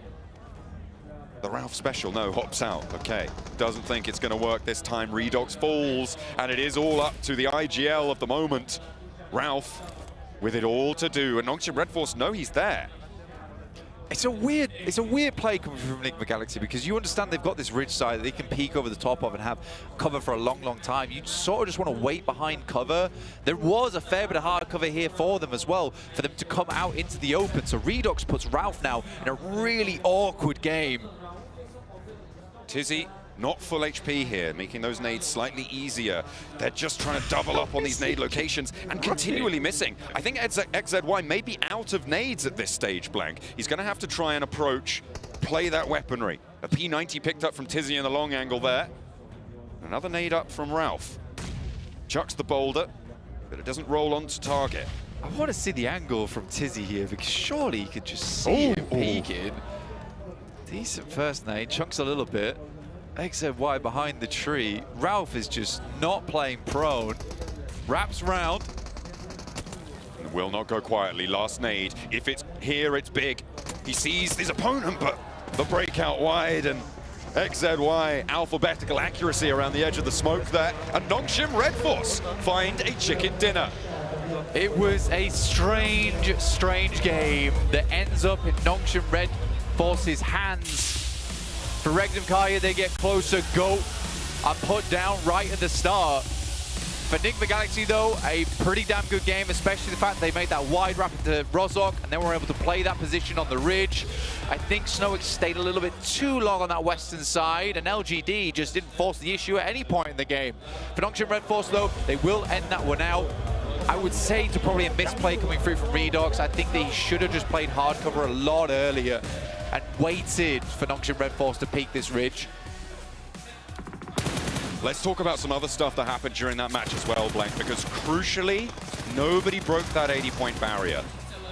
the Ralph special. No, hops out. Okay, doesn't think it's going to work this time. Redox falls, and it is all up to the IGL of the moment. Ralph with it all to do, and Nongshim Red Force know he's there. It's a weird play coming from Enigma Galaxy, because you understand they've got this ridge side that they can peek over the top of and have cover for a long, long time. You sort of just want to wait behind cover. There was a fair bit of hard cover here for them as well, for them to come out into the open. So Redox puts Ralph now in a really awkward game. Tizzy, not full HP here, making those nades slightly easier. They're just trying to double up on these nade locations and continually missing. I think XZY may be out of nades at this stage, Blank. He's going to have to try and approach, play that weaponry. A P90 picked up from Tizzy in the long angle there. Another nade up from Ralph. Chucks the boulder, but it doesn't roll onto target. I want to see the angle from Tizzy here, because surely you could just see him peeking. Decent first nade, chunks a little bit. XZY behind the tree. Ralph is just not playing prone. Wraps round. Will not go quietly. Last nade. If it's here, it's big. He sees his opponent, but the breakout wide, and XZY alphabetical accuracy around the edge of the smoke there. And Nongshim Red Force find a chicken dinner. It was a strange, strange game that ends up in Nongshim Red Force's hands. For Regnum Karya, they get closer, go and put down right at the start. For Enigma Galaxy, though, a pretty damn good game, especially the fact they made that wide wrap into Rozok and then were able to play that position on the ridge. I think Snowick stayed a little bit too long on that western side, and LGD just didn't force the issue at any point in the game. For Nongshim Red Force, though, they will end that one out. I would say to probably a misplay coming through from Redox. I think they should have just played hard cover a lot earlier and waited for Nongshim Red Force to peak this ridge. Let's talk about some other stuff that happened during that match as well, Blank, because crucially, nobody broke that 80-point barrier.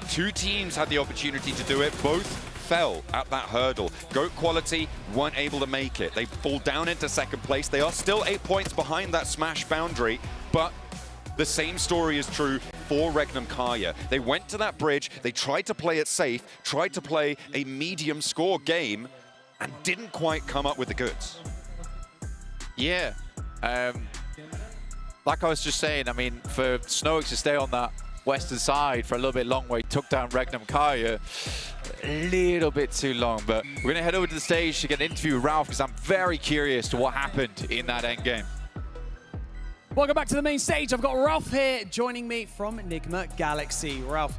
Two teams had the opportunity to do it, both fell at that hurdle. GOAT Quality weren't able to make it. They fall down into second place. They are still 8 points behind that smash boundary, but the same story is true for Regnum Karya. They went to that bridge, they tried to play it safe, tried to play a medium score game, and didn't quite come up with the goods. Yeah, like I was just saying, I mean, for Snowick to stay on that western side for a little bit long where he took down Regnum Karya, a little bit too long, but we're going to head over to the stage to get an interview with Ralph, because I'm very curious to what happened in that endgame. Welcome back to the main stage. I've got Ralph here joining me from Enigma Galaxy. Ralph,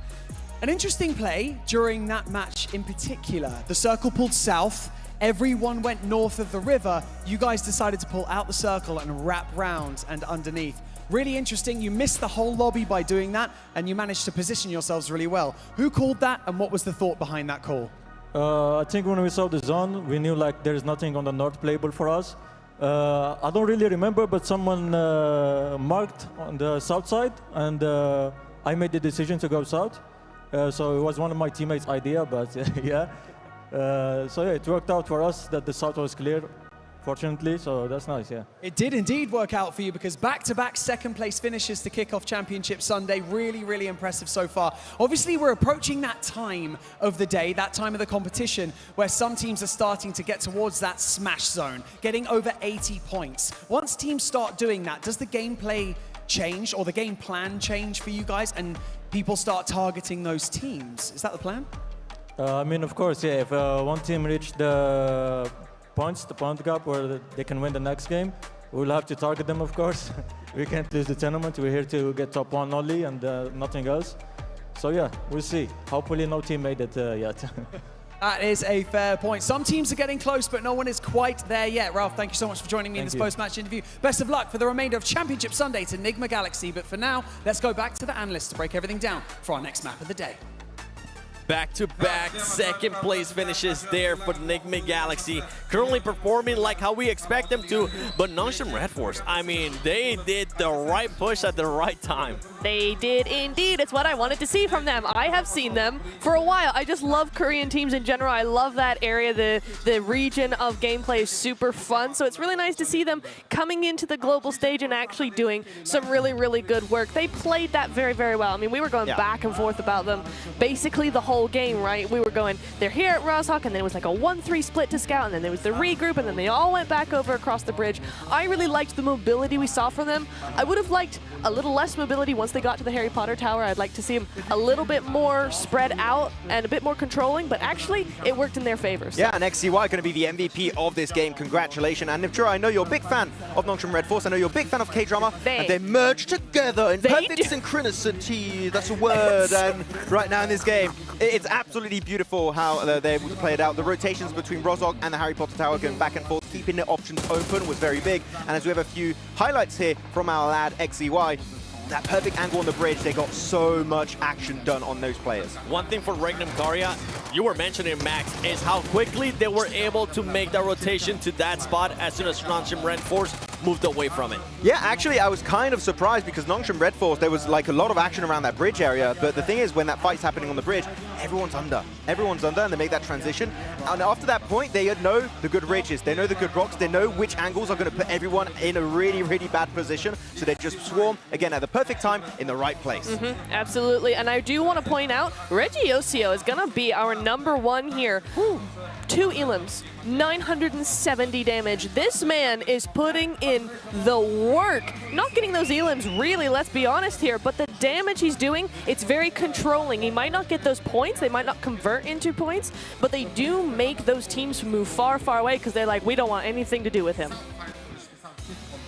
an interesting play during that match in particular. The circle pulled south, everyone went north of the river. You guys decided to pull out the circle and wrap round and underneath. Really interesting. You missed the whole lobby by doing that, and you managed to position yourselves really well. Who called that, and what was the thought behind that call? I think when we saw the zone, we knew like there's nothing on the north playable for us. I don't really remember, but someone marked on the south side, and I made the decision to go south. So it was one of my teammates' idea, but yeah. So yeah, it worked out for us that the south was clear, fortunately, so that's nice, yeah. It did indeed work out for you, because back-to-back second-place finishes to kick off Championship Sunday. Really, really impressive so far. Obviously, we're approaching that time of the day, that time of the competition, where some teams are starting to get towards that smash zone, getting over 80 points. Once teams start doing that, does the gameplay change, or the game plan change for you guys, and people start targeting those teams? Is that the plan? I mean, of course, yeah, if one team reached the points, the point gap, where they can win the next game, we'll have to target them, of course. We can't lose the tournament. We're here to get top one only and nothing else. So yeah, we'll see. Hopefully no team made it yet. That is a fair point. Some teams are getting close, but no one is quite there yet. Ralph, thank you so much for joining me in this post-match interview. Best of luck for the remainder of Championship Sunday to Enigma Galaxy. But for now, let's go back to the analysts to break everything down for our next map of the day. Back-to-back second place finishes there for Enigma Galaxy. Currently performing like how we expect them to, but Nongshim Red Force, I mean, they did the right push at the right time. They did indeed. It's what I wanted to see from them. I have seen them for a while. I just love Korean teams in general. I love that area. The region of gameplay is super fun. So it's really nice to see them coming into the global stage and actually doing some really, really good work. They played that very, very well. I mean, we were going back and forth about them basically the whole game, right? We were going, they're here at Rozhok, and then it was like a 1-3 split to scout, and then there was the regroup, and then they all went back over across the bridge. I really liked the mobility we saw from them. I would have liked a little less mobility once they got to the Harry Potter Tower. I'd like to see them a little bit more spread out and a bit more controlling, but actually it worked in their favor. So. Yeah, and XCY going to be the MVP of this game. Congratulations. And Nivtura, I know you're a big fan of Nongshim Red Force. I know you're a big fan of K-Drama. And they merged together in perfect synchronicity. That's a word. And right now in this game, it's absolutely beautiful how they're able to play it out. The rotations between Rozhok and the Harry Potter Tower going back and forth, keeping the options open was very big. And as we have a few highlights here from our lad XCY, that perfect angle on the bridge, they got so much action done on those players. One thing for Regnum Karya, you were mentioning, Max, is how quickly they were able to make that rotation to that spot as soon as Nongshim Red Force moved away from it. Yeah, actually, I was kind of surprised because Nongshim Red Force, there was like a lot of action around that bridge area, but the thing is, when that fight's happening on the bridge, everyone's under. Everyone's under, and they make that transition. And after that point, they know the good ridges, they know the good rocks, they know which angles are going to put everyone in a really, really bad position, so they just swarm, again, at the perfect time, in the right place. Absolutely, and I do want to point out, Regiosio is going to be our #1 here. 2 elims, 970 damage. This man is putting in the work. Not getting those elims, really, let's be honest here, but the damage he's doing, it's very controlling. He might not get those points, they might not convert into points, but they do make those teams move far, far away because they're like, we don't want anything to do with him.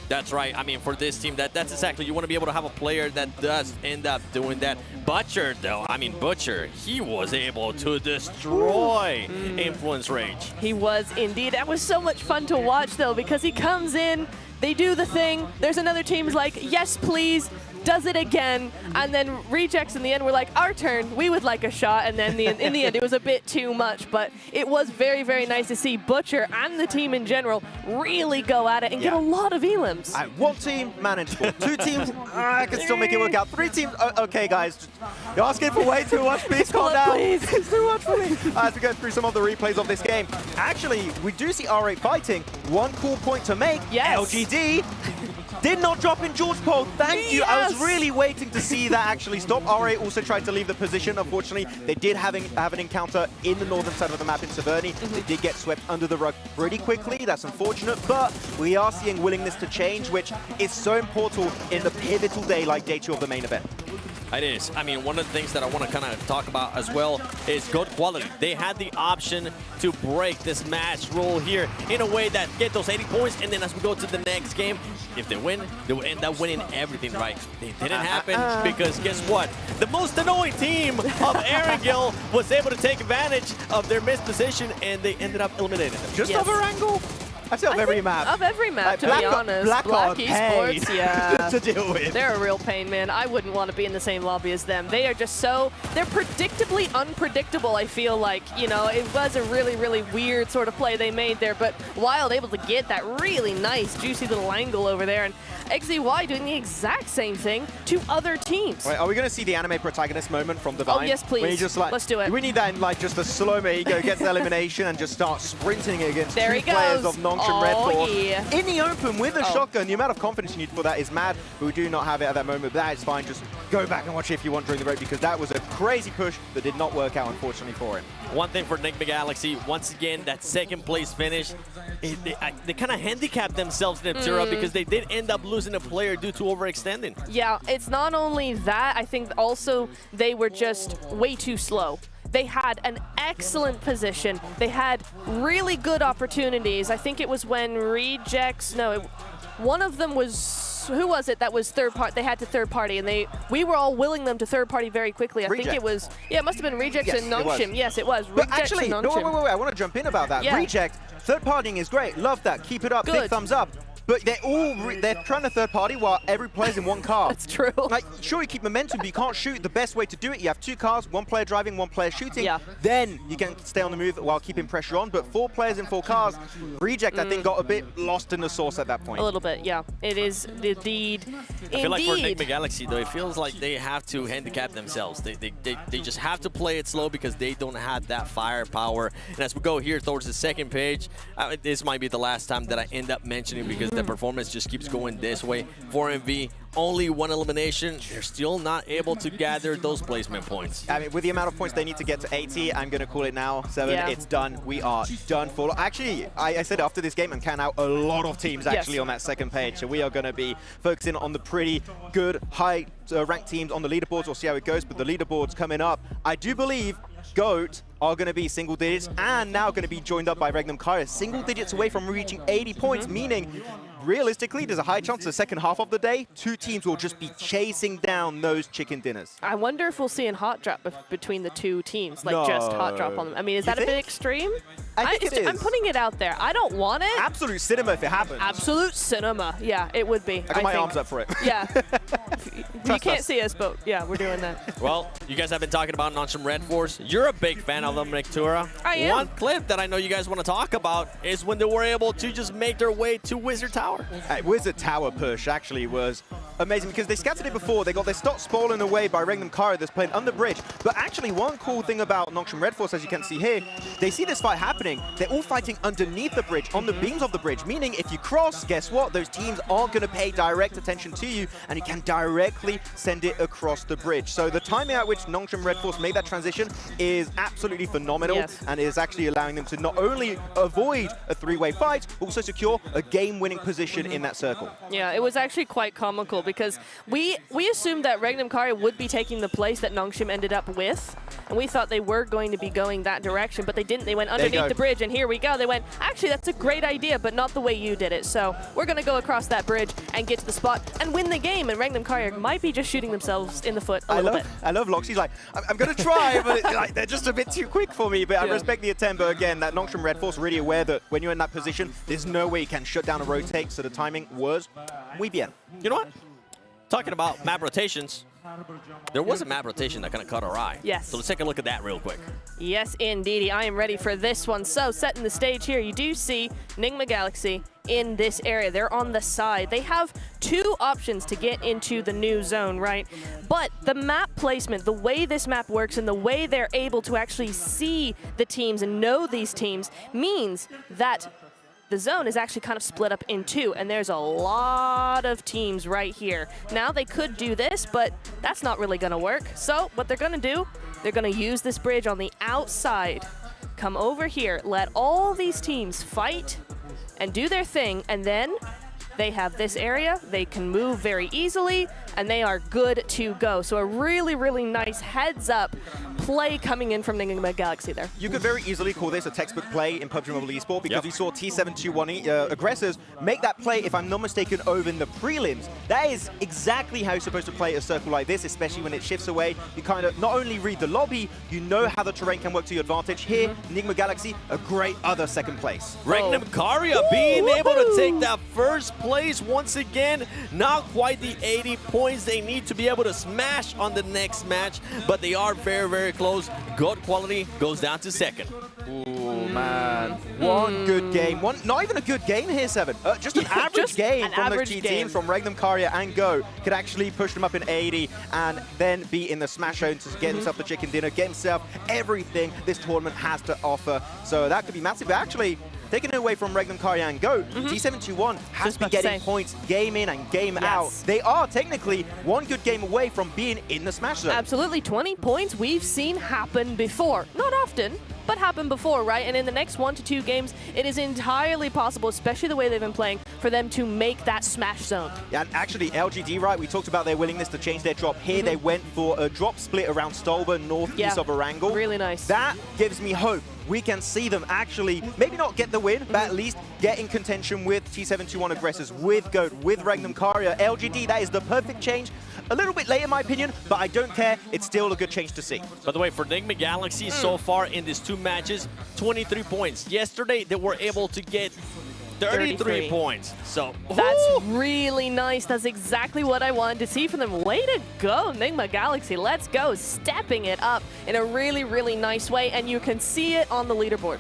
That's right. I mean, for this team, that's exactly, you want to be able to have a player that does end up doing that. Butcher, though, I mean, Butcher, he was able to destroy Influence Rage. He was indeed. That was so much fun to watch, though, because he comes in, they do the thing, there's another team's like, yes, please, does it again, and then Rejects in the end were like, our turn, we would like a shot, and then in the end it was a bit too much, but it was very, very nice to see Butcher and the team in general really go at it and get a lot of elims. One team, manageable. 2 teams, I can still make it work out. 3 teams, okay guys, you're asking for way too much, please calm down. Please. It's too much for me. As we go through some of the replays of this game, actually, we do see R8 fighting. One cool point to make, LGD did not drop in George Pole. Thank you. I was really waiting to see that actually stop. R8 also tried to leave the position. Unfortunately, they did have an encounter in the northern side of the map in Severny. They did get swept under the rug pretty quickly. That's unfortunate, but we are seeing willingness to change, which is so important in the pivotal day like day 2 of the main event. It is. I mean, one of the things that I want to kind of talk about as well is good quality. They had the option to break this match rule here in a way that get those 80 points, and then as we go to the next game, if they win, they will end up winning everything, right? It didn't happen because guess what? The most annoying team of Erangel was able to take advantage of their missed position, and they ended up eliminating them. Just over angle? I say of every map. Of every map, to be honest. Black Esports, yeah. to deal with. They're a real pain, man. I wouldn't want to be in the same lobby as them. They are just so, they're predictably unpredictable, I feel like. You know, it was a really, really weird sort of play they made there, but Wild able to get that really nice, juicy little angle over there, and XZY doing the exact same thing to other teams. Wait, are we going to see the anime protagonist moment from Divine? Oh, yes, please. When he just, like, let's do it. We need that in, like, just a slow-mo ego, gets the elimination, and just starts sprinting against 2 players of Nongshim Red Force. In the open with a shotgun. The amount of confidence you need for that is mad, but we do not have it at that moment, but that is fine. Just go back and watch it if you want during the raid, because that was a crazy push that did not work out, unfortunately, for him. One thing for Enigma Galaxy, once again, that second place finish, they kind of handicapped themselves in Niptura because they did end up losing a player due to overextending. Yeah, it's not only that, I think also they were just way too slow. They had an excellent position. They had really good opportunities. I think it was when Rejects, one of them was, who was it that was third party? They had to third party, and we were all willing them to third party very quickly. I think it was, it must have been Rejects and Nongshim. Yes, it was. But actually, no, wait, I want to jump in about that. Yeah. Reject, third partying is great. Love that. Keep it up. Big thumbs up. but they're trying to third party while every player's in one car. That's true. Like, sure, you keep momentum, but you can't shoot. The best way to do it, you have 2 cars, 1 player driving, 1 player shooting. Yeah. Then you can stay on the move while keeping pressure on. But 4 players in 4 cars, Reject, I think, got a bit lost in the sauce at that point. A little bit, yeah. It is indeed. I feel like for Enigma Galaxy, though, it feels like they have to handicap themselves. They just have to play it slow because they don't have that firepower. And as we go here towards the second page, this might be the last time that I end up mentioning because the performance just keeps going this way. 4MV, only 1 elimination. They're still not able to gather those placement points. I mean, with the amount of points they need to get to 80, I'm going to call it now. 7, yeah. It's done. We are done for. Actually, I said after this game, I'm counting out a lot of teams actually on that second page. So we are going to be focusing on the pretty good, high ranked teams on the leaderboards. We'll see how it goes, but the leaderboards coming up, I do believe GOAT are going to be single digits and now going to be joined up by Regnum Kyra. Single digits away from reaching 80 points, meaning realistically, there's a high chance the second half of the day, 2 teams will just be chasing down those chicken dinners. I wonder if we'll see a hot drop between the 2 teams, like just hot drop on them. I mean, is that a bit extreme? I think it is. I'm putting it out there. I don't want it. Absolute cinema if it happens. Absolute cinema. Yeah, it would be. I got my arms up for it. Yeah. You can't see us, but yeah, we're doing that. Well, you guys have been talking about Noncham Red Force. You're a big fan of them, Nictura. I am. One clip that I know you guys want to talk about is when they were able to just make their way to Wizard Tower. Wizard Tower push actually was amazing because they scattered it before. They got their stock spoiling away by Regnum Kyra that's playing under bridge. But actually, one cool thing about Noncham Red Force, as you can see here, they see this fight happening. They're all fighting underneath the bridge, on the beams of the bridge, meaning if you cross, guess what? Those teams aren't going to pay direct attention to you, and you can directly send it across the bridge. So the timing at which Noncham Red Force made that transition is absolutely phenomenal, and is actually allowing them to not only avoid a 3-way fight, but also secure a game-winning position in that circle. Yeah, it was actually quite comical because we assumed that Regnum Kyra would be taking the place that Nongshim ended up with, and we thought they were going to be going that direction, but they didn't. They went underneath the bridge, and here we go. They went, actually, that's a great idea, but not the way you did it. So we're going to go across that bridge and get to the spot and win the game, and Regnum Kyra might be just shooting themselves in the foot a little bit. I love Loxy's like, I'm going to try, but like, they're just a bit too quick for me, but I respect the attempt. But again, that Nongshim Red Force really aware that when you're in that position, there's no way you can shut down a rotate, so the timing was muy bien. You know what? Talking about map rotations, there was a map rotation that kind of caught our eye. Yes. So let's take a look at that real quick. Yes, indeedy. I am ready for this one. So, setting the stage here, you do see Enigma Galaxy in this area. They're on the side. They have 2 options to get into the new zone, right? But the map placement, the way this map works and the way they're able to actually see the teams and know these teams means that the zone is actually kind of split up in 2, and there's a lot of teams right here. Now, they could do this, but that's not really going to work. So what they're going to do, they're going to use this bridge on the outside, come over here, let all these teams fight and do their thing, and then they have this area. They can move very easily, and they are good to go. So a really, really nice heads-up play coming in from Enigma Galaxy there. You could very easily call this a textbook play in PUBG Mobile Esports because we saw T721 aggressors make that play, if I'm not mistaken, over in the prelims. That is exactly how you're supposed to play a circle like this, especially when it shifts away. You kind of not only read the lobby, you know how the terrain can work to your advantage. Here, Enigma Galaxy, a great other second place. Regnum Kyra being able to take that first place once again. Not quite the 80 points they need to be able to smash on the next match, but they are very, very close. GOAT quality goes down to second. Ooh, man. One good game. Not even a good game here, 7. Just an average game from those 2 teams, from Regnum Kyra and Go, could actually push them up in 80 and then be in the smash zone to get himself the chicken dinner, get himself everything this tournament has to offer. So that could be massive. But actually, taking it away from Regnum Kyra and Go, T721 has to be getting points game in and game out. They are technically one good game away from being in the smash zone. Absolutely. 20 points we've seen happen before. Not often, but happened before, right? And in the next 1 to 2 games, it is entirely possible, especially the way they've been playing, for them to make that smash zone. Yeah, and actually, LGD, right, we talked about their willingness to change their drop. Here, they went for a drop split around Stolba, northeast of Erangel. Really nice. That gives me hope. We can see them actually, maybe not get the win, but at least get in contention with T721 aggressors, with GOAT, with Regnum Kyra. LGD, that is the perfect change. A little bit late in my opinion, but I don't care. It's still a good change to see. By the way, for Enigma Galaxy, so far in these 2 matches, 23 points. Yesterday, they were able to get 33 points. So that's really nice. That's exactly what I wanted to see from them. Way to go, Enigma Galaxy. Let's go. Stepping it up in a really, really nice way. And you can see it on the leaderboard.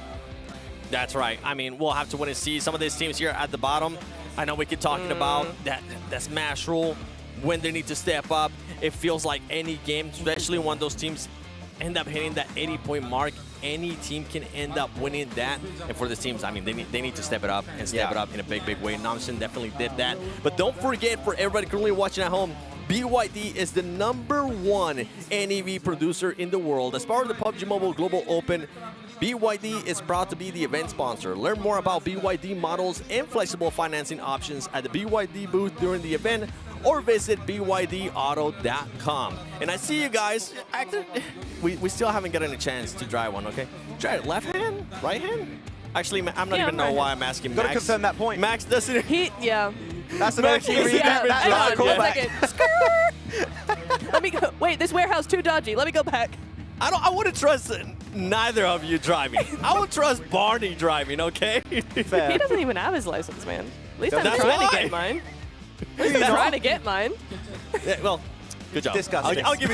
That's right. I mean, we'll have to wait and see. Some of these teams here at the bottom, I know we keep talking about that smash rule, when they need to step up. It feels like any game, especially when those teams end up hitting that 80-point mark, any team can end up winning that. And for the teams, I mean, they need to step it up and step it up in a big, big way. Namsen definitely did that. But don't forget, for everybody currently watching at home, BYD is the #1 NEV producer in the world. As part of the PUBG Mobile Global Open, BYD is proud to be the event sponsor. Learn more about BYD models and flexible financing options at the BYD booth during the event, or visit bydauto.com. And I see you guys. We still haven't gotten a chance to drive one, okay? Try it. Left hand? Right hand? Actually, I'm not even know why I'm asking Max. Gotta confirm that point. Max doesn't... Yeah. That's an Max, OG read. That's a callback. Let me go. Wait, this warehouse too dodgy. Let me go back. I wouldn't trust neither of you driving. I would trust Barney driving, okay? Fair. He doesn't even have his license, man. At least I'm That's trying why. to get mine. At least I'm trying to get mine. Yeah, well, good job. Disgusting. I'll give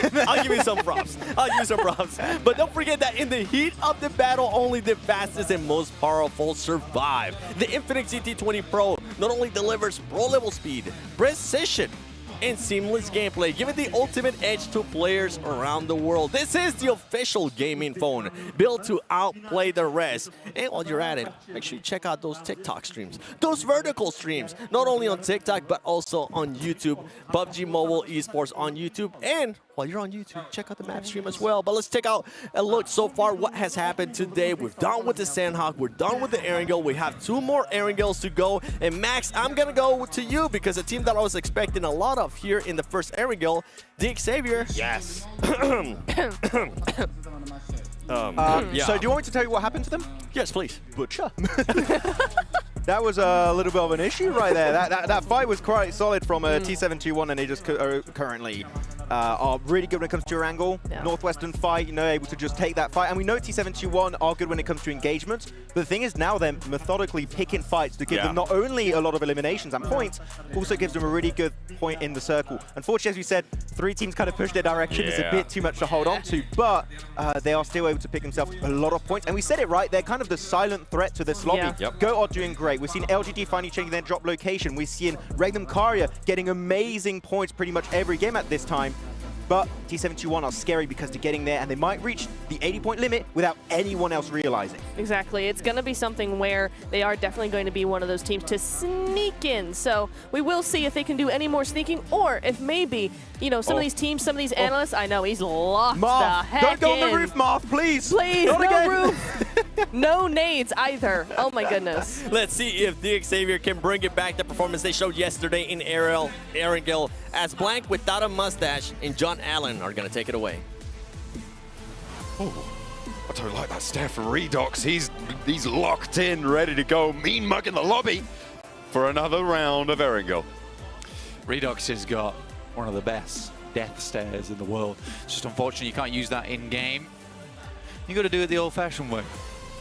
you some props. I'll give you some props. But don't forget that in the heat of the battle, only the fastest and most powerful survive. The Infinix GT20 Pro not only delivers pro-level speed, precision, and seamless gameplay, giving the ultimate edge to players around the world. This is the official gaming phone, built to outplay the rest. And while you're at it, make sure you check out those TikTok streams, those vertical streams, not only on TikTok, but also on YouTube, PUBG Mobile Esports on YouTube. And while you're on YouTube, check out the map stream as well. But let's take out a look so far what has happened today. We're done with the Sandhawk. We're done with the Erangel. We have 2 more Erangels to go. And Max, I'm going to go to you because a team that I was expecting a lot of here in the first Erangel, the Xavier. Yes. Yeah. So do you want me to tell you what happened to them? Yes, please. Butcher. That was a little bit of an issue right there. That fight was quite solid from T721, and they just currently are really good when it comes to your angle. Yeah. Northwestern fight, you know, able to just take that fight. And we know T721 are good when it comes to engagements. But the thing is, now they're methodically picking fights to give them not only a lot of eliminations and points, also gives them a really good point in the circle. Unfortunately, as we said, 3 teams kind of pushed their direction. It's a bit too much to hold on to, but they are still able to pick themselves a lot of points. And we said it right, they're kind of the silent threat to this lobby. Yeah. Yep. Go are doing great. We've seen LGD finally changing their drop location. We've seen Regnum Karya getting amazing points pretty much every game at this time. But T721 are scary because they're getting there, and they might reach the 80-point limit without anyone else realizing. Exactly. It's going to be something where they are definitely going to be one of those teams to sneak in. So we will see if they can do any more sneaking, or if maybe, you know, some of these teams, some of these analysts, I know he's locked the heck don't go in. on the roof, Marth, please. Please, Not no again. roof. No nades either. Oh my goodness. Let's see if the Xavier can bring it back, the performance they showed yesterday in Erangel, as Blank without a mustache and John Allen are going to take it away. Oh, I don't like that stare from Redox. He's locked in, ready to go. Mean mug in the lobby for another round of Erangel. Redox has got one of the best death stares in the world. It's just unfortunate you can't use that in-game. You got to do it the old-fashioned way.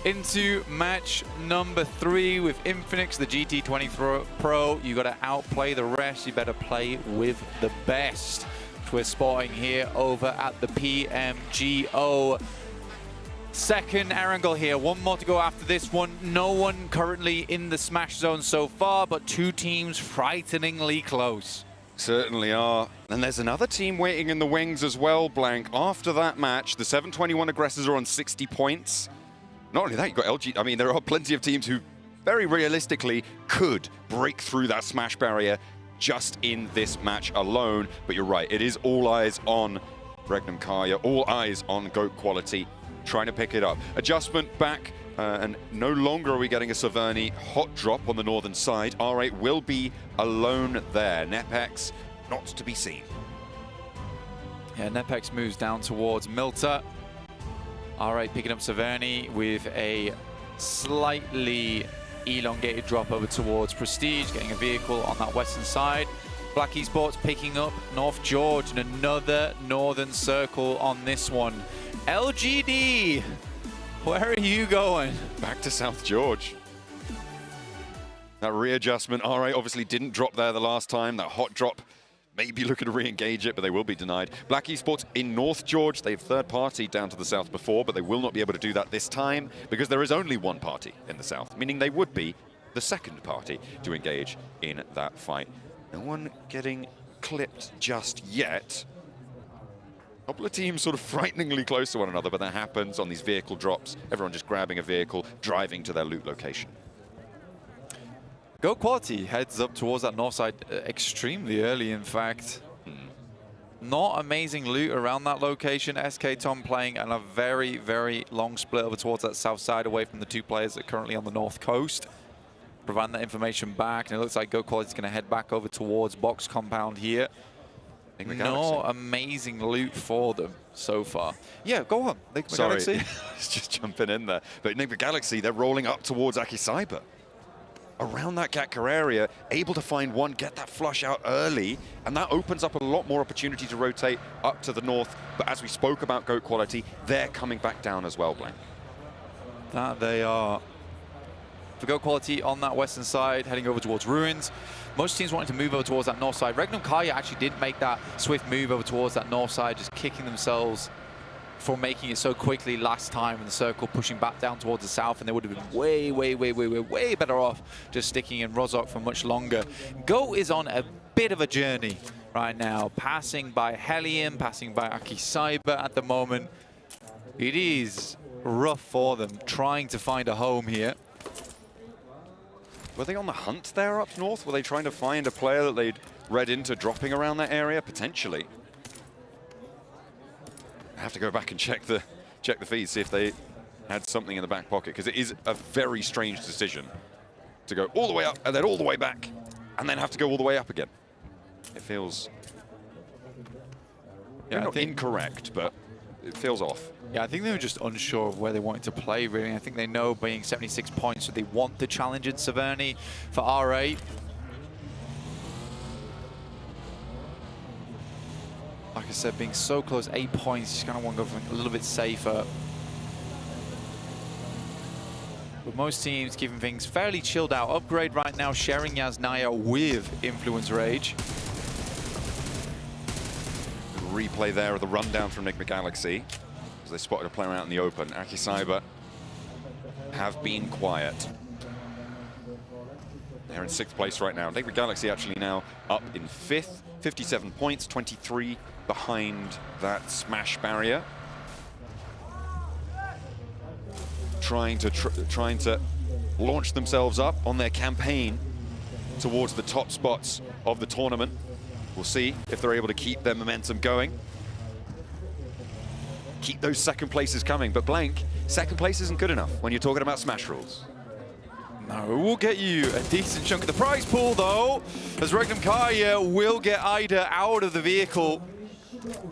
Into match number 3 with Infinix, the GT20 Pro. You got to outplay the rest. You better play with the best, which we're spotting here over at the PMGO. Second Erangel here. 1 more to go after this one. No one currently in the smash zone so far, but 2 teams frighteningly close. Certainly are. And there's another team waiting in the wings as well, Blank. After that match, the 721 aggressors are on 60 points. Not only that, you've got LG. I mean, there are plenty of teams who very realistically could break through that smash barrier just in this match alone. But you're right, it is all eyes on Regnum Karya, all eyes on GOAT quality, trying to pick it up. Adjustment back, and no longer are we getting a Saverni hot drop on the northern side. R8 will be alone there. Nepex not to be seen. Yeah, Nepex moves down towards Milta. R8 picking up Saverni with a slightly elongated drop over towards Prestige, getting a vehicle on that western side. Black Esports picking up North George and another northern circle on this one. LGD, where are you going? Back to South George. That readjustment, R8 obviously didn't drop there the last time. That hot drop, maybe looking to re-engage it, but they will be denied. Black Esports in North George, they've third party down to the south before, but they will not be able to do that this time because there is only one party in the south, meaning they would be the second party to engage in that fight. No one getting clipped just yet. A couple of teams sort of frighteningly close to one another, but that happens on these vehicle drops. Everyone just grabbing a vehicle, driving to their loot location. Go Quality heads up towards that north side extremely early, in fact. Not amazing loot around that location. SK Tom playing on a very, very long split over towards that south side away from the two players that are currently on the north coast. Providing that information back, and it looks like Go Quality is going to head back over towards box compound here. No amazing loot for them so far. Yeah, go on. Sorry, just jumping in there. But Enigma Galaxy, they're rolling up towards Akicyber. Around that Gatka area, able to find one, get that flush out early, and that opens up a lot more opportunity to rotate up to the north. But as we spoke about Goat Quality, they're coming back down as well, Blank. That they are. For Goat Quality on that western side, heading over towards Ruins. Most teams wanting to move over towards that north side. Regnum Kaya actually did make that swift move over towards that north side, just kicking themselves for making it so quickly last time in the circle, pushing back down towards the south, and they would have been way better off just sticking in Rozok for much longer. Goat is on a bit of a journey right now, passing by Helium, passing by Akicyber at the moment. It is rough for them, trying to find a home here. Were they on the hunt there up north? Were they trying to find a player that they'd read into dropping around that area? Potentially. I have to go back and check the feed, see if they had something in the back pocket, because it is a very strange decision to go all the way up and then all the way back and then have to go all the way up again. It feels not incorrect, but it feels off. Yeah, I think they were just unsure of where they wanted to play, really. I think they know being 76 points, so they want the challenge in Severny for R8. Like I said, being so close, 8 points, just kind of want to go for a little bit safer. But most teams keeping things fairly chilled out. Upgrade right now, sharing Yasnaya with Influence Rage. Replay there of the rundown from Enigma Galaxy, as they spotted a player out in the open. Akicyber have been quiet. They're in 6th place right now. Enigma Galaxy actually now up in 5th, 57 points, 23 behind that smash barrier. Trying to launch themselves up on their campaign towards the top spots of the tournament. We'll see if they're able to keep their momentum going. Keep those second places coming, but Blank, second place isn't good enough when you're talking about Smash rules. No, we'll get you a decent chunk of the prize pool, though, as Regnum Kaya will get Ida out of the vehicle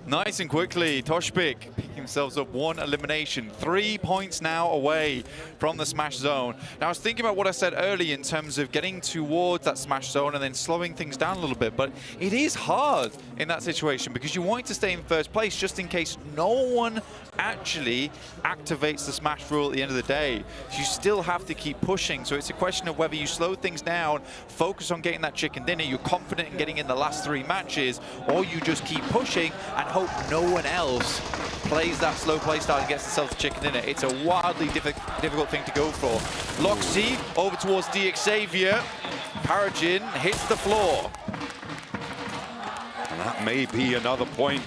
nice and quickly. Toshpik picking themselves up 1 elimination, 3 points now away from the Smash zone. Now, I was thinking about what I said earlier in terms of getting towards that Smash zone and then slowing things down a little bit, but it is hard in that situation because you want to stay in first place just in case no one actually activates the Smash rule at the end of the day. You still have to keep pushing, so it's a question of whether you slow things down, focus on getting that chicken dinner, you're confident in getting in the last 3 matches, or you just keep pushing and hope no one else plays that slow play style and gets themselves the chicken dinner. It's a wildly difficult thing to go for. Loxy over towards DX Xavier. Paragin hits the floor. And that may be another point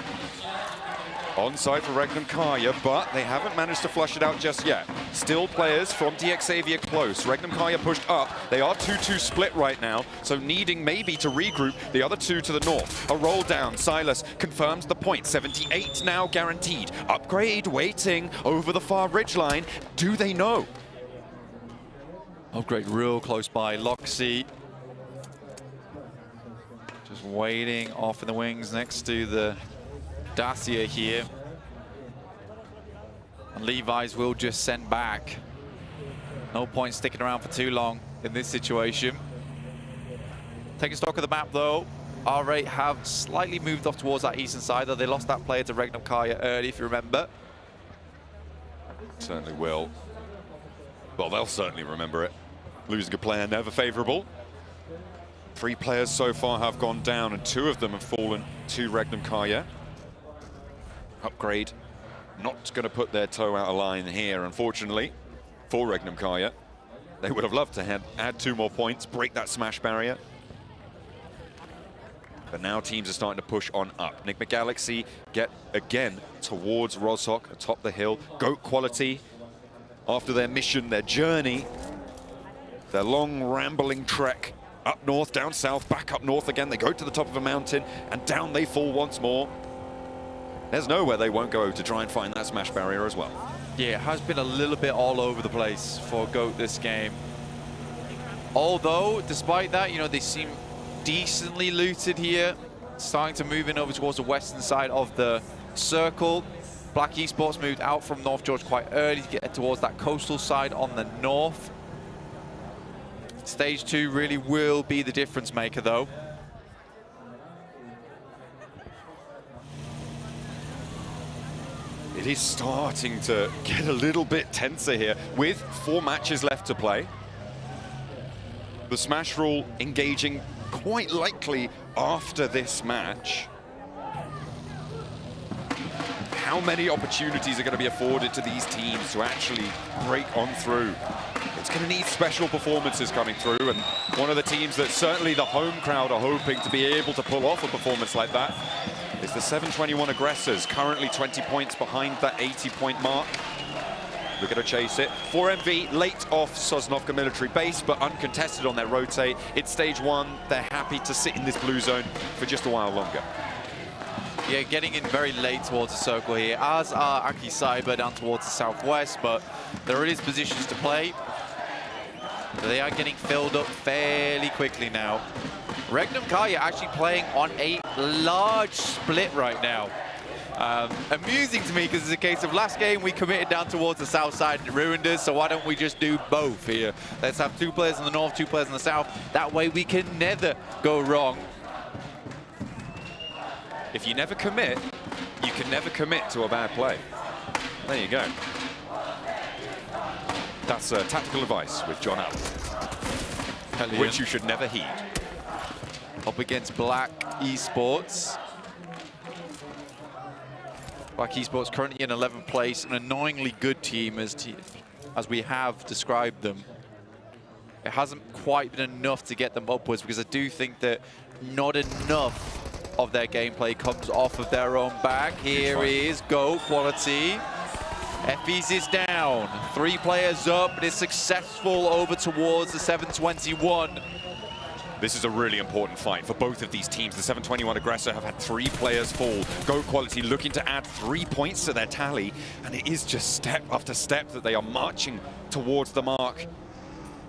onside for Regnum Kaya, but they haven't managed to flush it out just yet. Still players from DX Xavier close. Regnum Kaya pushed up. They are 2-2 split right now, so needing maybe to regroup the other two to the north. A roll down. Silas confirms the point. 78 now guaranteed. Upgrade waiting over the far ridgeline. Do they know? Upgrade real close by. Loxy just waiting off in the wings next to the Dacia here. And Levi's will just send back. No point sticking around for too long in this situation. Taking stock of the map though, R8 have slightly moved off towards that eastern side, though they lost that player to Regnum Kaya early, if you remember. Certainly will. Well, they'll certainly remember it. Losing a player never favorable. 3 players so far have gone down, and 2 of them have fallen to Regnum Karya. Upgrade not going to put their toe out of line here, unfortunately, for Regnum Karya. They would have loved to add 2 more points, break that smash barrier. But now teams are starting to push on up. Enigma Galaxy get again towards Rozhok atop the hill. GOAT Quality, after their mission, their journey, their long rambling trek up north, down south, back up north again. They go to the top of a mountain and down they fall once more. There's nowhere they won't go to try and find that smash barrier as well. Yeah, it has been a little bit all over the place for GOAT this game. Although, despite that, you know, they seem decently looted here. Starting to move in over towards the western side of the circle. Black Esports moved out from North George quite early to get towards that coastal side on the north. Stage 2 really will be the difference maker, though. It is starting to get a little bit tenser here with 4 matches left to play. The smash rule engaging quite likely after this match. How many opportunities are going to be afforded to these teams to actually break on through? It's going to need special performances coming through, and one of the teams that certainly the home crowd are hoping to be able to pull off a performance like that is the 721 Aggressors, currently 20 points behind that 80-point mark. We're going to chase it. 4MV late off Sosnovka military base, but uncontested on their rotate. It's stage 1. They're happy to sit in this blue zone for just a while longer. Yeah, getting in very late towards the circle here, as are Aki Cyber down towards the southwest, but there is positions to play. They are getting filled up fairly quickly now. Regnum Karya actually playing on a large split right now. Amusing to me because it's a case of last game we committed down towards the south side and it ruined us, so why don't we just do both here? Let's have 2 players in the north, 2 players in the south. That way we can never go wrong. If you never commit, you can never commit to a bad play. There you go. That's tactical advice with John Allen, which you should never heed. Up against Black Esports. Black Esports currently in 11th place, an annoyingly good team as we have described them. It hasn't quite been enough to get them upwards because I do think that not enough of their gameplay comes off of their own back. Here is GOAT Quality. Effie's is down. 3 players up, but it's successful over towards the 721. This is a really important fight for both of these teams. The 721 Aggressor have had 3 players fall. GOAT Quality looking to add 3 points to their tally, and it is just step after step that they are marching towards the mark.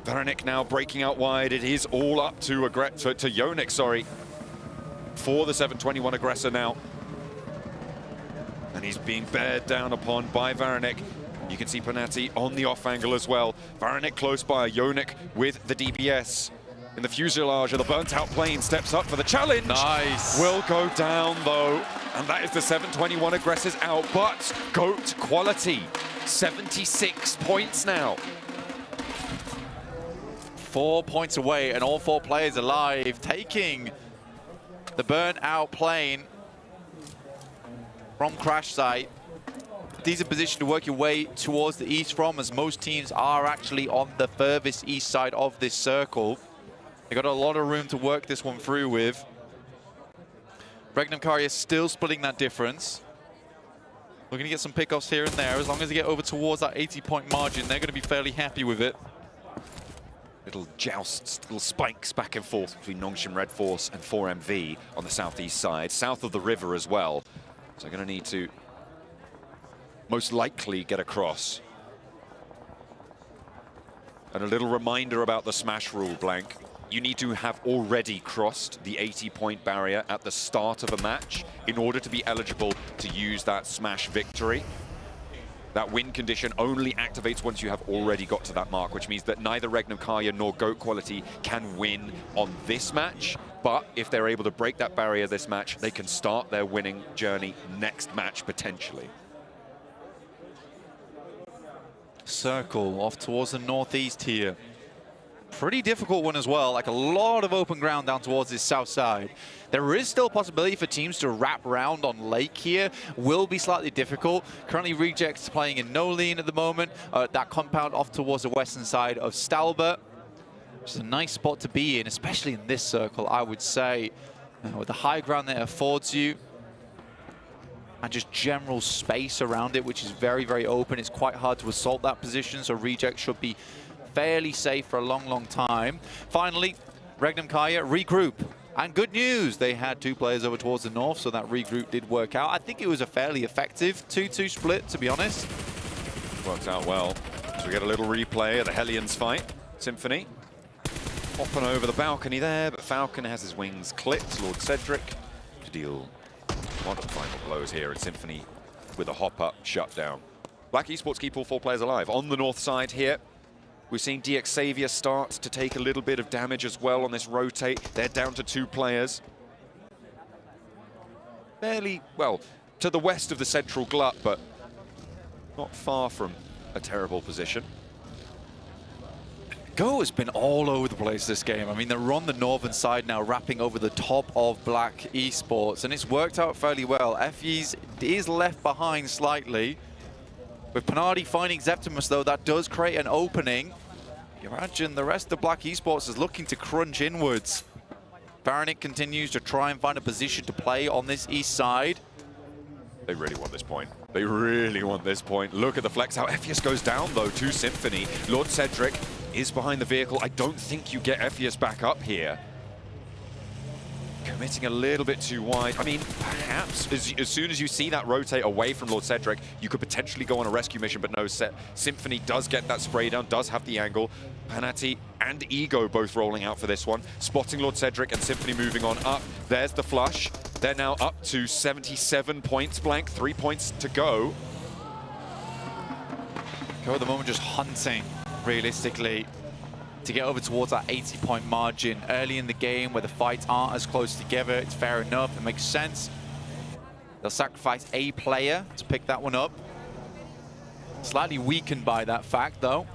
Varanik now breaking out wide. It is all up to Yonik, sorry, for the 721 Aggressor now. And he's being bared down upon by Varanik. You can see Panati on the off angle as well. Varanik close by, Yonik with the DBS. In the fuselage of the burnt-out plane, steps up for the challenge. Nice. Will go down, though, and that is the 721 Aggressors out, but GOAT Quality, 76 points now. 4 points away, and all 4 players alive, taking the burnt-out plane from crash site. Decent position to work your way towards the east from, as most teams are actually on the furthest east side of this circle. They got a lot of room to work this one through with. Regnum Karya still splitting that difference. We're going to get some pickoffs here and there. As long as they get over towards that 80-point margin, they're going to be fairly happy with it. Little jousts, little spikes back and forth between Nongshim Red Force and 4MV on the southeast side, south of the river as well. So they're going to need to most likely get across. And a little reminder about the smash rule, Blank. You need to have already crossed the 80-point barrier at the start of a match in order to be eligible to use that smash victory. That win condition only activates once you have already got to that mark, which means that neither Regnum Karya nor GOAT Quality can win on this match. But if they're able to break that barrier this match, they can start their winning journey next match, potentially. Circle off towards the northeast here. pretty difficult one as well, like a lot of open ground down towards this south side. There is still a possibility for teams to wrap around on Lake here. Will be slightly difficult. Currently, Rejects playing in no lean at the moment. That compound off towards the western side of Stalbert. Which is a nice spot to be in, especially in this circle, I would say. With the high ground that it affords you. And just general space around it, which is very, very open. It's quite hard to assault that position, so Reject should be fairly safe for a long, long time. Finally, Regnum Kaya regroup. And good news, they had 2 players over towards the north, so that regroup did work out. I think it was a fairly effective 2-2 split, to be honest. Worked out well. So we get a little replay of the Hellions fight. Symphony hopping over the balcony there, but Falcon has his wings clipped. Lord Cedric to deal one of the final blows here at Symphony with a hop-up shutdown. Black Esports keep all 4 players alive. On the north side here, we've seen DX Xavier start to take a little bit of damage as well on this rotate. They're down to 2 players. Fairly, well, to the west of the central glut, but not far from a terrible position. Go has been all over the place this game. I mean, they're on the northern side now, wrapping over the top of Black Esports, and it's worked out fairly well. FE's is left behind slightly. With Panardi finding Zeptimus, though, that does create an opening. You imagine the rest of Black Esports is looking to crunch inwards. Baronet continues to try and find a position to play on this east side. They really want this point. They really want this point. Look at the flex out. Ephius goes down, though, to Symphony. Lord Cedric is behind the vehicle. I don't think you get Ephius back up here. Committing a little bit too wide. I mean, perhaps as soon as you see that rotate away from Lord Cedric, you could potentially go on a rescue mission, but no, Symphony does get that spray down, does have the angle. Panati and Ego both rolling out for this one. Spotting Lord Cedric and Symphony moving on up. There's the flush. They're now up to 77 points blank, 3 points to go. Go at the moment just hunting, realistically, to get over towards that 80-point margin. Early in the game where the fights aren't as close together, it's fair enough, it makes sense. They'll sacrifice a player to pick that one up. Slightly weakened by that fact, though.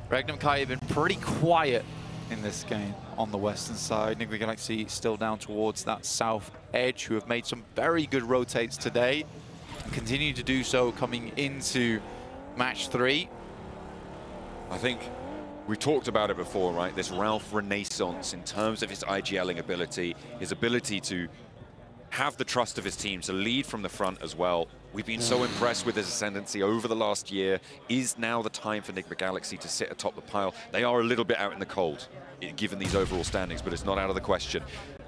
Regnum Kai have been pretty quiet in this game on the western side. Nigma Galaxy still down towards that south edge, who have made some very good rotates today and continue to do so coming into match 3. I think we talked about it before, right? This Ralph renaissance in terms of his IGLing ability, his ability to have the trust of his team, to lead from the front as well. We've been so impressed with his ascendancy over the last year. Is now the time for Nigma Galaxy to sit atop the pile? They are a little bit out in the cold, given these overall standings, but it's not out of the question.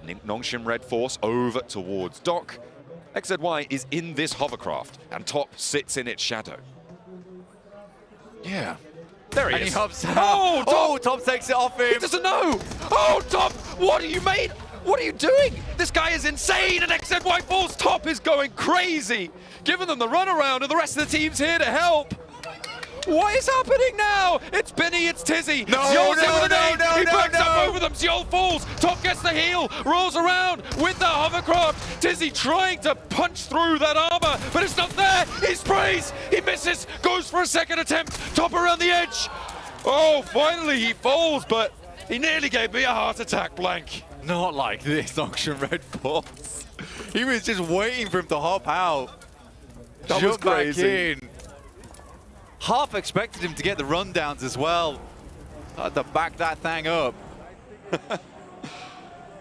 Nongshim Red Force over towards Doc. XZY is in this hovercraft, and Top sits in its shadow. Yeah. There he and is. He hops out. Oh, Top! Top takes it off him. He doesn't know. Oh, Top, what are you made? What are you doing? This guy is insane, and XZY Force Top is going crazy, giving them the runaround, and the rest of the team's here to help. What is happening now? It's Benny, it's Tizzy. Zyol's in with a nade. He backs up over them. Zyol falls. Top gets the heal, rolls around with the hovercraft. Tizzy trying to punch through that armor, but it's not there. He sprays. He misses. Goes for a second attempt. Top around the edge. Oh, finally he falls, but he nearly gave me a heart attack, Blank. Not like this, Auction Red Force. He was just waiting for him to hop out. That was crazy. Back in. Half expected him to get the rundowns as well. Had to back that thing up.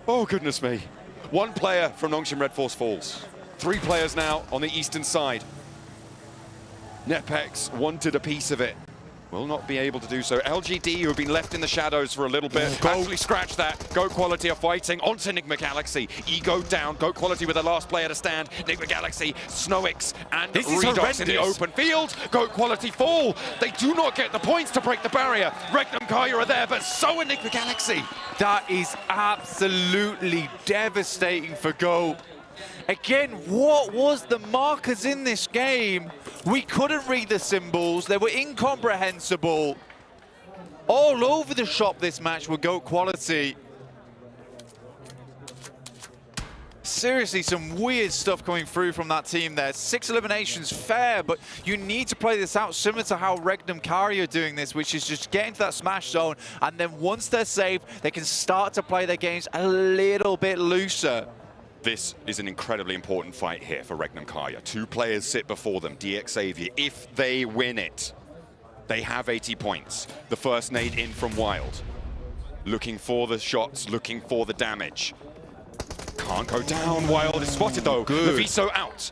Oh, goodness me. One player from Nongshim Red Force falls. 3 players now on the eastern side. Nepex wanted a piece of it. Will not be able to do so. LGD, who have been left in the shadows for a little bit, actually scratch that. Goat Quality are fighting onto Nigma Galaxy. Ego down. Goat Quality with the last player to stand. Nigma Galaxy, Snowix, and Redux in the open field. Goat Quality fall. They do not get the points to break the barrier. Regnum Kaya are there, but so are Nigma Galaxy. That is absolutely devastating for Go. Again, what was the markers in this game? We couldn't read the symbols. They were incomprehensible. All over the shop this match with Goat Quality. seriously some weird stuff coming through from that team there. 6 eliminations, fair, but you need to play this out similar to how Regnum Kari are doing this, which is just get into that smash zone, and then once they're safe, they can start to play their games a little bit looser. This is an incredibly important fight here for Regnum Kaya. 2 players sit before them, DX Xavier. If they win it, they have 80 points. The first nade in from Wild. Looking for the shots, looking for the damage. Can't go down. Wild is spotted though. Leviso out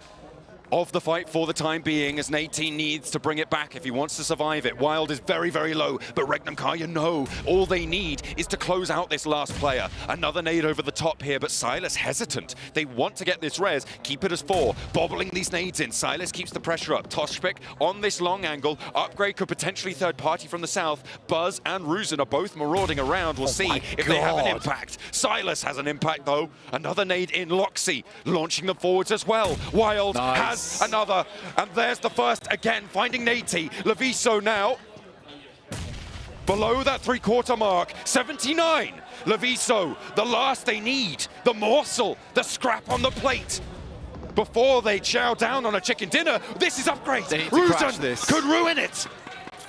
of the fight for the time being, as Nate needs to bring it back if he wants to survive it. Wild is very, very low, but Regnum Kaya know all they need is to close out this last player. Another nade over the top here, but Silas hesitant. They want to get this res, keep it as 4, bobbling these nades in. Silas keeps the pressure up. Toshpik on this long angle. Upgrade could potentially third party from the south. Buzz and Ruzin are both marauding around. We'll see if they have an impact. Silas has an impact though. Another nade in. Loxy launching them forwards as well. Wild has another, and there's the first again, finding Nate. Leviso now below that 3/4 mark, 79. Leviso, the last they need, the morsel, the scrap on the plate before they chow down on a chicken dinner. This is upgrade. They need to crash Ruzin this. could ruin it.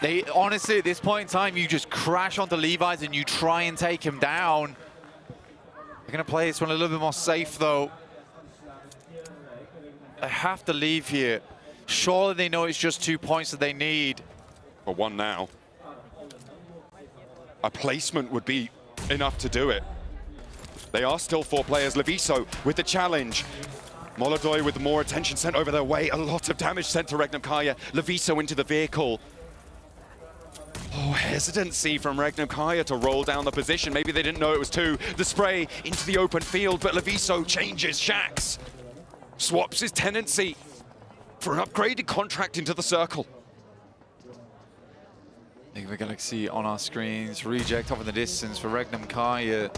They honestly, at this point in time, you just crash onto Levi's and you try and take him down. They're going to play this one a little bit more safe though. They have to leave here. Surely they know it's just 2 points that they need. For 1 now. A placement would be enough to do it. They are still 4 players. Leviso with the challenge. Molodoy with more attention sent over their way. A lot of damage sent to Regnum Kaya. Leviso into the vehicle. Oh, hesitancy from Regnum Kaya to roll down the position. Maybe they didn't know it was 2. The spray into the open field, but Leviso changes shacks. Swaps his tenancy for an upgraded contract into the circle. We're going to see on our screens, reject off in the distance for Regnum Kaya.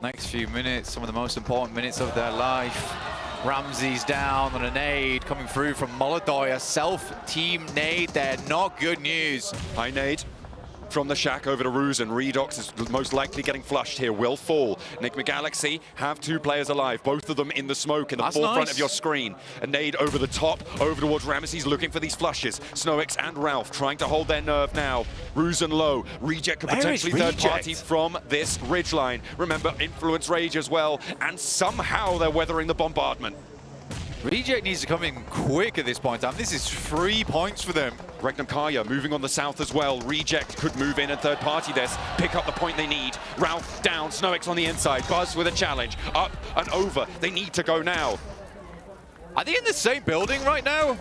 Next few minutes, some of the most important minutes of their life. Ramsey's down on a nade coming through from Molodoy, a self-team nade there, not good news. High nade from the shack over to Ruzin. Redox is most likely getting flushed here, will fall. Enigma Galaxy have 2 players alive, both of them in the smoke in the forefront of your screen. A nade over the top, over towards Ramesses, looking for these flushes. Snowix and Ralph trying to hold their nerve now. Ruzin low. Reject could potentially third party from this ridgeline. Remember, Influence Rage as well, and somehow they're weathering the bombardment. Reject needs to come in quick at this point in time. This is 3 points for them. Regnum Kaya moving on the south as well. Reject could move in and third party this. Pick up the point they need. Ralph down, Snowix on the inside. Buzz with a challenge. Up and over. They need to go now. Are they in the same building right now?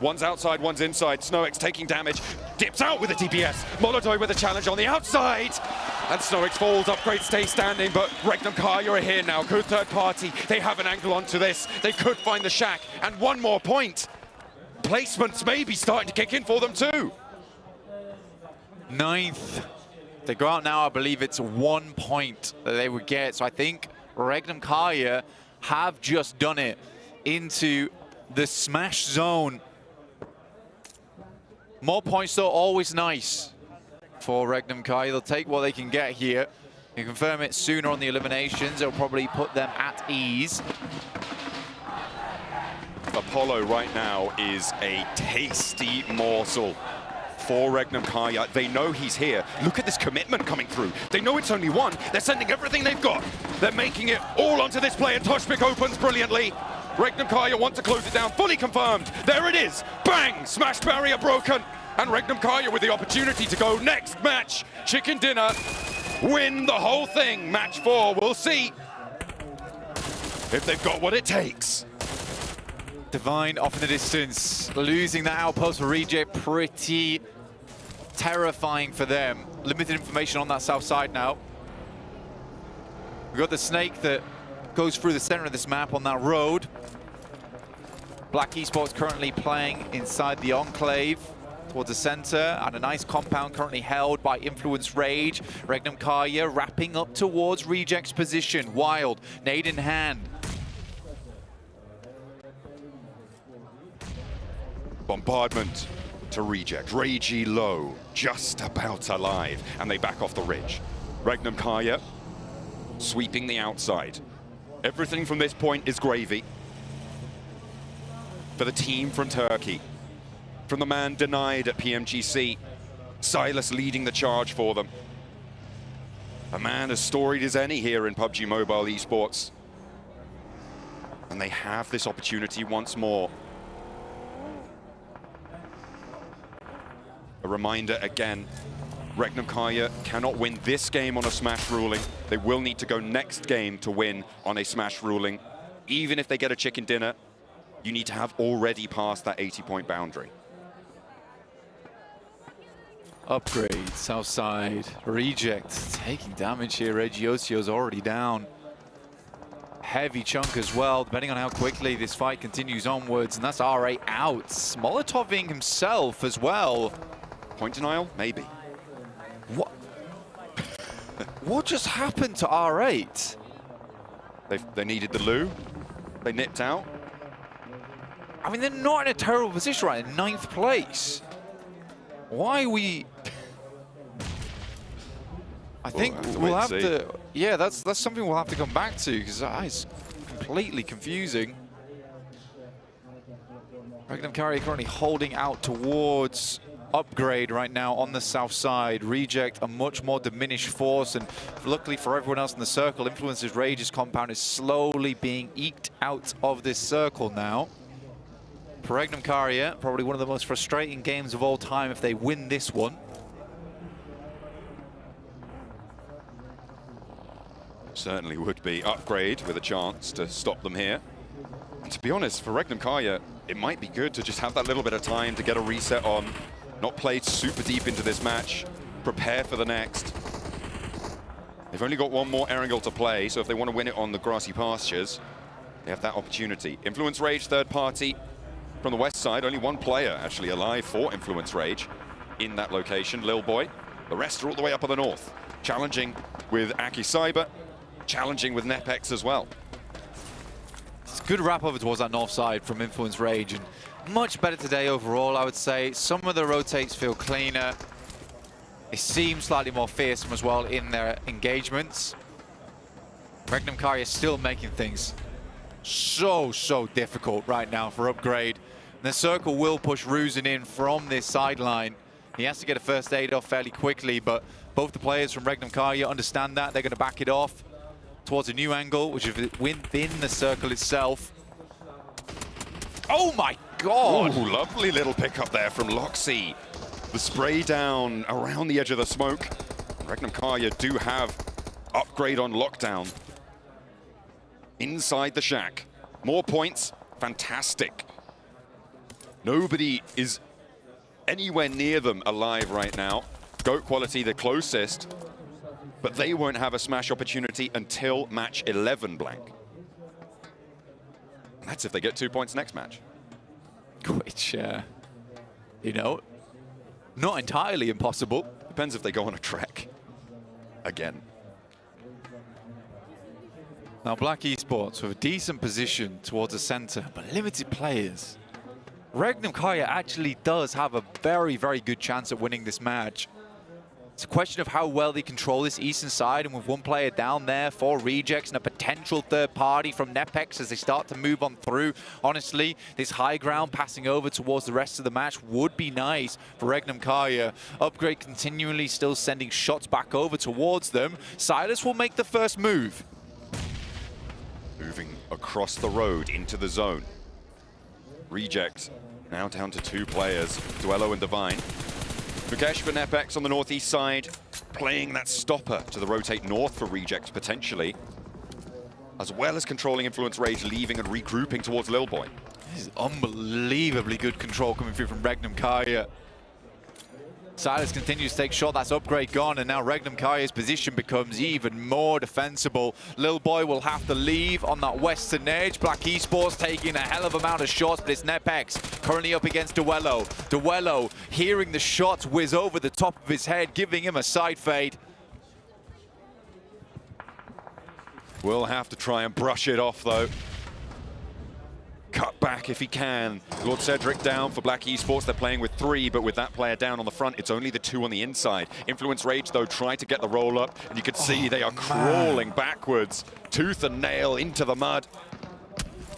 One's outside, one's inside. Snowix taking damage. Dips out with a DPS. Molodoy with a challenge on the outside. And Snowix falls. Upgrade stays standing, but Regnum Kaya are here now. Good third party. They have an angle onto this. They could find the shack. And 1 more point. Placements may be starting to kick in for them too. 9th. They go out now, I believe it's 1 point that they would get. So I think Regnum Kaya have just done it into the smash zone. More points though, always nice for Regnum Kaya. They'll take what they can get here. You confirm it sooner on the eliminations. It'll probably put them at ease. Apollo right now is a tasty morsel for Regnum Kaya. They know he's here. Look at this commitment coming through. They know it's only 1. They're sending everything they've got. They're making it all onto this play, and Toshpik opens brilliantly. Regnum Kaya want to close it down, fully confirmed. There it is. Bang! Smash barrier broken. And Regnum Kaya with the opportunity to go next match. Chicken dinner. Win the whole thing. Match 4. We'll see if they've got what it takes. Divine off in the distance. Losing that outpost for Reject, pretty terrifying for them. Limited information on that south side now. We've got the snake that goes through the center of this map on that road. Black Esports currently playing inside the enclave towards the center, and a nice compound currently held by Influence Rage. Regnum Kaya wrapping up towards Reject's position. Wild, nade in hand. Bombardment to Reject. Ragey low, just about alive, and they back off the ridge. Regnum Kaya sweeping the outside. Everything from this point is gravy. For the team from Turkey. From the man denied at PMGC. Silas leading the charge for them. A man as storied as any here in PUBG Mobile Esports. And they have this opportunity once more. A reminder again, Regnum Karya cannot win this game on a smash ruling. They will need to go next game to win on a smash ruling. Even if they get a chicken dinner, you need to have already passed that 80-point boundary. Upgrade, south side, reject, taking damage here. Regiocio's already down. Heavy chunk as well, depending on how quickly this fight continues onwards, and that's R8 out. Molotoving himself as well. Point denial? Maybe. What? What just happened to R8? They needed the loo. They nipped out. I mean, they're not in a terrible position right in 9th place. Why are we... I think we'll have to... Yeah, that's something we'll have to come back to, because it's completely confusing. Regnum Karya currently holding out towards Upgrade right now on the south side. Reject a much more diminished force, and luckily for everyone else in the circle, Influencer's Rage's compound is slowly being eked out of this circle now. For Regnum Karya, probably one of the most frustrating games of all time if they win this one. Certainly would be. Upgrade with a chance to stop them here. And to be honest, for Regnum Karya, it might be good to just have that little bit of time to get a reset on, not play super deep into this match, prepare for the next. They've only got one more Erangel to play, so if they want to win it on the grassy pastures, they have that opportunity. Influence Rage, third party from the west side. Only one player actually alive for Influence Rage in that location, Lil Boy. The rest are all the way up in the north, challenging with Aki Cyber, challenging with Nepex as well. It's a good wrap over towards that north side from Influence Rage, and much better today overall, I would say. Some of the rotates feel cleaner. It seems slightly more fearsome as well in their engagements. Regnum Karya is still making things so difficult right now for Upgrade. And the circle will push Ruzin in from this sideline. He has to get a first aid off fairly quickly, but both the players from Regnum Karya understand that. They're going to back it off towards a new angle, which is within the circle itself. Oh my God! Ooh, lovely little pickup there from Loxy. The spray down around the edge of the smoke. Regnum Karya do have Upgrade on lockdown. Inside the shack. More points. Fantastic. Nobody is anywhere near them alive right now. GOAT quality the closest, but they won't have a smash opportunity until match 11 blank. And that's if they get 2 points next match. Which, you know, not entirely impossible. Depends if they go on a trek again. Now, Black Esports with a decent position towards the center, but limited players. Regnum Karya actually does have a very good chance at winning this match. It's a question of how well they control this eastern side, and with one player down there for Rejects and a potential third party from Nepex as they start to move on through. Honestly, this high ground passing over towards the rest of the match would be nice for Regnum Karya. Upgrade continually still sending shots back over towards them. Silas will make the first move. Moving across the road into the zone. Reject now down to 2 players, Duello and Divine. Mukesh for Nepex on the northeast side, playing that stopper to the rotate north for Reject potentially, as well as controlling Influence Rage, leaving and regrouping towards Lil Boy. This is unbelievably good control coming through from Regnum Karya. Silas continues to take shot, that's Upgrade gone, and now Regnum Karya's position becomes even more defensible. Lil Boy will have to leave on that western edge. Black Esports taking a hell of amount of shots, but it's Nepex currently up against Duello. Duello hearing the shots whiz over the top of his head, giving him a side fade. We'll have to try and brush it off though. cut back if he can. Lord Cedric down for Black Esports. They're playing with 3, but with that player down on the front, it's only the 2 on the inside. Influence Rage, though, try to get the roll up, and you can see they are crawling backwards, tooth and nail into the mud,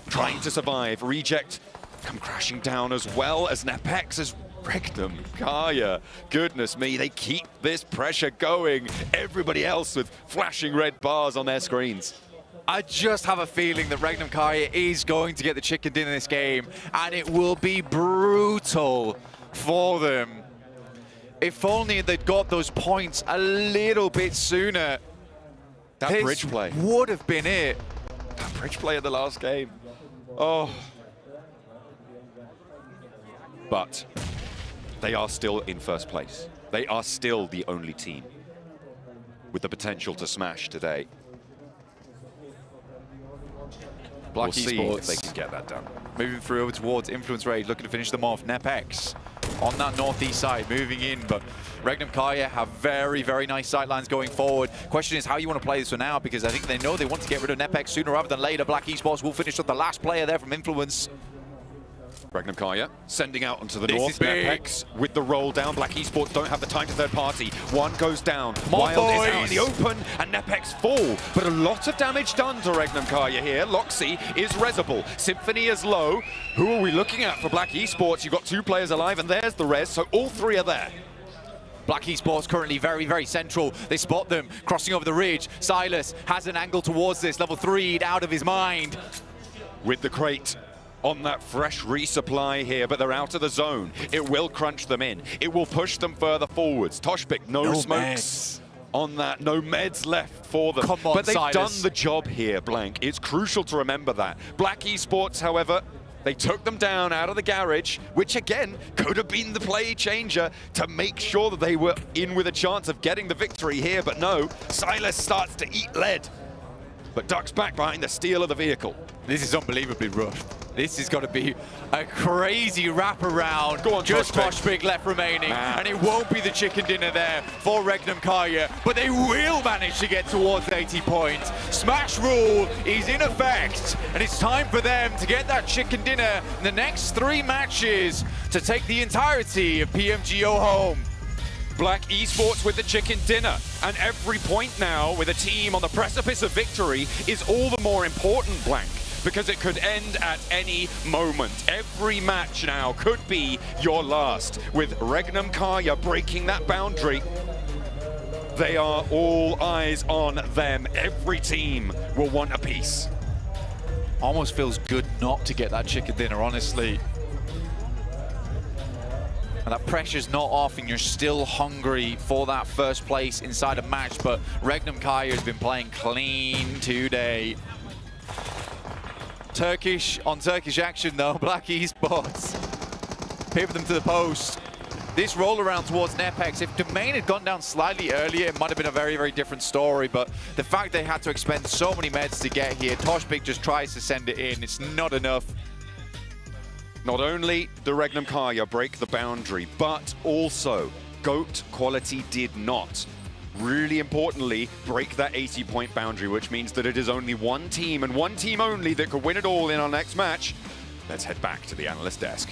trying to survive. Reject come crashing down as well as Napex as Regnum Kaya. Goodness me, they keep this pressure going. Everybody else with flashing red bars on their screens. I just have a feeling that Regnum Kaya is going to get the chicken dinner in this game, and it will be brutal for them. If only they'd got those points a little bit sooner. That bridge play would have been it. That bridge play in the last game. Oh. But they are still in first place. They are still the only team with the potential to smash today. Black We'll see Esports if they can get that done. Moving through over towards Influence Rage, looking to finish them off. Nepex on that northeast side, moving in, but Regnum Kaya have very, very nice sightlines going forward. Question is how you want to play this one out, because I think they know they want to get rid of Nepex sooner rather than later. Black Esports will finish up the last player there from Influence. Regnum Kaya sending out onto the north. Nepex with the roll down. Black Esports don't have the time to third party. One goes down. Wild is out in the open, and Nepex fall. But a lot of damage done to Regnum Kaya here. Loxy is resable. Symphony is low. Who are we looking at for Black Esports? You've got 2 players alive, and there's the res, so all 3 are there. Black Esports currently very, very central. They spot them crossing over the ridge. Silas has an angle towards this. Level 3 out of his mind. With the crate on that fresh resupply here, but they're out of the zone. It will crunch them in. It will push them further forwards. Toshpik, no smokes on that. No meds left for them. Come on, but they've Silas. done the job here, Blank. It's crucial to remember that. Black Esports, however, they took them down out of the garage, which again could have been the play changer to make sure that they were in with a chance of getting the victory here. But no, Silas starts to eat lead, but ducks back behind the steel of the vehicle. This is unbelievably rough. This is going to be a crazy wraparound. Go on, just Toshpik. Toshpik left remaining, and it won't be the chicken dinner there for Regnum Kaya, but they will manage to get towards 80 points. Smash rule is in effect, and it's time for them to get that chicken dinner in the next 3 matches to take the entirety of PMGO home. Black Esports with the chicken dinner, and every point now with a team on the precipice of victory is all the more important, Blank, because it could end at any moment. Every match now could be your last. With Regnum Kaya breaking that boundary, they are all eyes on them. Every team will want a piece. Almost feels good not to get that chicken dinner, honestly. And that pressure's not off, and you're still hungry for that first place inside a match, but Regnum Kaya has been playing clean today. Turkish on Turkish action though, Black Esports. Pivot them to the post. This roll around towards Nepex, if Domain had gone down slightly earlier, it might have been a very, very different story, but the fact they had to expend so many meds to get here, Toshpik just tries to send it in, it's not enough. Not only did Regnum Kaya break the boundary, but also GOAT Quality did not. Really importantly, break that 80-point boundary, which means that it is only one team and one team only that could win it all in our next match. Let's head back to the analyst desk.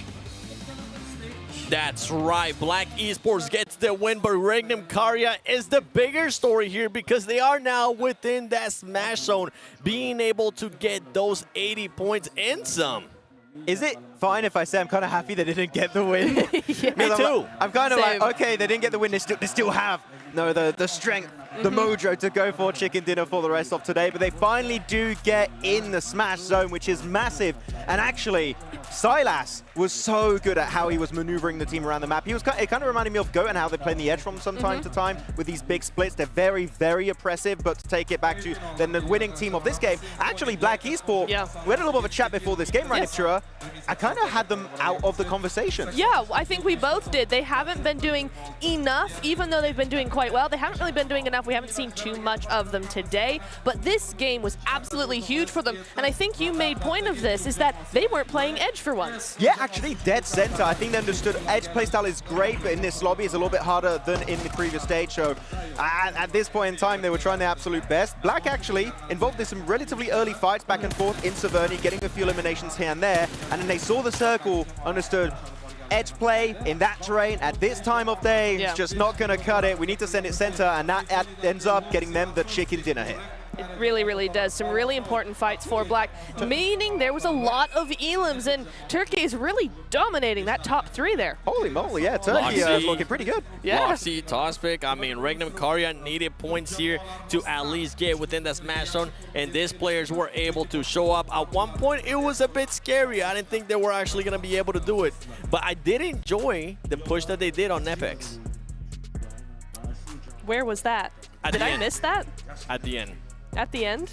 That's right, Black Esports gets the win, but Regnum Kaya is the bigger story here because they are now within that smash zone, being able to get those 80 points and some. Is it fine if I say I'm kind of happy they didn't get the win? Yeah, me too. I'm kind of like, okay, they didn't get the win, they still have the strength, the mojo to go for chicken dinner for the rest of today, but they finally do get in the smash zone, which is massive. And actually, Silas was so good at how he was maneuvering the team around the map. It kind of reminded me of GOAT and how they play in the edge from time to time with these big splits. They're very, very oppressive, but to take it back to then the winning team of this game, actually Black Esports, we had a little bit of a chat before this game, right, Chura? I kind kind of had them out of the conversation. Yeah, I think we both did. They haven't been doing enough, even though they've been doing quite well. They haven't really been doing enough. We haven't seen too much of them today, but this game was absolutely huge for them. And I think you made point of this, is that they weren't playing Edge for once. Yeah, actually, dead center. I think they understood Edge playstyle is great, but in this lobby is a little bit harder than in the previous stage. So at this point in time, they were trying their absolute best. Black actually involved in some relatively early fights back and forth in Ceremonies, getting a few eliminations here and there. And then they saw the circle, understood Edge play in that terrain at this time of day. It's just not going to cut it. We need to send it center, and that ends up getting them the chicken dinner here. It really, really does. Some really important fights for Black, meaning there was a lot of elims, and Turkey is really dominating that top 3 there. Holy moly, yeah, Turkey is looking pretty good. Yeah. Loxy, Tospic, I mean, Regnum Karya needed points here to at least get within the smash zone, and these players were able to show up. At one point, it was a bit scary. I didn't think they were actually going to be able to do it, but I did enjoy the push that they did on Nepex. Where was that? Did I miss that? At the end. At the end?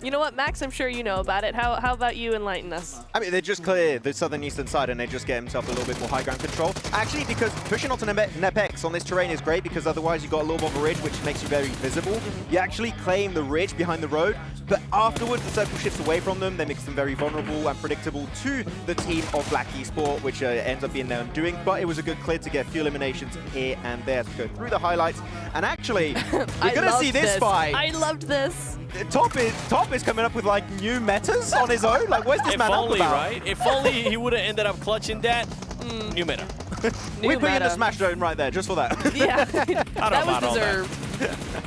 You know what, Max? I'm sure you know about it. How about you enlighten us? I mean, they just clear the southern eastern side and they just get themselves a little bit more high ground control. Actually, because pushing onto Nepex on this terrain is great, because otherwise you've got a little bit of a ridge, which makes you very visible. You actually claim the ridge behind the road, but afterwards the circle shifts away from them. They makes them very vulnerable and predictable to the team of Black Esport, which ends up being their undoing. But it was a good clear to get a few eliminations here and there to go through the highlights. And actually, we're going to see this fight. I loved this. Top is coming up with like new metas on his own. Like, where's this man up about? Right? If only he would have ended up clutching that. New meta. We put you in the smash zone right there, just for that. Yeah, that was deserved.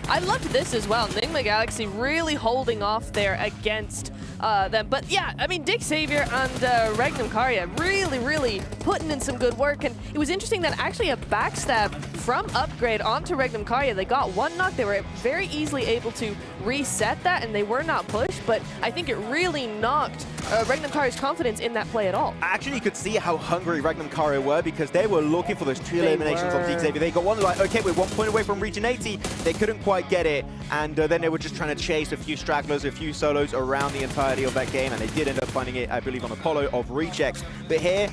I loved this as well. Nigma Galaxy really holding off there against them. But yeah, I mean, Dick Savior and Regnum Karya really putting in some good work. And it was interesting that actually a backstab from Upgrade onto Regnum Karya. They got one knock. They were very easily able to reset that, and they were not pushed. But I think it really knocked Regnum Karya's confidence in that play at all. Actually, you could see how hungry Regnum Karya were, because they were looking for those 2 eliminations on Dick Savior. They got one like, okay, we're 1 point away from Region 80. They couldn't quite get it, and then they were just trying to chase a few stragglers, a few solos around the entirety of that game, and they did end up finding it, I believe, on Apollo of rechecks. But here,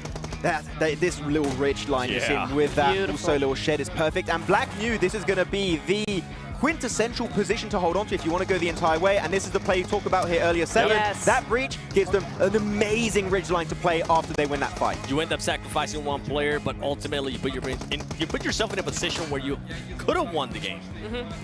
this little ridge line is in with that also little shed is perfect, and Black knew this is going to be the quintessential position to hold on to if you want to go the entire way, and this is the play you talked about here earlier, 7. Yes. That breach gives them an amazing ridge line to play after they win that fight. You end up sacrificing one player, but ultimately you put yourself in a position where you could have won the game.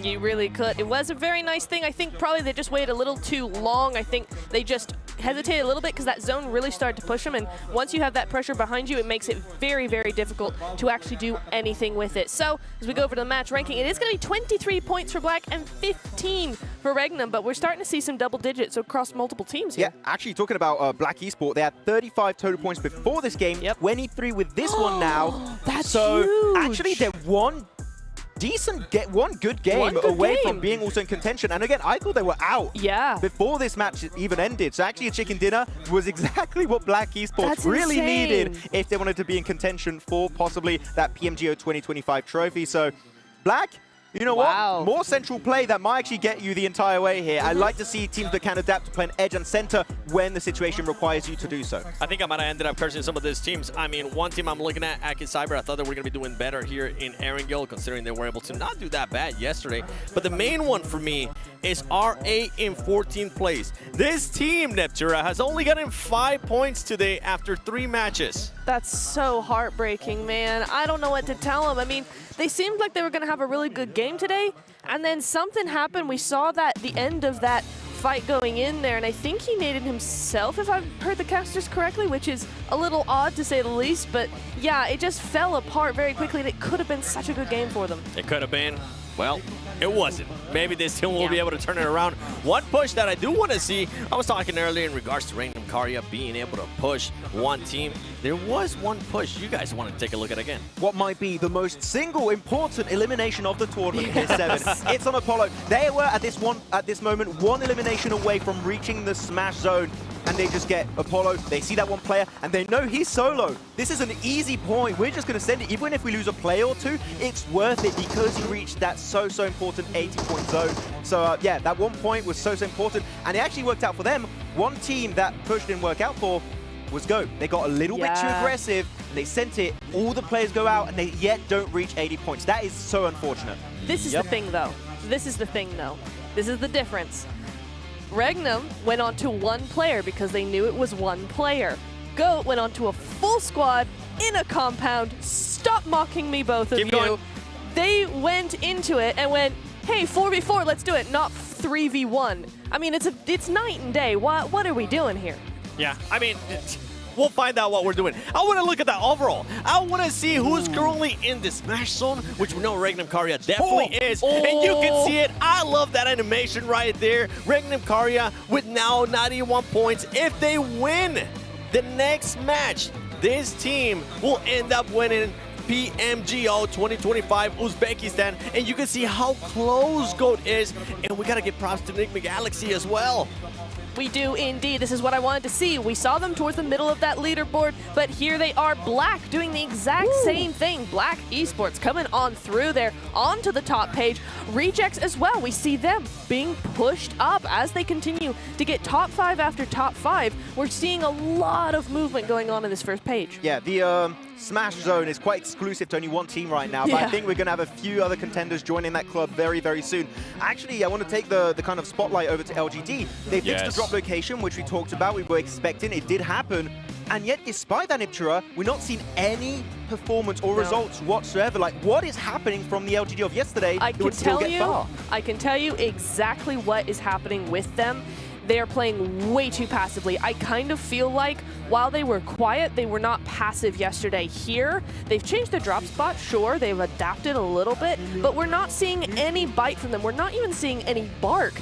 You really could. It was a very nice thing. I think probably they just waited a little too long. I think they just hesitated a little bit because that zone really started to push them, and once you have that pressure behind you, it makes it very difficult to actually do anything with it. So as we go over to the match ranking, it is going to be 23 points for Black and 15 for Regnum, but we're starting to see some double digits across multiple teams here. Yeah, actually talking about Black Esport, they had 35 total points before this game, 23 with this one now. That's so huge. Actually they're one good game away from being also in contention. And again, I thought they were out before this match even ended. So actually a chicken dinner was exactly what Black Esports really needed if they wanted to be in contention for possibly that PMGO 2025 trophy. So Black, you know what? More central play that might actually get you the entire way here. I like to see teams that can adapt to playing edge and center when the situation requires you to do so. I think I might have ended up cursing some of these teams. I mean, one team I'm looking at, Aki Cyber, I thought they were going to be doing better here in Erangel, considering they were able to not do that bad yesterday. But the main one for me is RA in 14th place. This team, Neptura, has only gotten 5 points today after 3 matches. That's so heartbreaking, man. I don't know what to tell them. I mean, they seemed like they were going to have a really good game today, and then something happened. We saw that the end of that fight going in there, and I think he naded himself, if I've heard the casters correctly, which is a little odd to say the least, but yeah, it just fell apart very quickly, and it could have been such a good game for them. It could have been. Well, it wasn't. Maybe this team will be able to turn it around. One push that I do want to see, I was talking earlier in regards to Regnum Karya being able to push one team. There was one push you guys want to take a look at again. What might be the most single important elimination of the tournament here, 7. It's on Apollo. They were at this moment one elimination away from reaching the smash zone. And they just get Apollo, they see that one player, and they know he's solo. This is an easy point. We're just going to send it. Even if we lose a player or 2, it's worth it because you reached that so important 80-point zone. So yeah, that 1 point was so important. And it actually worked out for them. One team that push didn't work out for was go. They got a little bit too aggressive, and they sent it. All the players go out, and they yet don't reach 80 points. That is so unfortunate. This is the thing, though. This is the thing, though. This is the difference. Regnum went on to one player because they knew it was one player. Goat went on to a full squad in a compound. Stop mocking me, both of you. Going. They went into it and went, hey, 4v4, let's do it, not 3v1. I mean, it's night and day. What are we doing here? Yeah, I mean, we'll find out what we're doing. I want to look at that overall. I want to see who's currently in the Smash Zone, which we know Regnum Karya definitely is. And you can see it. I love that animation right there. Regnum Karya with now 91 points. If they win the next match, this team will end up winning PMGO 2025 Uzbekistan, and you can see how close GOAT is, and we gotta give props to Enigma Galaxy as well. We do indeed. This is what I wanted to see. We saw them towards the middle of that leaderboard, but here they are, Black, doing the exact same thing. Black Esports coming on through there, onto the top page. Rejects as well. We see them being pushed up as they continue to get top 5 after top 5. We're seeing a lot of movement going on in this first page. Yeah, the Smash Zone is quite exclusive to only one team right now, but I think we're going to have a few other contenders joining that club very, very soon. Actually, I want to take the kind of spotlight over to LGD. They fixed the drop location, which we talked about. We were expecting. It did happen. And yet, despite that, Ipchira, we're not seeing any performance or results whatsoever. Like, what is happening from the LGD of yesterday that would still get far? I can tell you exactly what is happening with them. They are playing way too passively. I kind of feel like while they were quiet, they were not passive yesterday. Here, they've changed the drop spot, sure, they've adapted a little bit, but we're not seeing any bite from them. We're not even seeing any bark.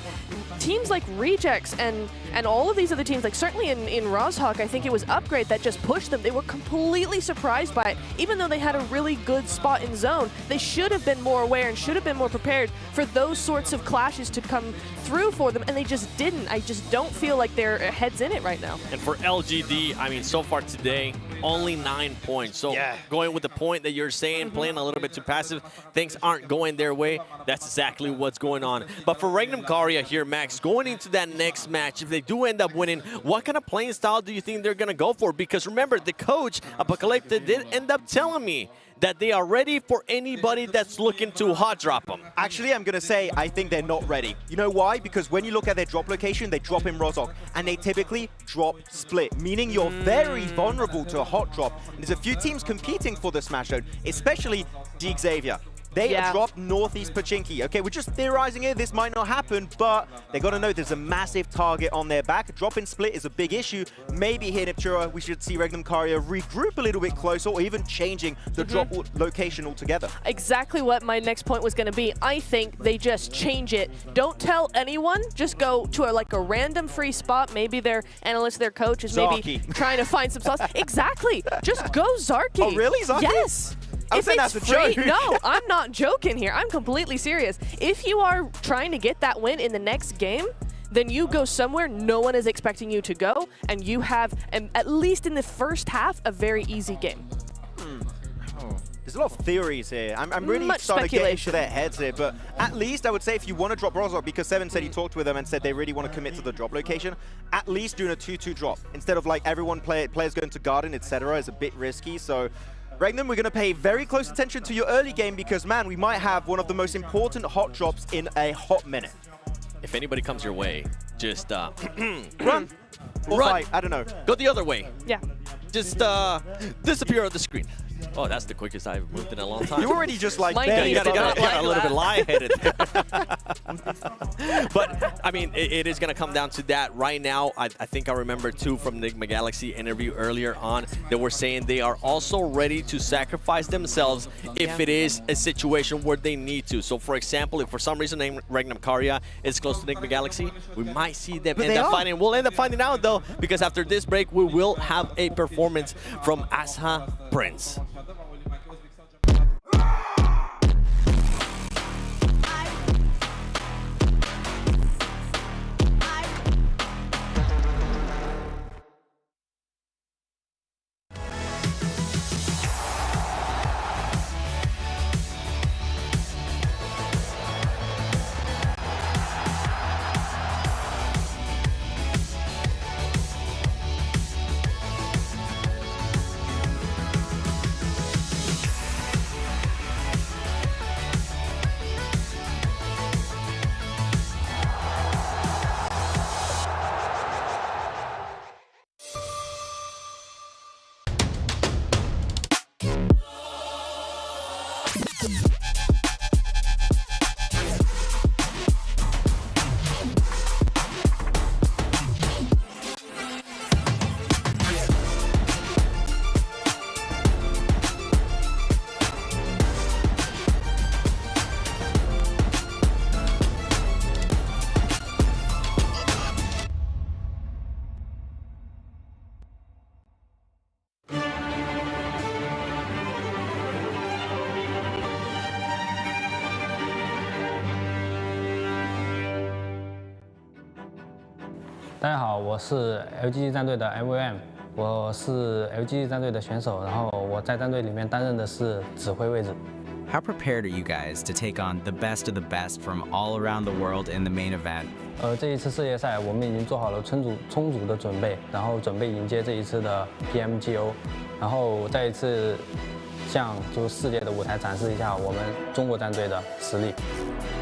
Teams like Rejects and all of these other teams, like certainly in Rozhawk, I think it was Upgrade that just pushed them. They were completely surprised by it. Even though they had a really good spot in zone, they should have been more aware and should have been more prepared for those sorts of clashes to come through for them, and they just didn't. I just don't feel like their head's in it right now. And for LGD, I mean, so far today, only 9 points. So going with the point that you're saying, playing a little bit too passive, things aren't going their way. That's exactly what's going on. But for Regnum Karya here, Max, going into that next match, if they do end up winning, what kind of playing style do you think they're going to go for? Because remember, the coach, Apocalypse, did end up telling me that they are ready for anybody that's looking to hot drop them. Actually, I'm going to say I think they're not ready. You know why? Because when you look at their drop location, they drop in Rozhawk, and they typically drop split, meaning you're very vulnerable to a hot drop. And there's a few teams competing for the Smash Zone, especially D Xavier. They dropped Northeast Pachinki. Okay, we're just theorizing here. This might not happen, but they got to know there's a massive target on their back. Drop in split is a big issue. Maybe here in Ipchira, we should see Regnum Karya regroup a little bit closer, or even changing the drop location altogether. Exactly what my next point was going to be. I think they just change it. Don't tell anyone. Just go to a random free spot. Maybe their analyst, their coach is maybe trying to find some sauce. Exactly. Just go Zarky. Oh, really? Zarky? Yes. If it's free, no, I'm not joking here. I'm completely serious. If you are trying to get that win in the next game, then you go somewhere no one is expecting you to go, and you have, at least in the first half, a very easy game. There's a lot of theories here. I'm really starting to get into their heads here, but at least I would say if you want to drop Rozhawk, because Seven said he talked with them and said they really want to commit to the drop location, at least doing a 2-2 drop. Instead of like everyone players going to Garden, etc. is a bit risky, so Regnum, we're going to pay very close attention to your early game because, man, we might have one of the most important hot drops in a hot minute. If anybody comes your way, just run. Or fight, I don't know. Go the other way. Yeah. Just disappear on the screen. Oh, that's the quickest I've moved in a long time. You're already just like you got a little bit light-headed. But, I mean, it is going to come down to that. Right now, I think I remember, too, from the Enigma Galaxy interview earlier on, that we're saying they are also ready to sacrifice themselves if it is a situation where they need to. So, for example, if for some reason Regnum Karya is close to Enigma Galaxy, we might see them end up fighting. We'll end up finding out, though, because after this break, we will have a performance from Asha Prince. 大家好，我是 LGD 战队的 MVM， 我是 LGD 战队的选手，然后我在战队里面担任的是指挥位置。How prepared are you guys to take on the best of the best from all around the world in the main event? 这一次世界赛我们已经做好了充足的准备，然后准备迎接这一次的 PMGO， 然后再一次向世界的舞台展示一下我们中国战队的实力。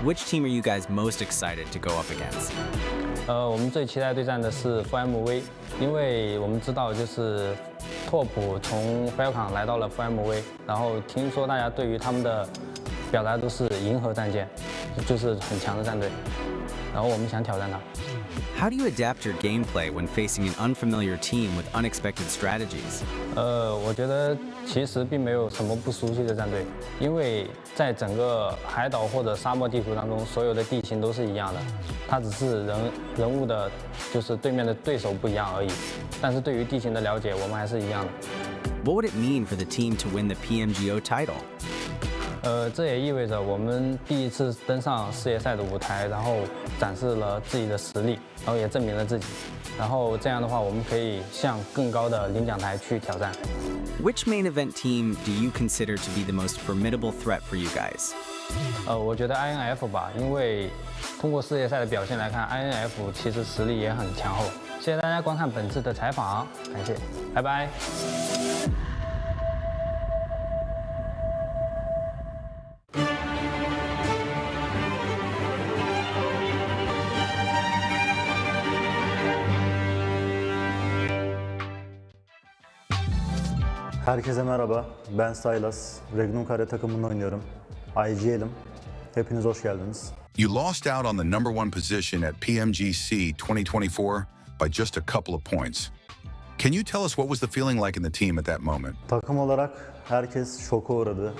Which team are you guys most excited to go up against? 我们最期待对战的是 FMV， 因为我们知道就是拓普从 Falcon 来到了 FMV， 然后听说大家对于他们的表达都是银河战舰，就是很强的战队，然后我们想挑战他。How do you adapt your gameplay when facing an unfamiliar team with unexpected strategies? 我觉得其实并没有什么不熟悉的战队，因为在整个海岛或者沙漠地图当中，所有的地形都是一样的，它只是人物的，就是对面的对手不一样而已。但是对于地形的了解，我们还是一样的。What would it mean for the team to win the PMGO title? 这也意味着我们第一次登上世界赛的舞台，然后展示了自己的实力，然后也证明了自己，然后这样的话，我们可以向更高的领奖台去挑战。Which main event team do you consider to be the most formidable threat for you guys? 我觉得 INF 吧，因为通过世界赛的表现来看 ，INF 其实实力也很强厚。谢谢大家观看本次的采访，感谢，拜拜。Herkese merhaba, ben Saylas. Regnum Kare takımında oynuyorum. IGL'im. Hepiniz hoş geldiniz. You lost out on the #1 position at PMGC 2024 by just a couple of points. Can you tell us what was the feeling like in the team at that moment? Takım olarak herkes şoka uğradı.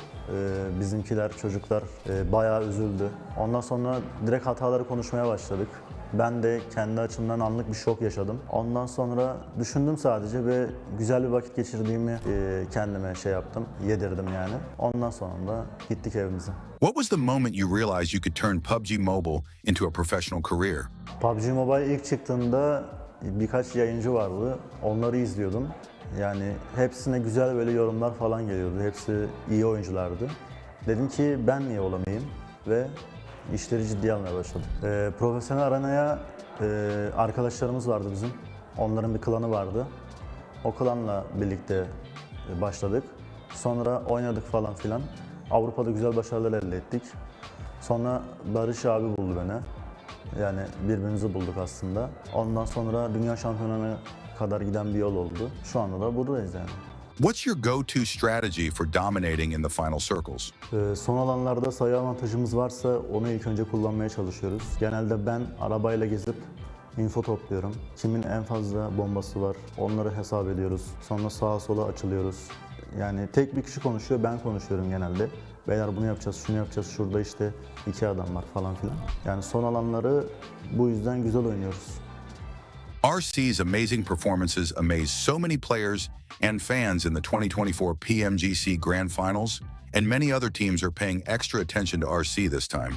Bizimkiler, çocuklar bayağı üzüldü. Ondan sonra direkt hataları konuşmaya başladık. Ben de kendi açımdan anlık bir şok yaşadım. Ondan sonra düşündüm sadece ve güzel bir vakit geçirdiğimi kendime yaptım, yedirdim yani. Ondan sonra da gittik evimize. What was the moment you realized you could turn PUBG Mobile into a professional career? PUBG Mobile ilk çıktığında birkaç yayıncı vardı. Onları izliyordum. Yani hepsine güzel böyle yorumlar falan geliyordu. Hepsi iyi oyunculardı. Dedim ki ben niye olamayayım ve işleri ciddiye almaya başladım. Profesyonel arenaya arkadaşlarımız vardı bizim. Onların bir klanı vardı. O klanla birlikte başladık. Sonra oynadık falan filan. Avrupa'da güzel başarılar elde ettik. Sonra Barış abi buldu beni. Yani birbirimizi bulduk aslında. Ondan sonra dünya şampiyonuna kadar giden bir yol oldu. Şu anda da buradayız yani. What's your go-to strategy for dominating in the final circles? Son alanlarda sayı avantajımız varsa onu ilk önce kullanmaya çalışıyoruz. Genelde ben arabayla gezip info topluyorum. Kimin en fazla bombası var onları hesap ediyoruz. Sonra sağa sola açılıyoruz. Yani tek bir kişi konuşuyor, ben konuşuyorum genelde. Beyler bunu yapacağız, şunu yapacağız, şurada işte 2 adam var falan filan. Yani son alanları bu yüzden güzel oynuyoruz. RC's amazing performances amaze so many players and fans in the 2024 PMGC Grand Finals, and many other teams are paying extra attention to RC this time.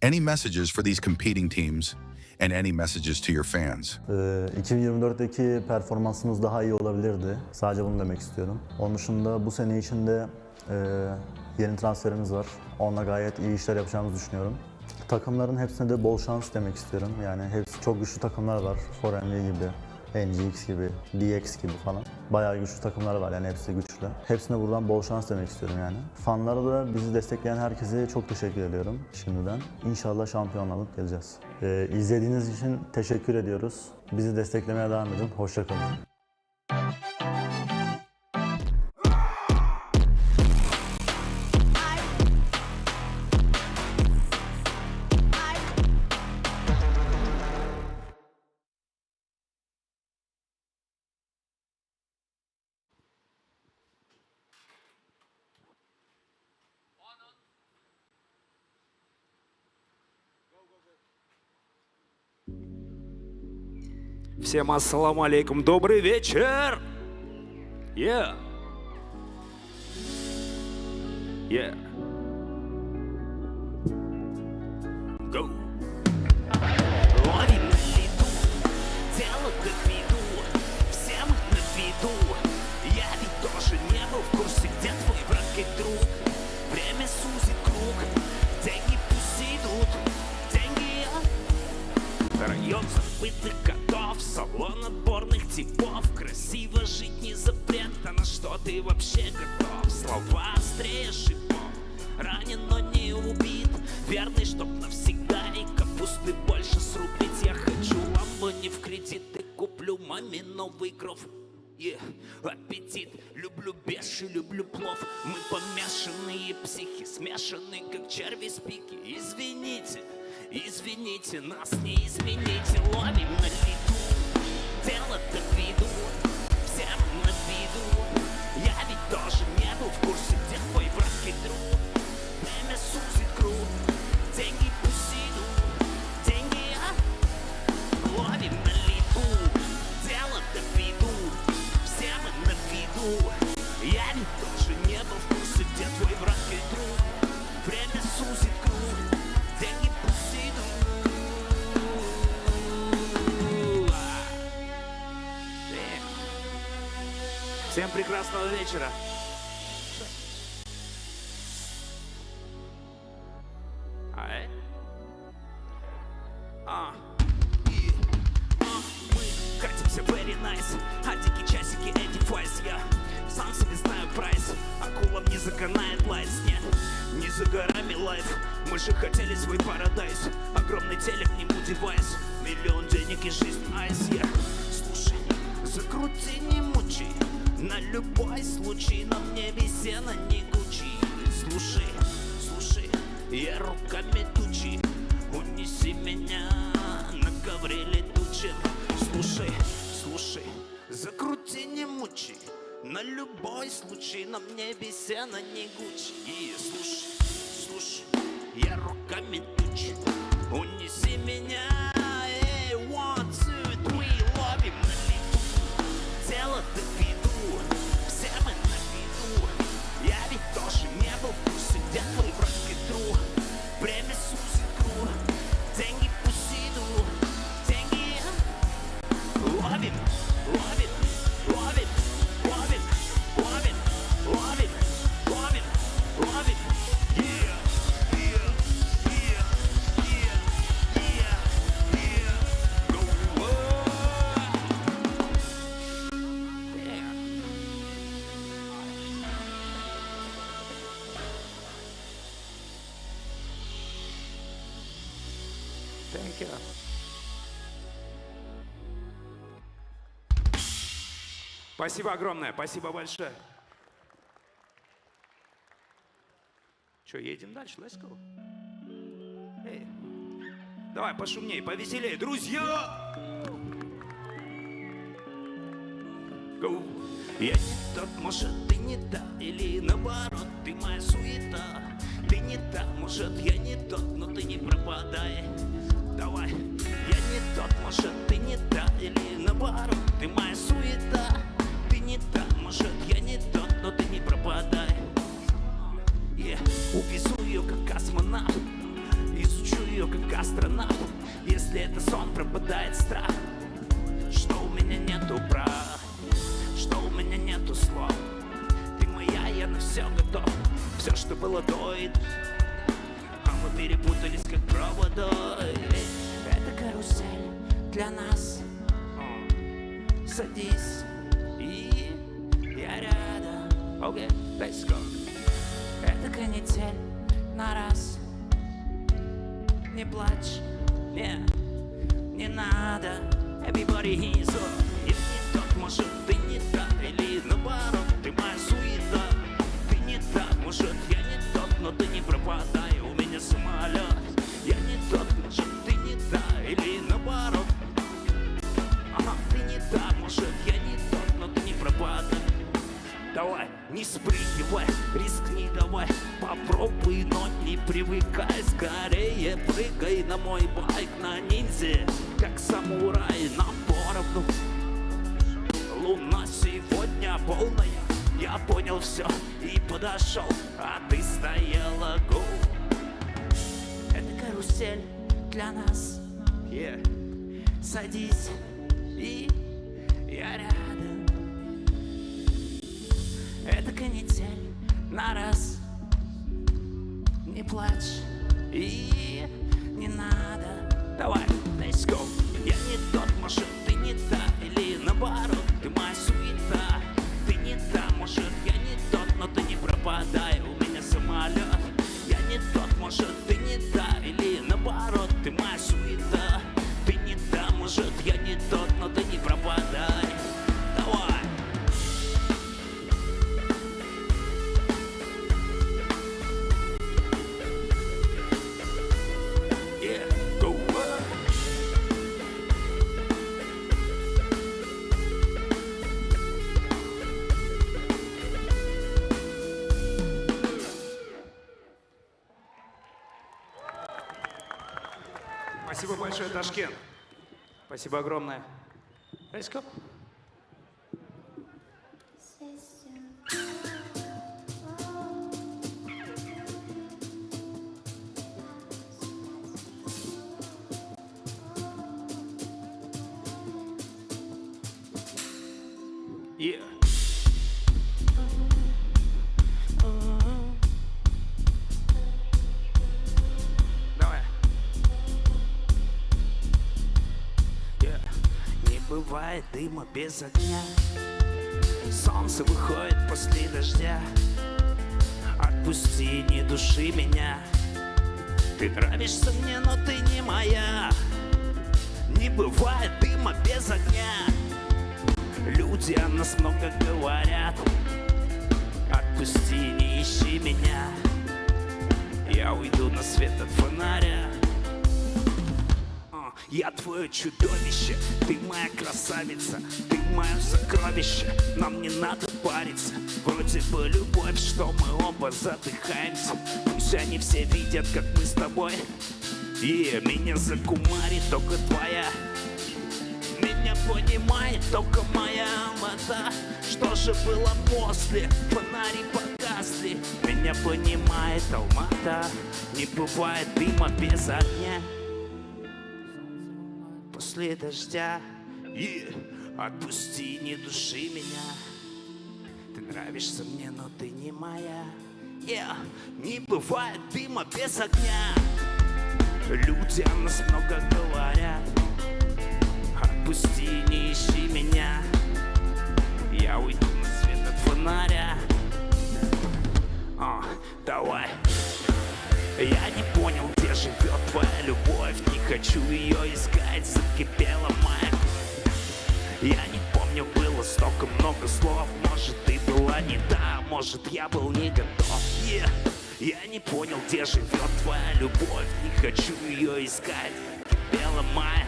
Any messages for these competing teams, and any messages to your fans? 2024'teki performansımız daha iyi olabilirdi. Sadece bunu demek istiyorum. Onun dışında bu sene içinde yeni transferimiz var. Onunla gayet iyi işler yapacağımızı düşünüyorum. Takımların hepsine de bol şans demek istiyorum. Yani hepsi çok güçlü takımlar var. 4MV gibi, NGX gibi, DX gibi falan. Bayağı güçlü takımlar var yani hepsi güçlü. Hepsine buradan bol şans demek istiyorum yani. Fanlara da bizi destekleyen herkese çok teşekkür ediyorum şimdiden. İnşallah şampiyon alıp geleceğiz. İzlediğiniz için teşekkür ediyoruz. Bizi desteklemeye devam edin. Hoşça kalın. Всем ассаламу алейкум, добрый вечер! Yeah! Yeah! Go! тоже не был в курсе, где твой враг и друг. Время сузит круг, деньги пусть идут, деньги я. Район забытых котов, салон отборных типов. Красиво жить не запрет, а на что ты вообще готов? Слова острее шипов, ранен, но не убит. Верный, чтоб навсегда, и капусты больше срубить. Я хочу ламбо не в кредит, и куплю маме новый кров. Аппетит, люблю беши, люблю плов. Мы помешанные психи, смешанные как черви с пики. Извините, извините, нас не измените. Ловим на лету, дело-то в виду, всем на виду. Я ведь тоже не был в курсе, где твой враг и друг. Время сузит круг, деньги пусть идут, деньги я. Ловим на лету, дело-то в виду, все мы на виду. Я ведь тоже не был в курсе, где твой враг и друг. Время сузит круг, деньги пусть идут. Всем прекрасного вечера. Мы катимся very nice, а дикие часики эти файс. Я сам себе знаю прайс, акулам не заканает лайс. Нет, не за горами лайф, мы же хотели свой парадайз. Огромный телек, к нему девайс, миллион денег и жизнь айс. Слушай, закрути, не мучи, на любой случай, на мне весена не гучи. Слушай, слушай, я руками тучи, унеси меня на ковре летучем. Слушай, слушай, закрути, не мучи, на любой случай, на мне весена не гучи. И слушай, слушай, я руками тучи, унеси меня. Эй, 1, 2, 3, ловим на лету, дело-то в виду, все мы на виду. Я ведь тоже не был в курсе, где твой враг и друг. Время сузит круг, деньги пусть идут, деньги я. Ловим, ловим, ловим, ловим, ловим, ловим, ловим, ловим. Yeah, yeah, yeah, yeah, yeah, yeah. Go Thank you. Спасибо огромное, спасибо большое. Че, едем дальше? Let's go. Эй, давай пошумнее, повеселее, друзья! Go. Я не тот, может, ты не та, или наоборот, ты моя суета. Ты не та, может, я не тот, но ты не пропадай. Давай, я не тот, может, ты не та, или наоборот, ты моя суета. Ты не та, может, я не тот, но ты не пропадай. Увезу ее как космонавт, изучу ее как астронавт. Если это сон, пропадает страх, что у меня нету прав, что у меня нету слов. Ты моя, я на все готов, все, что было до и до. А мы перепутались как провода. Это карусель для нас. Садись, и я рядом. Окей, let's go. Это канитель на раз. Не плачь, не надо. Everybody he's on. Я не тот, может, ты не та, или наоборот, ты моя суета. Ты не та, может, я не тот, но ты не пропадай. У меня самолет. Я не тот, может, ты не та, или наоборот. Ага, ты не та, может, я не тот, но ты не пропадай. Давай, не спрыгивай, рискни давай. Попробуй, но не привыкай. Скорее прыгай на мой байк, на ниндзя, как самурай, на поровну. Луна сегодня полная, я понял все и подошел, а ты стояла go. Это карусель для нас. Садись, и я рядом. Это канитель на раз. Не плачь и не надо. Давай, let's go. Я не тот, может, ты не та. Или наоборот, ты моя суета. Ты не та, может, я не тот, но ты не пропадай. У меня самолет. Я не тот, может, ты не та. Или наоборот, ты моя суета. Ты не та, может, я не тот, но ты не пропадай. Давай. Yeah, go on. Спасибо большое, Ташкент. Спасибо огромное. Let's go. Yeah. Давай. Yeah. Не бывает дыма без огня. Солнце выходит после дождя. Отпусти, не души меня. Ты нравишься мне, но ты не моя. Не бывает дыма без огня. Люди о нас много говорят. Отпусти, не ищи меня. Я уйду на свет от фонаря. Я твое чудовище, ты моя красавица, ты мое сокровище. Нам не надо париться, вроде бы любовь, что мы оба задыхаемся. Пусть они все видят, как мы с тобой. И меня закумарит только твоя. Меня понимает только моя вода. Что же было после? Фонари погасли. Меня понимает Алмата. Не бывает дыма без огня. После дождя. Отпусти, не души меня. Ты нравишься мне, но ты не моя. Не бывает дыма без огня. Люди о нас много говорят. Отпусти, не ищи меня. Я уйду на свет от фонаря. Давай. Я не понял, где живет твоя любовь. Не хочу ее искать, закипела моя кровь. Я не помню, было столько много слов. Может, ты была не та, может, я был не готов. Я не понял, где живет твоя любовь. Не хочу ее искать, закипела моя.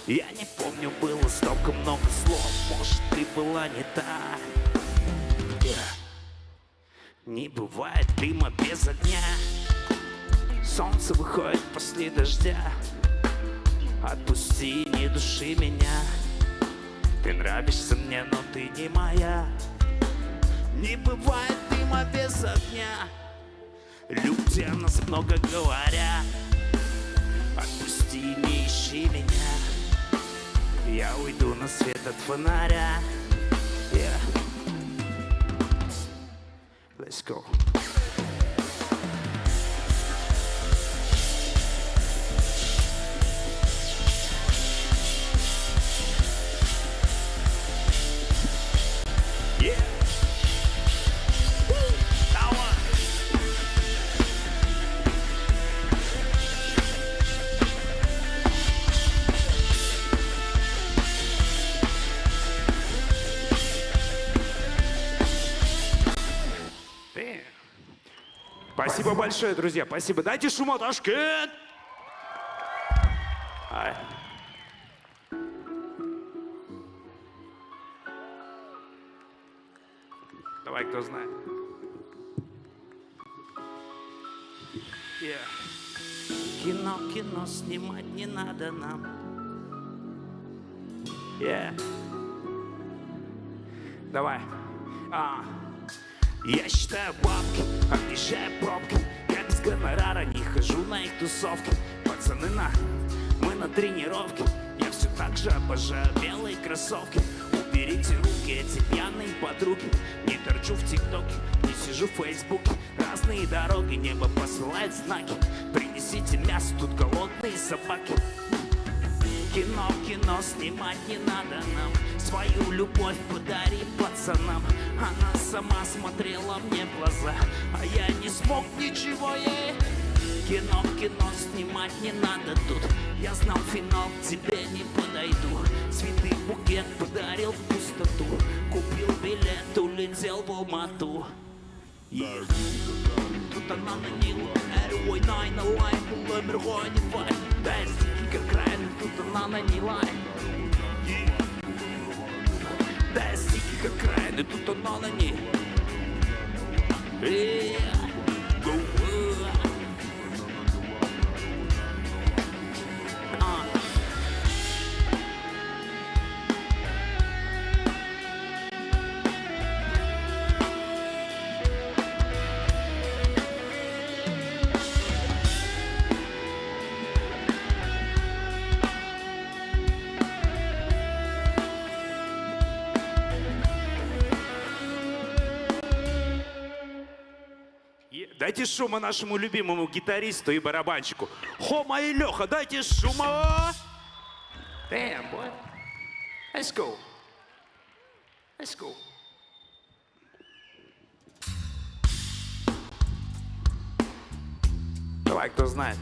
Я не помню, было столько много слов. Может, ты была не та. Не бывает дыма без огня. Солнце выходит после дождя. Отпусти, не души меня. Ты нравишься мне, но ты не моя. Не бывает дыма без огня. Люди о нас много говорят. Отпусти, не ищи меня. Я уйду на свет от фонаря. Let's go. Спасибо большое, друзья. Спасибо. Дайте шума, Ташкент! Давай, кто знает. Кино снимать не надо нам. Давай. Я считаю бабки, объезжаю пробки. Я без гонорара не хожу на их тусовки. Пацаны, мы на тренировке. Я все так же обожаю белые кроссовки. Уберите руки, эти пьяные подруги. Не торчу в ТикТоке, не сижу в Фейсбуке. Разные дороги, небо посылает знаки. Принесите мясо, тут голодные собаки. Кино, кино снимать не надо нам. Свою любовь подари пацанам. Она сама смотрела мне в глаза, а я не смог ничего ей. Кино, кино снимать не надо тут. Я знал финал, к тебе не подойду. Цветы букет подарил в пустоту. Купил билет, улетел в Алмату. Тут она на Нилу, Эрой, Найна, Лайм, Лэмер, Гойни, Вай. Да, я стики как Райан, тут она на Нилай. Да, я стики как Райан, и тут она на Нилай. Дайте шума нашему любимому гитаристу и барабанщику. Хома и Леха, дайте шума! Damn, boy. Let's go. Let's go. Давай, кто знает.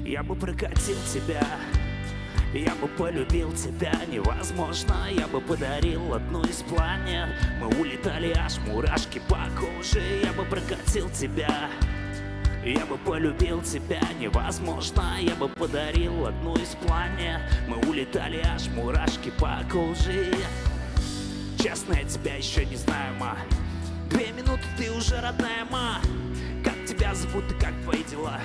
Я бы прокатил тебя, я бы полюбил тебя невозможно. Я бы подарил одну из планет. Мы улетали, аж мурашки по коже. Я бы прокатил тебя, я бы полюбил тебя невозможно. Я бы подарил одну из планет. Мы улетали, аж мурашки по коже. Честно, я тебя еще не знаю, ма. 2 минуты, ты уже родная, ма. Как тебя зовут и как твои дела?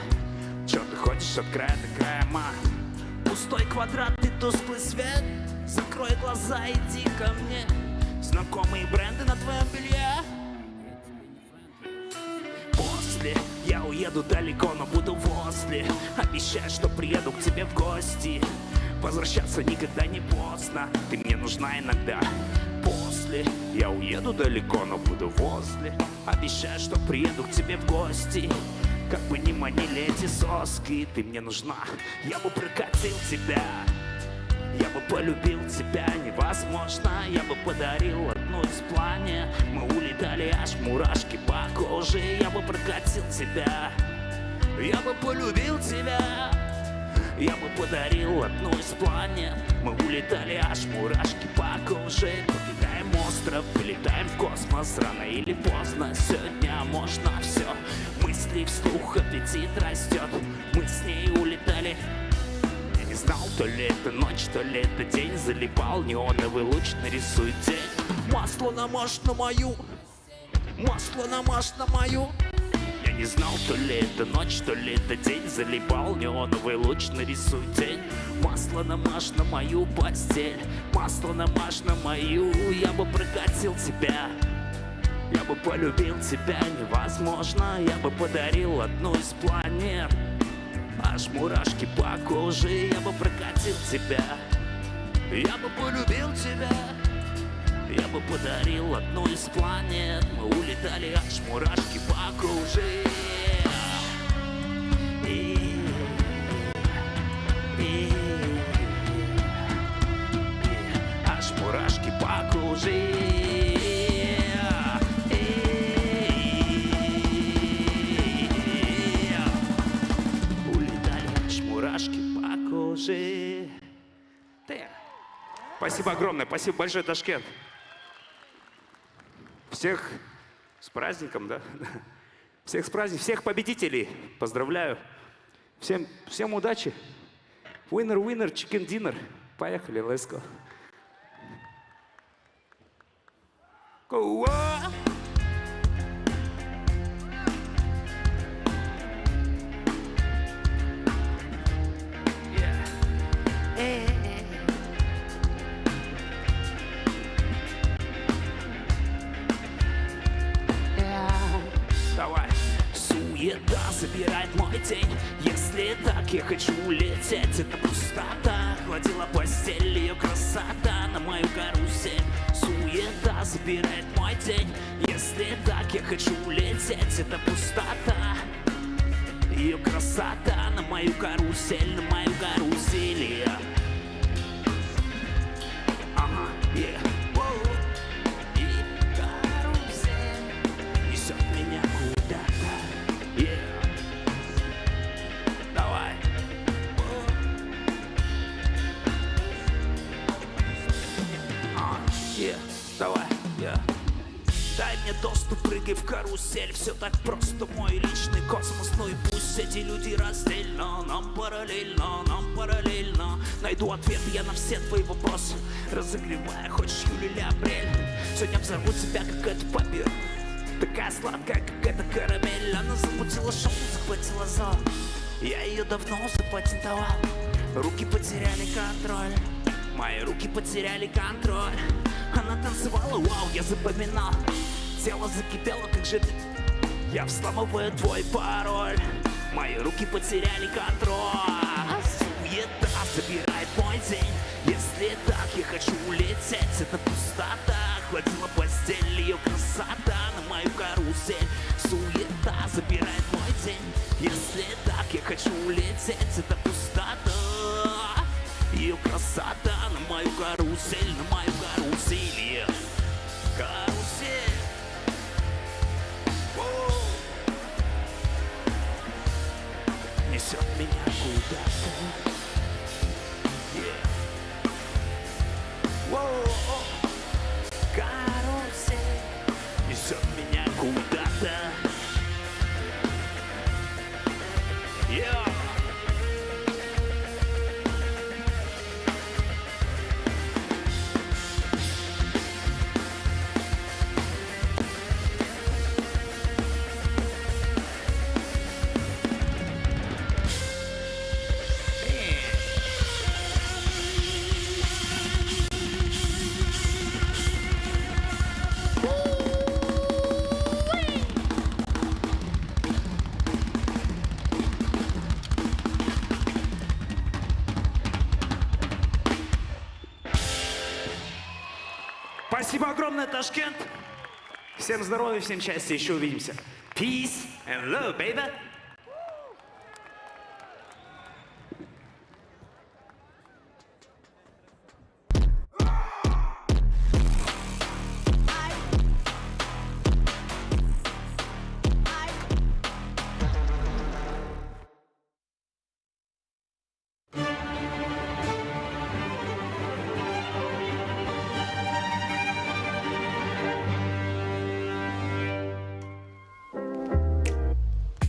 Чё ты ходишь от края до края, ма? Пустой квадрат и тусклый свет. Закрой глаза, иди ко мне. Знакомые бренды на твоем белье. После я уеду далеко, но буду возле. Обещаю, что приеду к тебе в гости. Возвращаться никогда не поздно. Ты мне нужна иногда. После я уеду далеко, но буду возле. Обещаю, что приеду к тебе в гости. Как бы ни манили эти соски, ты мне нужна. Я бы прокатил тебя, я бы полюбил тебя невозможно. Я бы подарил одну из планет. Мы улетали, аж мурашки по коже. Я бы прокатил тебя, я бы полюбил тебя. Я бы подарил одну из планет. Мы улетали, аж мурашки по коже. Покидаем остров, вылетаем в космос. Рано или поздно, сегодня можно все. Мысли вслух, аппетит растет. Мы с ней улетали. Я не знал, то ли это ночь, то ли это день. Залипал неоновый луч, нарисует день. Масло намажь на мою, масло намажь на мою. Я не знал, то ли это ночь, то ли это день. Залипал неоновый луч, нарисуй тень. Масло намажь на мою постель, масло намажь на мою. Я бы прокатил тебя, я бы полюбил тебя невозможно. Я бы подарил одну из планет. Аж мурашки по коже. Я бы прокатил тебя, я бы полюбил тебя. Я бы подарил одну из планет. Мы улетали, аж мурашки по коже. Аж мурашки по коже. Улетали, аж мурашки по коже. Спасибо огромное, спасибо большое, Ташкент. Всех с праздником, да? Всех с праздником, всех победителей поздравляю. Всем удачи. Winner, chicken dinner. Поехали, let's go. Go! Если так я хочу улететь, это пустота. Гладила постель, ее красота на мою карусель. Суета забирает мой день. Если так я хочу улететь, это пустота. Ее красота на мою карусель, на мою карусель. Ага, yeah. И карусель несет меня куда-то. Yeah. Давай. Yeah. Давай, yeah. Дай мне доступ, прыгай в карусель. Все так просто, мой личный космос. Ну и пусть эти люди раздельно. Нам параллельно. Найду ответ я на все твои вопросы. Разогревая, хочешь июль или апрель. Сегодня взорву тебя, как это папир. Такая сладкая, как эта карамель. Она замутила шоу, захватила зал. Я ее давно запатентовал. Руки потеряли контроль. Мои руки потеряли контроль. Она танцевала, вау, я запоминал. Тело закипело, как же ты. Я взламываю твой пароль. Мои руки потеряли контроль. Суета забирает мой день. Если так я хочу улететь, это пустота. Хватила постель, ее красота на мою карусель. Суета забирает мой день. Если так я хочу улететь, это пустота. Ее красота на мою карусель, на мою карусель. Карусель. Воу. Несет меня куда-то. Yeah. Воу. Карусель. Несет меня куда-то. Yeah. Спасибо огромное, Ташкент. Всем здоровья, всем счастья, еще увидимся. Peace and love, baby.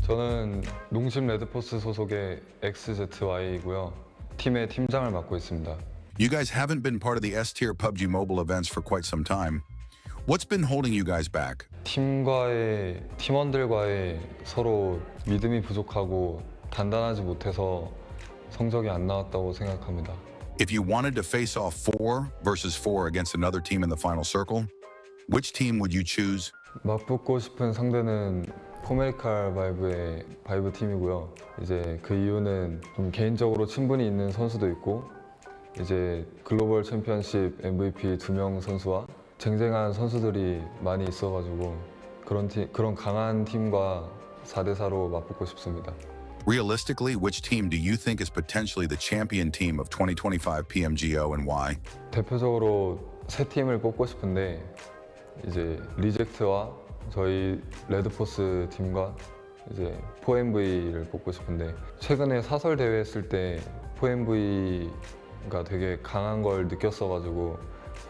저는 농심 레드포스 소속의 XZY이고요. 팀의 팀장을 맡고 있습니다. You guys haven't been part of the S-tier PUBG Mobile events for quite some time. What's been holding you guys back? 팀원들과의 서로 믿음이 부족하고 단단하지 못해서 성적이 안 나왔다고 생각합니다. If you wanted to face off 4 versus 4 against another team in the final circle, which team would you choose? 맞붙고 싶은 상대는 포메리칼 바이브의 바이브 팀이고요. 이제 그 이유는 좀 개인적으로 친분이 있는 선수도 있고 이제 글로벌 챔피언십 MVP 2명 선수와 쟁쟁한 선수들이 많이 있어가지고 그런 강한 팀과 4대4로 맞붙고 싶습니다. Realistically, which team do you think is potentially the champion team of 2025 PMGO and why? 대표적으로 세 팀을 뽑고 싶은데 이제 리젝트와 저희 레드포스 팀과 이제 4MV를 뽑고 싶은데 최근에 사설 대회 했을 때 4MV가 되게 강한 걸 느꼈어가지고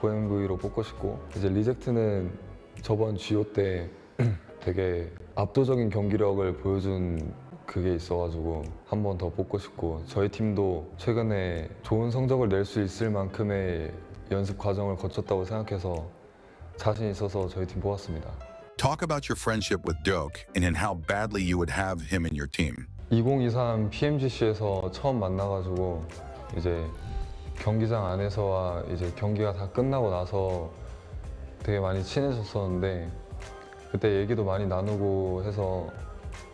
4MV로 뽑고 싶고 이제 리젝트는 저번 GO 때 되게 압도적인 경기력을 보여준 그게 있어가지고 한 번 더 뽑고 싶고 저희 팀도 최근에 좋은 성적을 낼 수 있을 만큼의 연습 과정을 거쳤다고 생각해서 자신 있어서 저희 팀 뽑았습니다. Talk about your friendship with Doke and in how badly you would have him in your team. 2023 PMGC에서 처음 만나가지고 이제 경기장 안에서와 이제 경기가 다 끝나고 나서 되게 많이 친해졌었는데 그때 얘기도 많이 나누고 해서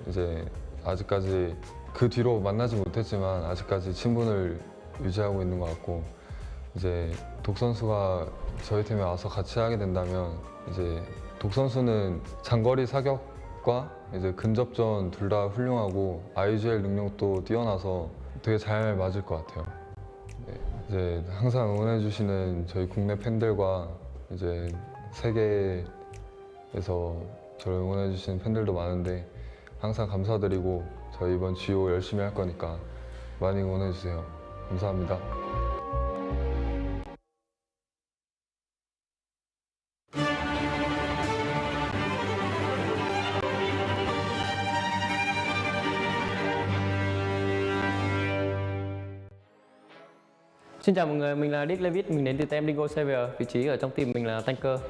이제 아직까지 그 뒤로 만나지 못했지만 아직까지 친분을 유지하고 있는 것 같고 이제 독 선수가 저희 팀에 와서 같이 하게 된다면 이제 독 선수는 장거리 사격과 이제 근접전 둘 다 훌륭하고 IGL 능력도 뛰어나서 되게 잘 맞을 것 같아요. 네, 이제 항상 응원해 주시는 저희 국내 팬들과 이제 세계에서 저를 응원해 주시는 팬들도 많은데 항상 감사드리고 저희 이번 GO 열심히 할 거니까 많이 응원해 주세요. 감사합니다. Xin chào mọi người, mình là Dick Levitt, mình đến từ PMGO Uzbekistan, vị trí ở trong team mình là tanker.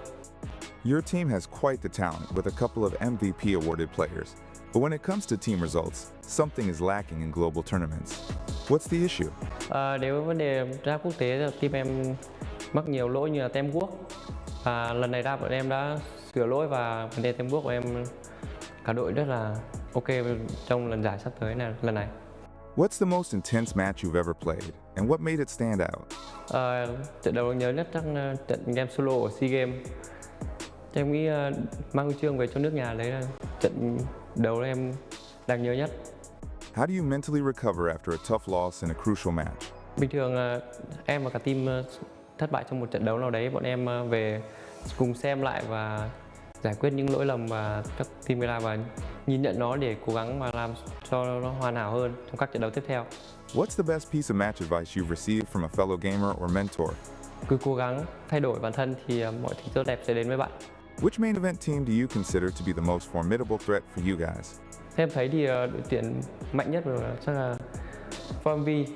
Your team has quite the talent with a couple of MVP awarded players. But when it comes to team results, something is lacking in global tournaments. What's the issue? Đối với vấn đề ra quốc tế, team em mắc nhiều lỗi như là tem quốc. Và lần này ra bọn em đã sửa lỗi và vấn đề tem quốc của em cả đội rất là ok trong lần giải sắp tới này lần này. What's the most intense match you've ever played, and what made it stand out? Trận đấu nhớ nhất chắc trận game solo ở SEA Games. Em nghĩ mang huy chương về cho nước nhà đấy là trận đấu em đáng nhớ nhất. How do you mentally recover after a tough loss in a crucial match? Bình thường em và cả team thất bại trong một trận đấu nào đấy, bọn em về cùng xem lại và giải quyết những lỗi lầm mà các team gây ra và nhìn nhận nó để cố gắng và làm cho nó hoàn hảo hơn trong các trận đấu tiếp theo. What's the best piece of match advice you've received from a fellow gamer or mentor? Cứ cố gắng thay đổi bản thân thì mọi thứ tốt đẹp sẽ đến với bạn. Which main event team do you consider to be the most formidable threat for you guys? Theo em thấy thì đội tuyển mạnh nhất là chắc là FMV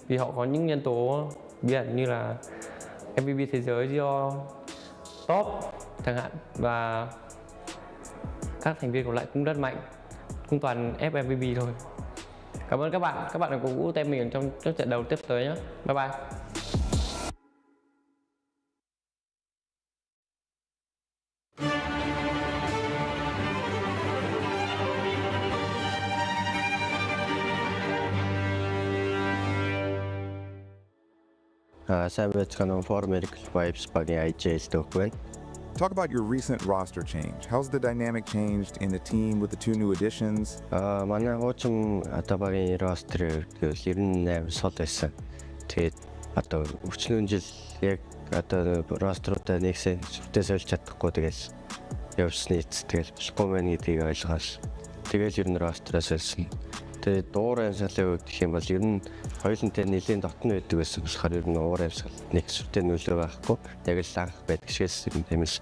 vì họ có những nhân tố bí ẩn như là MVP thế giới do top chẳng hạn và các thành viên còn lại cũng rất mạnh, không toàn FMVP thôi. Cảm ơn các bạn đã cổ vũ team mình trong các trận đấu tiếp tới nhé. Bye bye. Сайн байцгаана уу, For Miracle Vibes багийн IGL дөх байна. Talk about your recent roster change. How's the dynamic changed in the team with the two new additions? Манай хуучин одоо багийн roster гэвэл 98 сод байсан. Тэгээд одоо өчнөө жил яг одоо roster-уудаа нэгсээ сүртэй сольж чадахгүй тэгэл явсны тэгэл болохгүй мэн гэдгийг ойлгоос. Тэгэл ер нь roster-аас олсон. Тэгээд уур амьсгалын үед гэх юм бол ер нь хоёулантай нэлийн дотн байдаг байсан болохоор ер нь уур амьсгал нэг сүртэй нөлөө байхгүй. Яг л анх байдаг шигээс юм тэмээс.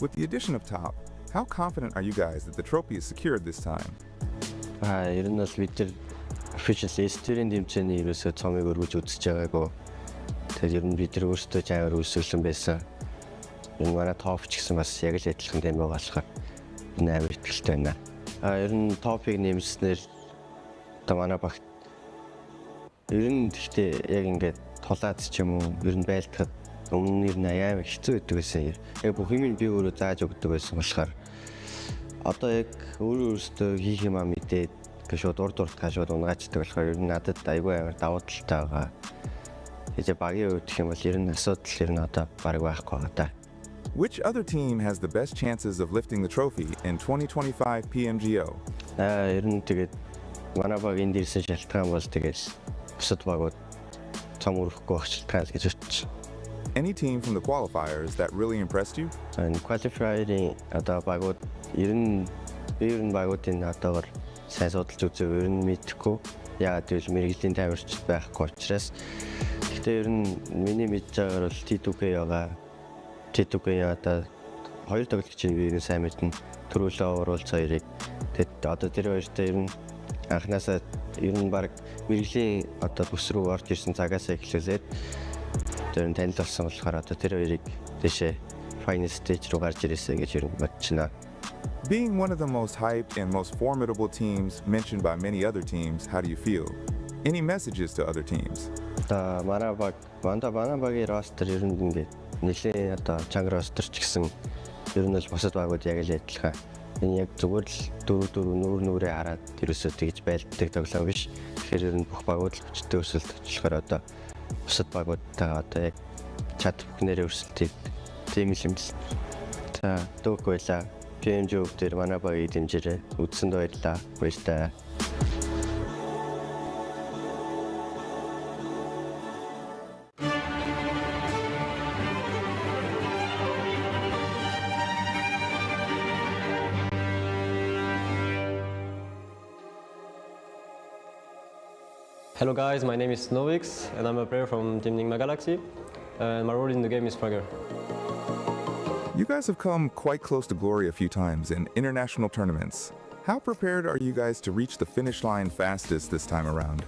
With the addition of Top, how confident are you guys that the trophy is secured this time? Ер нь бол бид нар official Esports-ийн тэмцээний ерөөсөө цомыг өргөж үзэж байгаагүй. Тэгээд ер нь бид нар өөрсдөө жаагаар үүсэлсэн байсан. Энэ манай Top ч гэсэн бас яг л адилхан юм байгаа болохоор энэ амар ихтэй байна. Ер нь Top-ыг нэмснээр манай багт ер нь гэхдээ яг ингээд тулаад ч юм уу ер нь байлдахад өмнө нь аяа хэцүү байдаг байсан. Яг бүх юм би өөрөө зааж өгдөг байсан болохоор одоо яг өөрөөсөө хийх юм аа мэдээд шууд урд шууд унгаачдаг болохоор ер нь надад айгүй амар давуу талтай байгаа. Тэгээ багийн үед гэх юм бол ер нь асуудал ер нь одоо бараг байхгүй байгаа та. Which other team has the best chances of lifting the trophy in 2025 PMGO? Ер нь тэгээд манай багийн дээрсэн шалтгаан бол тэгээд бусад багууд цом өрөхгүй байх шалтгаан гэж бодчих. Any team from the qualifiers that really impressed you? Qualifier-ийн одоо багууд ер нь багуудын одоогор сайн судалж үзээ ер нь мэдэхгүй. Яагаад гэвэл мэрэгжлийн таймерч байхгүй учраас. Гэхдээ ер нь миний мэдж байгаагаар бол T2K одоо хоёр тоглогчийн биеийн сайн мэднэ. Төрүүлээ оруулж хоёрыг. Тэгэд одоо тэр хоёртой ер нь анханасаа ер нь баг мэрэгжлийн одоо бүс рүү орж ирсэн цагаас эхлүүлээд тэр танд болсон болохоор одоо тэр хоёрыг дэшээ final stage руу гарч ирээсэй гэж ер нь бодож байна. Being one of the most hyped and most formidable teams mentioned by many other teams, how do you feel? Any messages to other teams? Манай багийн roster ер нь ингээд нэлээд одоо чанга roster ч гэсэн ер нь бол бусад багууд яг л адилхан Энэ яг зүгээр л дөрөв нүрээ хараад ерөөсөө тэгж байлддаг тоглоом биш. Тэгэхээр ер нь бүх багууд л хүчтэй өрсөлдөж болохоор одоо бусад багуудтайгаа одоо яг чад бүхнээрээ өрсөлдөж тийм юм л. За дүүгүй байлаа. PMGO дээр манай багийг дэмжээрэй. Үзсэнд баярлалаа. Баяртай. Hello guys, my name is Novix and I'm a player from Team Nigma Galaxy and my role in the game is fragger. You guys have come quite close to glory a few times in international tournaments. How prepared are you guys to reach the finish line fastest this time around?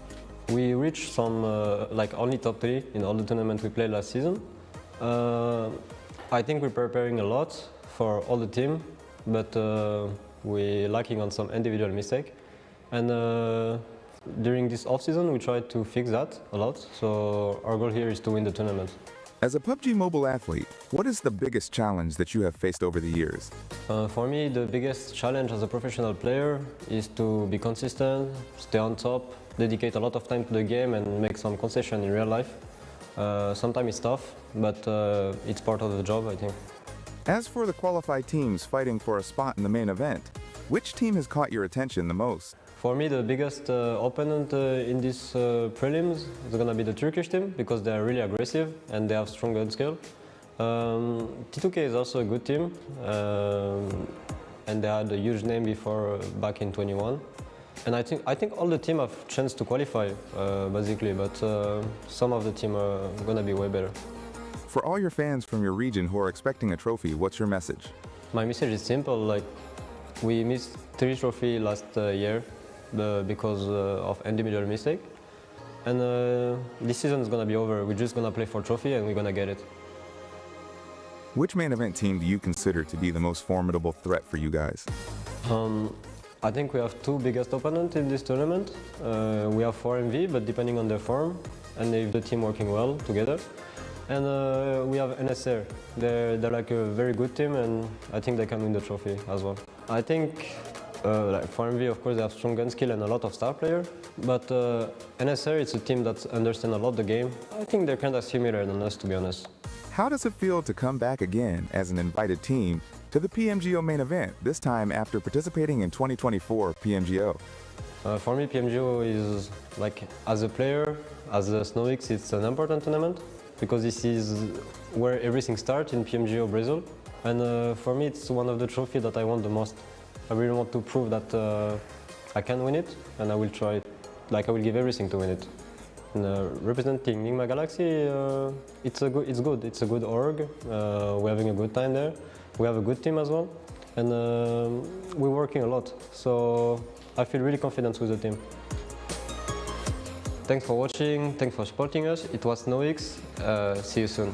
We reached some like only top 3 in all the tournaments we played last season. I think we're preparing a lot for all the team, but we're lacking on some individual mistake. And during this off-season, we tried to fix that a lot, so our goal here is to win the tournament. As a PUBG Mobile athlete, what is the biggest challenge that you have faced over the years? For me, the biggest challenge as a professional player is to be consistent, stay on top, dedicate a lot of time to the game and make some concession in real life. Sometimes it's tough, but it's part of the job, I think. As for the qualified teams fighting for a spot in the main event, which team has caught your attention the most? For me, the biggest opponent in these prelims is going to be the Turkish team because they are really aggressive and they have strong gun skill. T2K is also a good team and they had a huge name before back in 21. And I think all the team have chance to qualify basically, but some of the team are going to be way better. For all your fans from your region who are expecting a trophy, what's your message? My message is simple. Like, we missed 3 trophies last year because of individual mistake. And this season is going to be over. We're just going to play for trophy and we're going to get it. Which main event team do you consider to be the most formidable threat for you guys? I think we have 2 biggest opponents in this tournament. We have 4MV, but depending on their form and if the team working well together. And we have NSR. They're like a very good team and I think they can win the trophy as well. I think like for MV, of course, they have strong gun skill and a lot of star players. But NSR, it's a team that understands a lot the game. I think they're kind of similar than us, to be honest. How does it feel to come back again as an invited team to the PMGO main event, this time after participating in 2024 PMGO? For me, PMGO is like, as a player, as a Snowix, it's an important tournament because this is where everything starts in PMGO Brazil. And for me, it's one of the trophies that I want the most. I really want to prove that I can win it, and I will try. Like, I will give everything to win it. And, representing Nigma Galaxy, it's good. It's a good org. We're having a good time there. We have a good team as well, and we're working a lot. So I feel really confident with the team. Thanks for watching. Thanks for supporting us. It was Noix. See you soon.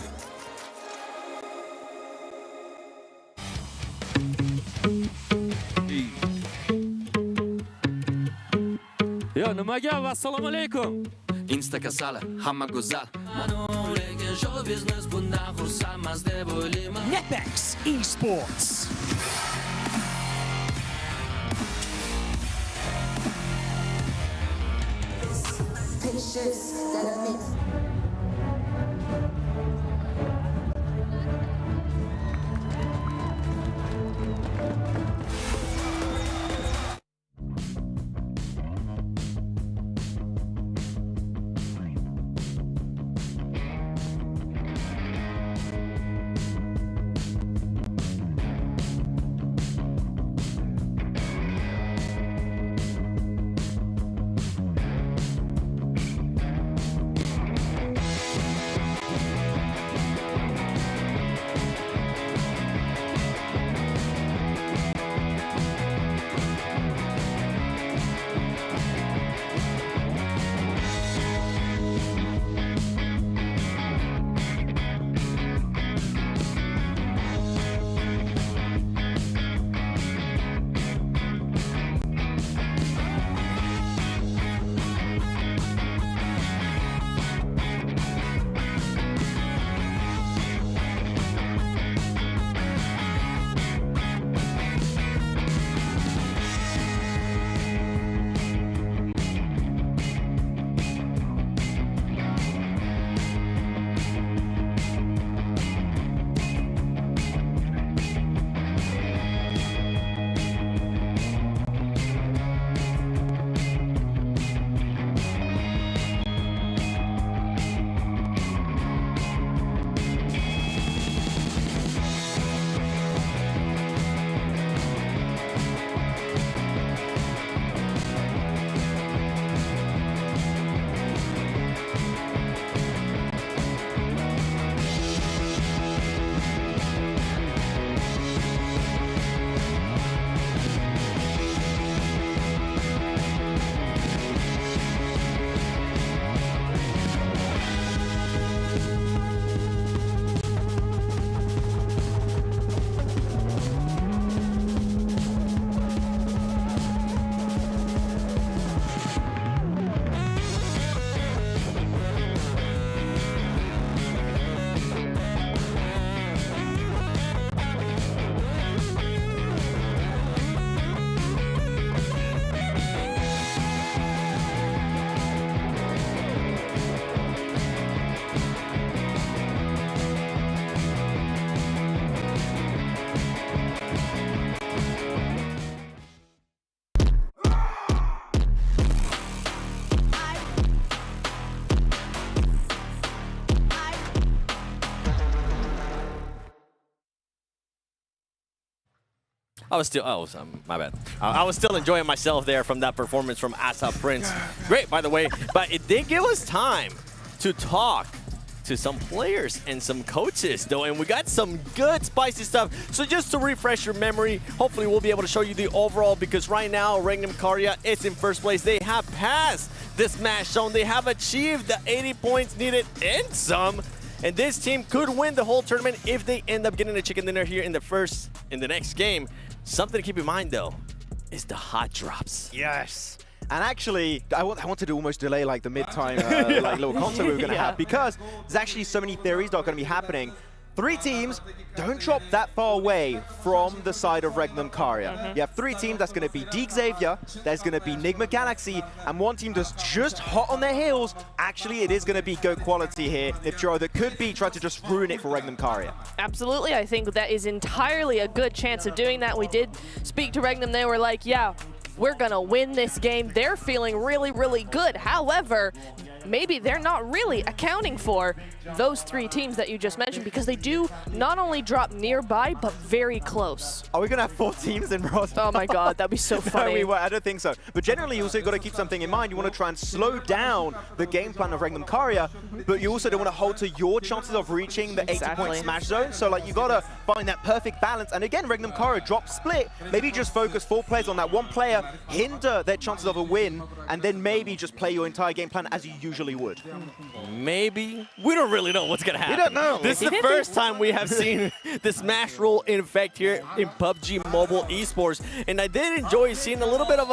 Yo, nimaga va? Assalomu alaykum. Insta kasali, hamma go'zal. Lekin show business bundan xursandmas deb o'ylayman. Climax Esports. Pictures that I mix. I was still, my bad. I was still enjoying myself there from that performance from Asa Prince. Great, by the way, but it did give us time to talk to some players and some coaches, though, and we got some good spicy stuff. So just to refresh your memory, hopefully we'll be able to show you the overall, because right now Regnum Karya is in first place. They have passed the smash zone. They have achieved the 80 points needed and some. And this team could win the whole tournament if they end up getting a chicken dinner here in the next game. Something to keep in mind, though, is the hot drops. Yes. And actually, I wanted to almost delay like the mid-time like little concert we were going to have, because there's actually so many theories that are going to be happening. 3 teams don't drop that far away from the side of Regnum Karya. You have 3 teams. That's going to be Deek Xavier, there's going to be Nigma Galaxy, and one team that's just hot on their heels. Actually, it is going to be Go Quality here, Nipchiro, that could be trying to just ruin it for Regnum Karya. Absolutely, I think that is entirely a good chance of doing that. We did speak to Regnum. They were like, yeah, we're gonna win this game. They're feeling really, really good. However, maybe they're not really accounting for those 3 teams that you just mentioned, because they do not only drop nearby, but very close. Are we going to have 4 teams in Ross? Oh my god, that'd be so funny. No, I don't think so. But generally, you also got to keep something in mind. You want to try and slow down the game plan of Regnum Karya, but you also don't want to hold to your chances of reaching the 80-point smash zone. So like, you got to find that perfect balance. And again, Regnum Karya drop split. Maybe just focus 4 players on that one player, hinder their chances of a win, and then maybe just play your entire game plan as you usually would. Maybe. We don't really know what's going to happen. We don't know. This is the first time we have seen the smash roll in effect here in PUBG Mobile Esports. And I did enjoy seeing a little bit of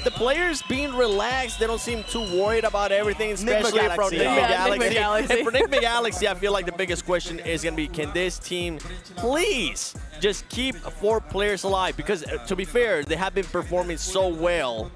the players being relaxed. They don't seem too worried about everything, especially from Nigma Galaxy. And for Nigma Galaxy, I feel like the biggest question is going to be, can this team please just keep 4 players alive? Because to be fair, they have been performing so well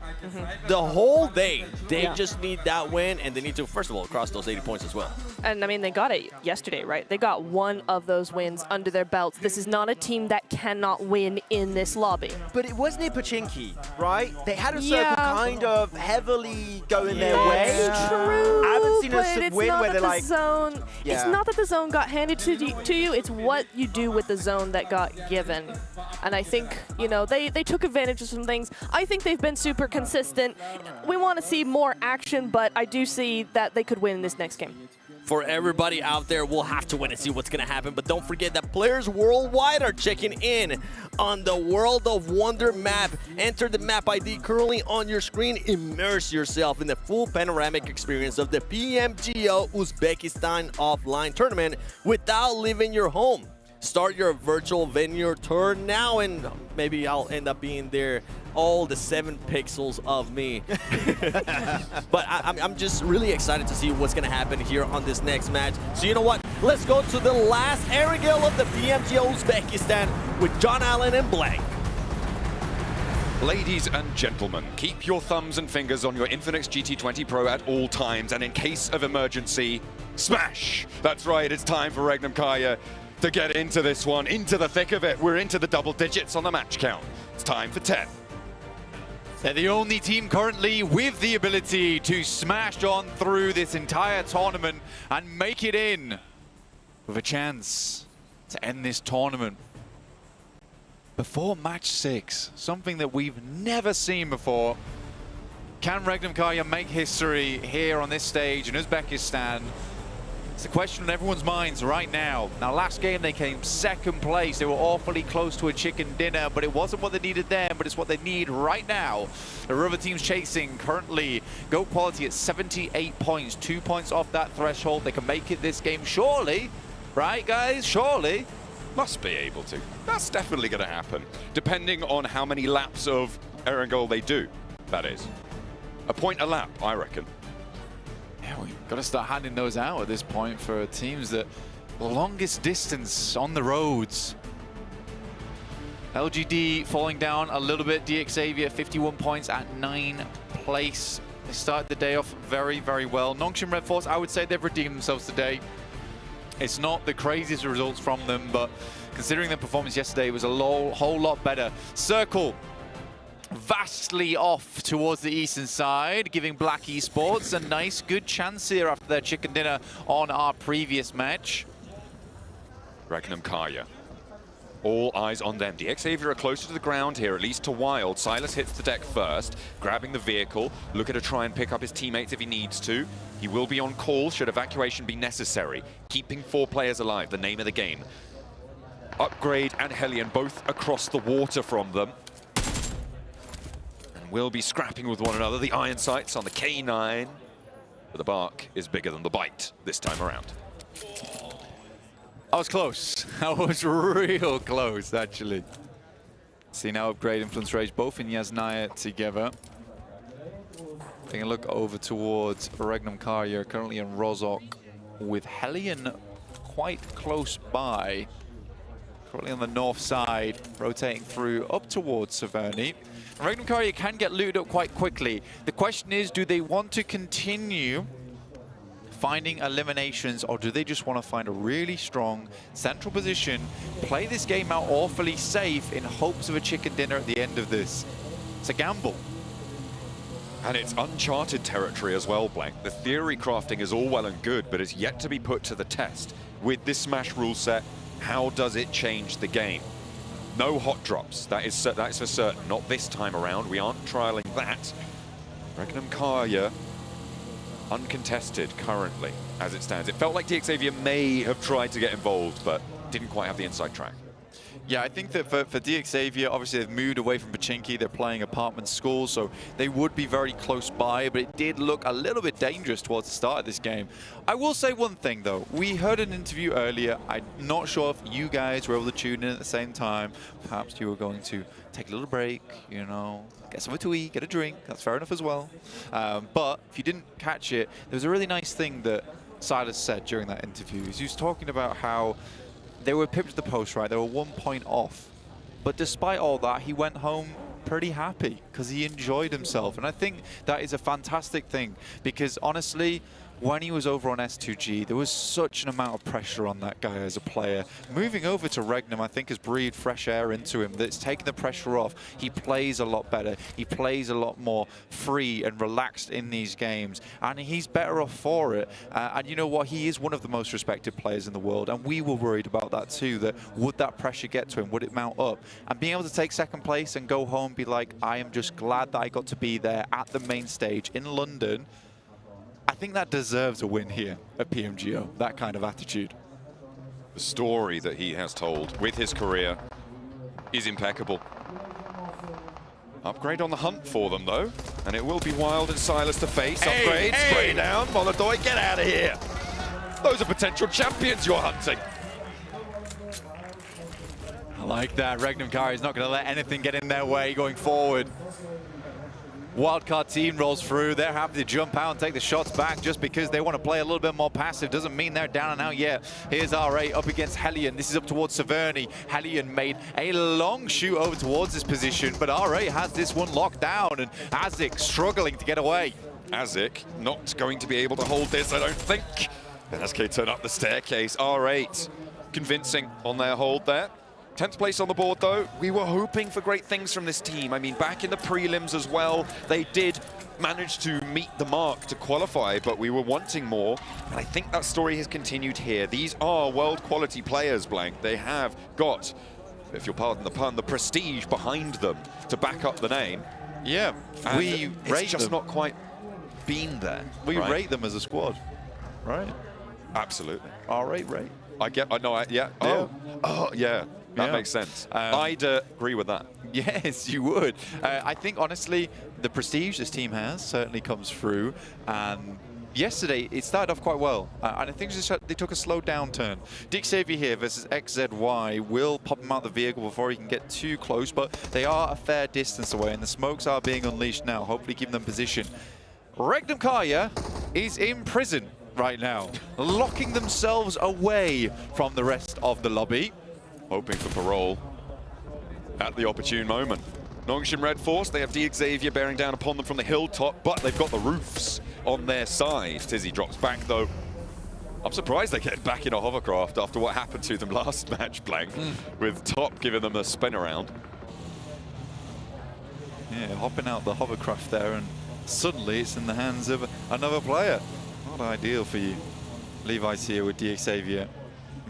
the whole day. They just need that win, and they need to, first of all, cross those 80 points as well. And I mean, they got it yesterday, right? They got one of those wins under their belts. This is not a team that cannot win in this lobby. But it was near Pachinki, right? They had a circle kind of heavily going their way. True, I haven't seen but a it's win not where that they're the like... zone, It's not that the zone got handed to you, it's what you do with the zone that got given. And I think, you know, they took advantage of some things. I think they've been super consistent. We want to see more action, but I do see that they could win in this next game. For everybody out there, we'll have to wait and see what's going to happen. But don't forget that players worldwide are checking in on the World of Wonder map. Enter the map ID currently on your screen. Immerse yourself in the full panoramic experience of the PMGO Uzbekistan offline tournament without leaving your home. Start your virtual venue tour now, and maybe I'll end up being there, all the 7 pixels of me. But I'm just really excited to see what's going to happen here on this next match. So you know what? Let's go to the last Erangel of the PMGO Uzbekistan with John Allen and Blank. Ladies and gentlemen, keep your thumbs and fingers on your Infinix GT20 Pro at all times, and in case of emergency, smash! That's right, it's time for Regnum Karya to get into this one, into the thick of it. We're into the double digits on the match count. It's time for 10. They're the only team currently with the ability to smash on through this entire tournament and make it in with a chance to end this tournament before match 6. Something that we've never seen before. Can Regnum Karya make history here on this stage in Uzbekistan? It's a question on everyone's minds right now. Now, last game they came 2nd place. They were awfully close to a chicken dinner, but it wasn't what they needed then, but it's what they need right now. There are other teams chasing currently. Go Quality at 78 points, 2 points off that threshold. They can make it this game, surely. Right, guys? Surely. Must be able to. That's definitely going to happen, depending on how many laps of Erangel they do, that is. A point a lap, I reckon. Yeah, we've got to start handing those out at this point for teams that the longest distance on the roads. LGD falling down a little bit. DX Xavier 51 points at 9th place. They started the day off very, very well. Nongshim Red Force, I would say they've redeemed themselves today. It's not the craziest results from them, but considering their performance yesterday, it was a whole lot better. Circle vastly off towards the eastern side, giving Black Esports a nice, good chance here after their chicken dinner on our previous match. Regnum Karya All eyes on them. DXavier are closer to the ground here, at least to Wild. Silas hits the deck first, grabbing the vehicle, looking to try and pick up his teammates if he needs to. He will be on call should evacuation be necessary. Keeping 4 players alive, the name of the game. Upgrade and Hellion both across the water from them. And will be scrapping with one another. The iron sights on the K9. But the bark is bigger than the bite this time around. I was close. I was real close, actually. See now Upgrade, Influence Rage, both in Yasnaya together. Taking a look over towards Regnum Karya, currently in Rozok, with Hellion quite close by. Currently on the north side, rotating through up towards Severny. Regnum Karya can get looted up quite quickly. The question is, do they want to continue finding eliminations, or do they just want to find a really strong central position, play this game out awfully safe in hopes of a chicken dinner at the end of this? It's a gamble. And it's uncharted territory as well, Blank. The theory crafting is all well and good, but it's yet to be put to the test. With this Smash rule set, how does it change the game? No hot drops, that is for certain. Not this time around, we aren't trialing that. Regnum Karya uncontested currently, as it stands. It felt like DXavier may have tried to get involved, but didn't quite have the inside track. Yeah, I think that for DXavier, obviously they've moved away from Pachinki. They're playing apartment school, so they would be very close by, but it did look a little bit dangerous towards the start of this game. I will say one thing, though. We heard an interview earlier. I'm not sure if you guys were able to tune in at the same time. Perhaps you were going to take a little break, you know, get something to eat, get a drink. That's fair enough as well. But if you didn't catch it, there was a really nice thing that Silas said during that interview. He was talking about how they were pipped to the post, right? They were 1 point off. But despite all that, he went home pretty happy because he enjoyed himself. And I think that is a fantastic thing because honestly, when he was over on S2G, there was such an amount of pressure on that guy as a player. Moving over to Regnum, I think, has breathed fresh air into him. That's taken the pressure off. He plays a lot better. He plays a lot more free and relaxed in these games. And he's better off for it. And you know what? He is one of the most respected players in the world. And we were worried about that too, that would that pressure get to him? Would it mount up? And being able to take second place and go home, be like, I am just glad that I got to be there at the main stage in London. I think that deserves a win here at PMGO, that kind of attitude. The story that he has told with his career is impeccable. Upgrade on the hunt for them, though, and it will be Wild and Silas to face. Upgrade, spray down, Molodoy, get out of here. Those are potential champions you're hunting. I like that. Regnum Karya is not going to let anything get in their way going forward. Wildcard team rolls through. They're happy to jump out and take the shots back just because they want to play a little bit more passive. Doesn't mean they're down and out yet. Here's RA up against Hellion. This is up towards Severny. Hellion made a long shoot over towards this position, but RA has this one locked down, and Azik struggling to get away. Azik not going to be able to hold this, I don't think. And SK turn up the staircase. R8 convincing on their hold there. 10th place on the board, though. We were hoping for great things from this team. I mean, back in the prelims as well, they did manage to meet the mark to qualify, but we were wanting more. And I think that story has continued here. These are world-quality players, Blank. They have got, if you'll pardon the pun, the prestige behind them to back up the name. Yeah, and we rate it's just them. not quite been there. We right? rate them as a squad, right? Absolutely. R8 rate. Yeah. That makes sense. I'd agree with that. Yes, you would. I think, honestly, the prestige this team has certainly comes through. And yesterday, it started off quite well. And I think they took a slow downturn. DXavier here versus XZY will pop him out the vehicle before he can get too close. But they are a fair distance away, and the smokes are being unleashed now, hopefully giving them position. Regnum Karya is in prison right now, locking themselves away from the rest of the lobby. Hoping for parole at the opportune moment. Nongshim Red Force, they have DXavier bearing down upon them from the hilltop, but they've got the roofs on their side. Tizzy drops back, though. I'm surprised they get back in a hovercraft after what happened to them last match, Blank, with Top giving them a spin around. Yeah, hopping out the hovercraft there, and suddenly it's in the hands of another player. Not ideal for you. Levi's here with DXavier.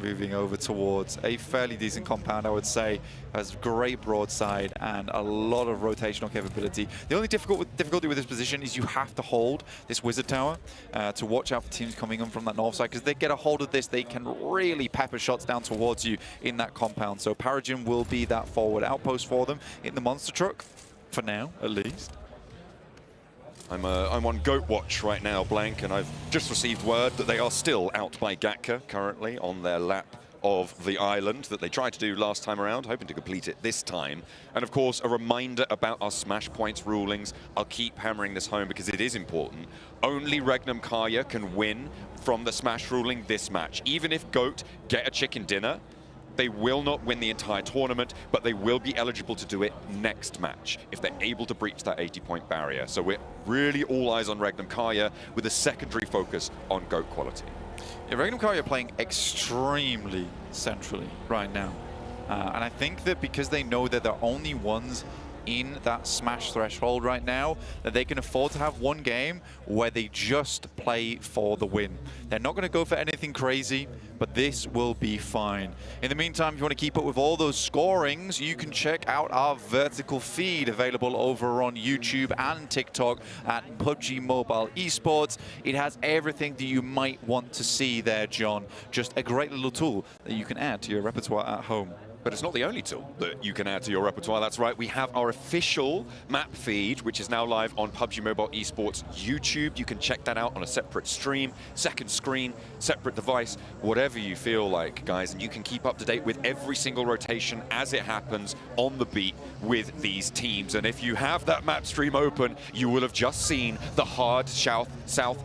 moving over towards a fairly decent compound, I would say. Has great broadside and a lot of rotational capability. The only difficulty with this position is you have to hold this wizard tower to watch out for teams coming in from that north side, because they get a hold of this, they can really pepper shots down towards you in that compound. So Paragon will be that forward outpost for them in the monster truck, for now at least. I'm on Goat Watch right now, Blank, and I've just received word that they are still out by Gatka currently on their lap of the island that they tried to do last time around, hoping to complete it this time. And of course, a reminder about our smash points rulings. I'll keep hammering this home because it is important. Only Regnum Kaya can win from the smash ruling this match. Even if Goat get a chicken dinner, they will not win the entire tournament, but they will be eligible to do it next match if they're able to breach that 80-point barrier. So we're really all eyes on Regnum Kaya with a secondary focus on Goat quality. Yeah, Regnum Kaya are playing extremely centrally right now. And I think that because they know that they're only ones in that smash threshold right now, that they can afford to have one game where they just play for the win. They're not going to go for anything crazy, but this will be fine. In the meantime, if you want to keep up with all those scorings, you can check out our vertical feed available over on YouTube and TikTok at PUBG Mobile Esports. It has everything that you might want to see there, John. Just a great little tool that you can add to your repertoire at home. But it's not the only tool that you can add to your repertoire. That's right, we have our official map feed, which is now live on PUBG Mobile Esports YouTube. You can check that out on a separate stream, second screen, separate device, whatever you feel like, guys. And you can keep up to date with every single rotation as it happens on the beat with these teams. And if you have that map stream open, you will have just seen the hard south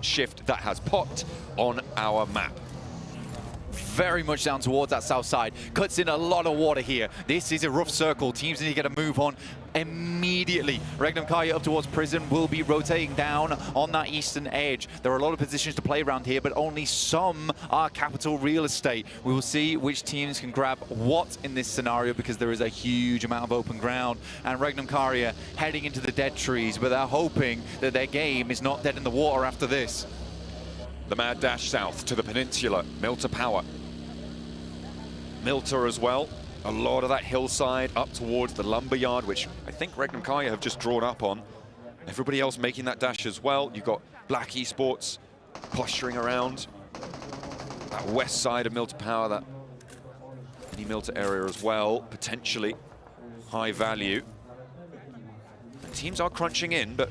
shift that has popped on our map. Very much down towards that south side. Cuts in a lot of water here. This is a rough circle. Teams need to get a move on immediately. Regnum Kaya up towards Prison will be rotating down on that eastern edge. There are a lot of positions to play around here, but only some are capital real estate. We will see which teams can grab what in this scenario, because there is a huge amount of open ground. And Regnum Kaya heading into the dead trees, but they're hoping that their game is not dead in the water after this. The mad dash south to the peninsula. Milter power. Milter as well. A lot of that hillside up towards the lumberyard, which I think Regnum Kaya have just drawn up on. Everybody else making that dash as well. You've got Black Esports posturing around that west side of Milter power, that mini Milter area as well, potentially high value. And teams are crunching in, but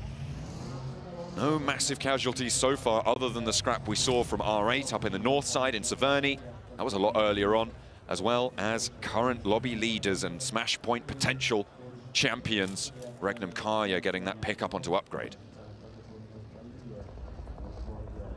no massive casualties so far, other than the scrap we saw from R8 up in the north side in Severny. That was a lot earlier on, as well as current lobby leaders and smash point potential champions. Regnum Kaya getting that pick up onto upgrade.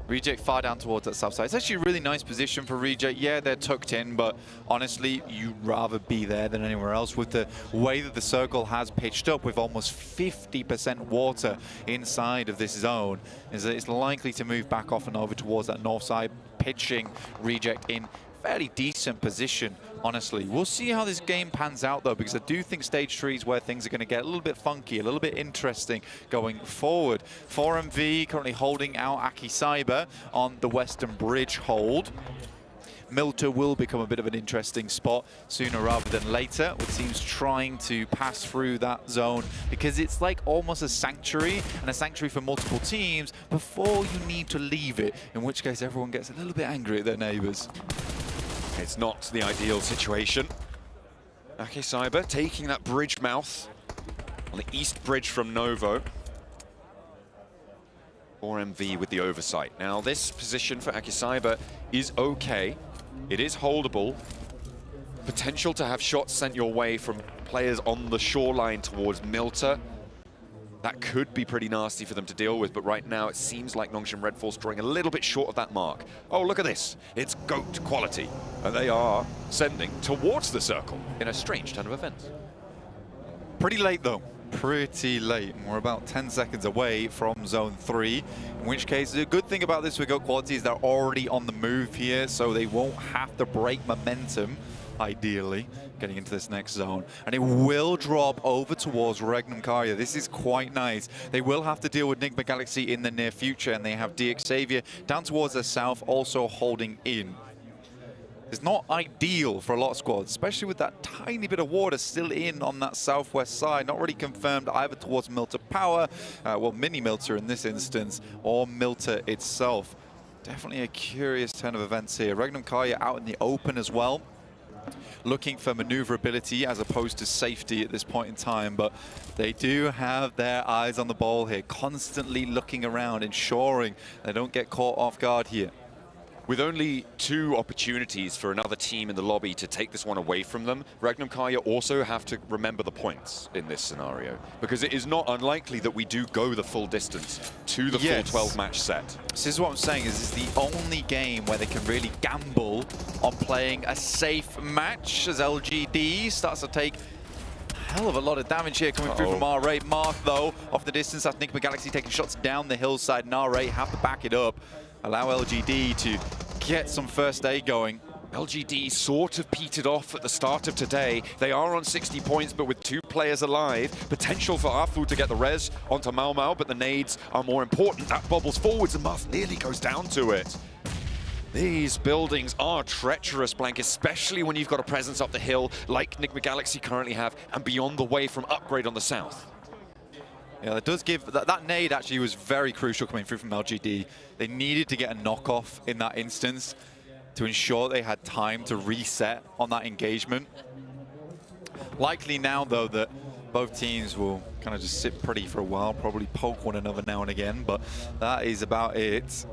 Reject far down towards that south side. It's actually a really nice position for Reject. Yeah, they're tucked in, but honestly, you'd rather be there than anywhere else with the way that the circle has pitched up with almost 50% water inside of this zone. Is that it's likely to move back off and over towards that north side, pitching Reject in fairly decent position, honestly. We'll see how this game pans out, though, because I do think stage 3 is where things are going to get a little bit funky, a little bit interesting going forward. 4MV currently holding out Aki Cyber on the Western Bridge hold. Milter will become a bit of an interesting spot sooner rather than later, with teams trying to pass through that zone, because it's like almost a sanctuary, and a sanctuary for multiple teams before you need to leave it, in which case everyone gets a little bit angry at their neighbors. It's not the ideal situation. Aki Cyber taking that bridge mouth on the east bridge from Novo. 4MV with the oversight. Now this position for Aki Cyber is okay. It is holdable. Potential to have shots sent your way from players on the shoreline towards Milter. That could be pretty nasty for them to deal with, but right now it seems like Nongshim Red Force drawing a little bit short of that mark. Oh, look at this. It's GOAT quality. And they are sending towards the circle in a strange turn of events. Pretty late, though. Pretty late. We're about 10 seconds away from Zone 3, in which case the good thing about this with GOAT quality is they're already on the move here, so they won't have to break momentum, ideally, getting into this next zone. And it will drop over towards Regnum Kaya. This is quite nice. They will have to deal with Nigma Galaxy in the near future, and they have DX Xavier down towards the south, also holding in. is not ideal for a lot of squads, especially with that tiny bit of water still in on that southwest side. Not really confirmed either towards Milter Power, well, Mini Milter in this instance, or Milter itself. Definitely a curious turn of events here. Regnum Kaya out in the open as well, looking for maneuverability as opposed to safety at this point in time, but they do have their eyes on the ball here, constantly looking around, ensuring they don't get caught off guard here. With only 2 opportunities for another team in the lobby to take this one away from them, Regnum Kaya also have to remember the points in this scenario, because it is not unlikely that we do go the full distance to the full 12-match set. This is what I'm saying, is this the only game where they can really gamble on playing a safe match, as LGD starts to take a hell of a lot of damage here coming through from R8. Marth, though, off the distance. That's Nigma Galaxy taking shots down the hillside, and R8 have to back it up. Allow LGD to get some first aid going. LGD sort of petered off at the start of today. They are on 60 points, but with 2 players alive. Potential for Afu to get the res onto Mau Mau, but the nades are more important. That bobbles forwards, and Marth nearly goes down to it. These buildings are treacherous, Blank, especially when you've got a presence up the hill like Nigma Galaxy currently have, and beyond the way from Upgrade on the south. Yeah, that does give, that nade actually was very crucial coming through from LGD. They needed to get a knockoff in that instance to ensure they had time to reset on that engagement. Likely now, though, that both teams will kind of just sit pretty for a while, probably poke one another now and again, but that is about it.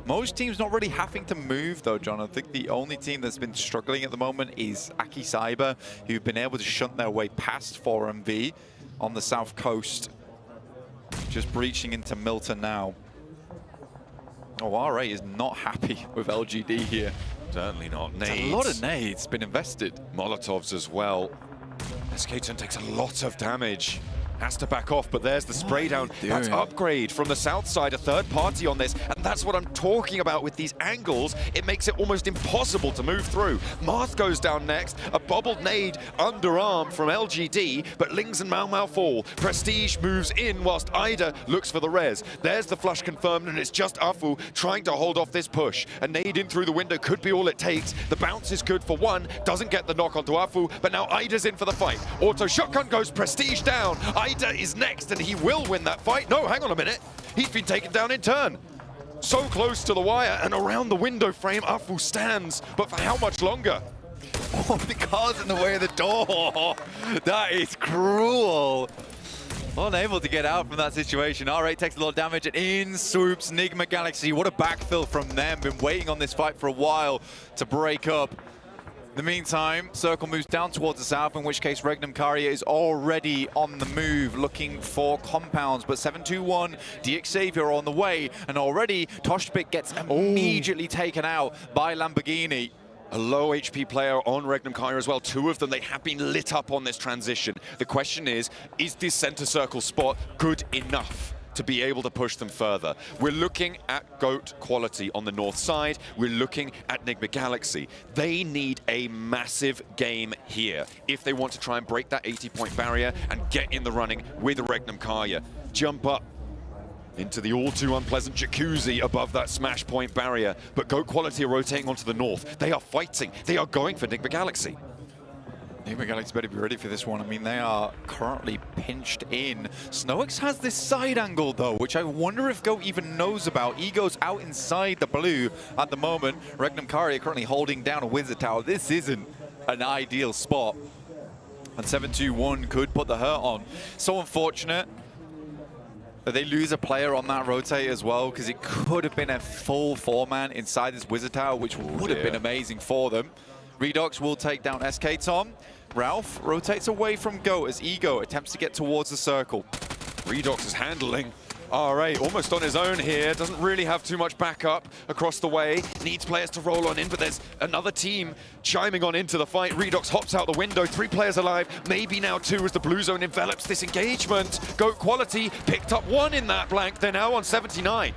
Most teams not really having to move, though, John. I think the only team that's been struggling at the moment is Aki Cyber, who've been able to shunt their way past 4MV on the south coast. Just breaching into Milton now. Oh, RA is not happy with LGD here. Certainly not. Nades. A lot of nades been invested. Molotovs as well. SK10 takes a lot of damage. Has to back off, but there's the spray down. That's Upgrade from the south side, a third party on this, and that's what I'm talking about with these angles. It makes it almost impossible to move through. Marth goes down next, a bobbled nade underarm from LGD, but Lings and Mau Mau fall. Prestige moves in whilst Ida looks for the res. There's the flush confirmed, and it's just Afu trying to hold off this push. A nade in through the window could be all it takes. The bounce is good for one, doesn't get the knock onto Afu, but now Ida's in for the fight. Auto shotgun goes Prestige down. Ida is next, and he will win that fight. No, hang on a minute. He's been taken down in turn. So close to the wire, and around the window frame, Afu stands. But for how much longer? Oh, the car's in the way of the door. That is cruel. Unable to get out from that situation. R8 takes a lot of damage, and in swoops Nigma Galaxy. What a backfill from them. Been waiting on this fight for a while to break up. In the meantime, Circle moves down towards the south, in which case Regnum Kaya is already on the move, looking for compounds, but 721, DX Xavier on the way, and already Toshbik gets immediately taken out by Lamborghini. A low HP player on Regnum Kaya as well. 2 of them, they have been lit up on this transition. The question is this center circle spot good enough to be able to push them further? We're looking at GOAT quality on the north side. We're looking at Nigma Galaxy. They need a massive game here if they want to try and break that 80-point barrier and get in the running with Regnum Kaya. Jump up into the all-too unpleasant jacuzzi above that smash point barrier. But GOAT quality are rotating onto the north. They are fighting. They are going for Nigma Galaxy. Nigma Galaxy better be ready for this one. I mean, they are currently pinched in. Snowix has this side angle, though, which I wonder if Go even knows about. Ego's out inside the blue at the moment. Regnum Kaya currently holding down a Wizard Tower. This isn't an ideal spot. And 721 could put the hurt on. So unfortunate that they lose a player on that rotate as well, because it could have been a full 4-man inside this Wizard Tower, which would have been amazing for them. Redox will take down SK Tom. Ralph rotates away from Go as Ego attempts to get towards the circle. Redox is handling RA almost on his own here. Doesn't really have too much backup across the way. Needs players to roll on in, but there's another team chiming on into the fight. Redox hops out the window. 3 players alive, maybe now 2 as the blue zone envelops this engagement. GOAT quality picked up 1 in that blank. They're now on 79.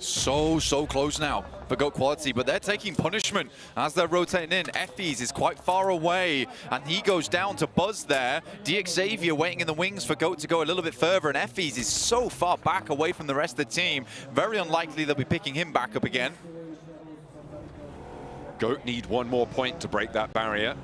So close now for GOAT Quality, but they're taking punishment as they're rotating in. Effys is quite far away, and he goes down to Buzz there. Xavier waiting in the wings for GOAT to go a little bit further, and Effys is so far back away from the rest of the team. Very unlikely they'll be picking him back up again. GOAT need one more point to break that barrier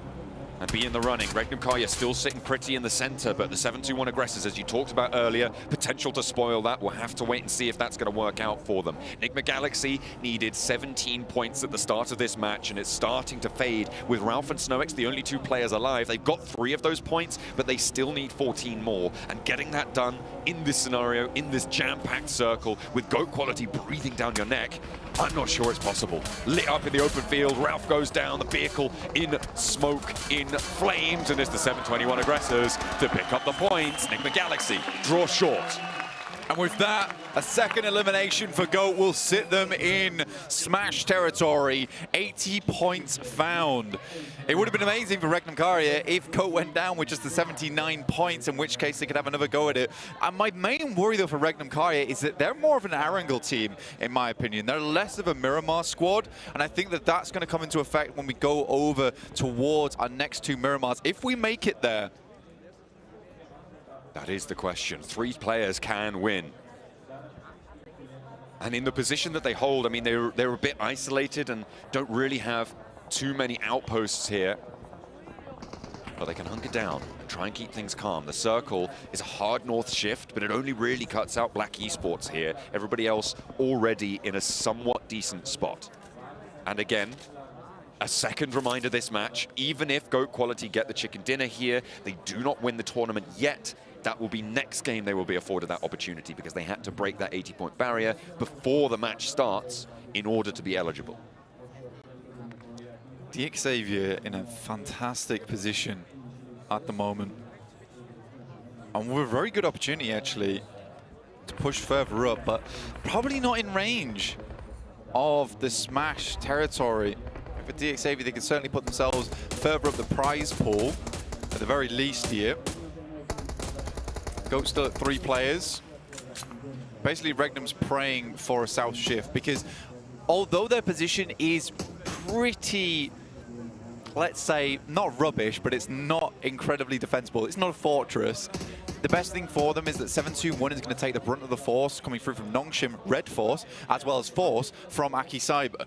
and be in the running. Regnum Karya still sitting pretty in the center, but the 7-2-1 aggressors, as you talked about earlier, potential to spoil that. We'll have to wait and see if that's going to work out for them. Enigma Galaxy needed 17 points at the start of this match, and it's starting to fade with Ralph and Snowix, the only 2 players alive. They've got 3 of those points, but they still need 14 more. And getting that done in this scenario, in this jam-packed circle, with GOAT Quality breathing down your neck, I'm not sure it's possible. Lit up in the open field, Ralph goes down, the vehicle in smoke, in flames, and it's the 7-21 aggressors to pick up the points. Enigma Galaxy draw short. And with that, a second elimination for GOAT will sit them in Smash territory. 80 points found. It would have been amazing for Regnum Karya if GOAT went down with just the 79 points, in which case they could have another go at it. And my main worry, though, for Regnum Karya is that they're more of an Erangel team, in my opinion. They're less of a Miramar squad, and I think that that's going to come into effect when we go over towards our next 2 Miramars. If we make it there, that is the question. 3 players can win. And in the position that they hold, I mean, they're a bit isolated and don't really have too many outposts here. But they can hunker down and try and keep things calm. The circle is a hard north shift, but it only really cuts out Black Esports here. Everybody else already in a somewhat decent spot. And again, a second reminder this match, even if GOAT Quality get the chicken dinner here, they do not win the tournament yet. That will be next game they will be afforded that opportunity, because they had to break that 80-point barrier before the match starts in order to be eligible. Xavier in a fantastic position at the moment. And with a very good opportunity, actually, to push further up, but probably not in range of the Smash territory. For Xavier, they can certainly put themselves further up the prize pool, at the very least here. GOAT still at 3 players. Basically, Regnum's praying for a south shift, because although their position is pretty, let's say, not rubbish, but it's not incredibly defensible. It's not a fortress. The best thing for them is that 7-2-1 is going to take the brunt of the force coming through from Nongshim Red Force, as well as force from Aki Cyber.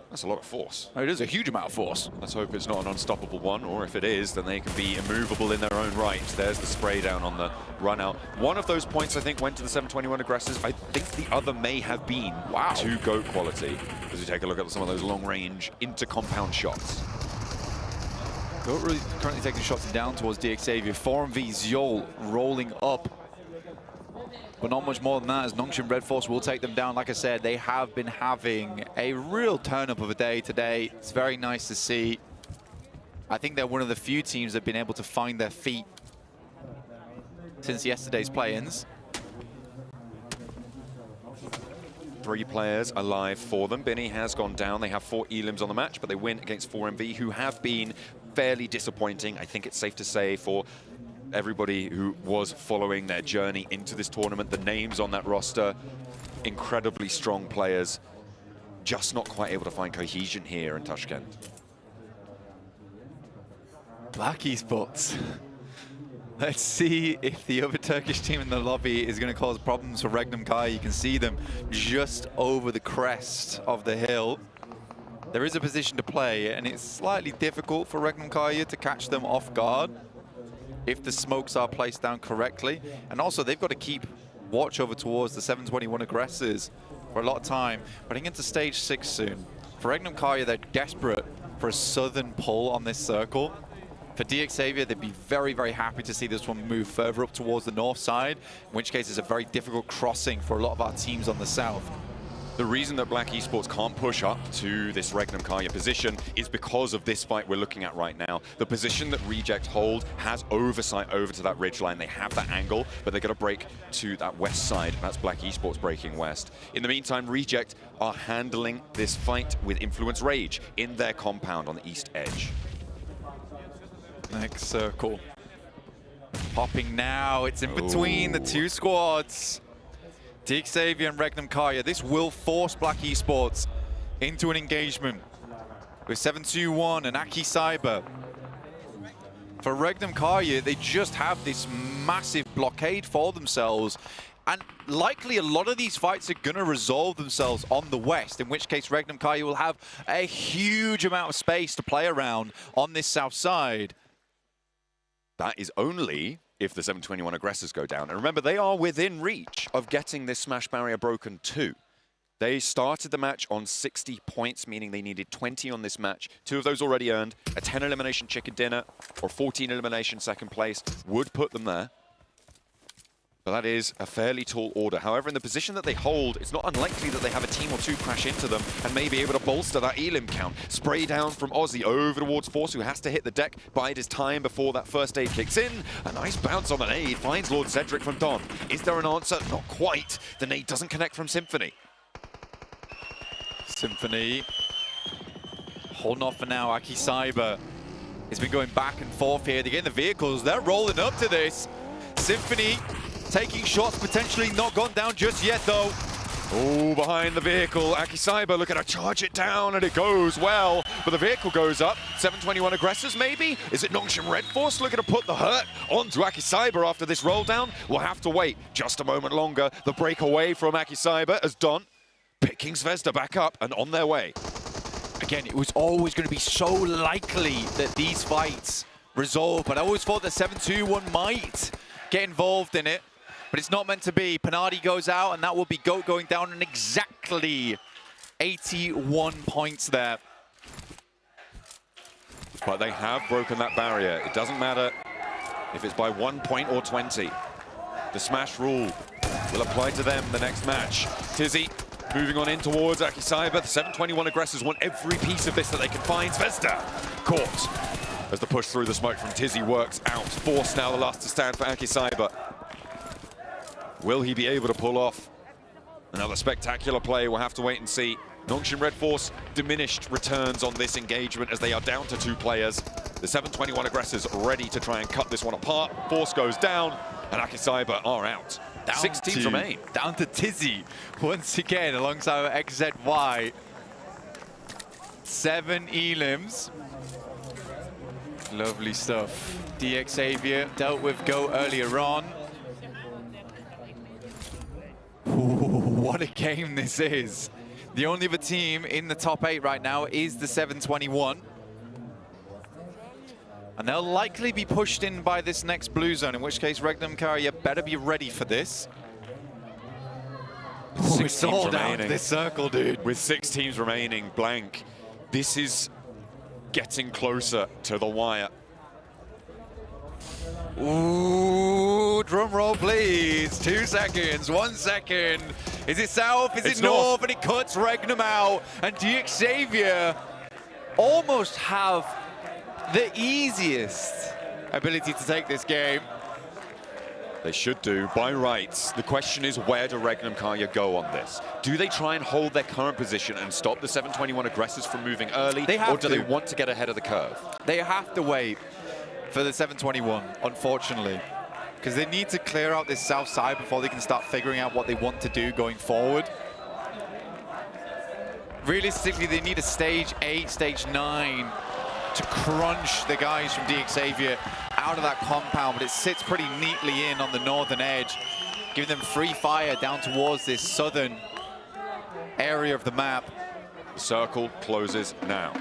That's a lot of force. It is a huge amount of force. Let's hope it's not an unstoppable one, or if it is, then they can be immovable in their own right. There's the spray down on the run out. One of those points, I think, went to the 7-21 aggressors. I think the other may have been to GOAT Quality, as we take a look at some of those long-range inter-compound shots. GOAT really currently taking shots down towards Xavier. 4-v Zol rolling up. But not much more than that, as Nongshim Red Force will take them down. Like I said, they have been having a real turn-up of a day today. It's very nice to see. I think they're one of the few teams that have been able to find their feet since yesterday's play-ins. 3 players alive for them. Binny has gone down. They have 4 elims on the match, but they win against 4MV, who have been fairly disappointing. I think it's safe to say for everybody who was following their journey into this tournament. The names on that roster, incredibly strong players, just not quite able to find cohesion here in Tashkent. Black Esports. Let's see if the other Turkish team in the lobby is going to cause problems for Regnum Karya. You can see them just over the crest of the hill. There is a position to play, and it's slightly difficult for Regnum Karya to catch them off guard if the smokes are placed down correctly. And also, they've got to keep watch over towards the 7-21 aggressors for a lot of time. But heading into stage 6 soon. For Regnum Karya, they're desperate for a southern pull on this circle. For Xavier, they'd be very, very happy to see this one move further up towards the north side, in which case it's a very difficult crossing for a lot of our teams on the south. The reason that Black Esports can't push up to this Regnum Karya position is because of this fight we're looking at right now. The position that Reject hold has oversight over to that ridgeline. They have that angle, but they're going to break to that west side. That's Black Esports breaking west. In the meantime, Reject are handling this fight with Influence Rage in their compound on the east edge. Next circle. Popping now. It's in between the 2 squads. Xavier and Regnum Kaya, this will force Black Esports into an engagement with 7-2-1 and Aki Cyber. For Regnum Kaya, they just have this massive blockade for themselves, and likely a lot of these fights are going to resolve themselves on the west, in which case Regnum Kaya will have a huge amount of space to play around on this south side. That is only if the 721 aggressors go down. And remember, they are within reach of getting this smash barrier broken too. They started the match on 60 points, meaning they needed 20 on this match. 2 of those already earned. A 10 elimination chicken dinner or 14 elimination second place would put them there. But that is a fairly tall order. However, in the position that they hold, it's not unlikely that they have a team or 2 crash into them and may be able to bolster that elim count. Spray down from Aussie over towards Force, who has to hit the deck, bide his time before that first aid kicks in. A nice bounce on the nade, finds Lord Cedric from Don. Is there an answer? Not quite. The nade doesn't connect from Symphony. Symphony holding off for now. Aki Cyber has been going back and forth here. They get in the vehicles. They're rolling up to this. Symphony taking shots, potentially not gone down just yet, though. Oh, behind the vehicle, Aki Cyber looking to charge it down, and it goes well. But the vehicle goes up. 721 aggressors, maybe? Is it Nongshim Red Force looking to put the hurt onto Aki Cyber after this roll down? We'll have to wait just a moment longer. The break away from Aki Cyber as Don picking Zvezda back up and on their way. Again, it was always going to be so likely that these fights resolve, but I always thought that 7-2-1 might get involved in it. But it's not meant to be. Penardi goes out, and that will be GOAT going down in exactly 81 points there. But they have broken that barrier. It doesn't matter if it's by 1 point or 20. The smash rule will apply to them the next match. Tizzy moving on in towards Aki Cyber. The 721 aggressors want every piece of this that they can find. Zvezda caught as the push through the smoke from Tizzy works out. Force now the last to stand for Aki Cyber. Will he be able to pull off another spectacular play? We'll have to wait and see. Nongshim Red Force diminished returns on this engagement as they are down to 2 players. The 721 aggressors ready to try and cut this one apart. Force goes down, and Aki Cyber are out. 6 teams remain. Down to Tizzy once again alongside XZY. 7 elims. Lovely stuff. Xavier dealt with GOAT earlier on. What a game this is. The only other team in the top 8 right now is the 721. And they'll likely be pushed in by this next blue zone, in which case Regnum Kaya better be ready for this. Six all teams down remaining. this circle, dude. With 6 teams remaining, blank. This is getting closer to the wire. Ooh, drum roll, please. 2 seconds, 1 second. Is it south? Is it north? And it cuts Regnum out. And Xavier almost have the easiest ability to take this game. They should do, by rights. The question is, where do Regnum Kaya go on this? Do they try and hold their current position and stop the 721 aggressors from moving early? Or do they want to get ahead of the curve? They have to wait for the 721, unfortunately, because they need to clear out this south side before they can start figuring out what they want to do going forward. Realistically, they need a stage 8, stage 9 to crunch the guys from Xavier out of that compound, but it sits pretty neatly in on the northern edge, giving them free fire down towards this southern area of the map. The circle closes now.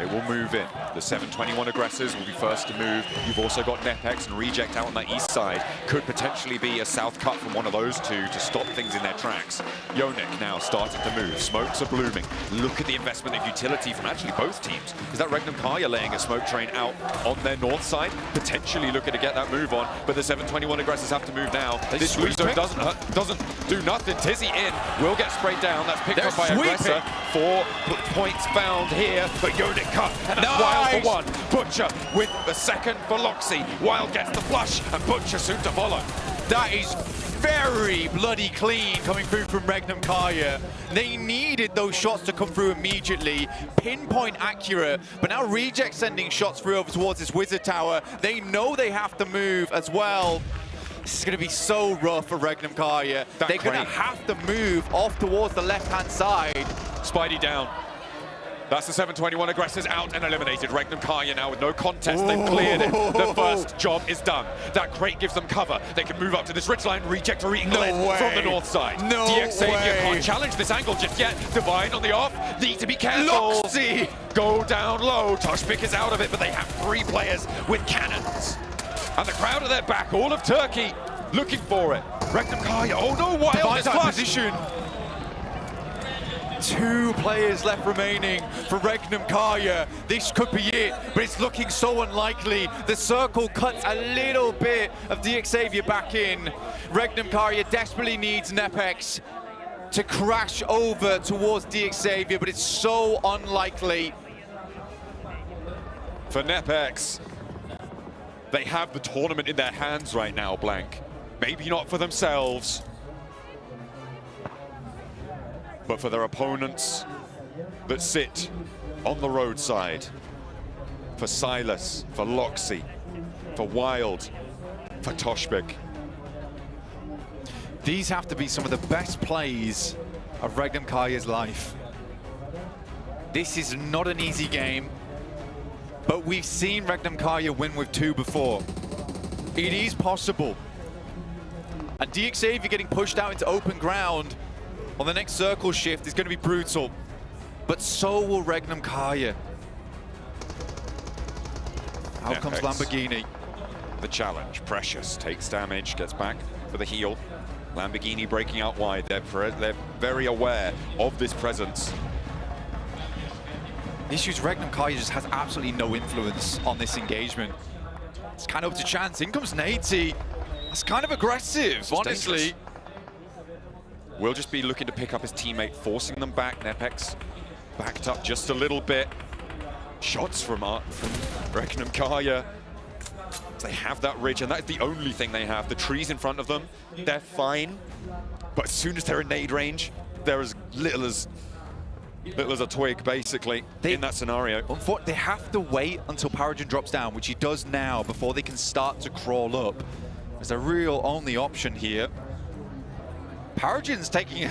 It will move in. The 721 aggressors will be first to move. You've also got Nepex and Reject out on that east side. Could potentially be a south cut from one of those 2 to stop things in their tracks. Yonik now starting to move. Smokes are blooming. Look at the investment of utility from actually both teams. Is that Regnum Kaya laying a smoke train out on their north side? Potentially looking to get that move on, but the 721 aggressors have to move now. This blue zone doesn't do nothing. Tizzy in, will get sprayed down. That's picked up by aggressor. 4 points found here, but Yonik cut, and that's Wild for 1. Butcher with the second for Loxy. Wild gets the flush, and Butcher soon to follow. That is very bloody clean coming through from Regnum Kaya. They needed those shots to come through immediately, pinpoint accurate, but now Reject sending shots through over towards this Wizard Tower. They know they have to move as well. This is going to be so rough for Regnum Kaya. They're going to have to move off towards the left-hand side. Spidey down. That's the 721 aggressors out and eliminated. Regnum Kaya now with no contest. They've cleared it. The first job is done. That crate gives them cover. They can move up to this ridgeline. Reject or eating from the north side. No Xavier way. can't challenge this angle just yet. Divine on the off. Need to be careful. Loxy. Go down low. Toshpik is out of it, but they have 3 players with cannons. And the crowd are their back. All of Turkey looking for it. Regnum Kaya. Oh no, Wild is flush. Position. 2 players left remaining for Regnum Kaya. This could be it, but it's looking so unlikely. The circle cuts a little bit of Xavier back in. Regnum Kaya desperately needs Nepex to crash over towards Xavier, but it's so unlikely. For Nepex, they have the tournament in their hands right now, Blank. Maybe not for themselves, but for their opponents that sit on the roadside. For Silas, for Loxy, for Wild, for Toshpik. These have to be some of the best plays of Regnum Kaya's life. This is not an easy game, but we've seen Regnum Kaya win with 2 before. It is possible. And Xavier getting pushed out into open ground on the next circle shift is going to be brutal, but so will Regnum Kaya. Out comes Lamborghini. The challenge. Precious takes damage, gets back for the heal. Lamborghini breaking out wide. They're very aware of this presence. The issue is Regnum Kaya just has absolutely no influence on this engagement. It's kind of up to chance. In comes Nate. It's kind of aggressive, honestly. Dangerous. We'll just be looking to pick up his teammate, forcing them back. Nepex backed up just a little bit. Shots from Regnum Kaya. They have that ridge, and that's the only thing they have. The trees in front of them, they're fine. But as soon as they're in nade range, they're as little as a twig, basically, in that scenario. Unfortunately, they have to wait until Paragon drops down, which he does now, before they can start to crawl up. It's a real only option here. Paragon's taking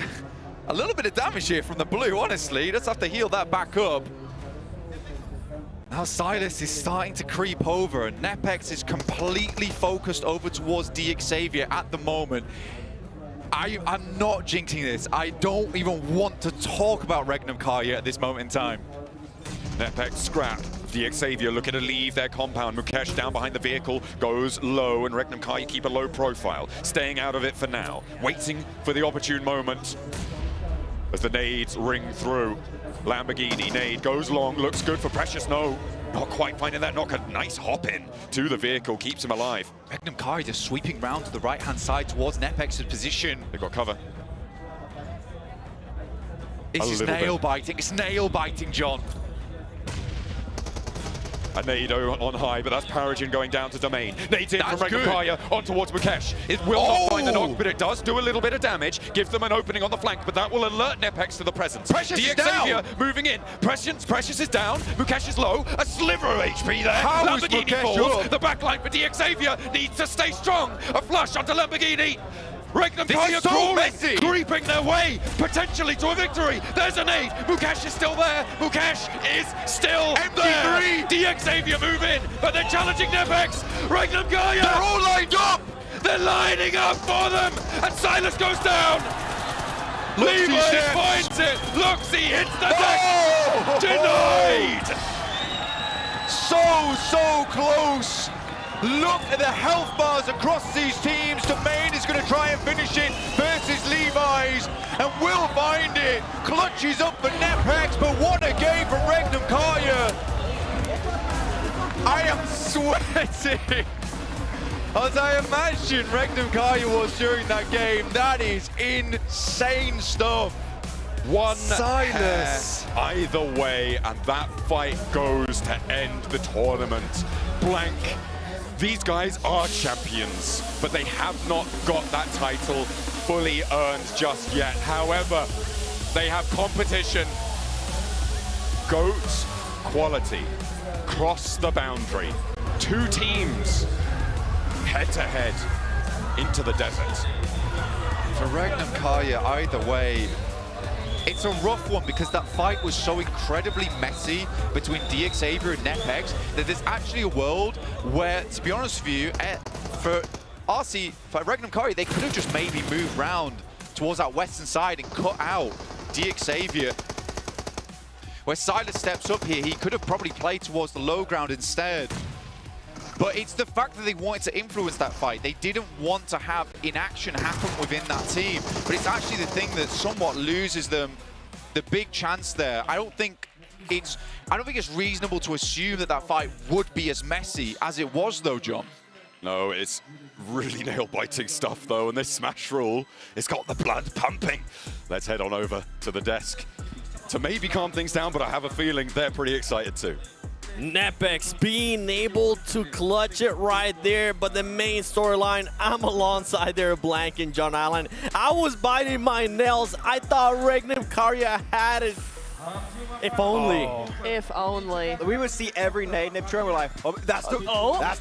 a little bit of damage here from the blue, honestly. He does have to heal that back up. Now Silas is starting to creep over, and Nepex is completely focused over towards Xavier at the moment. I'm not jinxing this. I don't even want to talk about Regnum Kaya at this moment in time. Nepex scrap. Xavier looking to leave their compound. Mukesh down behind the vehicle, goes low, and Regnum Kaya keep a low profile. Staying out of it for now. Waiting for the opportune moment. As the nades ring through. Lamborghini nade goes long, looks good for Precious. No, not quite finding that knock. A nice hop in to the vehicle, keeps him alive. Regnum Kaya just sweeping round to the right-hand side towards Nepex's position. They've got cover. This is nail-biting. It's nail-biting, John. A nade on high, but that's Paragon going down to Domain. Nades in from Regnum Kaya on towards Mukesh. It will not find the knock, but it does do a little bit of damage. Gives them an opening on the flank, but that will alert Nepex to the presence. Precious is down! Moving in. Precious is down. Mukesh is low. A sliver of HP there. How Lamborghini is Mukesh falls. up? The backline for Xavier needs to stay strong. A flush onto Lamborghini. Regnum Kaya crawling, creeping their way, potentially to a victory. There's a nade. Mukesh is still there. Mukesh is still there. Xavier move in, but they're challenging Nepex. Regnum Kaya. They're all lined up. They're lining up for them, and Silas goes down. Levi finds it. Loxy hits the deck. Denied. So close. Look at the health bars across these teams. Domain is going to try and finish it versus Levi's, and will find it. Clutches up for Nepex, but what a game from Regnum Kaya. I am sweating. As I imagine Regnum Kaya was during that game. That is insane stuff. One Silas. hair either way, and that fight goes to end the tournament. Blank. These guys are champions, but they have not got that title fully earned just yet. However, they have competition. GOAT quality. Cross the boundary. 2 teams head-to-head into the desert. For Regnum Kaya, either way, it's a rough one because that fight was so incredibly messy between DXavier and NepX that there's actually a world where, to be honest with you, for RC, for Regnum Kaya, they could have just maybe moved round towards that western side and cut out DXavier. Where Silas steps up here, he could have probably played towards the low ground instead. But it's the fact that they wanted to influence that fight. They didn't want to have inaction happen within that team. But it's actually the thing that somewhat loses them the big chance there. I don't think it's reasonable to assume that that fight would be as messy as it was, though, John. No, it's really nail-biting stuff, though, and this smash rule, it's got the blood pumping. Let's head on over to the desk to maybe calm things down, but I have a feeling they're pretty excited too. NepX being able to clutch it right there, but the main storyline, I'm alongside there, Blank and John Allen. I was biting my nails. I thought Regnum Kaya had it. If only. Oh. If only. We would see every nade nip and we're like, oh, that's the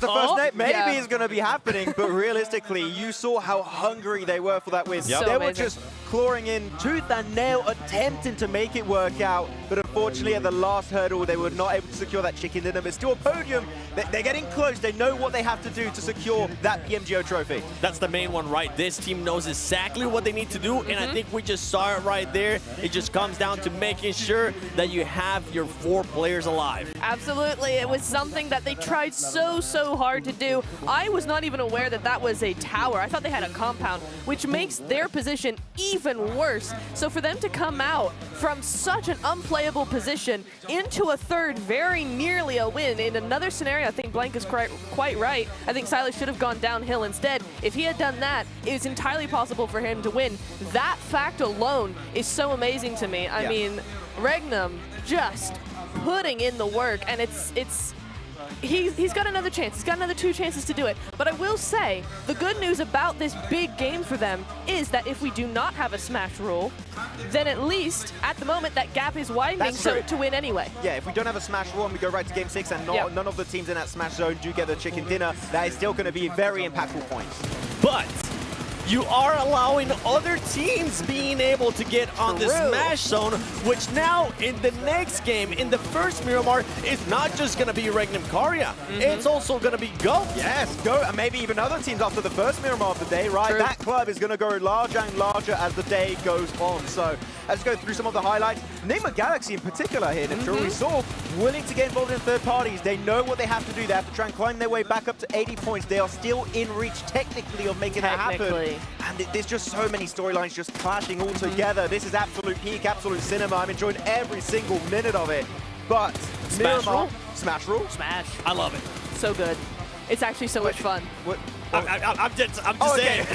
first nade. Maybe it's going to be happening, but realistically, you saw how hungry they were for that win. So they amazing. were just clawing in tooth and nail, attempting to make it work out. But unfortunately, at the last hurdle, they were not able to secure that chicken dinner. But still a podium. They're getting close. They know what they have to do to secure that PMGO trophy. That's the main one, right? This team knows exactly what they need to do, and I think we just saw it right there. It just comes down to making sure that you have your 4 players alive. Absolutely. It was something that they tried so hard to do. I was not even aware that that was a tower. I thought they had a compound, which makes their position even worse. So for them to come out from such an unplayable position into a third, very nearly a win, in another scenario, I think Blank is quite right. I think Silas should have gone downhill instead. If he had done that, it was entirely possible for him to win. That fact alone is so amazing to me. I mean, Regnum just putting in the work, and he's got another chance. He's got another 2 chances to do it. But I will say, the good news about this big game for them is that if we do not have a smash rule, then at least, at the moment, that gap is widening to win anyway. Yeah, if we don't have a smash rule and we go right to game 6 and none of the teams in that smash zone do get the chicken dinner, that is still going to be a very impactful point. But you are allowing other teams being able to get on the smash zone, which now in the next game, in the first Miramar, is not just going to be Regnum Kaya. It's also going to be GOAT. Yes, GOAT, and maybe even other teams after the first Miramar of the day, right? That club is going to go larger and larger as the day goes on. So let's go through some of the highlights. Nigma Galaxy in particular here, we saw willing to get involved in third parties. They know what they have to do. They have to try and climb their way back up to 80 points. They are still in reach technically of making that happen. And there's just so many storylines just clashing all together. This is absolute peak, absolute cinema. I'm enjoying every single minute of it. But Smash rule? Smash rule? Smash. I love it. So good. It's actually so much fun. I'm just saying.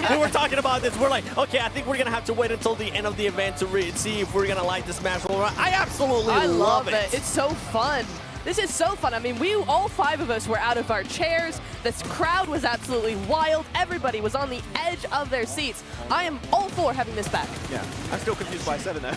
We were talking about this. We're like, okay, I think we're going to have to wait until the end of the event to see if we're going to like the Smash roll. I absolutely love it. It's so fun. This is so fun. I mean, all 5 of us were out of our chairs. This crowd was absolutely wild. Everybody was on the edge of their seats. I am all for having this back. Yeah, I'm still confused by 7 though.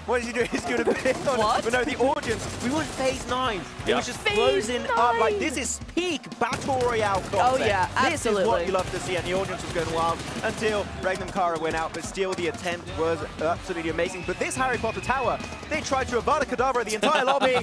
What is he doing? He's doing a bit on What? But no, the audience, we were in phase 9. It was just closing up. Like, this is peak Battle Royale content. Oh yeah, absolutely. This is what you love to see, and the audience was going wild until Regnum Kaya went out, but still the attempt was absolutely amazing. But this Harry Potter tower, they tried to Avada Kedavra the entire lobby.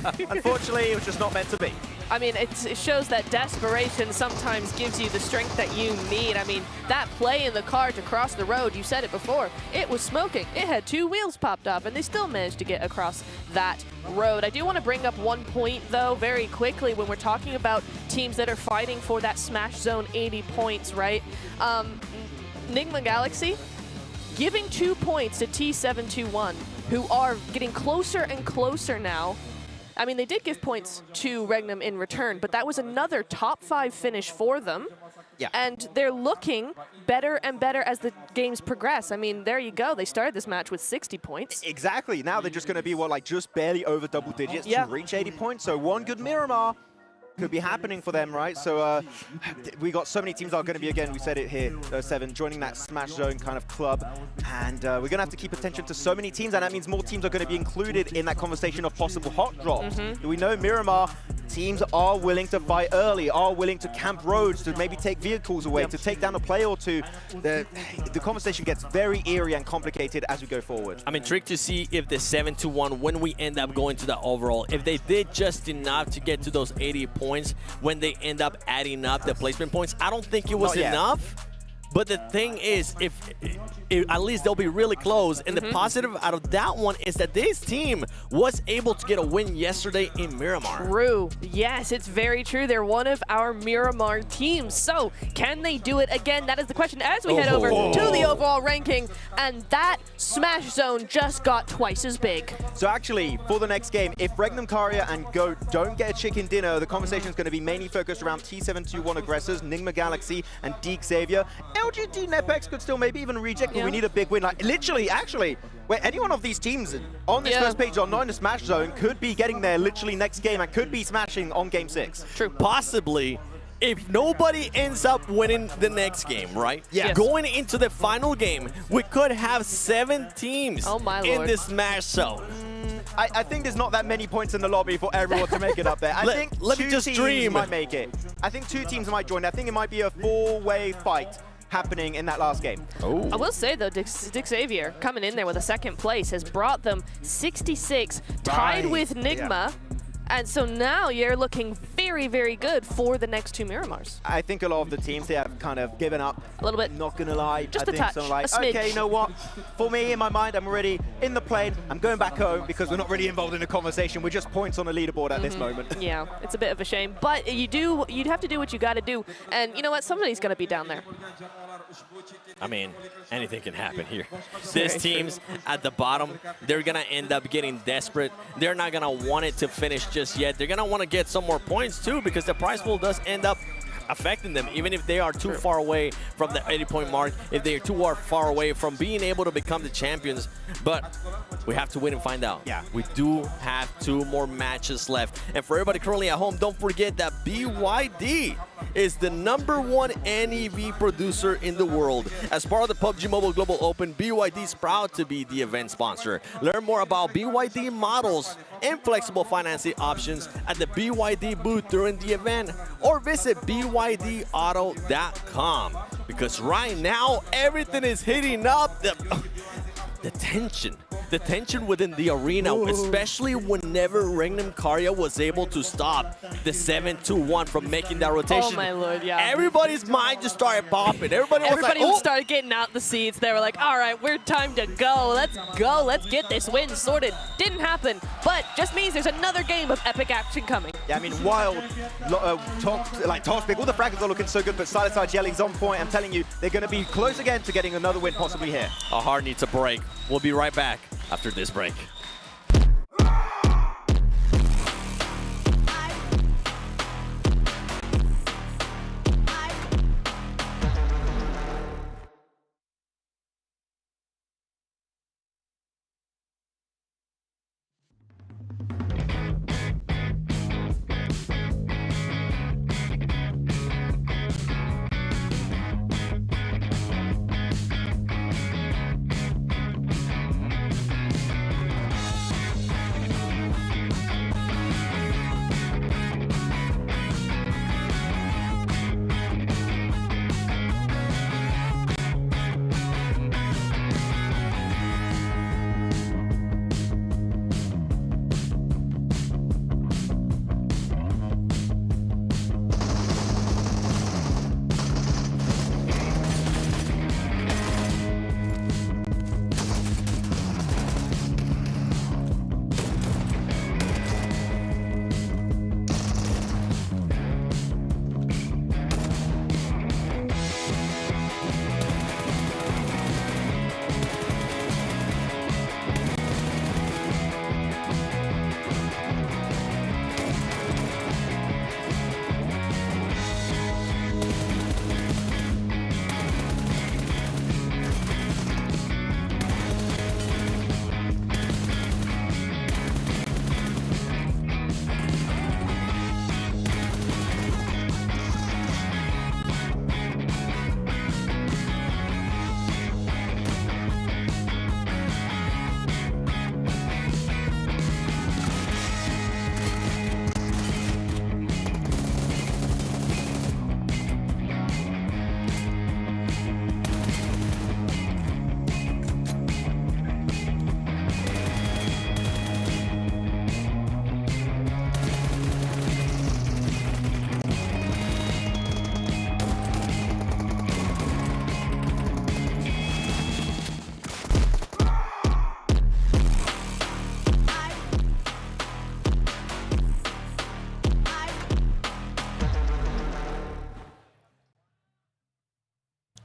Unfortunately, it was just not meant to be. I mean, it shows that desperation sometimes gives you the strength that you need. I mean, that play in the car to cross the road, you said it before, it was smoking. It had 2 wheels popped up, and they still managed to get across that road. I do want to bring up one point, though, very quickly when we're talking about teams that are fighting for that Smash Zone 80 points, right? Nigma Galaxy giving 2 points to T721, who are getting closer and closer now. I mean, they did give points to Regnum in return, but that was another top 5 finish for them. Yeah. And they're looking better and better as the games progress. I mean, there you go. They started this match with 60 points. Exactly. Now they're just going to be, what, like just barely over double digits to reach 80 points. So one good Miramar could be happening for them, right? So we got so many teams that are going to be, again, we said it here, 7, joining that Smash Zone kind of club. And we're going to have to keep attention to so many teams, and that means more teams are going to be included in that conversation of possible hot drops. We know Miramar teams are willing to fight early, are willing to camp roads, to maybe take vehicles away, to take down a player or two. The conversation gets very eerie and complicated as we go forward. I'm intrigued to see if the 7-1, when we end up going to the overall, if they did just enough to get to those 80 points when they end up adding up the placement points. I don't think it was enough. But the thing is, if at least they'll be really close. And the positive out of that one is that this team was able to get a win yesterday in Miramar. True. Yes, it's very true. They're one of our Miramar teams. So can they do it again? That is the question as we head over to the overall ranking. And that Smash Zone just got twice as big. So actually, for the next game, if Regnum Karya and Go don't get a chicken dinner, the conversation is going to be mainly focused around T721 aggressors, Nigma Galaxy, and Deke Xavier. LGD Nepex could still maybe even reject, but we need a big win. Like literally, actually, where any one of these teams on this first page or not in the Smash Zone could be getting there literally next game and could be smashing on game 6. True. Possibly, if nobody ends up winning the next game, right? Yes. Going into the final game, we could have 7 teams in the Smash Zone. I think there's not that many points in the lobby for everyone to make it up there. I think let me two just teams dream. might make it. I think 2 teams might join. I think it might be a 4-way fight happening in that last game. I will say, though, Deke Xavier coming in there with a 2nd place has brought them 66, tied with Nigma. And so now you're looking very, very good for the next 2 Miramars. I think a lot of the teams, they have kind of given up. A little bit. Not going to lie. Just I a think touch, so like, a smidge. okay, you know what? For me, in my mind, I'm already in the plane. I'm going back home because we're not really involved in the conversation. We're just points on the leaderboard at this moment. Yeah, it's a bit of a shame. But you'd have to do what you got to do. And you know what? Somebody's going to be down there. I mean, anything can happen here. These teams at the bottom, they're going to end up getting desperate. They're not going to want it to finish just yet. They're going to want to get some more points, too, because the prize pool does end up affecting them, even if they are too far away from the 80-point mark, if they are too far away from being able to become the champions. But we have to wait and find out. Yeah. We do have 2 more matches left. And for everybody currently at home, don't forget that BYD is the #1 NEV producer in the world. As part of the PUBG Mobile Global Open, BYD is proud to be the event sponsor. Learn more about BYD models and flexible financing options at the BYD booth during the event, or visit BYDauto.com. Because right now, everything is heating up. The tension within the arena, especially whenever Regnum Karya was able to stop the 7-1 from making that rotation. Oh my lord, yeah. Everybody's mind just started popping. Everybody started getting out the seats. They were like, all right, we're time to go. Let's get this win sorted. Didn't happen, but just means there's another game of epic action coming. Yeah, I mean, wild, Tospic, all the fragments are looking so good, but Silent Side Jelly's on point. I'm telling you, they're going to be close again to getting another win possibly here. Our heart needs a break. We'll be right back after this break.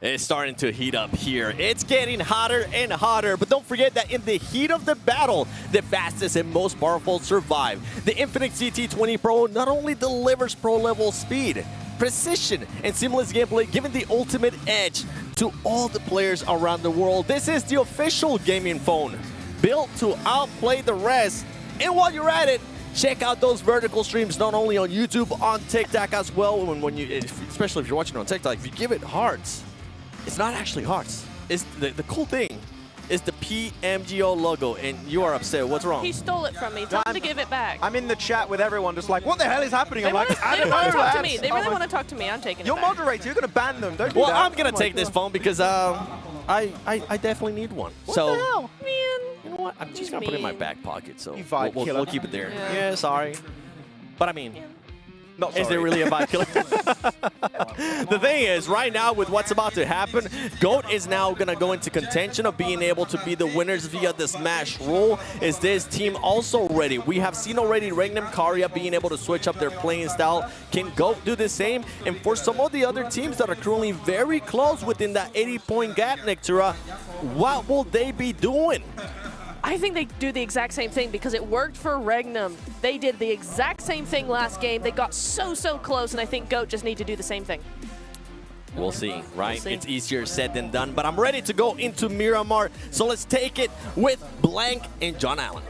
It's starting to heat up here. It's getting hotter and hotter, but don't forget that in the heat of the battle, the fastest and most powerful survive. The Infinix GT20 Pro not only delivers pro-level speed, precision, and seamless gameplay, giving the ultimate edge to all the players around the world. This is the official gaming phone, built to outplay the rest. And while you're at it, check out those vertical streams, not only on YouTube, on TikTok as well. When you, especially if you're watching on TikTok, if you give it hearts, it's not actually hearts. It's the cool thing is the PMGO logo, and you are upset. What's wrong? He stole it from me. Tell him to give it back. I'm in the chat with everyone just like, what the hell is happening? I'm They like, I really don't want know, to talk to lads. me. They really want to talk to me. I'm taking You're it back. moderator. You're going to ban them. Don't do Well, that. I'm gonna Oh my take this God. phone because I definitely need one. What so the hell? you know what? I'm just gonna put it in my back pocket. So You vibe we'll killer. keep it there. Yeah. Yeah, sorry. But I mean, Not is there sorry. really a vibe killer? The thing is, right now with what's about to happen, GOAT is now gonna go into contention of being able to be the winners via the smash rule. Is this team also ready? We have seen already Regnum Karya being able to switch up their playing style. Can GOAT do the same? And for some of the other teams that are currently very close within that 80-point gap, Nictura, what will they be doing? I think they do the exact same thing because it worked for Regnum. They did the exact same thing last game. They got so close, and I think GOAT just need to do the same thing. We'll see, right? We'll see. It's easier said than done, but I'm ready to go into Miramar. So let's take it with Blank and John Allen.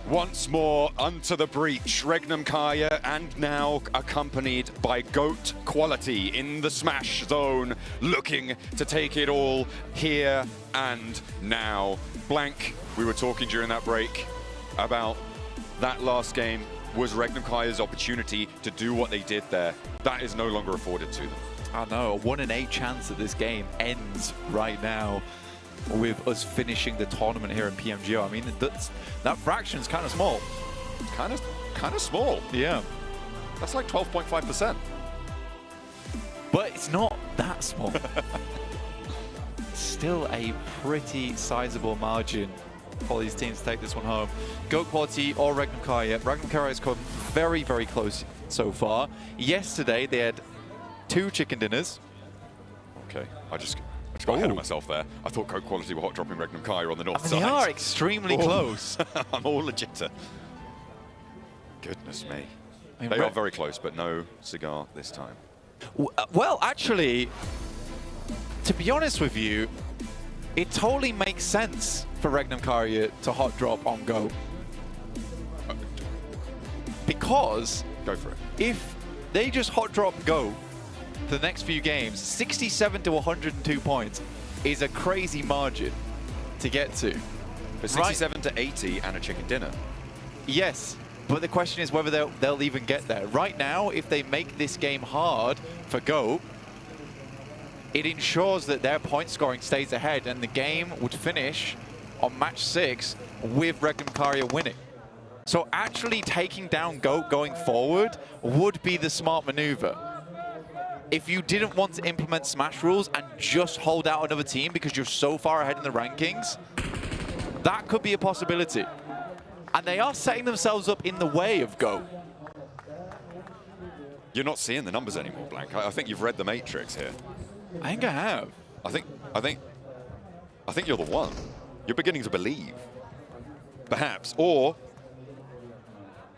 Once more onto the breach, Regnum Kaya, and now accompanied by GOAT Quality in the smash zone, looking to take it all here and now. Blank, we were talking during that break about that last game was Regnum Kaya's opportunity to do what they did there. That is no longer afforded to them. I know, a 1 in 8 chance that this game ends right now with us finishing the tournament here in PMGO. I mean, that fraction's kind of small. Kind of small. Yeah. That's like 12.5%. But it's not that small. Still a pretty sizable margin for these teams to take this one home. GOAT Quality or Regnum Kaya. Regnum Kaya has come very, very close so far. Yesterday, they had 2 chicken dinners. Okay, I just got ahead of myself there. I thought GOAT Quality were hot dropping Regnum Kaya on the north side. They are extremely close. I'm all legit. Goodness me. I mean, They are very close, but no cigar this time. Well, actually, to be honest with you, it totally makes sense for Regnum Kaya to hot drop on GOAT. Because go for it. If they just hot drop GOAT for the next few games, 67 to 102 points is a crazy margin to get to. For 67 to 80 and a chicken dinner. Yes, but the question is whether they'll even get there. Right now, if they make this game hard for GOAT, it ensures that their point scoring stays ahead and the game would finish on match 6 with Regnum Kaya winning. So actually taking down GOAT going forward would be the smart maneuver. If you didn't want to implement smash rules and just hold out another team because you're so far ahead in the rankings, that could be a possibility. And they are setting themselves up in the way of GOAT. You're not seeing the numbers anymore, Blank. I think you've read the matrix here. I think I have. I think you're the one. You're beginning to believe. Perhaps. Or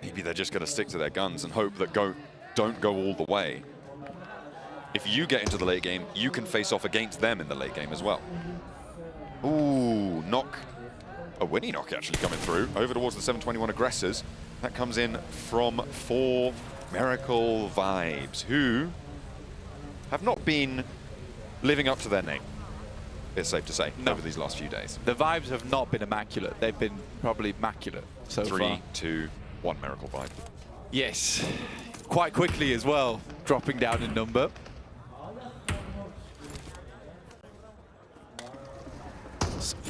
maybe they're just going to stick to their guns and hope that GOAT don't go all the way. If you get into the late game, you can face off against them in the late game as well. Ooh, knock. A Winnie knock actually coming through over towards the 721 aggressors. That comes in from 4 Miracle Vibes, who have not been living up to their name, it's safe to say, over these last few days. The vibes have not been immaculate. They've been probably immaculate so far. 3, 2, 1 Miracle Vibe. Yes, quite quickly as well, dropping down in number.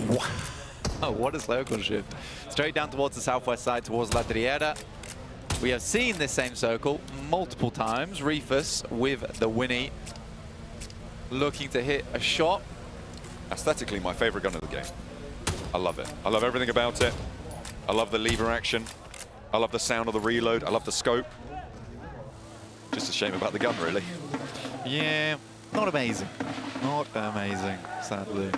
Wow, what a local shift. Straight down towards the southwest side, towards La Triera. We have seen this same circle multiple times. Reefus with the Winnie, looking to hit a shot. Aesthetically, my favorite gun of the game. I love it. I love everything about it. I love the lever action. I love the sound of the reload. I love the scope. Just a shame about the gun, really. Yeah, not amazing. Not amazing, sadly.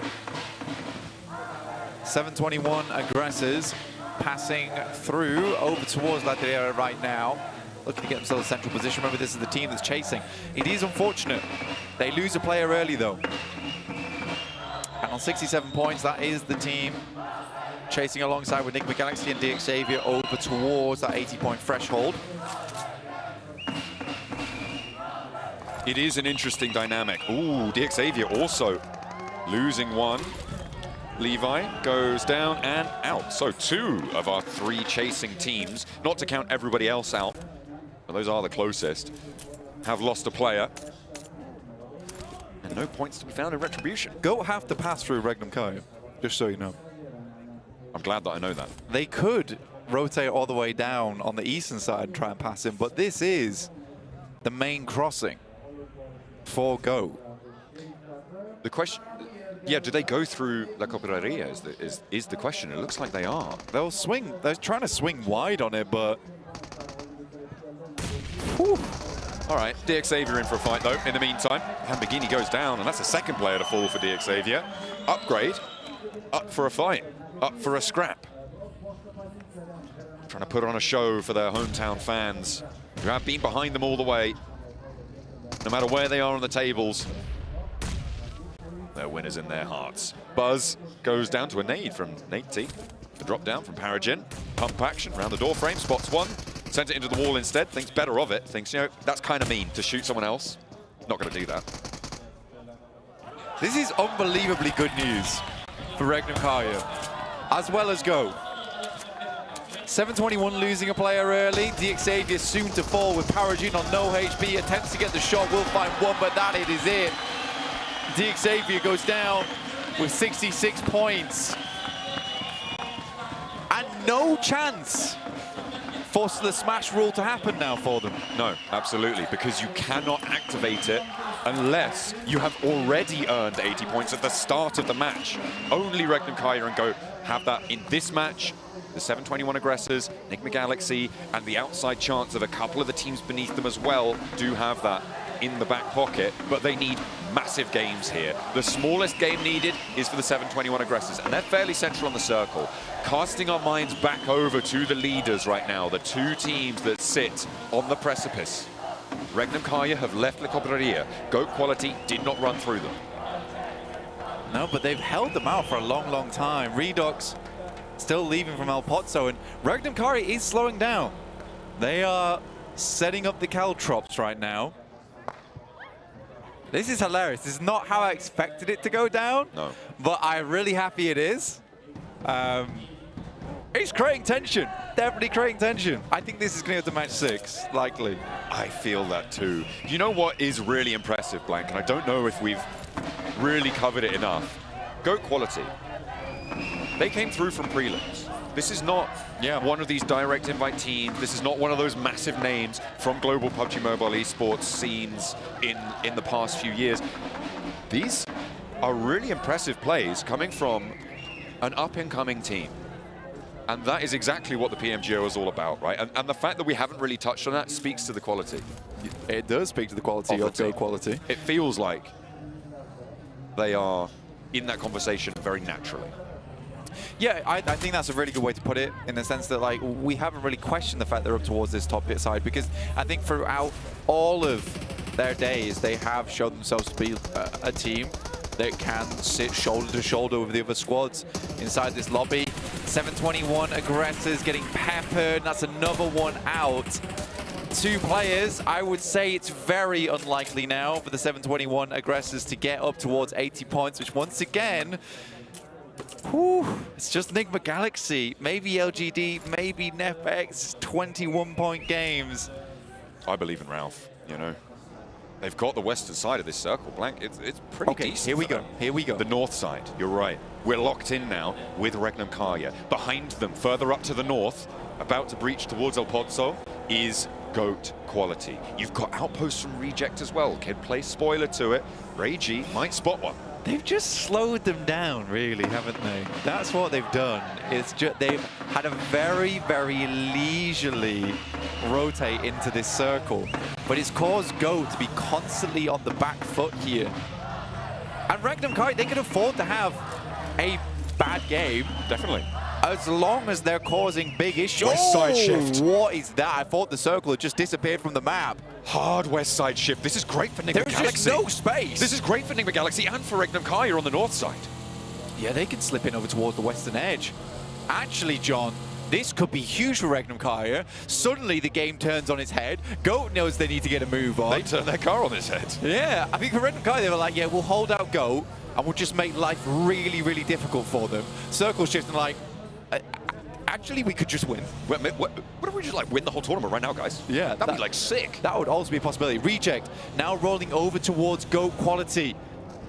721 aggressors passing through over towards that area right now. Looking to get themselves a central position. Remember, this is the team that's chasing. It is unfortunate. They lose a player early, though. And on 67 points, that is the team chasing alongside with Enigma Galaxy and DX Xavier over towards that 80-point threshold. It is an interesting dynamic. Ooh, DX Xavier also losing one. Levi goes down and out. So 2 of our 3 chasing teams, not to count everybody else out, but those are the closest, have lost a player. And no points to be found in Retribution. Go have to pass through Regnum Kai, just so you know. I'm glad that I know that. They could rotate all the way down on the eastern side and try and pass him, but this is the main crossing for Go. The question, yeah, do they go through La Cooperaria is the question. It looks like they are. They'll swing, they're trying to swing wide on it, but... Whew. All right, DX Xavier in for a fight, though, in the meantime. Lamborghini goes down, and that's the second player to fall for DX Xavier. Upgrade, up for a fight, up for a scrap. Trying to put on a show for their hometown fans, who have been behind them all the way. No matter where they are on the tables, they're winners in their hearts. Buzz goes down to a nade from Nate T. The drop down from Paragin. Pump action around the door frame, spots one. Sent it into the wall instead, thinks better of it. Thinks, you know, that's kind of mean to shoot someone else. Not going to do that. This is unbelievably good news for Regnum Kaya, as well as Go. 721 losing a player early. DX Xavier soon to fall with Paragin on no HP. Attempts to get the shot, will find one, but that it is it. DX Xavier goes down with 66 points. And no chance for the smash rule to happen now for them. No, absolutely, because you cannot activate it unless you have already earned 80 points at the start of the match. Only Regnum Kaya and Go have that in this match. The 721 aggressors, Enigma Galaxy, and the outside chance of a couple of the teams beneath them as well do have that in the back pocket, but they need massive games here. The smallest game needed is for the 721 aggressors, and they're fairly central on the circle. Casting our minds back over to the leaders right now, the 2 teams that sit on the precipice. Regnum Kaya have left La Cooperaria. Go Quality did not run through them. No, but they've held them out for a long, long time. Redox still leaving from El Pozzo, and Regnum Kaya is slowing down. They are setting up the Caltrops right now. This is hilarious. This is not how I expected it to go down. No. But I'm really happy it is. It's creating tension. Definitely creating tension. I think this is going to go to match 6, likely. I feel that too. You know what is really impressive, Blank, and I don't know if we've really covered it enough. Go Quality. They came through from prelims. This is not one of these direct invite teams. This is not one of those massive names from global PUBG Mobile esports scenes in the past few years. These are really impressive plays coming from an up-and-coming team. And that is exactly what the PMGO is all about, right? And the fact that we haven't really touched on that speaks to the quality. It does speak to the quality of Go Quality. It feels like they are in that conversation very naturally. Yeah, I think that's a really good way to put it, in the sense that, like, we haven't really questioned the fact they're up towards this top bit side, because I think throughout all of their days, they have shown themselves to be a team that can sit shoulder to shoulder with the other squads inside this lobby. 721 aggressors getting peppered. That's another one out. 2 players. I would say it's very unlikely now for the 721 aggressors to get up towards 80 points, which once again, whew, it's just Enigma Galaxy, maybe LGD, maybe NefX, 21-point games. I believe in Ralph, you know. They've got the western side of this circle, Blank. It's pretty decent. Here we go. Here we go. The north side, you're right. We're locked in now with Regnum Kaya. Behind them, further up to the north, about to breach towards El Pozzo, is GOAT Quality. You've got outposts from Reject as well. Kid plays spoiler to it. Ray G might spot one. They've just slowed them down, really, haven't they? That's what they've done. It's just they've had a very, very leisurely rotate into this circle, but it's caused Go to be constantly on the back foot here. And Regnum Kai, they can afford to have a bad game. Definitely. As long as they're causing big issues. West side shift. What is that? I thought the circle had just disappeared from the map. Hard west side shift. This is great for Enigma Galaxy. There's just no space. This is great for Enigma Galaxy and for Regnum Kaya on the north side. Yeah, they can slip in over towards the western edge. Actually, John, this could be huge for Regnum Kaya. Suddenly, the game turns on its head. Goat knows they need to get a move on. They turn their car on its head. Yeah, I think for Regnum Kaya, they were like, yeah, we'll hold out Goat, and we'll just make life really, really difficult for them. Circle shift and like, actually, we could just win. What if we just like win the whole tournament right now, guys? Yeah, that'd be like sick. That would also be a possibility. Reject now rolling over towards Goat Quality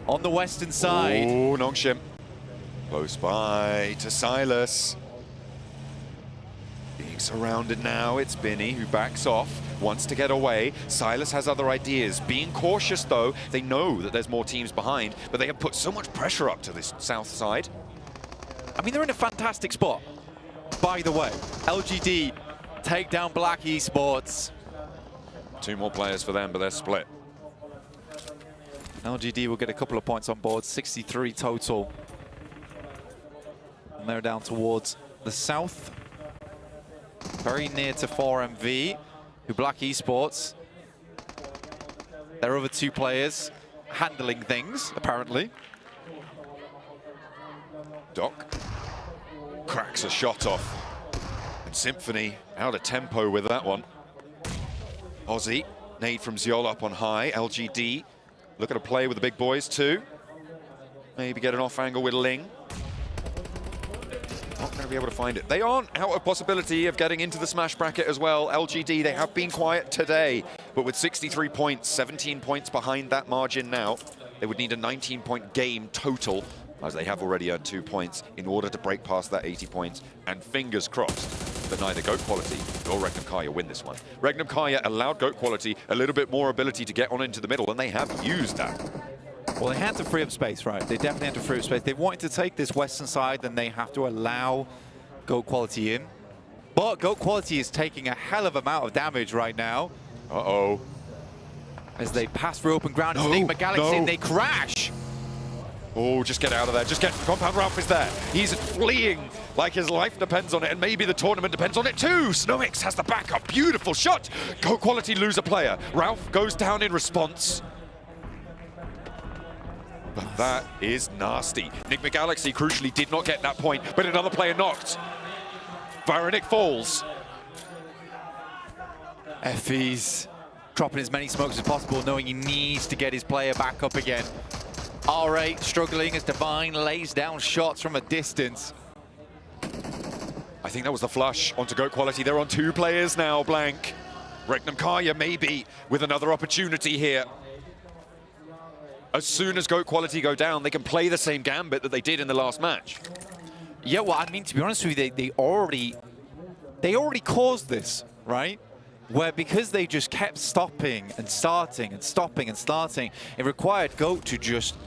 on the western side. Oh, Nongshim. Close by to Silas. Being surrounded now, it's Binny who backs off, wants to get away. Silas has other ideas. Being cautious though, they know that there's more teams behind, but they have put so much pressure up to this south side. I mean, they're in a fantastic spot. By the way, LGD take down Black Esports. 2 more players for them, but they're split. LGD will get a couple of points on board, 63 total. And they're down towards the south. Very near to 4MV, who Black Esports. Their other 2 players handling things, apparently. Doc cracks a shot off. And Symphony out of tempo with that one. Aussie, nade from Ziol up on high. LGD looking to play with the big boys too. Maybe get an off angle with Ling. Not going to be able to find it. They aren't out of possibility of getting into the smash bracket as well. LGD, they have been quiet today, but with 63 points, 17 points behind that margin now, they would need a 19-point game total, as they have already earned 2 points, in order to break past that 80 points. And fingers crossed that neither Goat Quality nor Regnum Kaya win this one. Regnum Kaya allowed Goat Quality a little bit more ability to get on into the middle, and they have used that. Well, they had to free up space, right? They definitely had to free up space. They wanted to take this western side, then they have to allow Goat Quality in. But Goat Quality is taking a hell of amount of damage right now. Uh-oh. As they pass through open ground, it's Enigma Galaxy and they crash. Oh, just get out of there. Just get... Compound Ralph is there. He's fleeing like his life depends on it, and maybe the tournament depends on it too. Snomix has the backup. Beautiful shot. Goat Quality lose a player. Ralph goes down in response. But that is nasty. Enigma Galaxy crucially did not get that point, but another player knocked. Varonic falls. Effie's dropping as many smokes as possible, knowing he needs to get his player back up again. R8 struggling as Divine lays down shots from a distance. I think that was the flush onto Goat Quality. They're on 2 players now, Blank. Regnum Kaya maybe with another opportunity here. As soon as Goat Quality go down, they can play the same gambit that they did in the last match. Yeah, well, I mean, to be honest with you, they already caused this, right? Where because they just kept stopping and starting and stopping and starting, it required Goat to just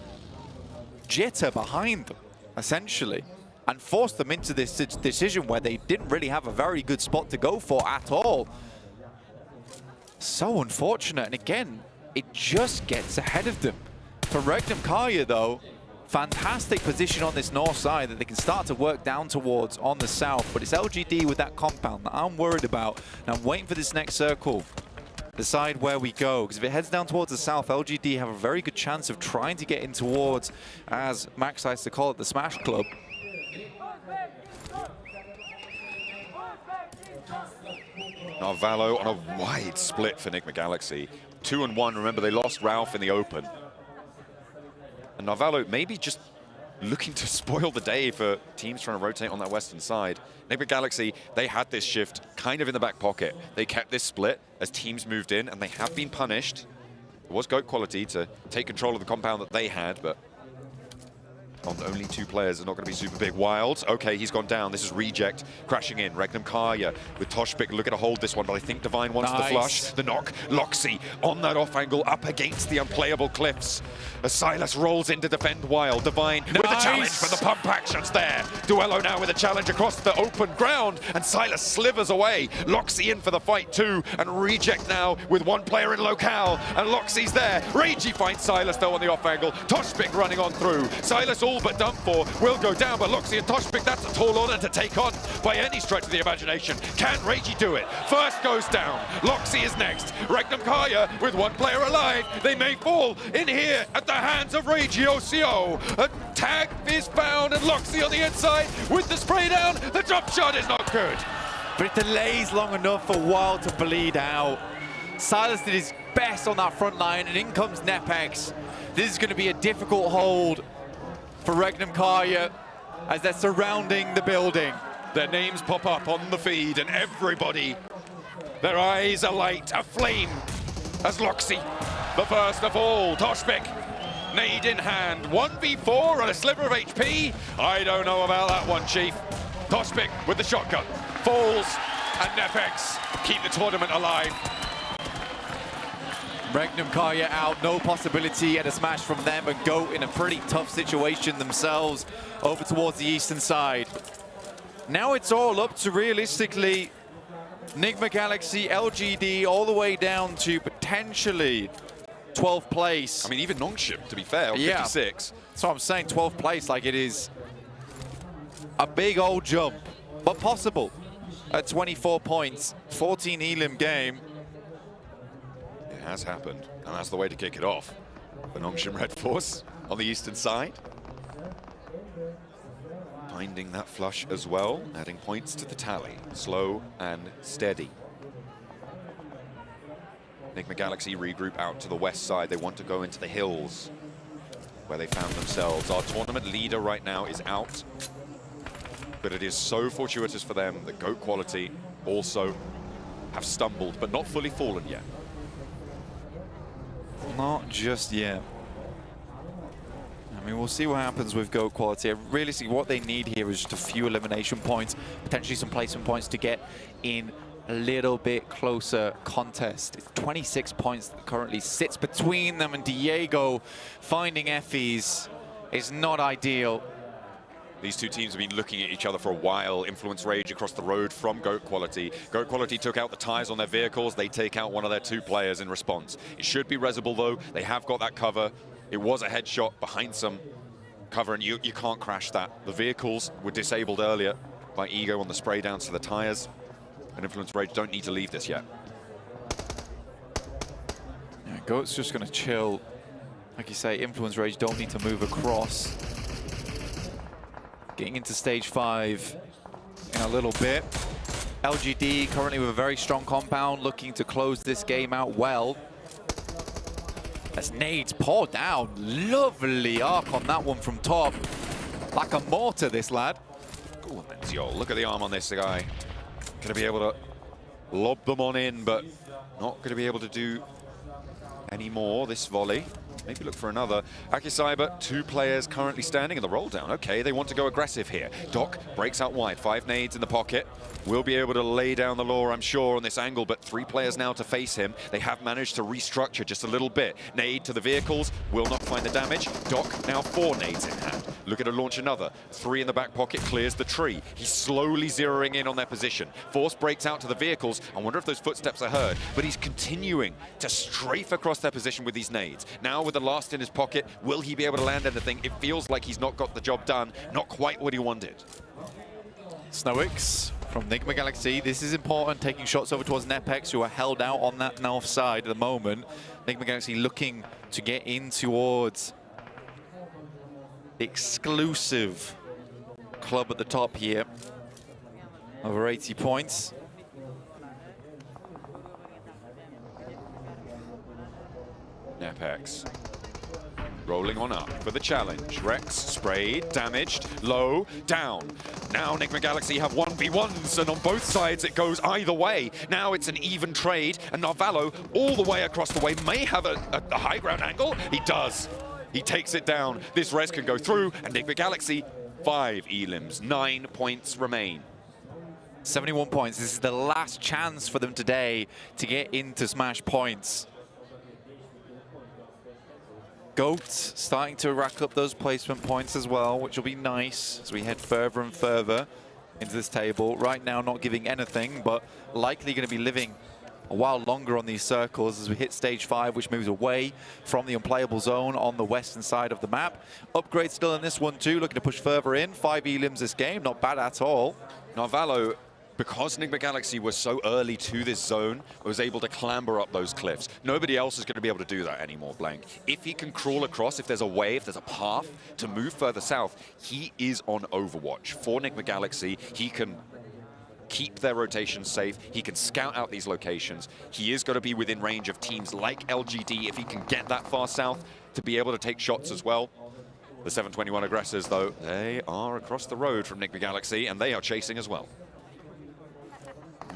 jitter behind them, essentially, and force them into this decision where they didn't really have a very good spot to go for at all. So unfortunate, and again, it just gets ahead of them. For Regnum Kaya, though, fantastic position on this north side that they can start to work down towards on the south, but it's LGD with that compound that I'm worried about, and I'm waiting for this next circle to decide where we go, because if it heads down towards the south, LGD have a very good chance of trying to get in towards, as Max likes to call it, the Smash Club. Now Valo on a wide split for Enigma Galaxy. 2-1, remember they lost Ralph in the open. And Narvalo maybe just looking to spoil the day for teams trying to rotate on that western side. Enigma Galaxy, they had this shift kind of in the back pocket. They kept this split as teams moved in, and they have been punished. It was Goat Quality to take control of the compound that they had, but on only 2 players is not going to be super big. Wild, okay, he's gone down. This is Reject crashing in. Regnum Kaya with Toshbik looking to hold this one, but I think Divine wants the flush. The knock, Loxy on that off angle up against the unplayable cliffs. As Silas rolls in to defend Wild. Divine with the challenge for the pump actions there. Duello now with a challenge across the open ground, and Silas slivers away. Loxy in for the fight too, and Reject now with 1 player in locale, and Loxy's there. Reggie finds Silas though on the off angle. Toshbik running on through. Silas all but done for, will go down, but Loxy and Toshbik, that's a tall order to take on by any stretch of the imagination. Can Reggie do it? First goes down. Loxy is next. Regnum Kaya with 1 player alive. They may fall in here at the hands of Reggie OCO. A tag is found, and Loxy on the inside with the spray down. The drop shot is not good. But it delays long enough for Wild to bleed out. Silas did his best on that front line, and in comes Nepex. This is going to be a difficult hold for Regnum Kaya as they're surrounding the building. Their names pop up on the feed, and everybody, their eyes alight, aflame, as Loxy, the first of all. Toshbik, nade in hand, 1v4 on a sliver of HP. I don't know about that one, Chief. Toshbik with the shotgun, falls, and Nepex keep the tournament alive. Regnum Kaya out, no possibility at a smash from them, and GOAT in a pretty tough situation themselves over towards the eastern side. Now it's all up to realistically Nigma Galaxy, LGD, all the way down to potentially 12th place. I mean, even Nongshim, to be fair, on 56. That's what I'm saying, 12th place, like it is a big old jump, but possible at 24 points, 14 elim game. It has happened, and that's the way to kick it off. The Nongshim Red Force on the eastern side. Finding that flush as well, adding points to the tally. Slow and steady. Nigma Galaxy regroup out to the west side. They want to go into the hills where they found themselves. Our tournament leader right now is out, but it is so fortuitous for them that GOAT Quality also have stumbled, but not fully fallen yet. Not just yet. I mean, we'll see what happens with GOAT Quality. Realistically, what they need here is just a few elimination points, potentially some placement points to get in a little bit closer contest. It's 26 points that currently sits between them, and Diego finding Effie's is not ideal. These two teams have been looking at each other for a while. Influence Rage across the road from GOAT Quality. GOAT Quality took out the tires on their vehicles. They take out one of their 2 players in response. It should be Resible though. They have got that cover. It was a headshot behind some cover, and you can't crash that. The vehicles were disabled earlier by Ego on the spray downs to the tires. And Influence Rage don't need to leave this yet. Yeah, GOAT's just going to chill. Like you say, Influence Rage don't need to move across. Getting into stage 5 in a little bit. LGD currently with a very strong compound, looking to close this game out well. As nades pour down. Lovely arc on that one from top. Like a mortar, this lad. Ooh, Menziol, look at the arm on this guy. Gonna be able to lob them on in, but not gonna be able to do any more this volley. Maybe look for another. Akicyber, 2 players currently standing in the roll down. Okay, they want to go aggressive here. Doc breaks out wide, 5 nades in the pocket. Will be able to lay down the law, I'm sure, on this angle, but 3 players now to face him. They have managed to restructure just a little bit. Nade to the vehicles, will not find the damage. Doc now 4 nades in hand. Looking to launch another. 3 in the back pocket, clears the tree. He's slowly zeroing in on their position. Force breaks out to the vehicles. I wonder if those footsteps are heard, but he's continuing to strafe across their position with these nades. Now with the last in his pocket, will he be able to land anything? It feels like he's not got the job done. Not quite what he wanted. Snowix from Nigma Galaxy. This is important, taking shots over towards Nepex, who are held out on that north side at the moment. Nigma Galaxy looking to get in towards the exclusive club at the top here. Over 80 points. Nepex rolling on up for the challenge. Rex sprayed, damaged, low, down. Now Nigma Galaxy have 1v1s, and on both sides it goes either way. Now it's an even trade, and Narvalo all the way across the way may have a high ground angle. He does. He takes it down. This res can go through, and Enigma Galaxy, 5 elims, 9 points remain. 71 points. This is the last chance for them today to get into Smash points. Goats starting to rack up those placement points as well, which will be nice as we head further and further into this table. Right now, not giving anything, but likely going to be living a while longer on these circles as we hit stage 5, which moves away from the unplayable zone on the western side of the map. Upgrade still in this one too, looking to push further in. 5 elims this game, not bad at all. Now Valo, because Enigma Galaxy was so early to this zone, was able to clamber up those cliffs. Nobody else is going to be able to do that anymore, Blank. If he can crawl across, if there's a way, if there's a path to move further south, he is on Overwatch. For Enigma Galaxy, he can keep their rotation safe. He can scout out these locations. He is going to be within range of teams like LGD if he can get that far south to be able to take shots as well. The 721 aggressors, though, they are across the road from Enigma Galaxy, and they are chasing as well.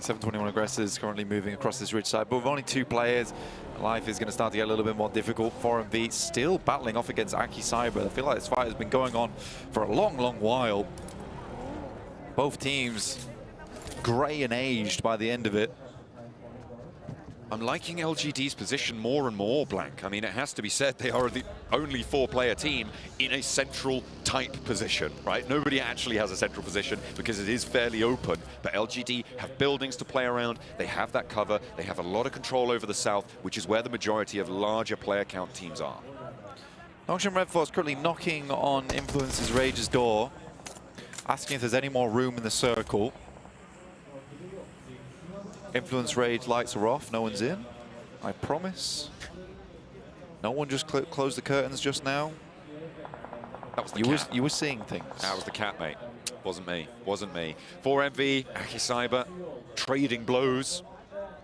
721 aggressors currently moving across this ridge side, but with only 2 players, life is going to start to get a little bit more difficult. 4MV still battling off against Aki Cyber. I feel like this fight has been going on for a long, long while. Both teams grey and aged by the end of it. I'm liking LGD's position more and more, Blank. I mean, it has to be said, they are the only 4-player team in a central type position, right? Nobody actually has a central position because it is fairly open, but LGD have buildings to play around, they have that cover, they have a lot of control over the south, which is where the majority of larger player count teams are. Nongshan Red Force currently knocking on Influence's Rage's door, asking if there's any more room in the circle. Influence Rage lights are off, no one's in, I promise. No one just closed the curtains just now. That was the cat. You were seeing things. That was the cat, mate. Wasn't me, wasn't me. 4MV, Aki Cyber, trading blows.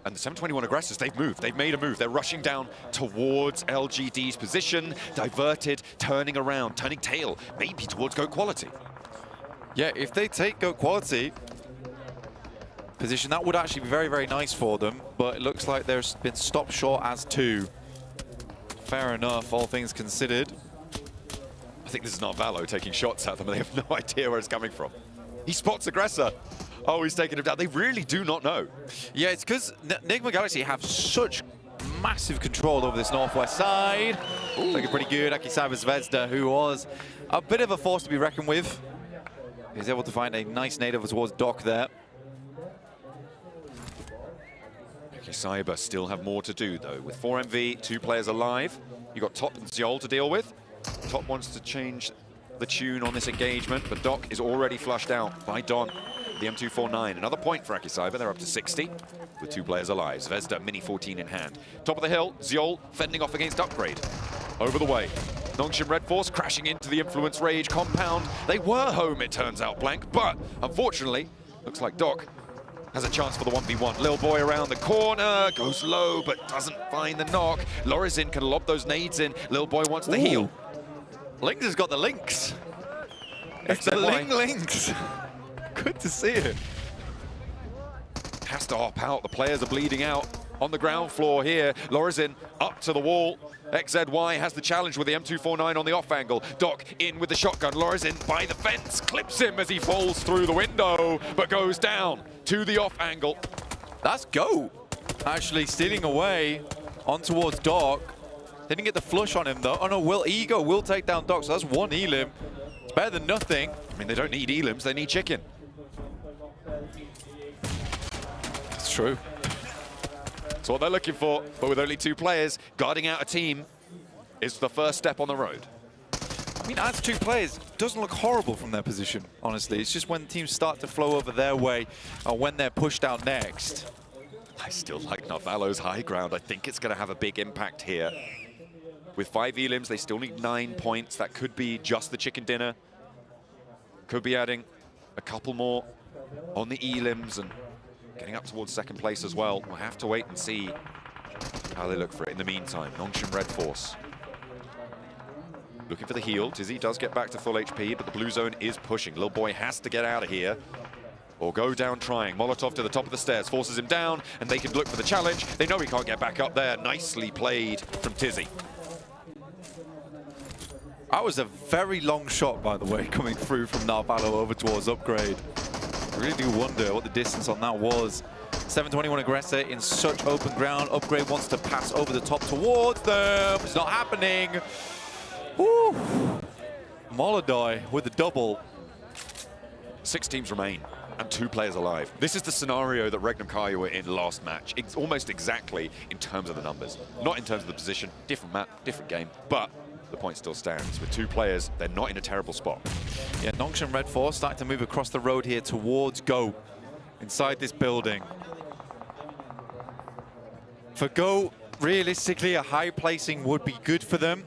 And the 721 aggressors, they've moved, they've made a move. They're rushing down towards LGD's position, diverted, turning around, turning tail, maybe towards GOAT quality. Yeah, if they take GOAT quality position, that would actually be very, very nice for them, but it looks like there's been stopped short as 2. Fair enough, all things considered. I think this is not Valo taking shots at them, and they have no idea where it's coming from. He spots aggressor. Oh, he's taking him down. They really do not know. Yeah, it's because Enigma Galaxy have such massive control over this northwest side. Looking pretty good. Aki Cyber Zvezda, who was a bit of a force to be reckoned with. He's able to find a nice nade over towards Doc there. Cyber still have more to do, though. With 4MV, 2 players alive. You got Top and Xiol to deal with. Top wants to change the tune on this engagement, but Doc is already flushed out by Don, the M249. Another point for Aki Cyber. They're up to 60 with 2 players alive. Zvezda, mini 14 in hand. Top of the hill, Xiol fending off against Upgrade. Over the way. Nongshan Red Force crashing into the Influence Rage compound. They were home, it turns out, Blank, but unfortunately, looks like Doc has a chance for the 1v1. Lil Boy around the corner, goes low, but doesn't find the knock. Lorizin can lob those nades in. Lil Boy wants the heal. Lings has got the links. It's the links. Good to see it. Has to hop out. The players are bleeding out on the ground floor here. Lorizin up to the wall. XZY has the challenge with the M249 on the off angle. Doc in with the shotgun. Lorizin by the fence, clips him as he falls through the window, but goes down to the off angle. That's GOAT actually stealing away on towards Doc. Didn't get the flush on him though. Oh no, Ego will take down Doc, so that's 1 elim. It's better than nothing. I mean, they don't need elims, they need chicken. It's true. That's what they're looking for, but with only 2 players, guarding out a team is the first step on the road. I mean, as 2 players, it doesn't look horrible from their position, honestly. It's just when teams start to flow over their way, or when they're pushed out next. I still like Navalo's high ground. I think it's going to have a big impact here. With 5 elims, they still need 9 points. That could be just the chicken dinner. Could be adding a couple more on the elims and getting up towards 2nd place as well. We'll have to wait and see how they look for it. In the meantime, Nongshan Red Force looking for the heal. Tizzy does get back to full HP, but the blue zone is pushing. Lil Boy has to get out of here or go down trying. Molotov to the top of the stairs, forces him down, and they can look for the challenge. They know he can't get back up there. Nicely played from Tizzy. That was a very long shot, by the way, coming through from Narvalo over towards Upgrade. I really do wonder what the distance on that was. 721 aggressor in such open ground. Upgrade wants to pass over the top towards them. It's not happening. Woo! Molodoi with the double. 6 teams remain and 2 players alive. This is the scenario that Regnum Kaya were in last match. It's almost exactly in terms of the numbers. Not in terms of the position, different map, different game, but the point still stands. With 2 players, they're not in a terrible spot. Yeah, Nongshan Red Force starting to move across the road here towards Go, inside this building. For Go, realistically, a high placing would be good for them.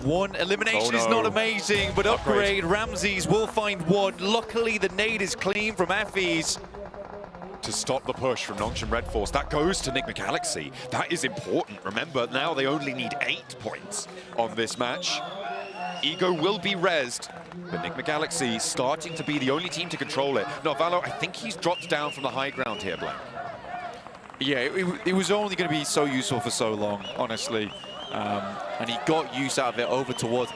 1 elimination is not amazing, but Upgrade, Ramses will find 1. Luckily, the nade is clean from Effie's. To stop the push from Nongshan Red Force, that goes to Nigma Galaxy. That is important. Remember, now they only need 8 points on this match. Ego will be rezzed, but Nigma Galaxy starting to be the only team to control it. Narvalo, I think he's dropped down from the high ground here, Blank. Yeah, it was only going to be so useful for so long, honestly. And he got use out of it over towards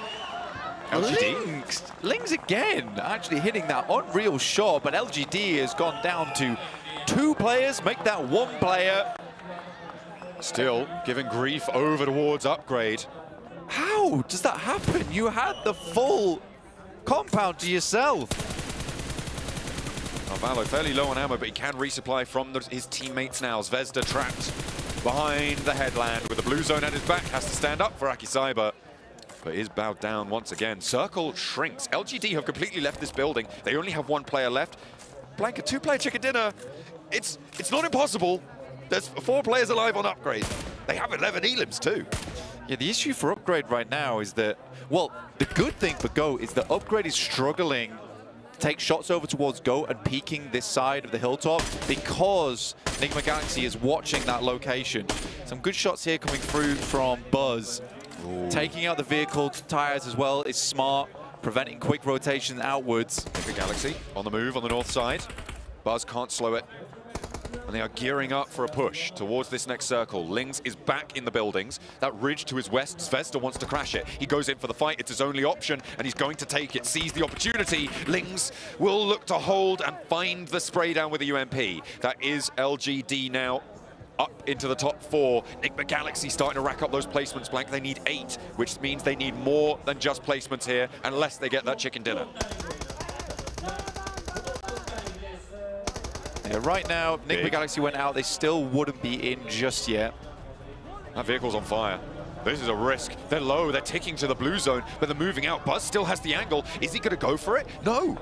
LGD. Lings again, actually hitting that unreal shot, but LGD has gone down to 2 players, make that 1 player. Still giving grief over towards Upgrade. How does that happen? You had the full compound to yourself. Narvalo fairly low on ammo, but he can resupply from his teammates now. Zvezda trapped behind the headland with the blue zone at his back. Has to stand up for Akicyber, but is bowed down once again. Circle shrinks. LGD have completely left this building. They only have 1 player left. Blanca, 2-player chicken dinner. It's not impossible. There's 4 players alive on Upgrade. They have 11 elims too. Yeah, the issue for Upgrade right now is that, well, the good thing for Go is that Upgrade is struggling to take shots over towards Go and peeking this side of the hilltop because Nigma Galaxy is watching that location. Some good shots here coming through from Buzz. Ooh. Taking out the vehicle tires as well is smart, preventing quick rotation outwards. Nigma Galaxy on the move on the north side. Buzz can't slow it. And they are gearing up for a push towards this next circle. Lings is back in the buildings. That ridge to his west, Zvezda wants to crash it. He goes in for the fight. It's his only option, and he's going to take it. Sees the opportunity. Lings will look to hold and find the spray down with the UMP. That is LGD now up into the top 4. Nigma Galaxy starting to rack up those placements, Blank. They need 8, which means they need more than just placements here, unless they get that chicken dinner. Yeah, right now, Nigma Galaxy went out. They still wouldn't be in just yet. That vehicle's on fire. This is a risk. They're low. They're ticking to the blue zone, but they're moving out. Buzz still has the angle. Is he going to go for it? No.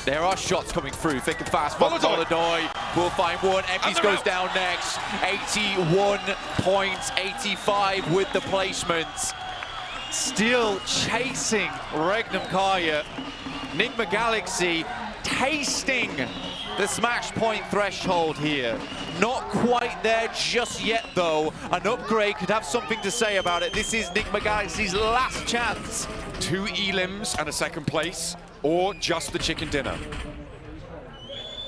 There are shots coming through, thick and fast. Molodoi will find 1. Epis goes down next. 81 points, 85 with the placements. Still chasing Regnum Kaya. Nigma Galaxy tasting the smash point threshold here. Not quite there just yet, though. An Upgrade could have something to say about it. This is Nigma Galaxy's last chance. 2 elims and a 2nd place, or just the chicken dinner.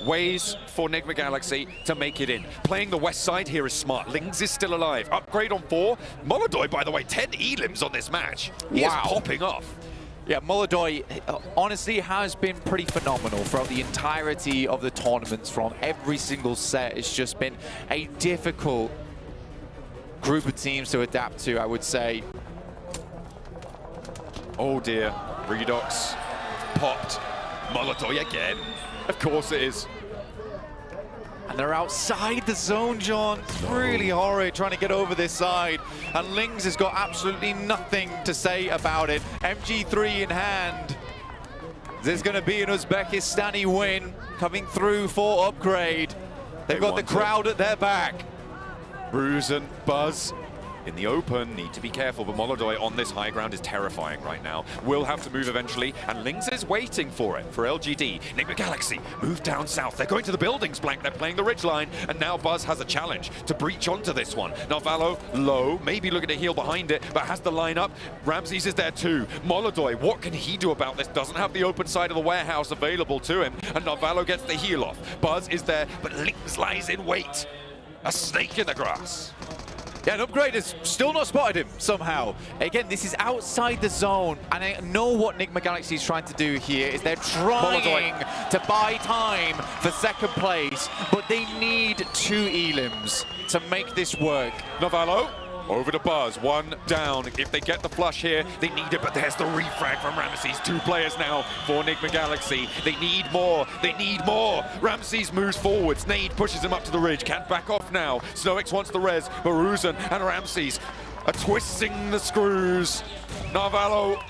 Ways for Nigma Galaxy to make it in. Playing the west side here is smart. Lings is still alive. Upgrade on 4. Molodoi, by the way, 10 elims on this match. He is popping off. Yeah, Molodoi honestly has been pretty phenomenal throughout the entirety of the tournaments. From every single set, it's just been a difficult group of teams to adapt to, I would say. Oh dear, Redox popped. Molodoi again. Of course it is. And they're outside the zone, John. It's really horrid trying to get over this side. And Lings has got absolutely nothing to say about it. MG3 in hand. This is going to be an Uzbekistani win coming through for Upgrade. They've got the crowd at their back. Bruce and Buzz in the open, need to be careful, but Molodoi on this high ground is terrifying right now. Will have to move eventually, and Lings is waiting for it, for LGD. Nigma Galaxy move down south. They're going to the buildings, Blank. They're playing the ridgeline, and now Buzz has a challenge to breach onto this one. Narvalo low, maybe looking to heal behind it, but has the line up. Ramses is there too. Molodoi, what can he do about this? Doesn't have the open side of the warehouse available to him, and Narvalo gets the heal off. Buzz is there, but Lings lies in wait. A snake in the grass. Yeah, an upgrade has still not spotted him somehow. Again, this is outside the zone, and I know what Nigma Galaxy is trying to do here is they're trying to buy time for second place, but they need 2 elims to make this work. Navallo over to Buzz, 1 down. If they get the flush here, they need it, but there's the refrag from Ramses. 2 players now for Nigma Galaxy. They need more, they need more. Ramses moves forwards, Nade pushes him up to the ridge, can't back off now. Snowix wants the res, but Ruzan and Ramses are twisting the screws. Navallo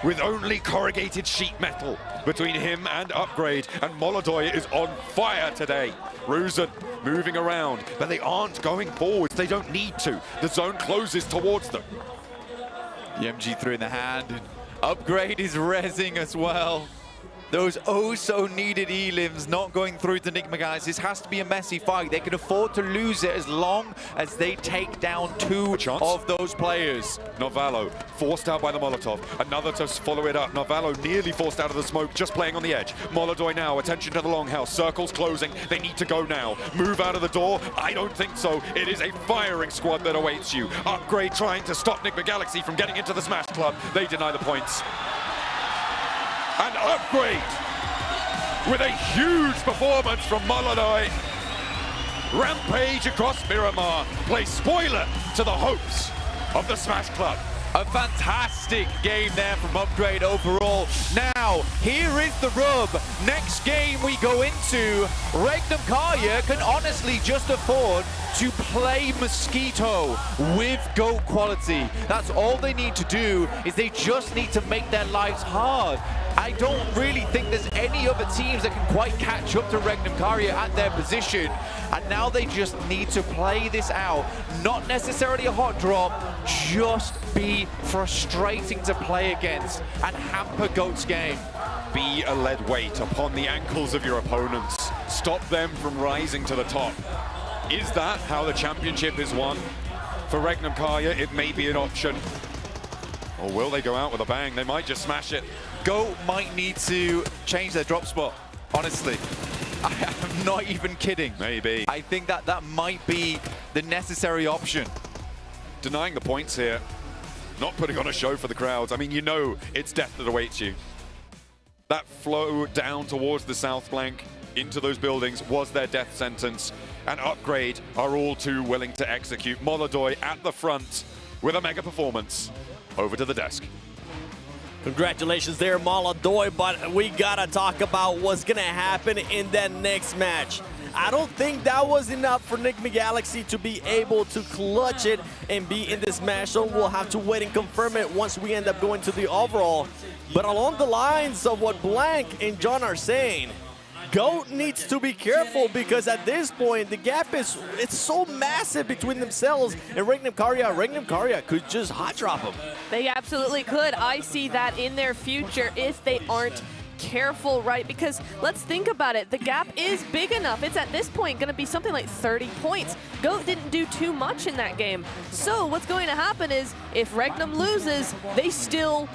with only corrugated sheet metal between him and Upgrade, and Molodoy is on fire today. Ruzan moving around, but they aren't going forwards. They don't need to. The zone closes towards them. The MG3 in the hand. Upgrade is rezzing as well. Those oh-so-needed elims not going through to Nigma Galaxy. This has to be a messy fight. They can afford to lose it as long as they take down 2 of those players. Navallo forced out by the Molotov. Another to follow it up. Navallo nearly forced out of the smoke, just playing on the edge. Molodoy now, attention to the longhouse. Circles closing. They need to go now. Move out of the door? I don't think so. It is a firing squad that awaits you. Upgrade trying to stop Nigma Galaxy from getting into the Smash Club. They deny the points. And Upgrade with a huge performance from Molodoy. Rampage across Miramar plays spoiler to the hopes of the Smash Club. A fantastic game there from Upgrade overall. Now, here is the rub. Next game we go into, Regnum Karya can honestly just afford to play Mosquito with GOAT quality. That's all they need to do, is they just need to make their lives hard. I don't really think there's any other teams that can quite catch up to Regnum Karya at their position. And now they just need to play this out. Not necessarily a hot drop, just be frustrating to play against and hamper GOAT's game. Be a lead weight upon the ankles of your opponents. Stop them from rising to the top. Is that how the championship is won? For Regnum Karya, it may be an option. Or will they go out with a bang? They might just smash it. GOAT might need to change their drop spot, honestly. I am not even kidding. Maybe. I think that might be the necessary option. Denying the points here. Not putting on a show for the crowds. I mean, you know it's death that awaits you. That flow down towards the south flank into those buildings was their death sentence. And Upgrade are all too willing to execute. Molodoy at the front with a mega performance. Over to the desk. Congratulations there, Molodoy, but we gotta talk about what's gonna happen in that next match. I don't think that was enough for Nigma Galaxy to be able to clutch it and be in this match, so we'll have to wait and confirm it once we end up going to the overall. But along the lines of what Blank and John are saying, GOAT needs to be careful, because at this point the gap it's so massive between themselves and Regnum Karya. Regnum Karya could just hot drop them. They absolutely could. I see that in their future if they aren't careful, right? Because let's think about it. The gap is big enough. It's at this point going to be something like 30 points. GOAT didn't do too much in that game. So what's going to happen is if Regnum loses, they still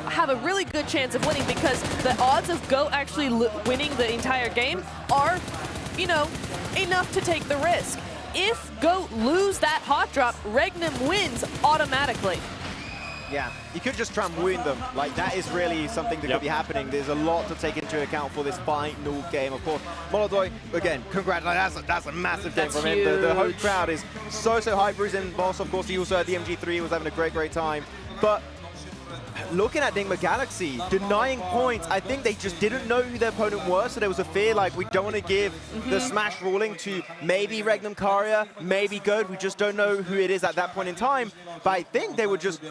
have a really good chance of winning, because the odds of GOAT actually winning the entire game are, you know, enough to take the risk. If GOAT lose that hot drop, Regnum wins automatically. Yeah, you could just try and wound them. Like, that is really something that could be happening. There's a lot to take into account for this final game. Of course, Molodoy, again, congratulations. That's a massive game from him. The home crowd is so high. Bruce Boss, of course, he also had the MG3, was having a great time. But looking at Nigma Galaxy, denying points, I think they just didn't know who their opponent was, so there was a fear like, we don't want to give the Smash ruling to maybe Regnum Karya, maybe GOAT, we just don't know who it is at that point in time. But I think they were just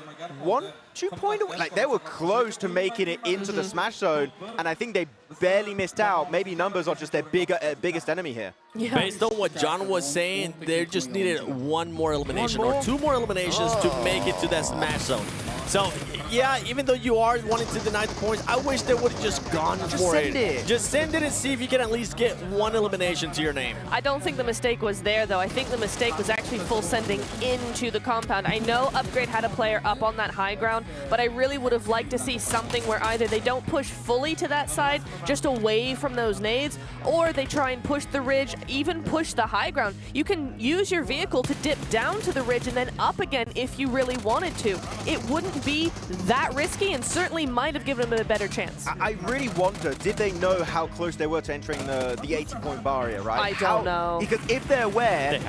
1-2 points away, like they were close to making it into the Smash zone, and I think they barely missed out. Maybe numbers are just their biggest enemy here. Yeah. Based on what John was saying, they just needed one more elimination or 2 more eliminations to make it to that Smash zone. So, yeah, even though you are wanting to deny the points, I wish they would have just gone for send it. Just send it and see if you can at least get one elimination to your name. I don't think the mistake was there, though. I think the mistake was actually full sending into the compound. I know Upgrade had a player up on that high ground, but I really would have liked to see something where either they don't push fully to that side, just away from those nades, or they try and push the ridge, even push the high ground. You can use your vehicle to dip down to the ridge and then up again if you really wanted to. It wouldn't be that risky and certainly might have given them a better chance. I really wonder, did they know how close they were to entering the 80-point barrier, right? I don't know. Because if they're aware,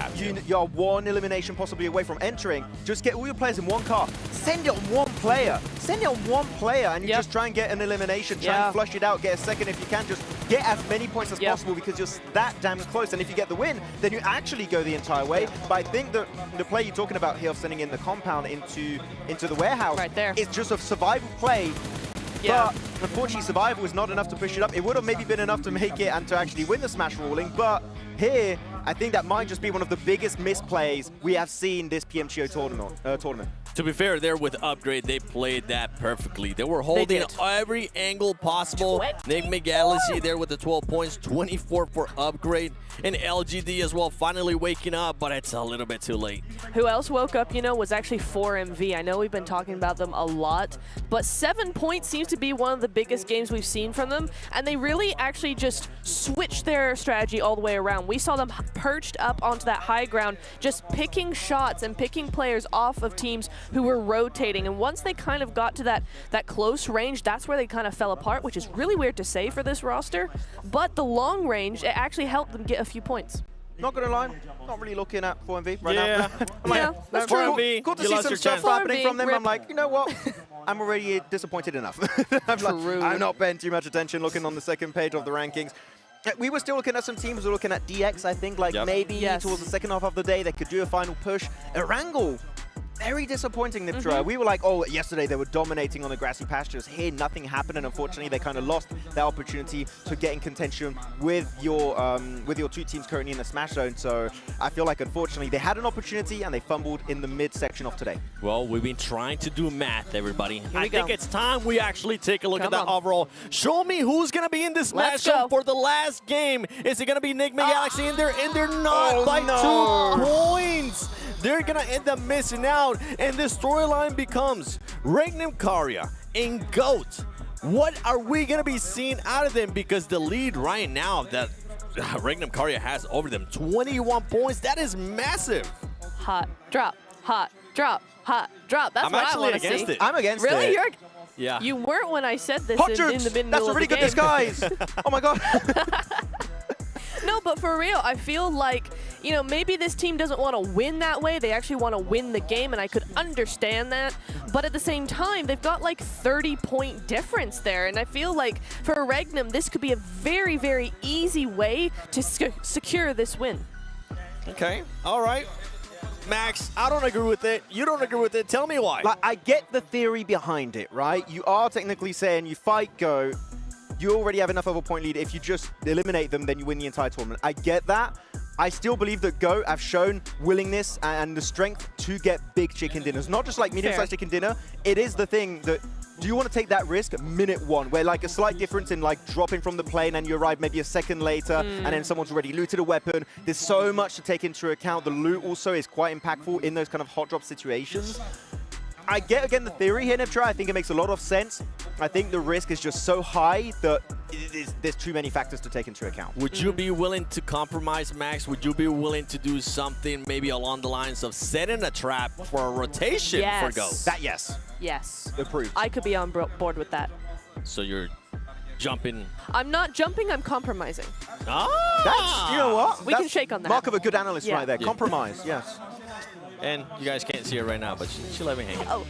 you're one elimination possibly away from entering, just get all your players in one car, send it on one player. Send it on one player and you just try and get an elimination, try and flush it out, get a second if you can, just get as many points as possible because you're that damn close. And if you get the win, then you actually go the entire way. But I think that the play you're talking about here of sending in the compound into the warehouse is just a survival play. But unfortunately, survival was not enough to push it up. It would have maybe been enough to make it and to actually win the Smash ruling. But here, I think that might just be one of the biggest misplays we have seen this PMGO tournament. To be fair, there with Upgrade, they played that perfectly. They were holding every angle possible. Enigma Galaxy there with the 12 points, 24 for Upgrade. And LGD as well, finally waking up, but it's a little bit too late. Who else woke up, you know, was actually 4MV. I know we've been talking about them a lot, but 7 points seems to be one of the biggest games we've seen from them, and they really actually just switched their strategy all the way around. We saw them perched up onto that high ground, just picking shots and picking players off of teams who were rotating, and once they kind of got to that close range, that's where they kind of fell apart, which is really weird to say for this roster, but the long range, it actually helped them get a few points. Not gonna lie, not really looking at 4MV right now. That's true. Cool to see some stuff happening from them. I'm like, you know what? I'm already disappointed enough. I'm not paying too much attention looking on the second page of the rankings. We were still looking at some teams. We were looking at DX, I think, like maybe towards the second half of the day, they could do a final push. Erangel, very disappointing, Niptra. We were like, oh, yesterday they were dominating on the grassy pastures. Here, nothing happened, and unfortunately, they kind of lost that opportunity to get in contention with your two teams currently in the Smash Zone. So I feel like, unfortunately, they had an opportunity and they fumbled in the mid-section of today. Well, we've been trying to do math, everybody. I think it's time we actually take a look at that overall. Show me who's going to be in this Smash Zone for the last game. Is it going to be Enigma Galaxy in there? And they're not by 2 points. They're going to end up missing out, and the storyline becomes Regnum Karya and GOAT. What are we going to be seeing out of them? Because the lead right now that Regnum Karya has over them, 21 points, that is massive. Hot drop, hot drop, hot drop. That's what I want to see. It. I'm against it. Really? Yeah. You weren't when I said this in the middle of the game. That's a really good disguise. Oh my god. No, but for real, I feel like, you know, maybe this team doesn't want to win that way. They actually want to win the game, and I could understand that. But at the same time, they've got like 30-point difference there, and I feel like for Regnum, this could be a very, very easy way to secure this win. Okay, all right. Max, I don't agree with it. You don't agree with it. Tell me why. Like, I get the theory behind it, right? You are technically saying you fight Go, you already have enough of a point lead. If you just eliminate them, then you win the entire tournament. I get that. I still believe that Go have shown willingness and the strength to get big chicken dinners. Not just like medium-sized chicken dinner. It is the thing that, do you want to take that risk minute 1, where like a slight difference in like dropping from the plane and you arrive maybe a second later and then someone's already looted a weapon. There's so much to take into account. The loot also is quite impactful in those kind of hot drop situations. I get, again, the theory here, Niptra. I think it makes a lot of sense. I think the risk is just so high that there's too many factors to take into account. Would you be willing to compromise, Max? Would you be willing to do something maybe along the lines of setting a trap for a rotation for Go? That, yes. Yes. Approved. I could be on board with that. So you're jumping. I'm not jumping, I'm compromising. Ah! That's, you know what? We can shake on that. Mark of a good analyst right there. Yeah. Compromise, yes. And you guys can't see her right now, but she let me hang it. Oh.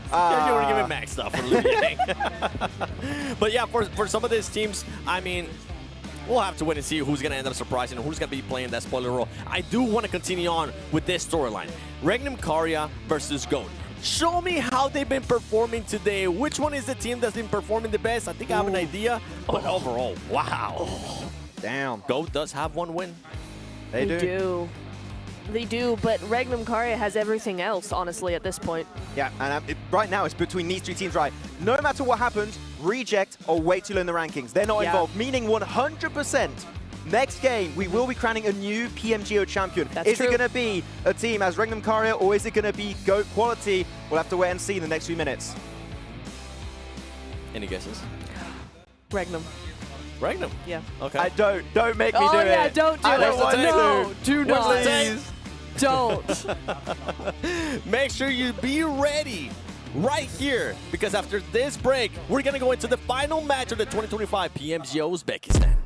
You want to give it Max stuff for losing. But yeah, for some of these teams, I mean, we'll have to wait and see who's going to end up surprising and who's going to be playing that spoiler role. I do want to continue on with this storyline. Regnum Karya versus GOAT. Show me how they've been performing today. Which one is the team that's been performing the best? I think I have an idea, but overall, wow. Damn. GOAT does have 1 win. They do. They do, but Regnum Karya has everything else, honestly, at this point. Yeah, and right now it's between these two teams, right? No matter what happens, reject or wait till in the rankings. They're not involved, meaning 100%. Next game, we will be crowning a new PMGO champion. Is it going to be a team as Regnum Karya, or is it going to be GOAT quality? We'll have to wait and see in the next few minutes. Any guesses? Regnum. Regnum? Yeah. Okay. Don't make me do it. Oh yeah, don't do I it. don't want No, do not. Please. Don't. Make sure you be ready right here, because after this break, we're going to go into the final match of the 2025 PMGO Uzbekistan.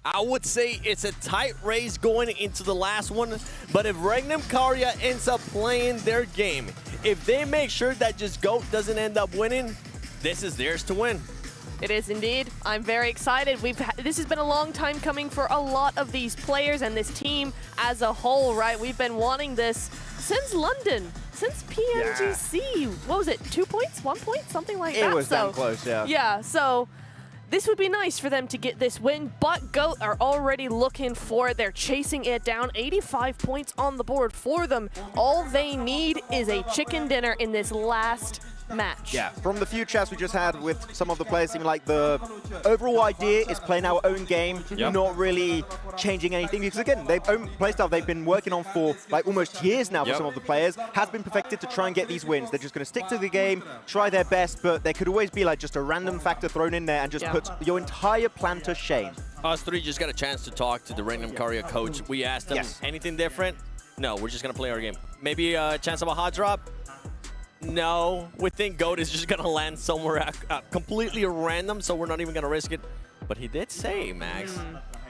I would say it's a tight race going into the last one, but if Regnum Karya ends up playing their game, if they make sure that just GOAT doesn't end up winning, this is theirs to win. It is indeed. I'm very excited. This has been a long time coming for a lot of these players and this team as a whole, right? We've been wanting this since London, since PMGC. Yeah. What was it, 2 points, 1 point, something like that? It was damn close, yeah. Yeah, so this would be nice for them to get this win, but GOAT are already looking for it. They're chasing it down. 85 points on the board for them. All they need is a chicken dinner in this last match. Yeah, from the few chats we just had with some of the players, seeming like the overall idea is playing our own game, not really changing anything. Because again, their own playstyle they've been working on for like almost years now for some of the players has been perfected to try and get these wins. They're just going to stick to the game, try their best, but there could always be like just a random factor thrown in there and just put your entire plan to shame. Us three just got a chance to talk to the Regnum Karya coach. We asked him anything different. No, we're just going to play our game. Maybe a chance of a hot drop? No, we think GOAT is just going to land somewhere completely random, so we're not even going to risk it. But he did say, Max,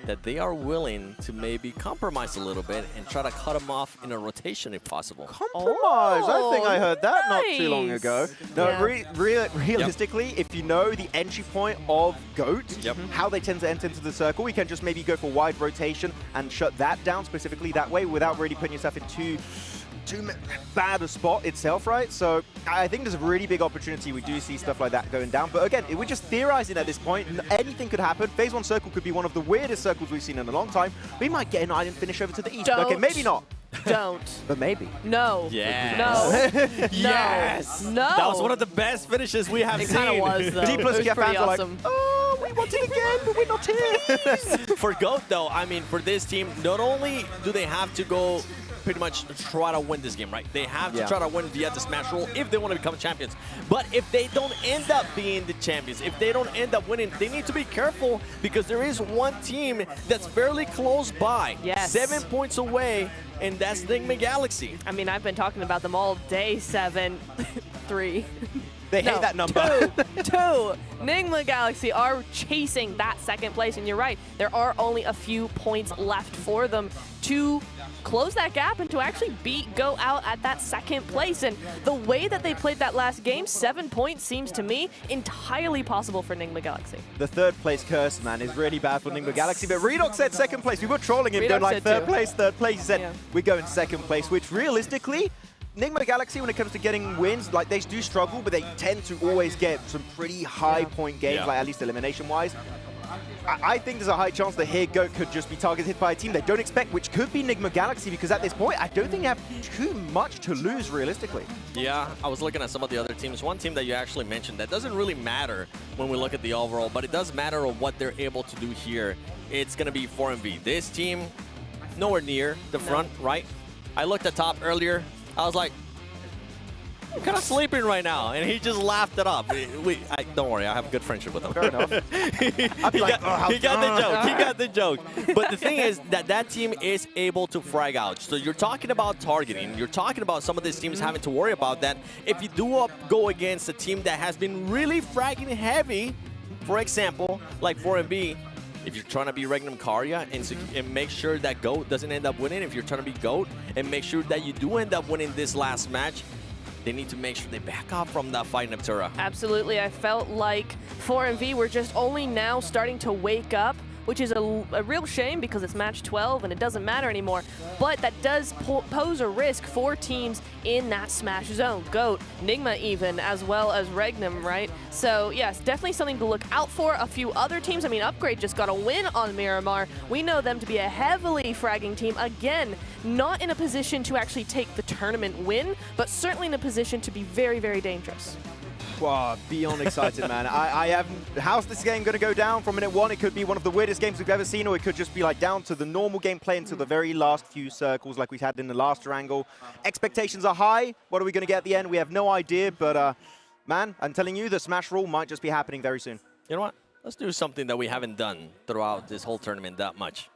that they are willing to maybe compromise a little bit and try to cut him off in a rotation if possible. Compromise? I think I heard that not too long ago. No, realistically, if you know the entry point of GOAT, how they tend to enter into the circle, we can just maybe go for wide rotation and shut that down specifically that way without really putting yourself in too bad a spot itself, right? So I think there's a really big opportunity. We do see stuff like that going down. But again, we're just theorizing at this point. Anything could happen. Phase 1 circle could be one of the weirdest circles we've seen in a long time. We might get an island finish over to the east. Okay, maybe not. Don't. But maybe. No. Yes. No. Yes. No. That was one of the best finishes we have seen. It kind of was, though. D plus it was pretty awesome. Like, oh, we want it again, but we're not here. For GOAT, though, I mean, for this team, not only do they have to go pretty much try to win this game, right? They have to try to win via the smash roll if they want to become champions. But if they don't end up being the champions, if they don't end up winning, they need to be careful because there is one team that's fairly close by. Yes. 7 points away, and that's Nigma Galaxy. I mean, I've been talking about them all day. 7, 3. They hate that number. 2. Nigma Galaxy are chasing that second place, and you're right. There are only a few points left for them to close that gap and to actually go out at that second place. And the way that they played that last game, 7 points seems to me entirely possible for Nigma Galaxy. The third place curse, man, is really bad for Nigma Galaxy. But Redox said second place. We were trolling him, going like third place. He said, we're going second place, which realistically, Nigma Galaxy, when it comes to getting wins, like they do struggle, but they tend to always get some pretty high point games, like at least elimination-wise. I think there's a high chance that here GOAT could just be targeted by a team they don't expect, which could be Nigma Galaxy, because at this point, I don't think they have too much to lose realistically. Yeah, I was looking at some of the other teams. One team that you actually mentioned that doesn't really matter when we look at the overall, but it does matter of what they're able to do here. It's going to be 4MV. This team, nowhere near the front, right? I looked at top earlier. I was like, I'm kind of sleeping right now, and he just laughed it off. Don't worry, I have a good friendship with him. Fair enough. He got the joke. He got the joke. But the thing is that team is able to frag out. So you're talking about targeting. You're talking about some of these teams having to worry about that. If you do go against a team that has been really fragging heavy, for example, like 4MB, if you're trying to be Regnum Karya and make sure that GOAT doesn't end up winning, if you're trying to be GOAT and make sure that you do end up winning this last match, they need to make sure they back off from that fight in Aptura. Absolutely. I felt like 4MV were just only now starting to wake up, which is a real shame because it's match 12 and it doesn't matter anymore. But that does pose a risk for teams in that smash zone. GOAT, Nigma even, as well as Regnum, right? So yes, definitely something to look out for. A few other teams, I mean, Upgrade just got a win on Miramar. We know them to be a heavily fragging team. Again, not in a position to actually take the tournament win, but certainly in a position to be very, very dangerous. Wow, beyond excited, man. How's this game going to go down from minute 1? It could be one of the weirdest games we've ever seen, or it could just be like down to the normal gameplay until the very last few circles like we had in the last triangle. Expectations are high. What are we going to get at the end? We have no idea, but man, I'm telling you, the smash rule might just be happening very soon. You know what? Let's do something that we haven't done throughout this whole tournament that much.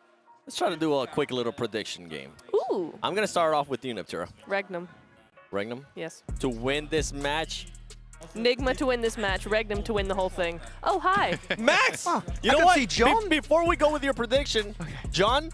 Let's try to do a quick little prediction game. Ooh. I'm going to start off with you, Neptura. Regnum. Regnum? Yes. To win this match, Nigma to win this match, Regnum to win the whole thing. Oh, hi. Max! You know what? John, before we go with your prediction, John,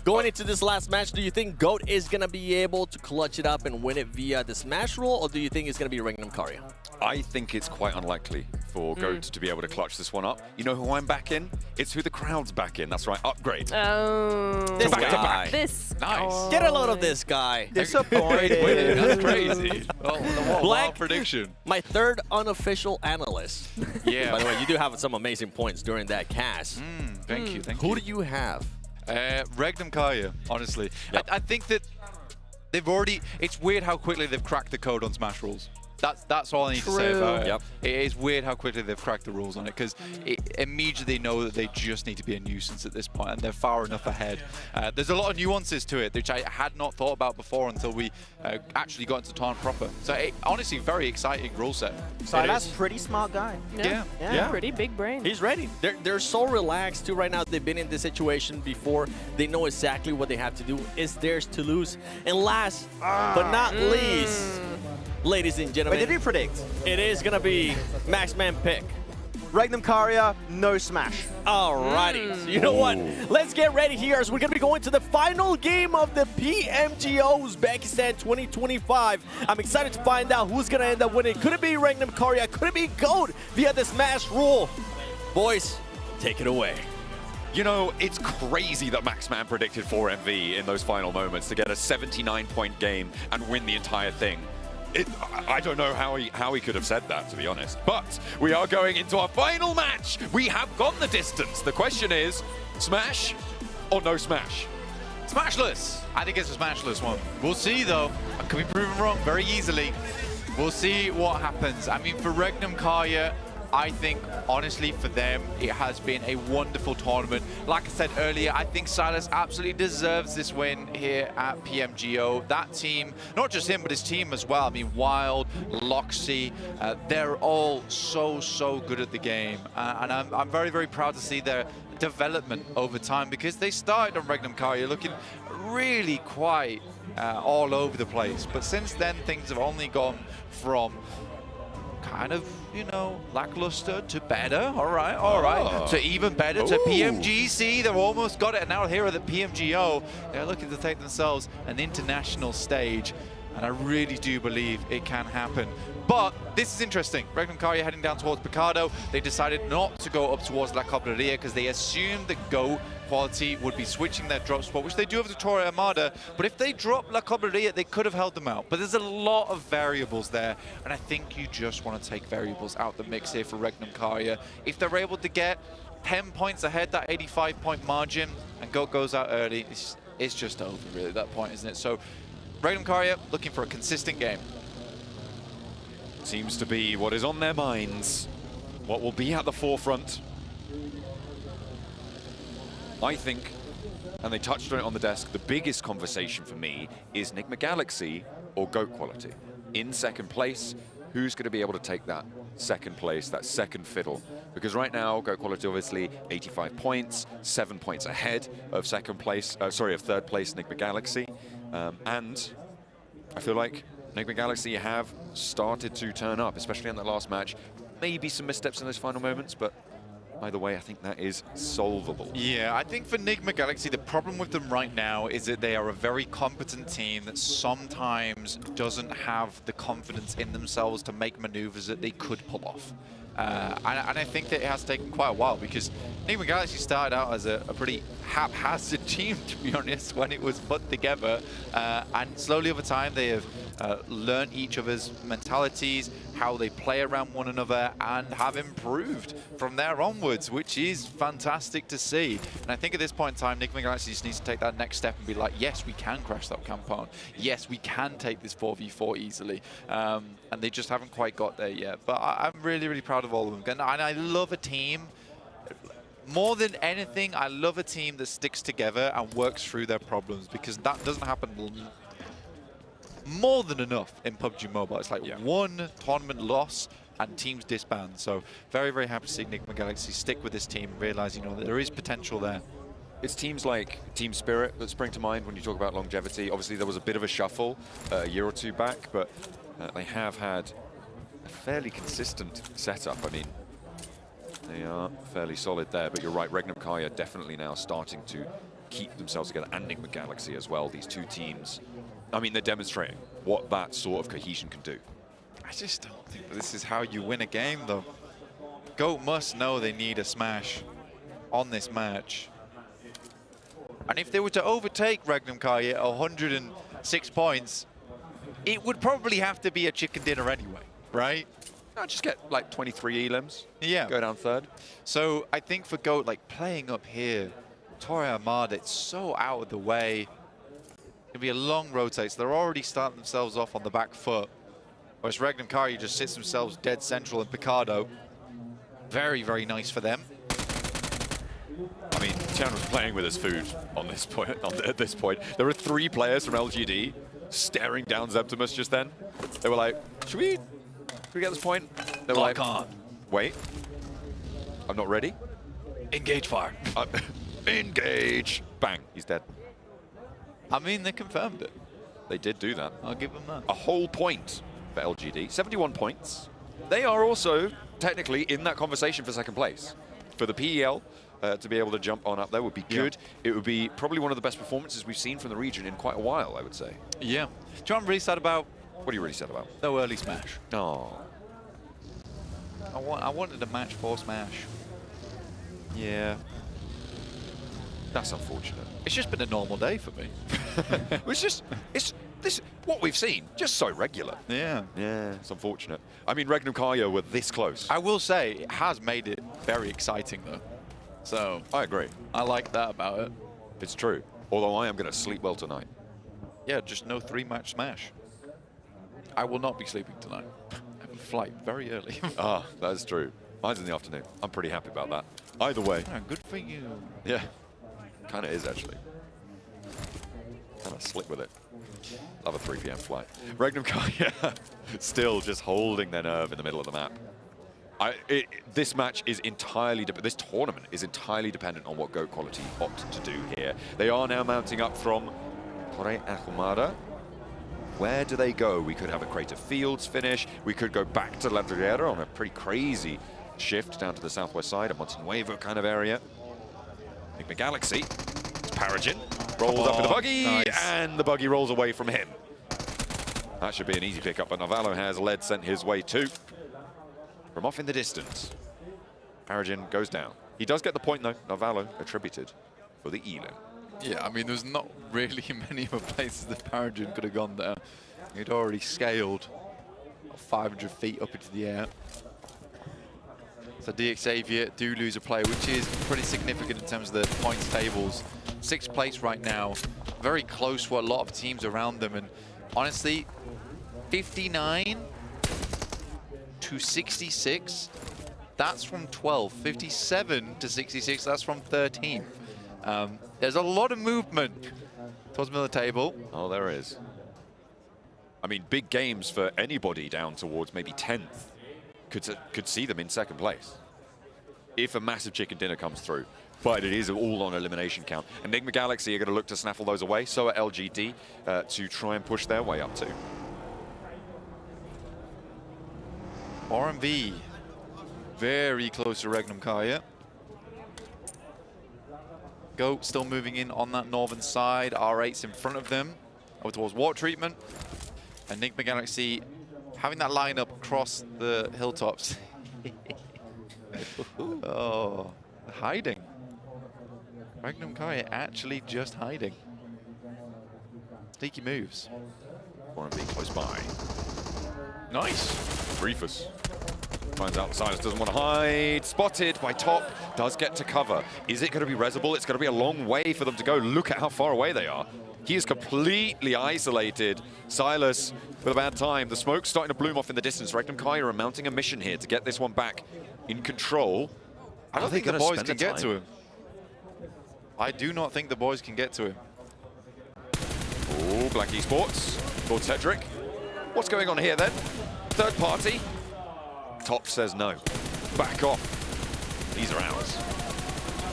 going into this last match, do you think GOAT is going to be able to clutch it up and win it via the smash roll, or do you think it's going to be Regnum Karya? I think it's quite unlikely for GOAT to be able to clutch this one up. You know who I'm backing? It's who the crowd's backing. That's right, Upgrade. Oh. This Back to guy. back. This. Nice. Oh. Get a load of this guy. Disappointed. That's crazy. Oh, what a Black, wild prediction. my third unofficial analyst. Yeah. By the way, you do have some amazing points during that cast. Thank you, thank you. Who do you have? Regnum Karya, honestly. I think that they've already... It's weird how quickly they've cracked the code on Smash rules. That's all I need to say about it. It is weird how quickly they've cracked the rules on it, because immediately they know that they just need to be a nuisance at this point, and they're far enough ahead. There's a lot of nuances to it, which I had not thought about before until we actually got into tournament proper. So honestly, very exciting rule set. Silas, pretty smart guy. Yeah. Pretty big brain. He's ready. They're so relaxed too right now. They've been in this situation before. They know exactly what they have to do. It's theirs to lose. And last but not least, ladies and gentlemen. Wait, did we predict? It is going to be Max Man pick. Regnum Karya, no smash. Alrighty. So you know what? Let's get ready here as we're going to be going to the final game of the PMGO Uzbekistan 2025. I'm excited to find out who's going to end up winning. Could it be Regnum Karya? Could it be GOAT via the smash rule? Boys, take it away. You know, it's crazy that Maxman predicted 4MV in those final moments to get a 79-point game and win the entire thing. I don't know how he could have said that, to be honest. But we are going into our final match. We have gone the distance. The question is, smash or no smash? Smashless. I think it's a smashless one. We'll see, though. I could be proven wrong very easily. We'll see what happens. I mean, for Regnum Karya, I think, honestly, for them, it has been a wonderful tournament. Like I said earlier, I think Silas absolutely deserves this win here at PMGO. That team, not just him, but his team as well. I mean, Wild, Loxy, they're all so good at the game. And I'm very, very proud to see their development over time, because they started on Regnum Karya looking really quite all over the place. But since then, things have only gone from kind of, you know, lackluster to better. All right. To even better, to PMGC. They've almost got it. And now here at the PMGO, they're looking to take themselves an international stage. And I really do believe it can happen. But this is interesting. Regnum Karya heading down towards Picado. They decided not to go up towards La Cobreria because they assumed that GOAT quality would be switching their drop spot, which they do have the Torre Armada. But if they drop La Cobreria, they could have held them out. But there's a lot of variables there. And I think you just want to take variables out the mix here for Regnum Karya. If they're able to get 10 points ahead, that 85-point margin, and GOAT goes out early, it's just over, really, at that point, isn't it? So Regnum Karya looking for a consistent game. Seems to be what is on their minds, what will be at the forefront. I think, and they touched on it on the desk, the biggest conversation for me is Nigma Galaxy or GOAT quality. In second place, who's going to be able to take that second place, that second fiddle? Because right now, GOAT quality obviously 85 points, 7 points ahead of third place Nigma Galaxy. And I feel like Nigma Galaxy have started to turn up, especially in that last match. Maybe some missteps in those final moments, but either way, I think that is solvable. Yeah, I think for Nigma Galaxy, the problem with them right now is that they are a very competent team that sometimes doesn't have the confidence in themselves to make maneuvers that they could pull off. And I think that it has taken quite a while, because Nigma Galaxy started out as a pretty haphazard team, to be honest, when it was put together. And slowly over time, they have learned each other's mentalities, how they play around one another, and have improved from there onwards, which is fantastic to see. And I think at this point in time, Nigma Galaxy just needs to take that next step and be like, yes, we can crash that campaign. Yes, we can take this 4v4 easily. And they just haven't quite got there yet. But I'm really, really proud of all of them. And I love a team. More than anything, I love a team that sticks together and works through their problems, because that doesn't happen more than enough in PUBG Mobile. It's like one tournament loss and teams disband. So very, very happy to see Nigma Galaxy stick with this team, realizing, you know, that there is potential there. It's teams like Team Spirit that spring to mind when you talk about longevity. Obviously, there was a bit of a shuffle a year or two back, but they have had a fairly consistent setup. I mean, they are fairly solid there, but you're right, Regnum Kaya definitely now starting to keep themselves together, and Enigma Galaxy as well. These two teams, I mean, they're demonstrating what that sort of cohesion can do. I just don't think that this is how you win a game, though. GOAT must know they need a smash on this match. And if they were to overtake Regnum Kaya at 106 points, it would probably have to be a chicken dinner anyway, right? No, just get like 23 elims. Yeah. Go down third. So I think for GOAT, like playing up here, Torre Armada, it's so out of the way. It'll be a long rotate, so they're already starting themselves off on the back foot. Whereas Regnum Kaya just sits themselves dead central in Picardo. Very, very nice for them. I mean, Chan was playing with his food on this point. At this point, there were 3 players from LGD staring down Zeptimus just then. They were like, should we get this point? They were Lock like, on. Wait, I'm not ready. Engage fire. Engage. Bang, he's dead. I mean, they confirmed it. They did do that. I'll give them that. A whole point for LGD, 71 points. They are also technically in that conversation for second place. For the PEL, to be able to jump on up there would be good. Yeah. It would be probably one of the best performances we've seen from the region in quite a while, I would say. Yeah. Do you know what I'm really sad about? What are you really sad about? No early smash. Oh. I wanted a match for smash. Yeah. That's unfortunate. It's just been a normal day for me. it's what we've seen, just so regular. Yeah. Yeah, it's unfortunate. I mean, Regnum Kaya were this close. I will say, it has made it very exciting, though. So, I agree. I like that about it. It's true. Although I am going to sleep well tonight. Yeah, just no 3-match smash. I will not be sleeping tonight. I have a flight very early. Ah, that is true. Mine's in the afternoon. I'm pretty happy about that. Either way. Yeah, good for you. Yeah, kind of is actually. Kind of slick with it. Love a 3 p.m. flight. Regnum Kaya still just holding their nerve in the middle of the map. This match is entirely, this tournament is entirely dependent on what GOAT Quality opt to do here. They are now mounting up from Torre Armada. Where do they go? We could have a Creative Fields finish. We could go back to La Drillera on a pretty crazy shift down to the southwest side, a Montenuevo kind of area. Enigma Galaxy, it's Paragin, rolls up with the buggy, nice. And the buggy rolls away from him. That should be an easy pickup, but Navallo has lead sent his way too. From off in the distance, Paragin goes down. He does get the point though, Navallo attributed for the elim. Yeah, I mean, there's not really many other places that Paragin could have gone there. He'd already scaled 500 feet up into the air. So DXavier do lose a player, which is pretty significant in terms of the points tables. 6th place right now, very close to a lot of teams around them. And honestly, 59 to 66, that's from 12. 57 to 66, that's from 13. There's a lot of movement towards the middle of the table. Oh, there is. I mean, big games for anybody down towards maybe 10th could see them in 2nd place if a massive chicken dinner comes through. But it is all on elimination count. Enigma Galaxy are going to look to snaffle those away. So are LGD to try and push their way up too. RMV very close to Regnum Kaya. GOAT still moving in on that northern side. R8's in front of them over towards water treatment. Enigma Galaxy having that lineup across the hilltops. Oh, hiding. Regnum Kaya actually just hiding. Sneaky moves. RMV close by. Nice. Briefus finds out Silas doesn't want to hide. Spotted by Top. Does get to cover. Is it going to be Resable? It's going to be a long way for them to go. Look at how far away they are. He is completely isolated. Silas with a bad time. The smoke's starting to bloom off in the distance. Regnum Kaya are mounting a mission here to get this one back in control. I don't think the boys can get to him. I do not think the boys can get to him. Oh, Black Esports. Lord Cedric. What's going on here then? Third party. Top says no. Back off. These are ours.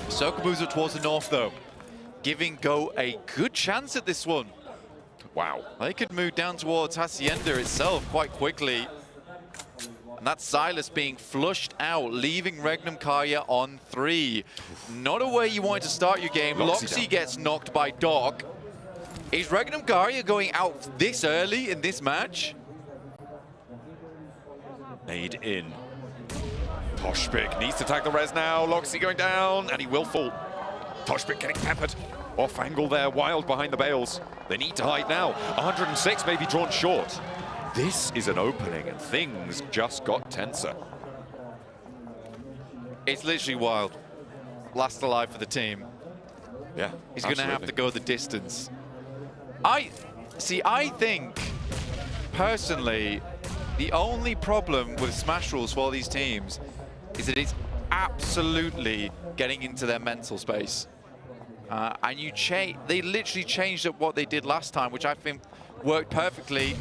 Sokobu's are towards the north though, giving GOAT a good chance at this one. Wow. They could move down towards Hacienda itself quite quickly. And that's Silas being flushed out, leaving Regnum Karya on 3. Not a way you wanted to start your game. Loxy gets knocked by Doc. Is Regnum Karya going out this early in this match? Made in. Toshpik needs to tag the res now. Loxy going down, and he will fall. Toshpik getting peppered. Off angle there, Wild behind the bales. They need to hide now. 106 may be drawn short. This is an opening, and things just got tenser. It's literally Wild. Last alive for the team. Yeah, he's going to have to go the distance. I think, personally, the only problem with Smash rules for all these teams is that it's absolutely getting into their mental space. And they literally changed up what they did last time, which I think worked perfectly.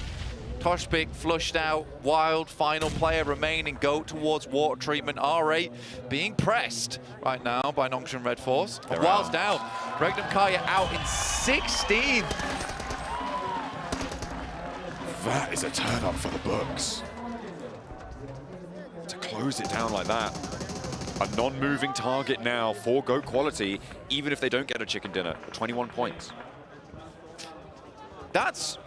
Toshpik flushed out, Wild, final player remaining, go towards water treatment. R8 being pressed right now by Nongshim Red Force. Wild's down. Regnum Karya out in 16. That is a turn up for the books. To close it down like that. A non-moving target now for GOAT quality, even if they don't get a chicken dinner. 21 points. That's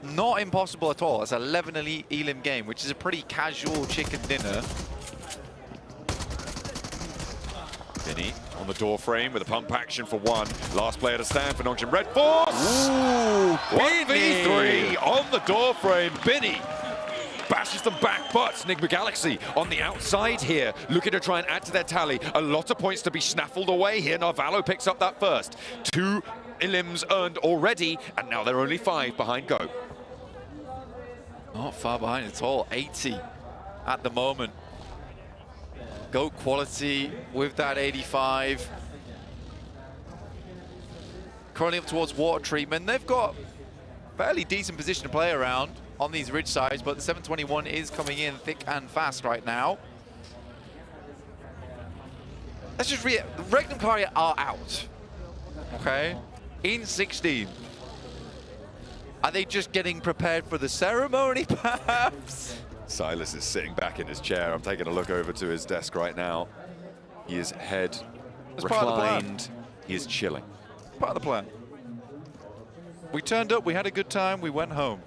not impossible at all. It's an 11 Elim game, which is a pretty casual chicken dinner. Vinny on the door frame with a pump action for 1. Last player to stand for Nongshim Red Force. Ooh, 1v3 on the door frame. Binny bashes them back, but Enigma Galaxy on the outside here, looking to try and add to their tally. A lot of points to be snaffled away here. Narvalo picks up that first. 2 Ilims earned already, and now they're only 5 behind Go. Not far behind at all, 80 at the moment. GOAT quality with that 85. Currently up towards water treatment. They've got fairly decent position to play around on these ridge sides, but the 721 is coming in thick and fast right now. Let's just Regnum Karya are out, okay? In 16. Are they just getting prepared for the ceremony, perhaps? Silas is sitting back in his chair. I'm taking a look over to his desk right now. He is head reclined. He is chilling. Part of the plan. We turned up, we had a good time, we went home.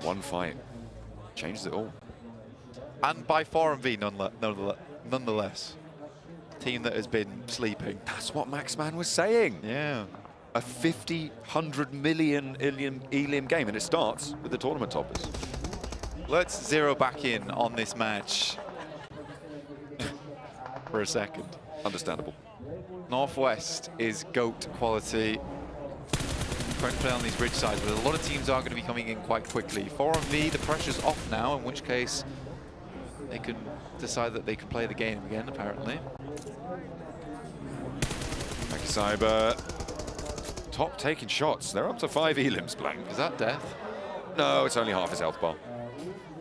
One fight changes it all. And by 4MV nonetheless. Team that has been sleeping. That's what Maxman was saying. Yeah. A 50, 100 million Elim game, and it starts with the tournament toppers. Let's zero back in on this match for a second. Understandable. Northwest is GOAT quality. Trying to play on these ridge sides, but a lot of teams are going to be coming in quite quickly. 4MV, the pressure's off now, in which case they can decide that they can play the game again, apparently. Cyber, top taking shots. They're up to 5 Elims blank. Is that death? No, it's only half his health bar.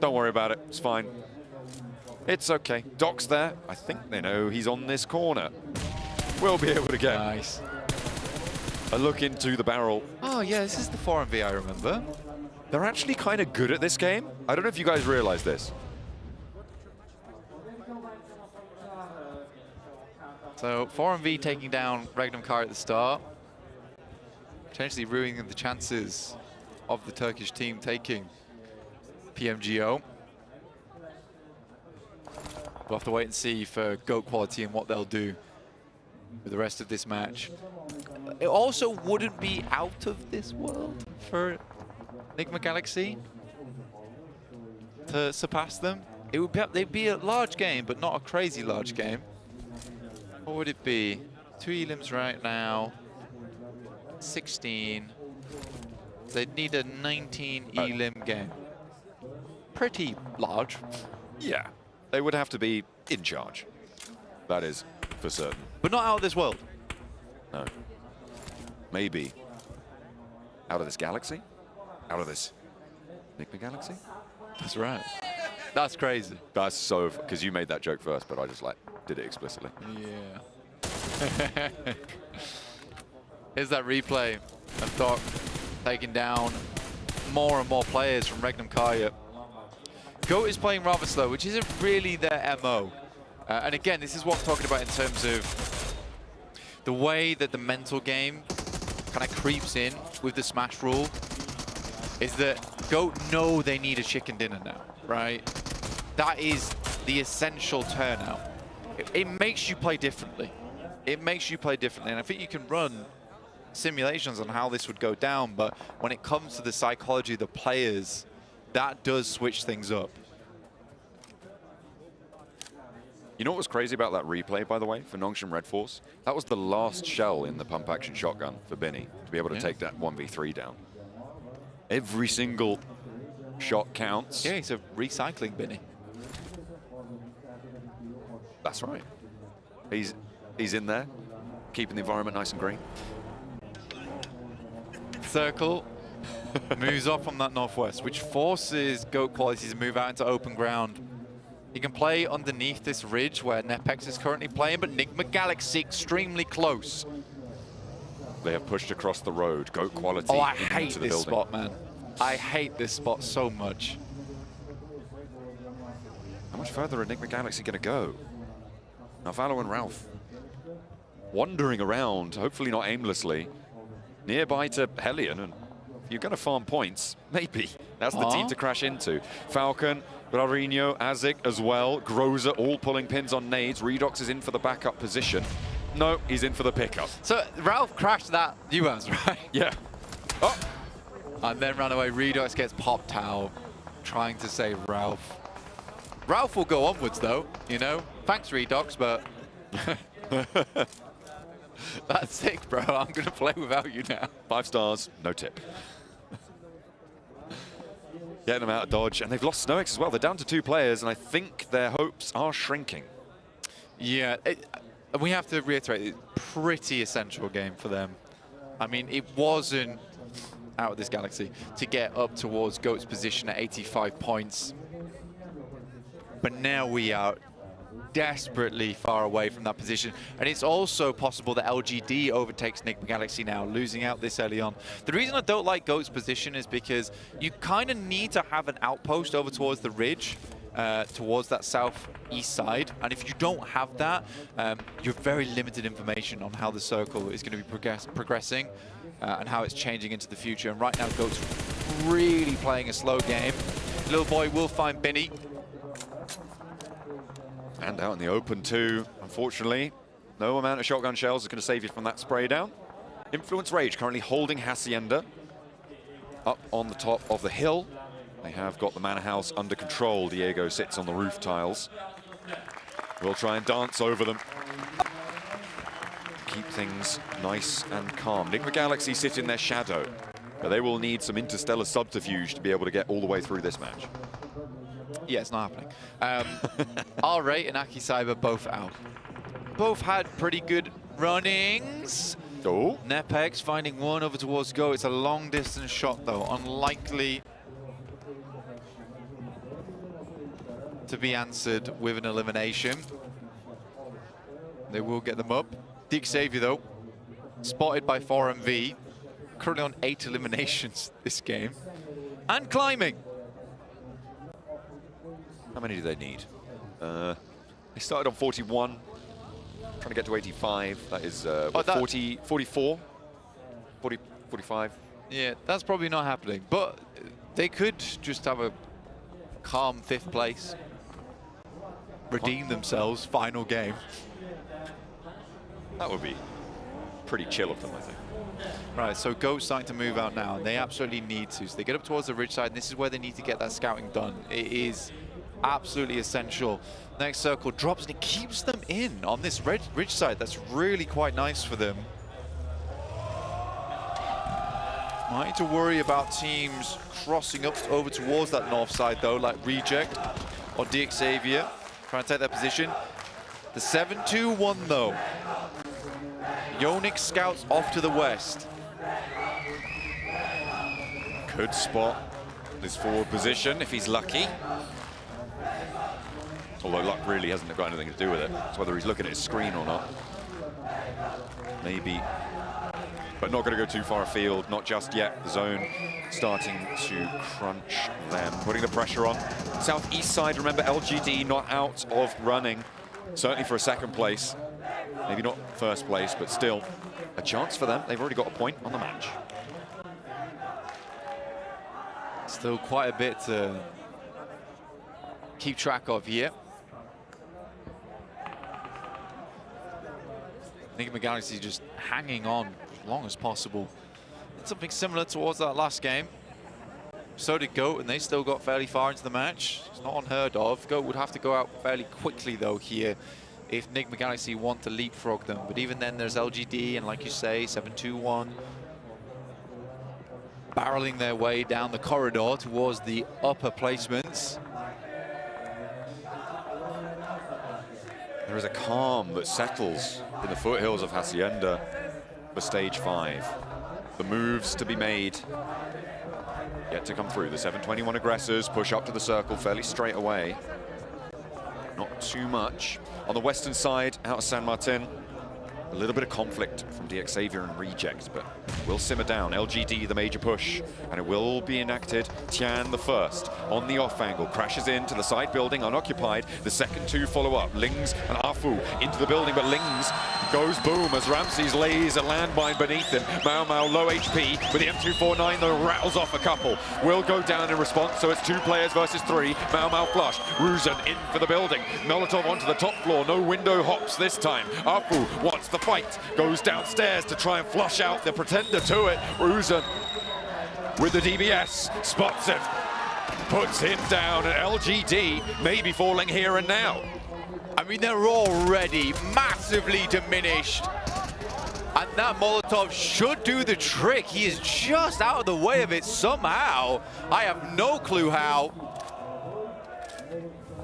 Don't worry about it, it's fine. It's okay. Doc's there. I think they know he's on this corner. We'll be able to get nice. A look into the barrel. Oh yeah, this is the 4MV I remember. They're actually kind of good at this game. I don't know if you guys realize this. So 4MV taking down Regnum Karya at the start, potentially ruining the chances of the Turkish team taking PMGO. We'll have to wait and see for GOAT quality and what they'll do with the rest of this match. It also wouldn't be out of this world for Enigma Galaxy to surpass them. They'd be a large game, but not a crazy large game. What would it be? 2 Elims right now, 16. They'd need a 19 Elim game. Pretty large. Yeah, they would have to be in charge. That is for certain. But not out of this world. No. Maybe out of this galaxy? Out of this Enigma Galaxy? That's right. That's crazy. That's so, because you made that joke first, but I just like did it explicitly. Yeah. Here's that replay of Doc taking down more and more players from Regnum Kaya. GOAT is playing rather slow, which isn't really their MO. And again, this is what I'm talking about in terms of the way that the mental game kind of creeps in with the Smash rule, is that GOAT know they need a chicken dinner now, right? That is the essential turnout. It makes you play differently. It makes you play differently, and I think you can run simulations on how this would go down, but when it comes to the psychology of the players, that does switch things up. You know what was crazy about that replay, by the way, for Nongshim Red Force? That was the last shell in the pump action shotgun for Binny to be able to take that 1v3 down. Every single shot counts. Yeah, he's a recycling Binny. That's right. He's in there, keeping the environment nice and green. Circle moves off from that northwest, which forces GOAT quality to move out into open ground. He can play underneath this ridge where Nepex is currently playing, but Enigma Galaxy extremely close. They have pushed across the road. GOAT quality. Oh, I hate into the this building. spot, man. I hate this spot so much. How much further are Enigma Galaxy going to go? Now Valo and Ralph wandering around, hopefully not aimlessly, nearby to Hellion, and if you're going to farm points, maybe that's the team to crash into. Falcon, Rarinho, Azik as well, Groza all pulling pins on nades. Redox is in for the backup position. No, he's in for the pickup. So Ralph crashed that Nuance, right? Yeah. Oh. And then ran away. Redox gets popped out, trying to save Ralph. Ralph will go onwards though, you know. Thanks Redox, but that's sick, bro. I'm gonna play without you now. 5 stars, no tip. Getting them out of dodge, and they've lost SnowX as well. They're down to 2 players, and I think their hopes are shrinking. Yeah, we have to reiterate, it's a pretty essential game for them. I mean, it wasn't out of this Galaxy to get up towards GOAT's position at 85 points. But now we are desperately far away from that position. And it's also possible that LGD overtakes Enigma Galaxy now, losing out this early on. The reason I don't like GOAT's position is because you kind of need to have an outpost over towards the ridge, towards that southeast side. And if you don't have that, you're very limited information on how the circle is going to be progressing and how it's changing into the future. And right now, GOAT's really playing a slow game. Little boy will find Binny. And out in the open too, unfortunately. No amount of shotgun shells is going to save you from that spray down. Influence Rage currently holding Hacienda up on the top of the hill. They have got the manor house under control. Diego sits on the roof tiles. We'll try and dance over them. Keep things nice and calm. Enigma Galaxy sit in their shadow, but they will need some interstellar subterfuge to be able to get all the way through this match. Yeah, it's not happening. R-Ray and Aki Cyber both out. Both had pretty good runnings. Oh. Nepex finding one over towards Go. It's a long distance shot though. Unlikely to be answered with an elimination. They will get them up. Dig Xavier though, spotted by 4MV. Currently on 8 eliminations this game. And climbing. How many do they need? They started on 41, trying to get to 85. That is 40, 44, 40, 45. Yeah, that's probably not happening, but they could just have a calm 5th place. Redeem themselves, final game. That would be pretty chill of them, I think. Right, so GOAT's starting to move out now, and they absolutely need to. So they get up towards the ridge side, and this is where they need to get that scouting done. It is absolutely essential. Next circle drops, and it keeps them in on this ridge side. That's really quite nice for them. Might need to worry about teams crossing up over towards that north side, though, like Reject or Dig Xavier, trying to take that position. The 7-2-1, though. Yonix scouts off to the west. Could spot his forward position if he's lucky. Although luck really hasn't got anything to do with it. It's whether he's looking at his screen or not. Maybe but not going to go too far afield, not just yet. The zone starting to crunch them, putting the pressure on. Southeast side, remember, LGD not out of running, certainly for a second place. Maybe not first place, but still a chance for them. They've already got a point on the match. Still quite a bit to keep track of here. Enigma Galaxy just hanging on as long as possible. It's something similar towards that last game. So did GOAT, and they still got fairly far into the match. It's not unheard of. GOAT would have to go out fairly quickly, though, here if Enigma Galaxy want to leapfrog them. But even then, there's LGD, and like you say, 7-2-1. Barreling their way down the corridor towards the upper placements. There is a calm that settles in the foothills of Hacienda for stage 5. The moves to be made yet to come through. The 721 aggressors push up to the circle fairly straight away. Not too much. On the western side, out of San Martin, a little bit of conflict from DX Xavier and Reject, but will simmer down. LGD, the major push, and it will be enacted. Tian, the first, on the off angle, crashes into the side building, unoccupied. The second two follow up. Lings and Afu into the building, but Lings goes boom as Ramses lays a landmine beneath him. Mau Mau low HP with the M249, though rattles off a couple. Will go down in response, so it's 2 players versus 3. Mau Mau flush. Ruzan in for the building. Molotov onto the top floor. No window hops this time. Afu wants the fight. Goes downstairs to try and flush out the pretender to it. Ruzan with the DBS. Spots it. Puts him down, and LGD may be falling here and now. I mean, they're already massively diminished. And that Molotov should do the trick. He is just out of the way of it somehow. I have no clue how.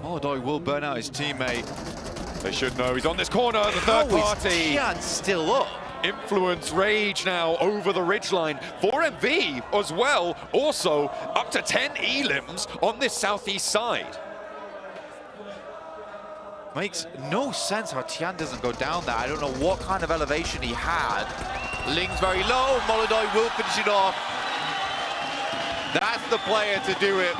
Molotov will burn out his teammate. They should know. He's on this corner, the third party. Tian still up. Influence Rage now over the ridgeline. 4MV as well. Also up to 10 elims on this southeast side. Makes no sense how Tian doesn't go down there. I don't know what kind of elevation he had. Ling's very low. Molodoi will finish it off. That's the player to do it.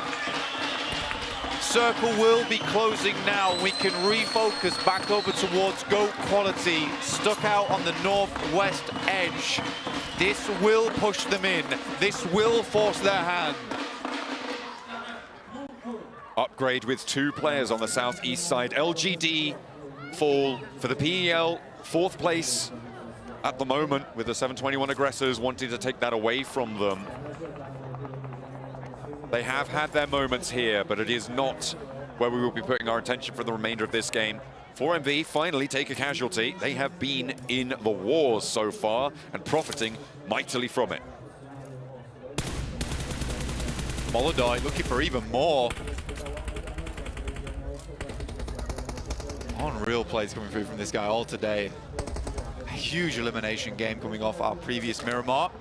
Circle will be closing now. We can refocus back over towards GOAT quality. Stuck out on the northwest edge. This will push them in. This will force their hand. Upgrade with 2 players on the southeast side. LGD fall for the PEL, 4th place at the moment, with the 721 aggressors wanting to take that away from them. They have had their moments here, but it is not where we will be putting our attention for the remainder of this game. 4MV finally take a casualty. They have been in the wars so far and profiting mightily from it. Molodoi looking for even more. Unreal plays coming through from this guy all today. A huge elimination game coming off our previous Miramar.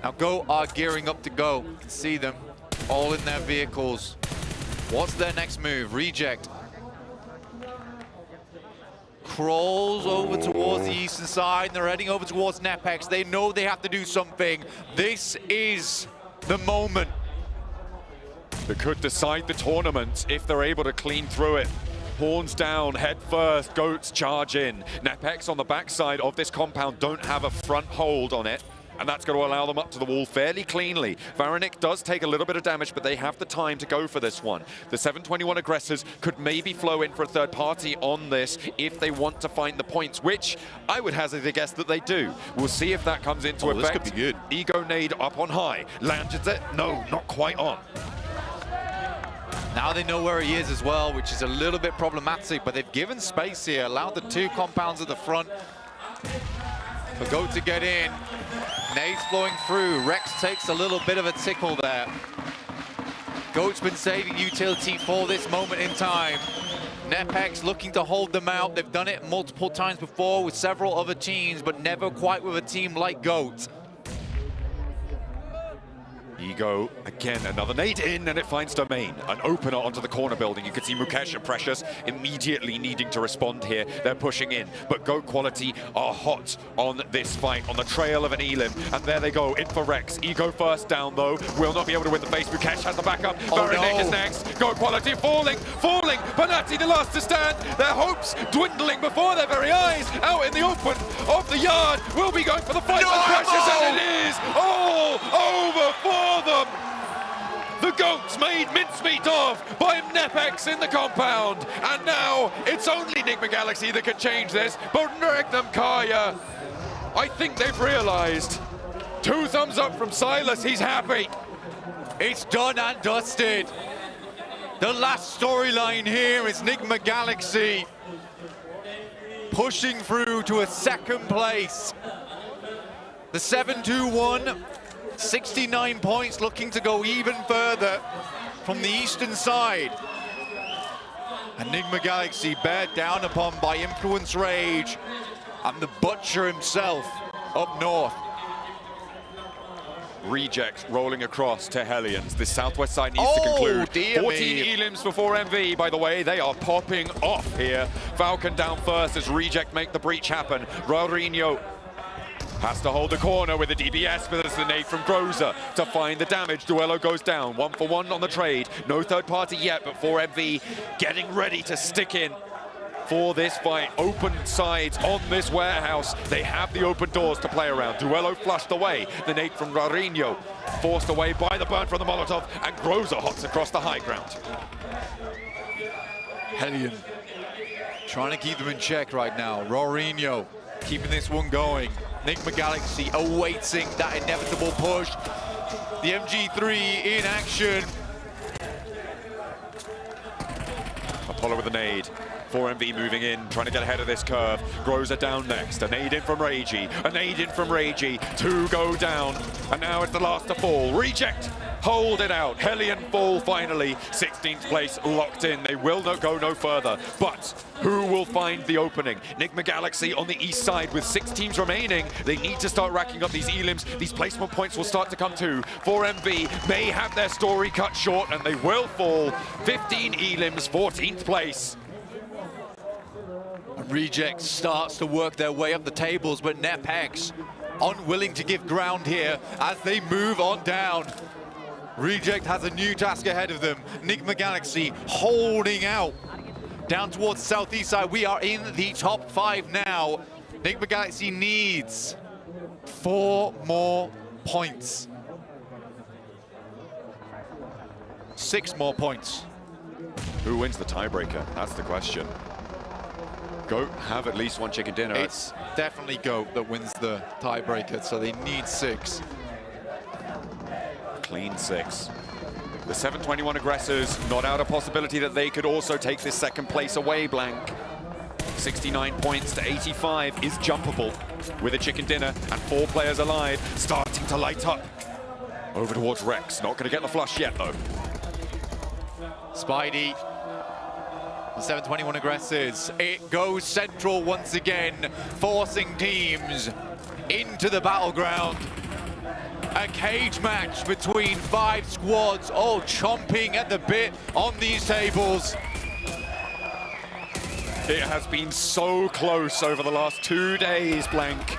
Now GOAT are gearing up to go. You can see them all in their vehicles. What's their next move? Reject. Crawls over towards the eastern side, and they're heading over towards Nepex. They know they have to do something. This is the moment. They could decide the tournament if they're able to clean through it. Horns down, head first, Goats charge in. Nepex on the backside of this compound don't have a front hold on it, and that's going to allow them up to the wall fairly cleanly. Varanik does take a little bit of damage, but they have the time to go for this one. The 721 aggressors could maybe flow in for a third party on this if they want to find the points, which I would hazard a guess that they do. We'll see if that comes into effect. This could be good. Ego nade up on high. Lands it? No, not quite on. Now they know where he is as well, which is a little bit problematic, but they've given space here, allowed the 2 compounds at the front for GOAT to get in. Nades flowing through. Rex takes a little bit of a tickle there. GOAT's been saving utility for this moment in time. Nepex looking to hold them out. They've done it multiple times before with several other teams, but never quite with a team like GOAT. Ego, again, another nade in, and it finds Domain. An opener onto the corner building. You can see Mukesh and Precious immediately needing to respond here. They're pushing in, but GOAT quality are hot on this fight, on the trail of an Elim. And there they go, in for Rex. Ego first down, though. Will not be able to win the base. Mukesh has the backup. Baronek is next. GOAT quality falling. Banati the last to stand. Their hopes dwindling before their very eyes. Out in the open of the yard. Will be going for the fight with Precious, and it is all over for them. The GOATs made mincemeat of by Nepex in the compound, and now it's only Nigma Galaxy that can change this. But Regnum Kaya, I think they've realized. 2 thumbs up from Silas, he's happy. It's done and dusted. The last storyline here is Nigma Galaxy pushing through to a 2nd place. The 7-2-1. 69 points, looking to go even further from the eastern side. Enigma Galaxy bear down upon by Influence Rage and the Butcher himself up north. Reject rolling across to Hellions. The southwest side needs to conclude. 14 Elims for 4MV, by the way. They are popping off here. Falcon down first as Reject make the breach happen. Raurinho has to hold the corner with the DBS, but there's the nade from Groza to find the damage. Duello goes down, 1 for 1 on the trade. No third party yet, but 4MV getting ready to stick in for this fight. Open sides on this warehouse. They have the open doors to play around. Duello flushed away. The nade from Raurinho forced away by the burn from the Molotov, and Groza hops across the high ground. Hellion trying to keep them in check right now. Raurinho keeping this one going. Nigma Galaxy awaiting that inevitable push. The MG3 in action. Apollo with a nade. 4MV moving in, trying to get ahead of this curve. Groza down next. A nade in from Ragey. A nade in from Ragey. 2 go down. And now it's the last to fall. Reject. Hold it out. Hellion fall finally. 16th place locked in. They will not go no further. But who will find the opening? Nigma Galaxy on the east side with 6 teams remaining. They need to start racking up these elims. These placement points will start to come too. 4MV may have their story cut short, and they will fall. 15 elims, 14th place. Reject starts to work their way up the tables, but Nepex unwilling to give ground here as they move on down. Reject has a new task ahead of them. Nigma Galaxy holding out down towards the southeast side. We are in the top 5 now. Nigma Galaxy needs 4 more points. 6 more points. Who wins the tiebreaker? That's the question. GOAT have at least 1 chicken dinner. It's definitely GOAT that wins the tiebreaker, so they need 6. Clean 6. The 721 aggressors, not out of possibility that they could also take this 2nd place away, Blank. 69 points to 85 is jumpable with a chicken dinner and 4 players alive, starting to light up. Over towards Rex, not going to get the flush yet though. Spidey, the 721 aggressors, it goes central once again, forcing teams into the battleground. A cage match between 5 squads, all chomping at the bit on these tables. It has been so close over the last 2 days, Blank.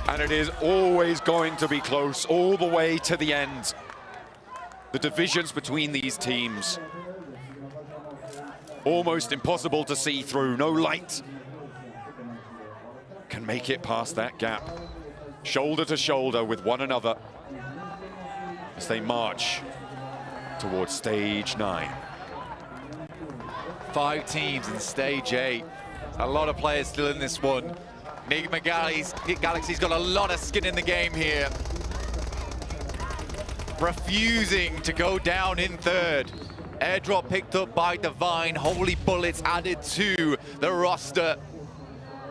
And it is always going to be close all the way to the end. The divisions between these teams, almost impossible to see through. No light can make it past that gap. Shoulder to shoulder with one another as they march towards stage 9. 5 teams in stage 8. A lot of players still in this one. Nigma Galaxy's got a lot of skin in the game here. Refusing to go down in 3rd. Airdrop picked up by Divine. Holy Bullets added to the roster.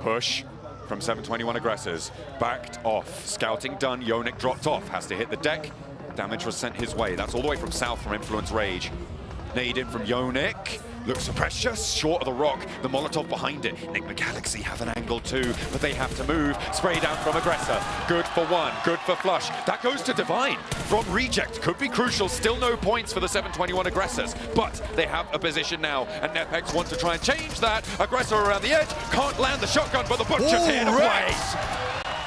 Push from 721 aggressors. Backed off. Scouting done. Yonik dropped off. Has to hit the deck. Damage was sent his way. That's all the way from south from Influence Rage. Nade in from Yonik. Looks for pressure, short of the rock. The Molotov behind it. Enigma Galaxy have an angle too, but they have to move. Spray down from Aggressor. Good for one, good for Flush. That goes to Divine from Reject. Could be crucial, still no points for the 721 Aggressors, but they have a position now, and Nepex wants to try and change that. Aggressor around the edge, can't land the shotgun, but the Butcher's here to play.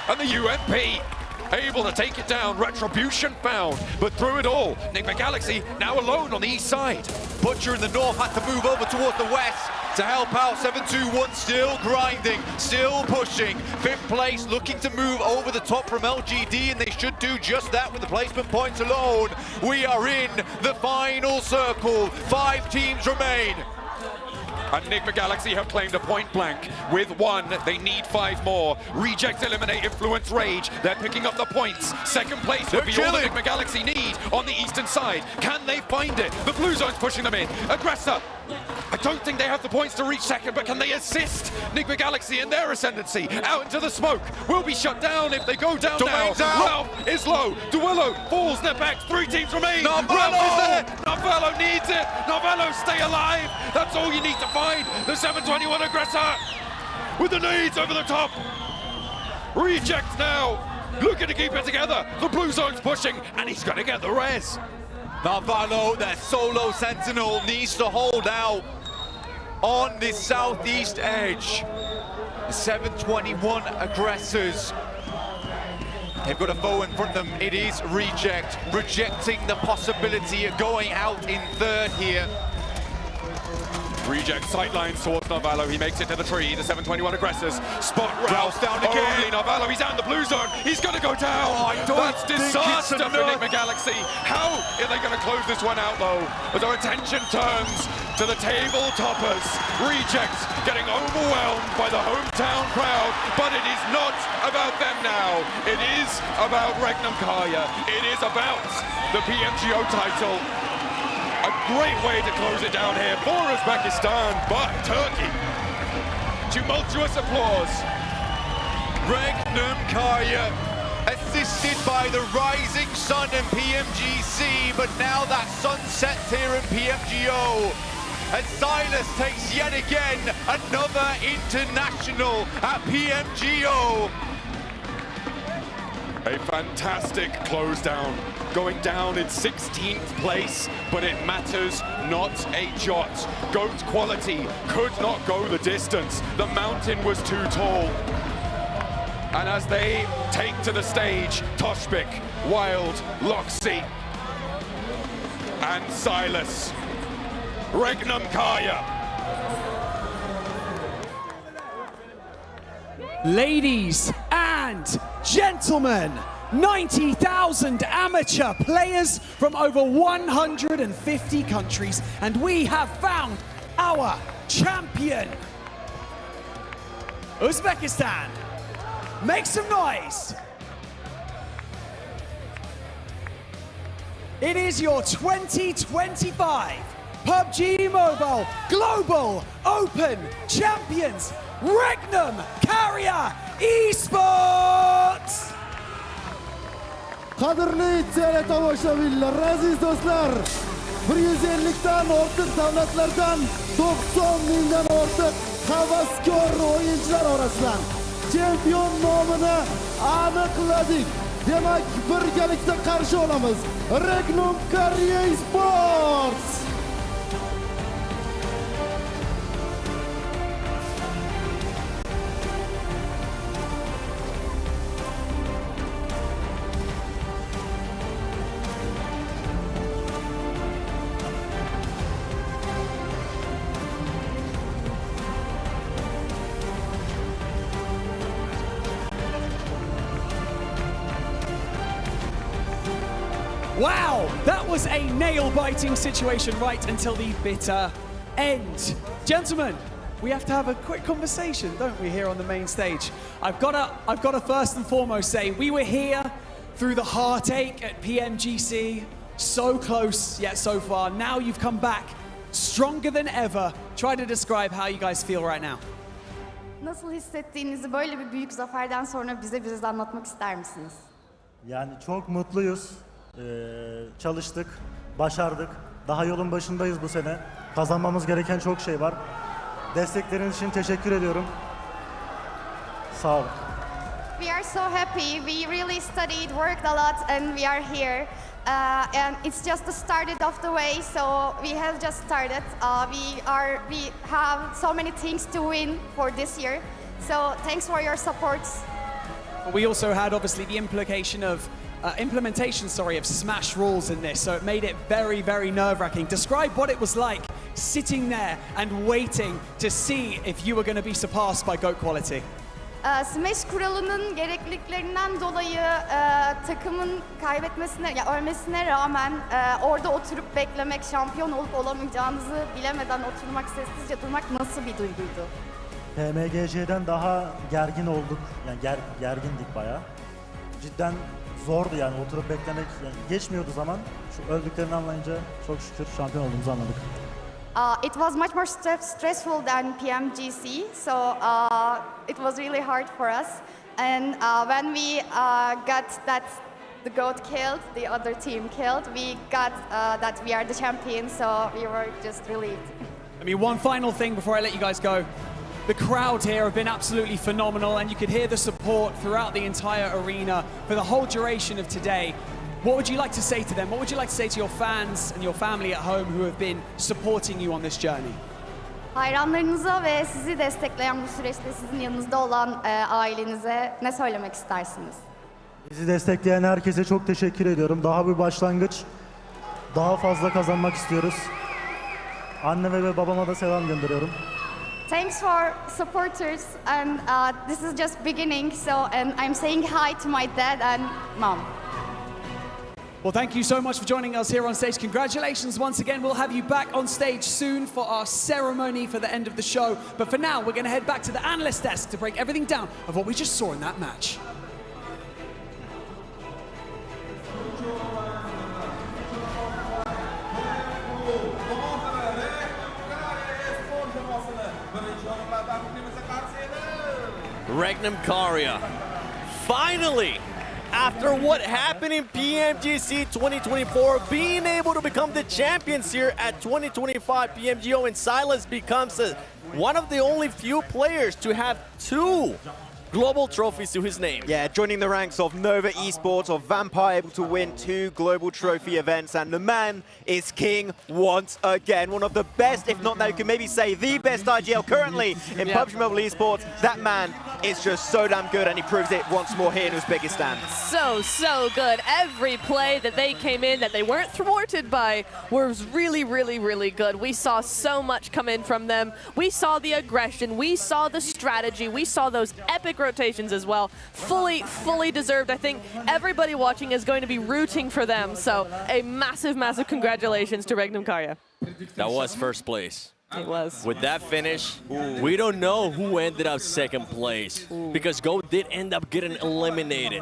And the UMP able to take it down, retribution found, but through it all, Enigma Galaxy now alone on the east side. Butcher in the north had to move over towards the west to help out. 721 still grinding, still pushing. 5th place looking to move over the top from LGD, and they should do just that with the placement points alone. We are in the final circle. 5 teams remain. Enigma Galaxy have claimed a point blank with 1. They need 5 more. Reject, eliminate, influence, rage. They're picking up the points. 2nd place would be all Enigma Galaxy need on the eastern side. Can they find it? The blue zone's pushing them in. Aggressor. I don't think they have the points to reach 2nd, but can they assist Enigma Galaxy in their ascendancy? Out into the smoke. Will be shut down if they go down now. Ralph is low. Duello falls. Nepex. 3 teams remain. Ralph is there. Novello needs it. Novello, stay alive. That's all you need to find. The 721 Aggressor with the nades over the top. Reject now. Looking to keep it together. The blue zone's pushing, and he's going to get the res. Navallo, their solo sentinel, needs to hold out on this southeast edge. The 721 Aggressors. They've got a foe in front of them. It is Reject, rejecting the possibility of going out in 3rd here. Reject sightlines towards Navallo. He makes it to the tree. The 721 Aggressors spot Ralph down again. Only Navallo. He's out in the blue zone. He's going to go down. Oh, I don't That's think disaster it's for Enigma Galaxy. How are they going to close this one out, though? As our attention turns to the table toppers. Reject getting overwhelmed by the hometown crowd, but it is not about them now. It is about Regnum Kaya. It is about the PMGO title. A great way to close it down here for Uzbekistan, but Turkey. Tumultuous applause. Regnum Kaya, assisted by the rising sun in PMGC, but now that sun sets here in PMGO. And Silas takes yet again another international at PMGO. A fantastic close down. Going down in 16th place, but it matters not a jot. GOAT quality could not go the distance. The mountain was too tall. And as they take to the stage, Toshbik, Wild, Loxy, and Silas. Regnum Kaya. Ladies and gentlemen, 90,000 amateur players from over 150 countries, and we have found our champion. Uzbekistan, make some noise. It is your 2025 PUBG Mobile Global Open Champions, Regnum Kaya Esports. Qadrli teletomoshabinlar, aziz do'stlar, 150 dan ortiq davlatlardan 90 mingdan ortiq havaskor o'yinchilar orasidan chempion nomini aniqladik. Demak, birgalikda qarshi olamiz Regnum Kaya Esports. Wow, that was a nail-biting situation right until the bitter end. Gentlemen, we have to have a quick conversation, don't we, here on the main stage? I've got to first and foremost say, we were here through the heartache at PMGC, so close yet so far. Now you've come back stronger than ever. Try to describe how you guys feel right now. Nasıl hissettiğinizi böyle bir büyük zaferden sonra bize biraz anlatmak ister misiniz? Yani çok mutluyuz. Çalıştık, başardık. Daha yolun başındayız bu sene. Kazanmamız gereken çok şey var. Destekleriniz için teşekkür ediyorum. Sağ olun. We are so happy. We really studied, worked a lot, and we are here. And it's just the started of the way, so we have just started. We have so many things to win for this year. So thanks for your support. We also had obviously the implementation of Smash rules in this, so it made it very, very nerve-wracking. Describe what it was like sitting there and waiting to see if you were going to be surpassed by GOAT quality. Smash kuralının gerekliliklerinden dolayı takımın kaybetmesine, ölmesine rağmen orada oturup beklemek, şampiyon olup olamayacağınızı bilemeden oturmak, sessizce durmak nasıl bir duyguydu? PMGC'den daha gergin olduk. Yani gergindik bayağı. Cidden zordu yani oturup beklemek. Yani geçmiyordu zaman. Şu öldüklerini anlayınca çok şükür şampiyon olduğumuzu anladık. It was much more stressful than PMGC, so it was really hard for us. And when we got that the GOAT killed, the other team killed, we got that we are the champions, so we were just relieved. I mean, one final thing before I let you guys go. The crowd here have been absolutely phenomenal, and you could hear the support throughout the entire arena for the whole duration of today. What would you like to say to them? What would you like to say to your fans and your family at home who have been supporting you on this journey? Hayranlarınıza ve sizi destekleyen bu süreçte sizin yanınızda olan ailenize ne söylemek istersiniz? Bizi destekleyen herkese çok teşekkür ediyorum. Daha bir başlangıç. Daha fazla kazanmak istiyoruz. Anneme ve babama da selam gönderiyorum. Thanks for supporters, and this is just beginning. And I'm saying hi to my dad and mom. Well, thank you so much for joining us here on stage. Congratulations once again. We'll have you back on stage soon for our ceremony for the end of the show. But for now, we're going to head back to the analyst desk to break everything down of what we just saw in that match. Regnum Karya, finally, after what happened in PMGC 2024, being able to become the champions here at 2025 PMGO, and Silas becomes one of the only few players to have 2 global trophies to his name. Yeah, joining the ranks of Nova Esports, of Vampire, able to win 2 global trophy events, and the man is king once again. One of the best, if not now you can maybe say the best IGL currently in PUBG Mobile Esports. That man is just so damn good, and he proves it once more here in Uzbekistan. So good. Every play that they came in that they weren't thwarted by was really good. We saw so much come in from them. We saw the aggression, we saw the strategy, we saw those epic rotations as well. Fully deserved. I think everybody watching is going to be rooting for them. So a massive congratulations to Regnum Karya. That was first place. It was. With that finish, we don't know who ended up second place because Go did end up getting eliminated,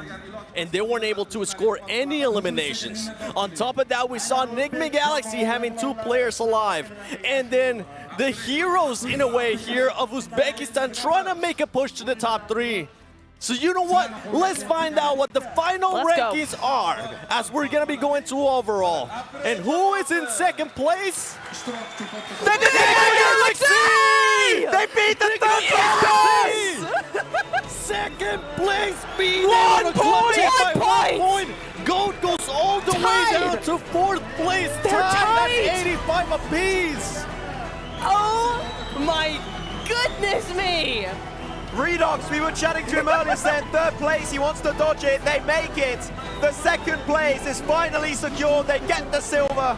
and they weren't able to score any eliminations. On top of that, we saw Enigma Galaxy having 2 players alive, and then the heroes, in a way, here of Uzbekistan trying to make a push to the top 3. So you know what? Let's find out what the final rankings are as we're going to be going to overall. And who is in second place? The Galaxy! They beat the third place! Second place being 1 able to clutch it by 1 point! point. Goat goes all the way down to 4th place. They're tied tied. at 85 apiece. Oh my goodness me! Redox, we were chatting to him earlier, saying 3rd place, he wants to dodge it, they make it. The 2nd place is finally secured, they get the silver.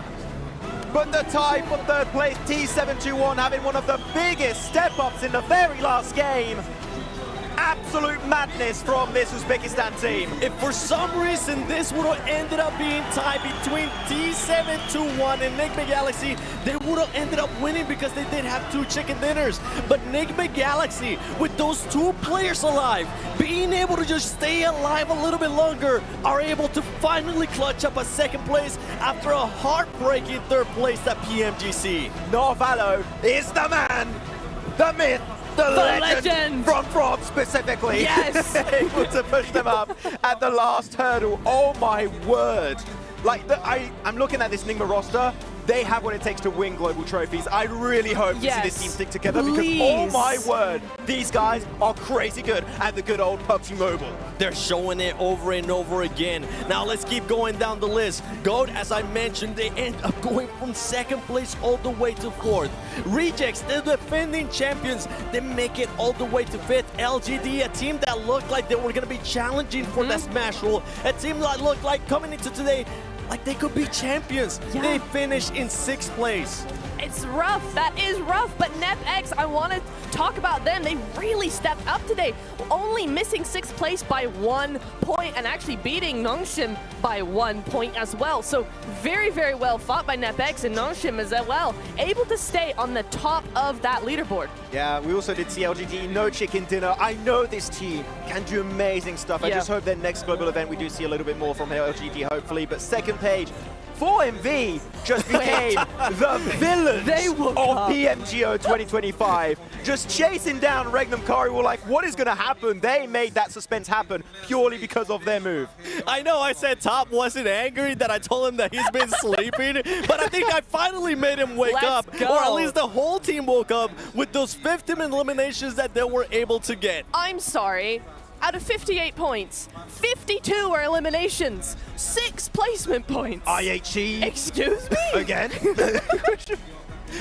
But the tie for 3rd place, T721, having one of the biggest step-ups in the very last game. Absolute madness from this Uzbekistan team. If for some reason this would have ended up being tied between T721 and Enigma Galaxy, they would have ended up winning because they did have 2 chicken dinners. But Enigma Galaxy, with those 2 players alive, being able to just stay alive a little bit longer, are able to finally clutch up a 2nd place after a heartbreaking 3rd place at PMGC. Norvalo is the man, the myth, the legend from France specifically. Yes! Able to push them up at the last hurdle. Oh my word. Like, I'm looking at this Enigma roster. they have what it takes to win global trophies. I really hope to see this team stick together because, oh my word, these guys are crazy good at the good old PUBG Mobile. They're showing it over and over again. Now let's keep going down the list. GOAT, as I mentioned, they end up going from 2nd place all the way to 4th. Rejects, the defending champions, they make it all the way to 5th. LGD, a team that looked like they were going to be challenging for that Smash Roll. A team that looked like coming into today like they could be champions. They finished in 6th place. It's rough. That is rough. But NepX, I want to talk about them. They really stepped up today. Only missing 6th place by 1 point and actually beating Nongshim by 1 point as well. So very, very well fought by NepX and Nongshim as well. Able to stay on the top of that leaderboard. Yeah, we also did see LGD, no chicken dinner. I know this team can do amazing stuff. I just hope their next global event we do see a little bit more from LGD, hopefully. But second page, 4MV just became the villains of PMGO 2025. Just chasing down Regnum Kari. We're like, what is going to happen? They made that suspense happen purely because of their move. I know I said Top wasn't angry that I told him that he's been sleeping, but I think I finally made him wake up. Or at least the whole team woke up with those 15 eliminations that they were able to get. I'm sorry. Out of 58 points, 52 are eliminations, 6 placement points. IHE. Excuse me? Again?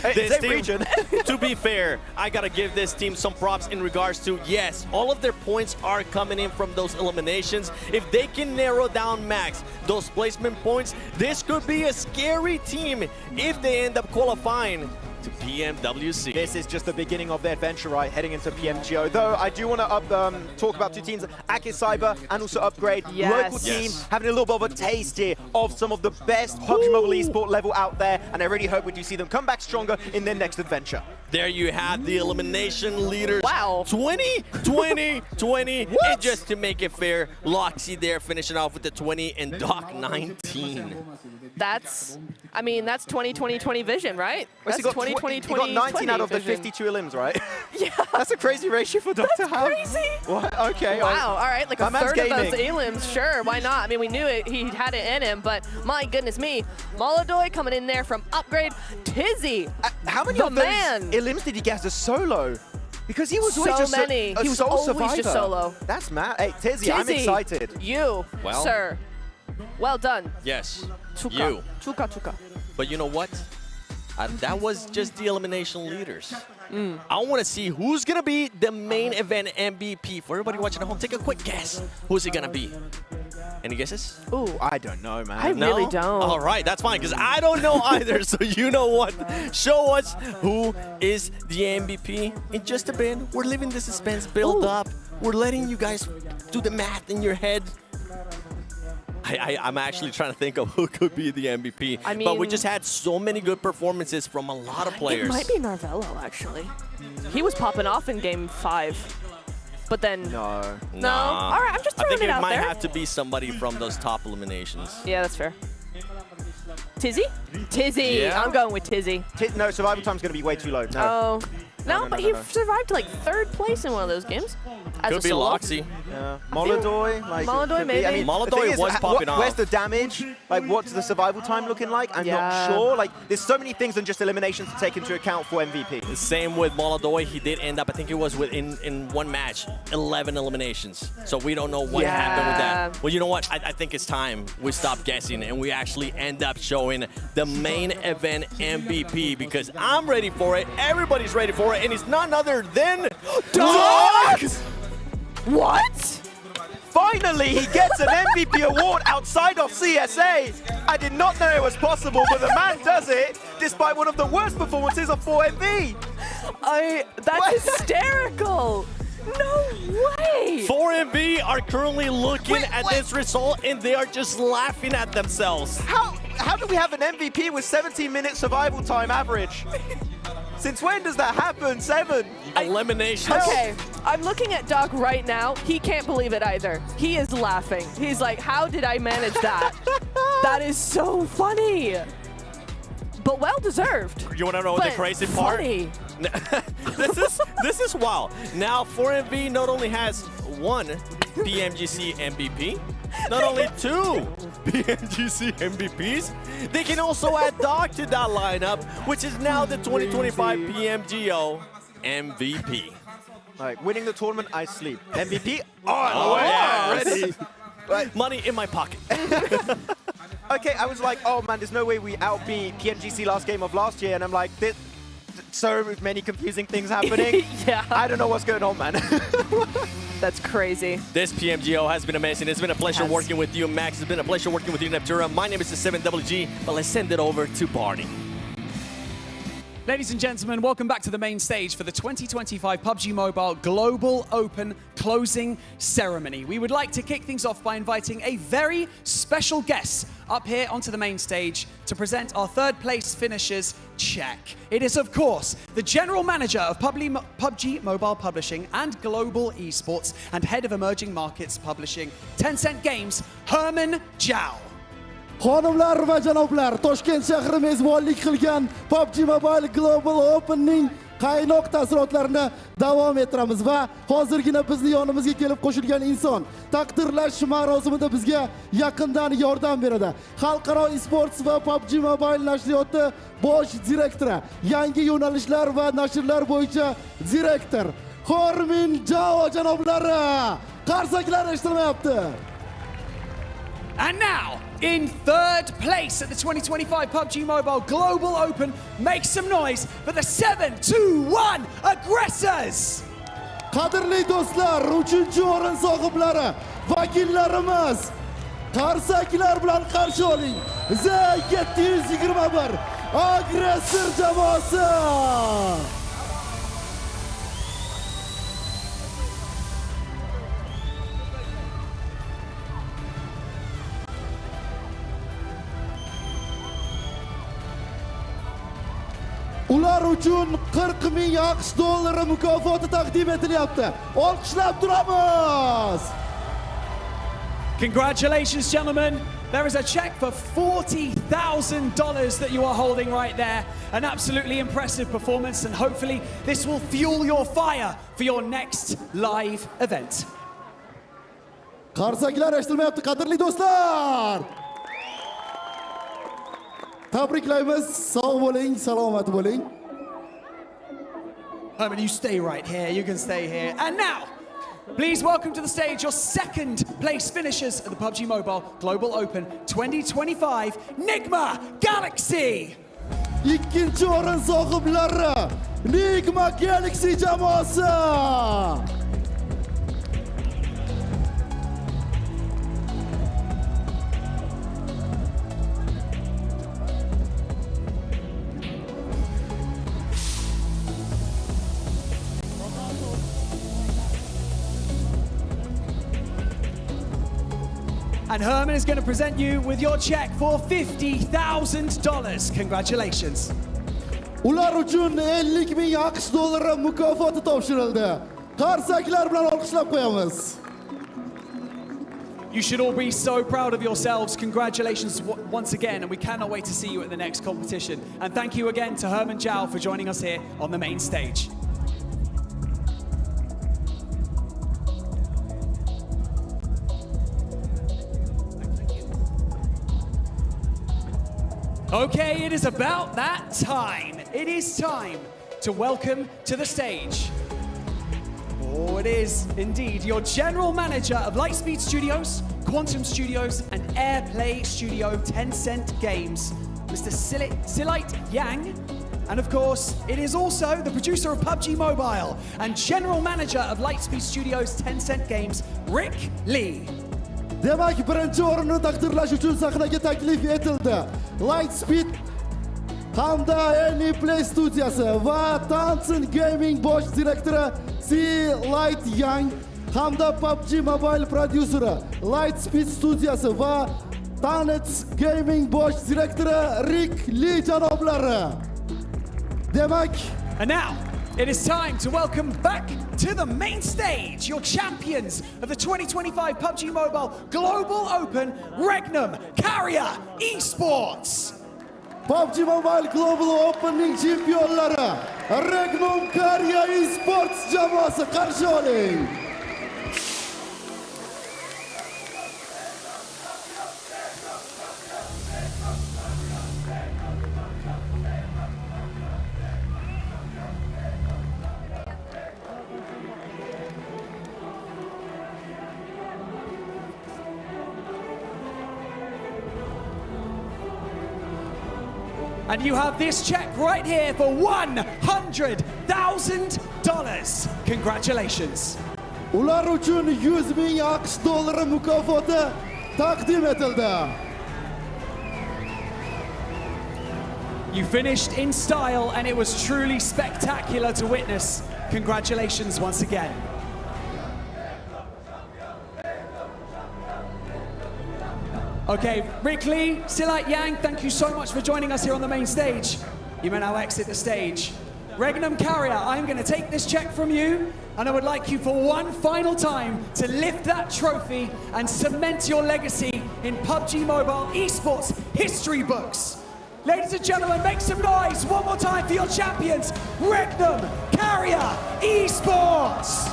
This team, to be fair, I gotta give this team some props in regards to, yes, all of their points are coming in from those eliminations. If they can narrow down max those placement points, this could be a scary team if they end up qualifying to PMWC. This is just the beginning of their adventure, right, heading into PMGO. Though I do want to talk about 2 teams, Akis Cyber and also Upgrade. Local team having a little bit of a taste here of some of the best PUBG Mobile esport level out there, and I really hope we do see them come back stronger in their next adventure. There you have the elimination leaders. Wow. 20, 20, 20. And just to make it fair, Loxy there finishing off with the 20 and Doc 19. That's 20-20-20 vision, right? That's 20-20-20 He got 19 out of the 52 elims, right? Yeah. That's a crazy ratio for Doc to have. Crazy. What? Okay. Wow, all right, like My a man's third of those gaming. elims, sure, why not? I mean, we knew it, he had it in him, but my goodness me. Molodoy coming in there from Upgrade. Tizzy, how many the of those man. elims did he get as a solo? Because he was always So just many. a He was sole always survivor. just solo. That's mad. Hey, Tizzy, I'm excited. You, Well. sir. Well done. Yes, Chuka. you. Chuka. But you know what? That was just the elimination leaders. I want to see who's going to be the main event MVP. For everybody watching at home, take a quick guess. Who's it going to be? Any guesses? Ooh, I don't know, man. I really don't. All right, that's fine, because I don't know either. So you know what? Show us who is the MVP. In just a bit, we're leaving the suspense build up. We're letting you guys do the math in your head. I'm actually trying to think of who could be the MVP. I but we mean- just had so many good performances from a lot of players. It might be Narvello, actually. He was popping off in Game 5. But then... No. All right, I'm just I throwing think it out might there. have to be somebody from those top eliminations. Yeah, that's fair. Tizzy? Tizzy. Yeah. I'm going with Tizzy. No, survival time's going to be way too low. No. Oh. No, no, but no, he no. survived to like 3rd place in one of those games. As Could a be solo. Loxy. Yeah. Molodoy, like Molodoy, could be. I maybe. mean, Molodoy the thing is, was popping where's off. the damage? Like, what's the survival time looking like? I'm Yeah. not sure. Like, there's so many things than just eliminations to take into account for MVP. Same with Molodoy. He did end up, I think it was in one match, 11 eliminations. So we don't know what happened with that. Well, you know what? I think it's time we stop guessing and we actually end up showing the main event MVP, because I'm ready for it. Everybody's ready for it. And it's none other than Doc! What? Finally, he gets an MVP award outside of CSA. I did not know it was possible, but the man does it despite one of the worst performances of 4MV. That's hysterical. No way. 4MV are currently looking at this result and they are just laughing at themselves. How do we have an MVP with 17-minute survival time average? Since when does that happen? 7. Eliminations. Okay, I'm looking at Doc right now. He can't believe it either. He is laughing. He's like, how did I manage that? That is so funny. But well deserved. You want to know the crazy part? Funny. this is wild. Now 4MV not only has 1 PMGC MVP, not only 2 PMGC MVPs, they can also add Dark to that lineup, which is now the 2025 PMGO MVP. Like winning the tournament, I sleep. MVP? Oh, yeah, already. Right. Money in my pocket. Okay, I was like, oh man, there's no way we outbeat PMGC last game of last year, and I'm like, so many confusing things happening. Yeah. I don't know what's going on, man. That's crazy. This PMGO has been amazing. It's been a pleasure working with you, Max. It's been a pleasure working with you, Neptura. My name is the 7WG, but let's send it over to Barney. Ladies and gentlemen, welcome back to the main stage for the 2025 PUBG Mobile Global Open closing ceremony. We would like to kick things off by inviting a very special guest up here onto the main stage to present our third place finishers check. It is, of course, the General Manager of PUBG Mobile Publishing and Global Esports and Head of Emerging Markets Publishing, Tencent Games, Herman Zhao. Xonimlar va janoblar, Toshkent shahri mezbonlik qilgan PUBG Mobile Global Open'ning qaynoq taassurotlarini davom ettiramiz va hozirgina bizni yonimizga kelib qo'shilgan inson taqdirlash marosimida bizga yaqindan yordam beradi. Xalqaro Esports va PUBG Mobile nashriyoti bosh direktori, yangi yo'nalishlar va nashrlar bo'yicha direktor Herman Zhao janoblari. Qarsaklar eshitilmayapti. And now, in third place at the 2025 PUBG Mobile Global Open, make some noise for the 7-2-1 aggressors! Qadrli do'stlar, 3-chi o'rin sohiblari, vakillarimiz, qarsaklar bilan qarshi oling. Z721 agressor jamoasi. Ular uchun 40,000 AQSh dollari mukofoti taqdim etilyapti. Olqishlab turamiz. Congratulations, gentlemen. There is a check for $40,000 that you are holding right there. An absolutely impressive performance, and hopefully this will fuel your fire for your next live event. Qarsaklar eshitilmayapti, qadrli do'stlar. Tabriklaymiz, sog' bo'ling, salomat bo'ling. Herman, you stay right here. You can stay here. And now, please welcome to the stage your second place finishers at the PUBG Mobile Global Open 2025, Nigma Galaxy. Ikkinchi o'rin sohiblari, Nigma Galaxy jamoasi. And Herman is going to present you with your check for $50,000. Congratulations. Ular uchun 50,000 AQSh dollari mukofoti topshirildi. Qarsaklar bilan olqishlab qo'yamiz. You should all be so proud of yourselves. Congratulations once again, and we cannot wait to see you at the next competition. And thank you again to Herman Zhao for joining us here on the main stage. Okay, it is about that time. It is time to welcome to the stage. Oh, it is indeed your General Manager of Lightspeed Studios, Quantum Studios, and Airplay Studio Tencent Games, Mr. Silite Yang. And of course, it is also the producer of PUBG Mobile and General Manager of Lightspeed Studios Tencent Games, Rick Lee. Demak, birinchi o'rinni taqdirlash uchun sahnaga taklif etildi. Lightspeed hamda Airplay studiyasi va Tencent Gaming bosh direktori Silite Yang hamda PUBG Mobile produseri Lightspeed studiyasi va Tencent Gaming bosh direktori Rick Lee janoblari. Demak, and now it is time to welcome back to the main stage your champions of the 2025 PUBG Mobile Global Open, Regnum Carrier Esports. PUBG Mobile Global Open'ning chempionlari Regnum Carrier Esports jamoasi qarshi oling. And you have this check right here for $100,000. Congratulations. Ular uchun 100,000 AQSh dollari mukofoti taqdim etildi. You finished in style and it was truly spectacular to witness. Congratulations once again. Okay, Rick Lee, Silat Yang, thank you so much for joining us here on the main stage. You may now exit the stage. Regnum Carrier, I'm going to take this check from you, and I would like you for one final time to lift that trophy and cement your legacy in PUBG Mobile Esports history books. Ladies and gentlemen, make some noise one more time for your champions, Regnum Carrier Esports.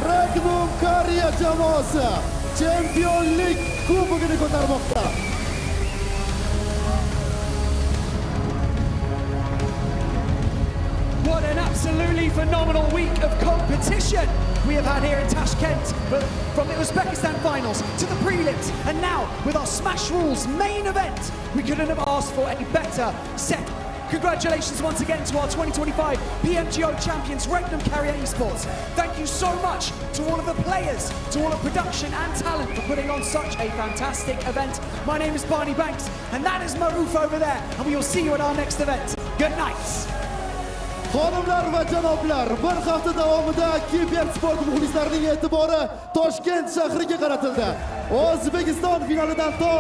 Regnum Carrier jamoasi Championship kubogini ko'tarmoqda. What an absolutely phenomenal week of competition we have had here in Tashkent, but from the Uzbekistan finals to the prelims, and now with our Smash Rules main event, we couldn't have asked for a better set. Congratulations once again to our 2025 PMGO champions, Regnum Carrier Esports. Thank you so much to all of the players, to all of production and talent for putting on such a fantastic event. My name is Barney Banks, and that is Maruf over there, and we will see you at our next event. Good night. Xonimlar va janoblar, bir hafta davomida kibersport muxlislarining e'tibori Toshkent shahriga qaratildi. O'zbekiston finalidan to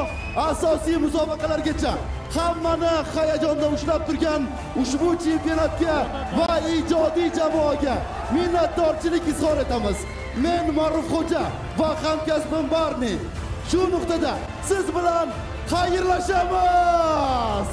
asosiy musobaqalargacha hammani hayajonda ushlab turgan ushbu chempionatga va ijodiy jamoaga minnatdorchilik izhor etamiz. Men Ma'ruf Xo'ja va hamkasbim Barni shu nuqtada siz bilan xayrlashamiz.